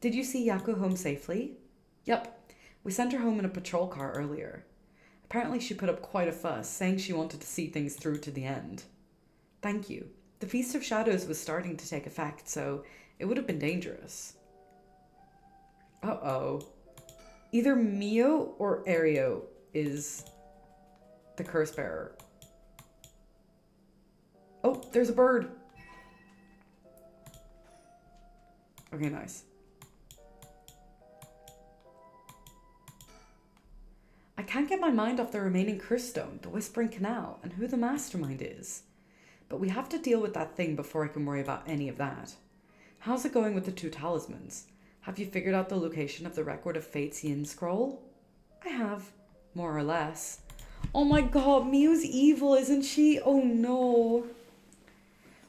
Did you see Yaku home safely? Yep. We sent her home in a patrol car earlier. Apparently she put up quite a fuss, saying she wanted to see things through to the end. Thank you. The Feast of Shadows was starting to take effect, so it would have been dangerous. Uh-oh. Either Mio or Ario is the curse bearer. Oh, there's a bird. Okay, nice. I can't get my mind off the remaining curse stone, the Whispering Canal, and who the mastermind is. But we have to deal with that thing before I can worry about any of that. How's it going with the 2 talismans? Have you figured out the location of the Record of Fate's Yin scroll? I have, more or less. Oh my god, Mio's evil, isn't she? Oh no.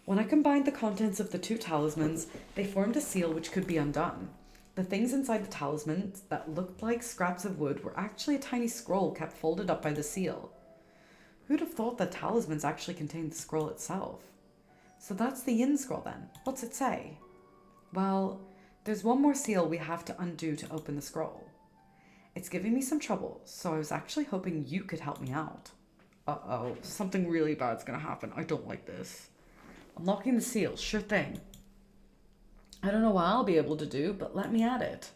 When I combined the contents of the 2 talismans, they formed a seal which could be undone. The things inside the talismans that looked like scraps of wood were actually a tiny scroll kept folded up by the seal. Who'd have thought that talismans actually contained the scroll itself? So that's the Yin scroll then. What's it say? Well, there's one more seal we have to undo to open the scroll. It's giving me some trouble, so I was actually hoping you could help me out. Uh-oh, something really bad's gonna happen. I don't like this. Unlocking the seal, sure thing. I don't know what I'll be able to do, but let me at it.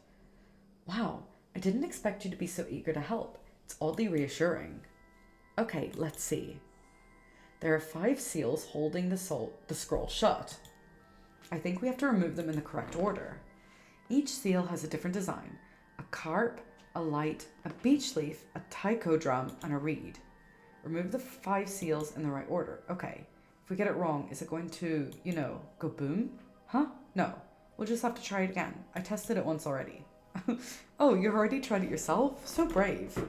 Wow, I didn't expect you to be so eager to help. It's oddly reassuring. Okay, let's see. There are 5 seals holding the scroll shut. I think we have to remove them in the correct order. Each seal has a different design. A carp, a light, a beech leaf, a taiko drum, and a reed. Remove the 5 seals in the right order. Okay, if we get it wrong, is it going to, go boom? Huh? No, we'll just have to try it again. I tested it once already. Oh, you've already tried it yourself? So brave.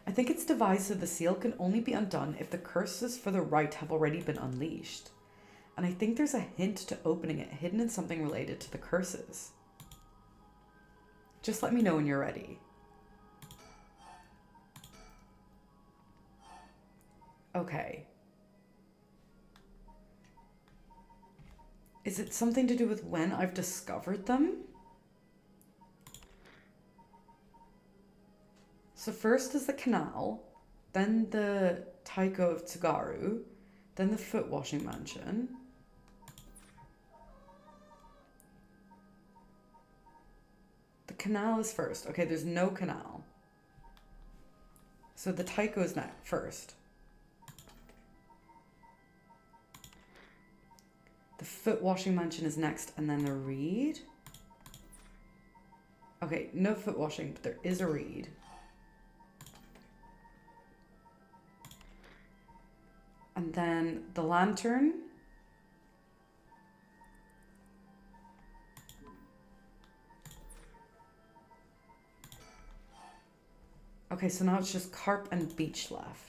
I think it's devised so the seal can only be undone if the curses for the right have already been unleashed. And I think there's a hint to opening it hidden in something related to the curses. Just let me know when you're ready. Okay. Is it something to do with when I've discovered them? So first is the canal, then the taiko of Tsugaru, then the foot washing mansion. The canal is first. Okay, there's no canal. So the taiko is next first. The foot washing mansion is next, and then the reed. Okay, no foot washing, but there is a reed. And then the lantern. Okay, so now it's just carp and beech left.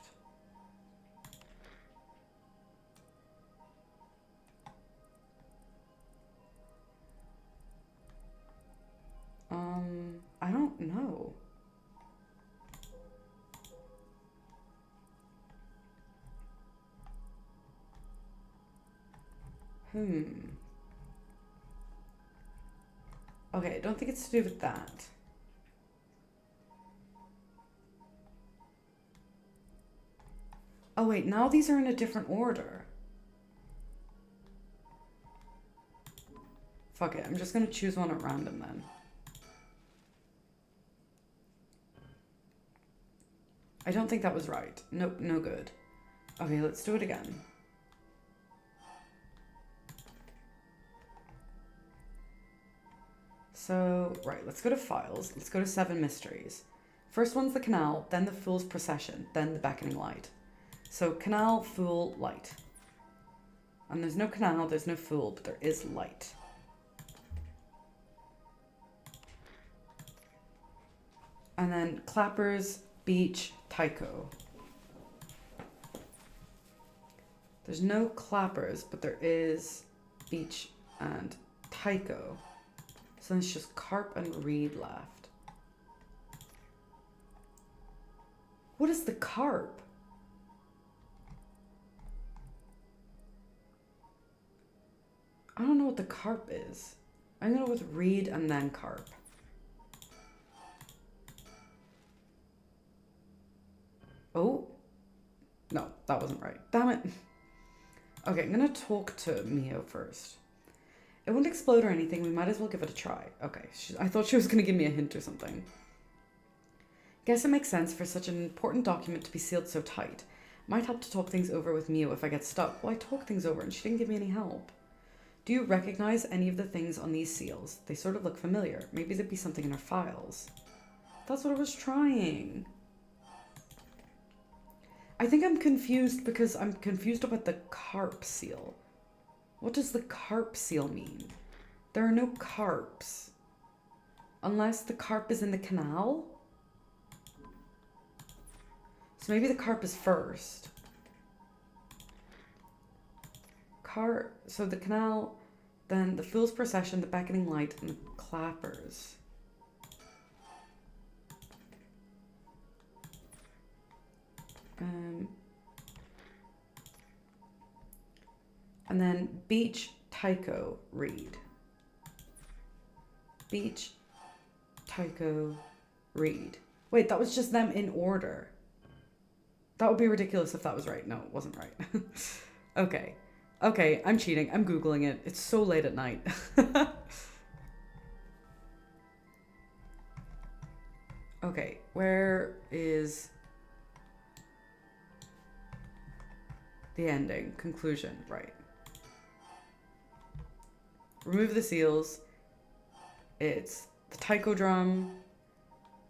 I don't know. Okay, I don't think it's to do with that. Oh wait, now these are in a different order. Fuck it, I'm just gonna choose one at random then. I don't think that was right. Nope, no good. Okay, let's do it again. So, right, let's go to files. Let's go to 7 mysteries. First one's the canal, then the fool's procession, then the beckoning light. So, canal, fool, light. And there's no canal, there's no fool, but there is light. And then clappers, beech, taiko. There's no clappers, but there is beech and taiko. So then it's just carp and reed left. What is the carp? I don't know what the carp is. I'm gonna go with reed and then carp. Oh, no, that wasn't right. Damn it. Okay, I'm gonna talk to Mio first. It won't explode or anything. We might as well give it a try. Okay, I thought she was gonna give me a hint or something. Guess it makes sense for such an important document to be sealed so tight. Might help to talk things over with Mio if I get stuck. Well, I talked things over and she didn't give me any help. Do you recognize any of the things on these seals? They sort of look familiar. Maybe there'd be something in our files. That's what I was trying. I think I'm confused because I'm confused about the carp seal. What does the carp seal mean? There are no carps. Unless the carp is in the canal? So maybe the carp is first. So the canal, then the fool's procession, the beckoning light, and the clappers. And then beech, taiko, reed. Beech, taiko, reed. Wait, that was just them in order. That would be ridiculous if that was right. No, it wasn't right. Okay. Okay, I'm cheating. I'm Googling it. It's so late at night. Okay, where is the ending? Conclusion, right. Remove the seals. It's the taiko drum,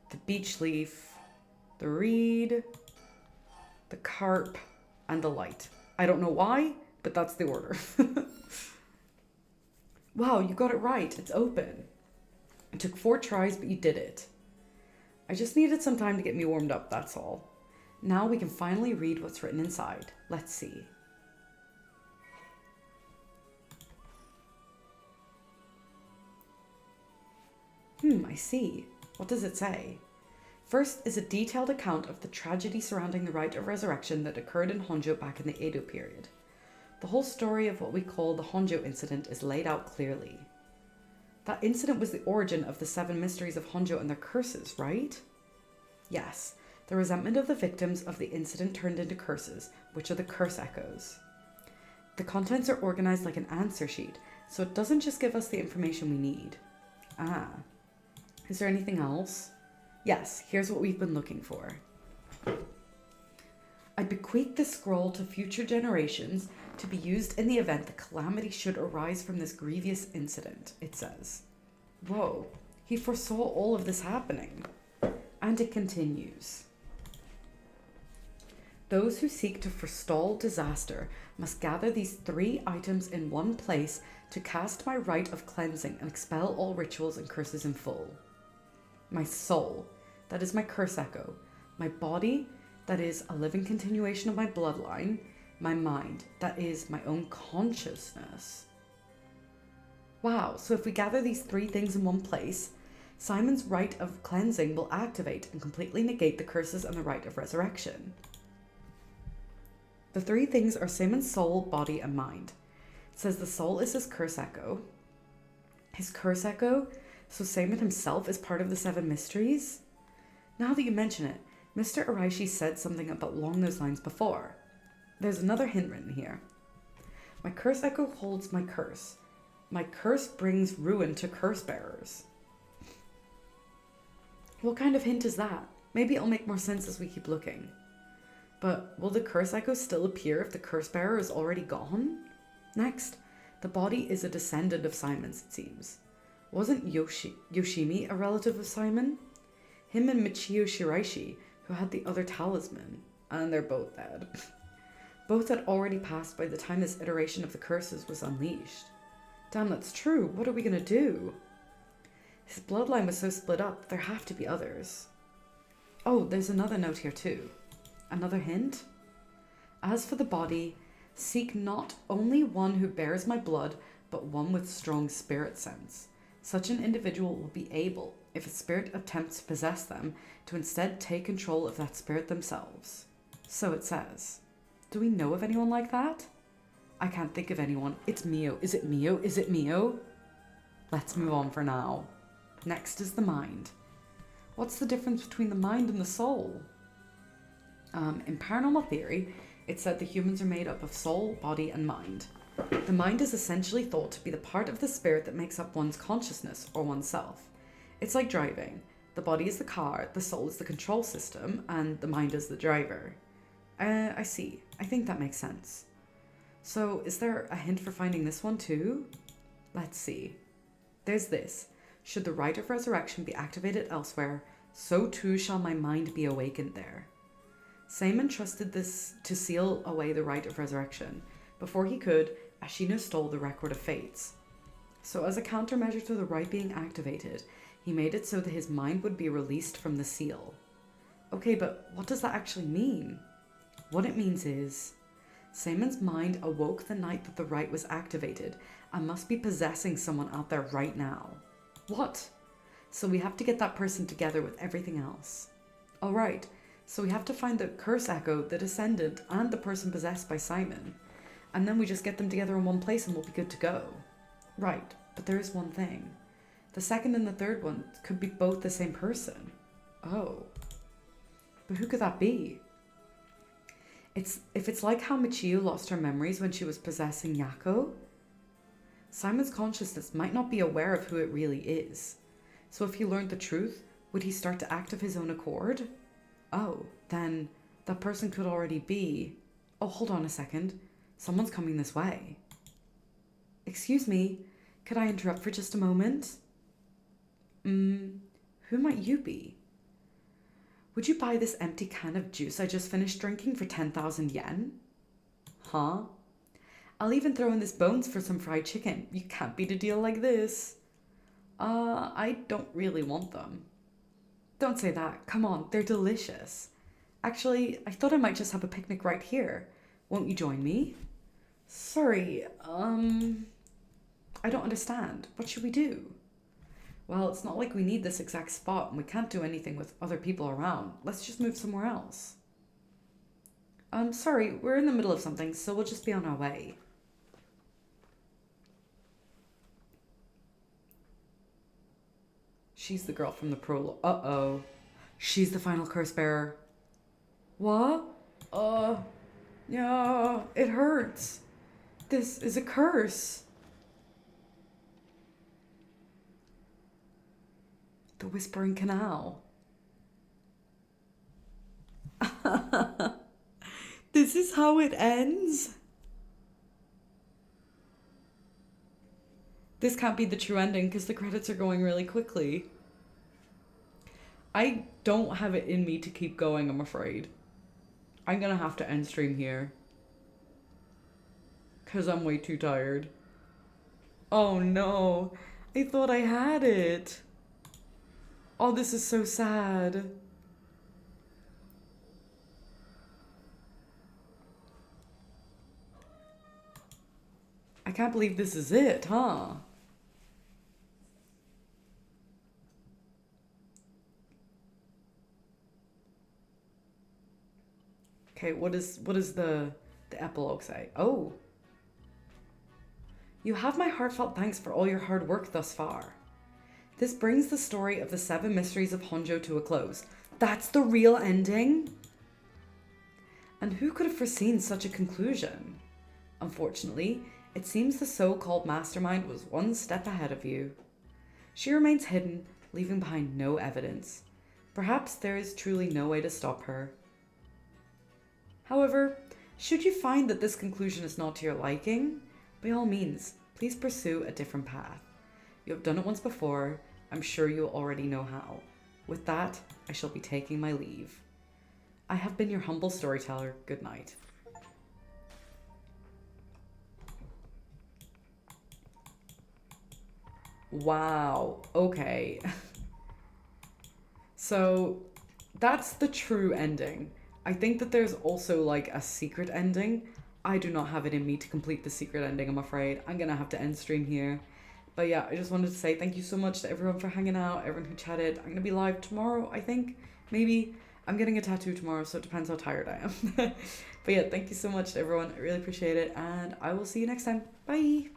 the beech leaf, the reed, the carp, and the light. I don't know why, but that's the order. Wow, you got it right. It's open. It took 4 tries, but you did it. I just needed some time to get me warmed up, that's all. Now we can finally read what's written inside. Let's see. I see. What does it say? First is a detailed account of the tragedy surrounding the rite of resurrection that occurred in Honjo back in the Edo period. The whole story of what we call the Honjo incident is laid out clearly. That incident was the origin of the 7 mysteries of Honjo and their curses, right? Yes, the resentment of the victims of the incident turned into curses, which are the curse echoes. The contents are organized like an answer sheet, so it doesn't just give us the information we need. Ah. Is there anything else? Yes, here's what we've been looking for. I bequeath this scroll to future generations to be used in the event the calamity should arise from this grievous incident, it says. Whoa, he foresaw all of this happening. And it continues. Those who seek to forestall disaster must gather these 3 items in one place to cast my rite of cleansing and expel all rituals and curses in full. My soul, that is my curse echo. My body, that is a living continuation of my bloodline. My mind, that is my own consciousness. Wow, so if we gather these 3 things in one place, Simon's rite of cleansing will activate and completely negate the curses and the rite of resurrection. The 3 things are Simon's soul, body, and mind. It says the soul is his curse echo. His curse echo? So Simon himself is part of the 7 mysteries? Now that you mention it, Mr. Araishi said something along those lines before. There's another hint written here. My curse echo holds my curse. My curse brings ruin to curse bearers. What kind of hint is that? Maybe it'll make more sense as we keep looking. But will the curse echo still appear if the curse bearer is already gone? Next, the body is a descendant of Simon's, it seems. Wasn't Yoshimi a relative of Simon? Him and Michio Shiraishi, who had the other talisman, and they're both dead. Both had already passed by the time this iteration of the curses was unleashed. Damn, that's true. What are we gonna do? His bloodline was so split up, there have to be others. Oh, there's another note here too. Another hint? As for the body, seek not only one who bears my blood, but one with strong spirit sense. Such an individual will be able, if a spirit attempts to possess them, to instead take control of that spirit themselves. So it says. Do we know of anyone like that? I can't think of anyone. It's Mio. Is it Mio? Is it Mio? Let's move on for now. Next is the mind. What's the difference between the mind and the soul? In paranormal theory, it's said the humans are made up of soul, body, and mind. The mind is essentially thought to be the part of the spirit that makes up one's consciousness or oneself. It's like driving. The body is the car, the soul is the control system, and the mind is the driver. I see. I think that makes sense. So, is there a hint for finding this one too? Let's see. There's this. Should the rite of resurrection be activated elsewhere, so too shall my mind be awakened there. Simon trusted this to seal away the rite of resurrection. Before he could, Ashino stole the record of fates. So as a countermeasure to the rite being activated, he made it so that his mind would be released from the seal. Okay, but what does that actually mean? What it means is, Simon's mind awoke the night that the rite was activated and must be possessing someone out there right now. What? So we have to get that person together with everything else. Alright, so we have to find the curse echo, the descendant, and the person possessed by Simon. And then we just get them together in one place and we'll be good to go. Right, but there is one thing. The second and the third one could be both the same person. Oh. But who could that be? If it's like how Michiyo lost her memories when she was possessing Yako, Simon's consciousness might not be aware of who it really is. So if he learned the truth, would he start to act of his own accord? Oh, then that person could already be... Oh, hold on a second. Someone's coming this way. Excuse me, could I interrupt for just a moment? Who might you be? Would you buy this empty can of juice I just finished drinking for 10,000 yen? Huh? I'll even throw in this bones for some fried chicken. You can't beat a deal like this. I don't really want them. Don't say that. Come on, they're delicious. Actually, I thought I might just have a picnic right here. Won't you join me? Sorry, I don't understand. What should we do? Well, it's not like we need this exact spot and we can't do anything with other people around. Let's just move somewhere else. Sorry, we're in the middle of something, so we'll just be on our way. She's the girl from the prologue. Uh-oh. She's the final curse bearer. What? Yeah, it hurts. This is a curse. The Whispering Canal. This is how it ends? This can't be the true ending because the credits are going really quickly. I don't have it in me to keep going, I'm afraid. I'm gonna have to end stream here. Because I'm way too tired. Oh no, I thought I had it. Oh, this is so sad. I can't believe this is it, huh? Okay, what is the epilogue say? Oh. You have my heartfelt thanks for all your hard work thus far. This brings the story of the 7 mysteries of Honjo to a close. That's the real ending? And who could have foreseen such a conclusion? Unfortunately, it seems the so-called mastermind was one step ahead of you. She remains hidden, leaving behind no evidence. Perhaps there is truly no way to stop her. However, should you find that this conclusion is not to your liking, by all means, please pursue a different path. You have done it once before, I'm sure you already know how. With that, I shall be taking my leave. I have been your humble storyteller. Good night. Wow, okay. So, that's the true ending. I think that there's also like a secret ending. I do not have it in me to complete the secret ending, I'm afraid. I'm gonna have to end stream here. But yeah, I just wanted to say thank you so much to everyone for hanging out, everyone who chatted. I'm gonna be live tomorrow, I think. Maybe. I'm getting a tattoo tomorrow, so it depends how tired I am. But yeah, thank you so much to everyone. I really appreciate it, and I will see you next time. Bye!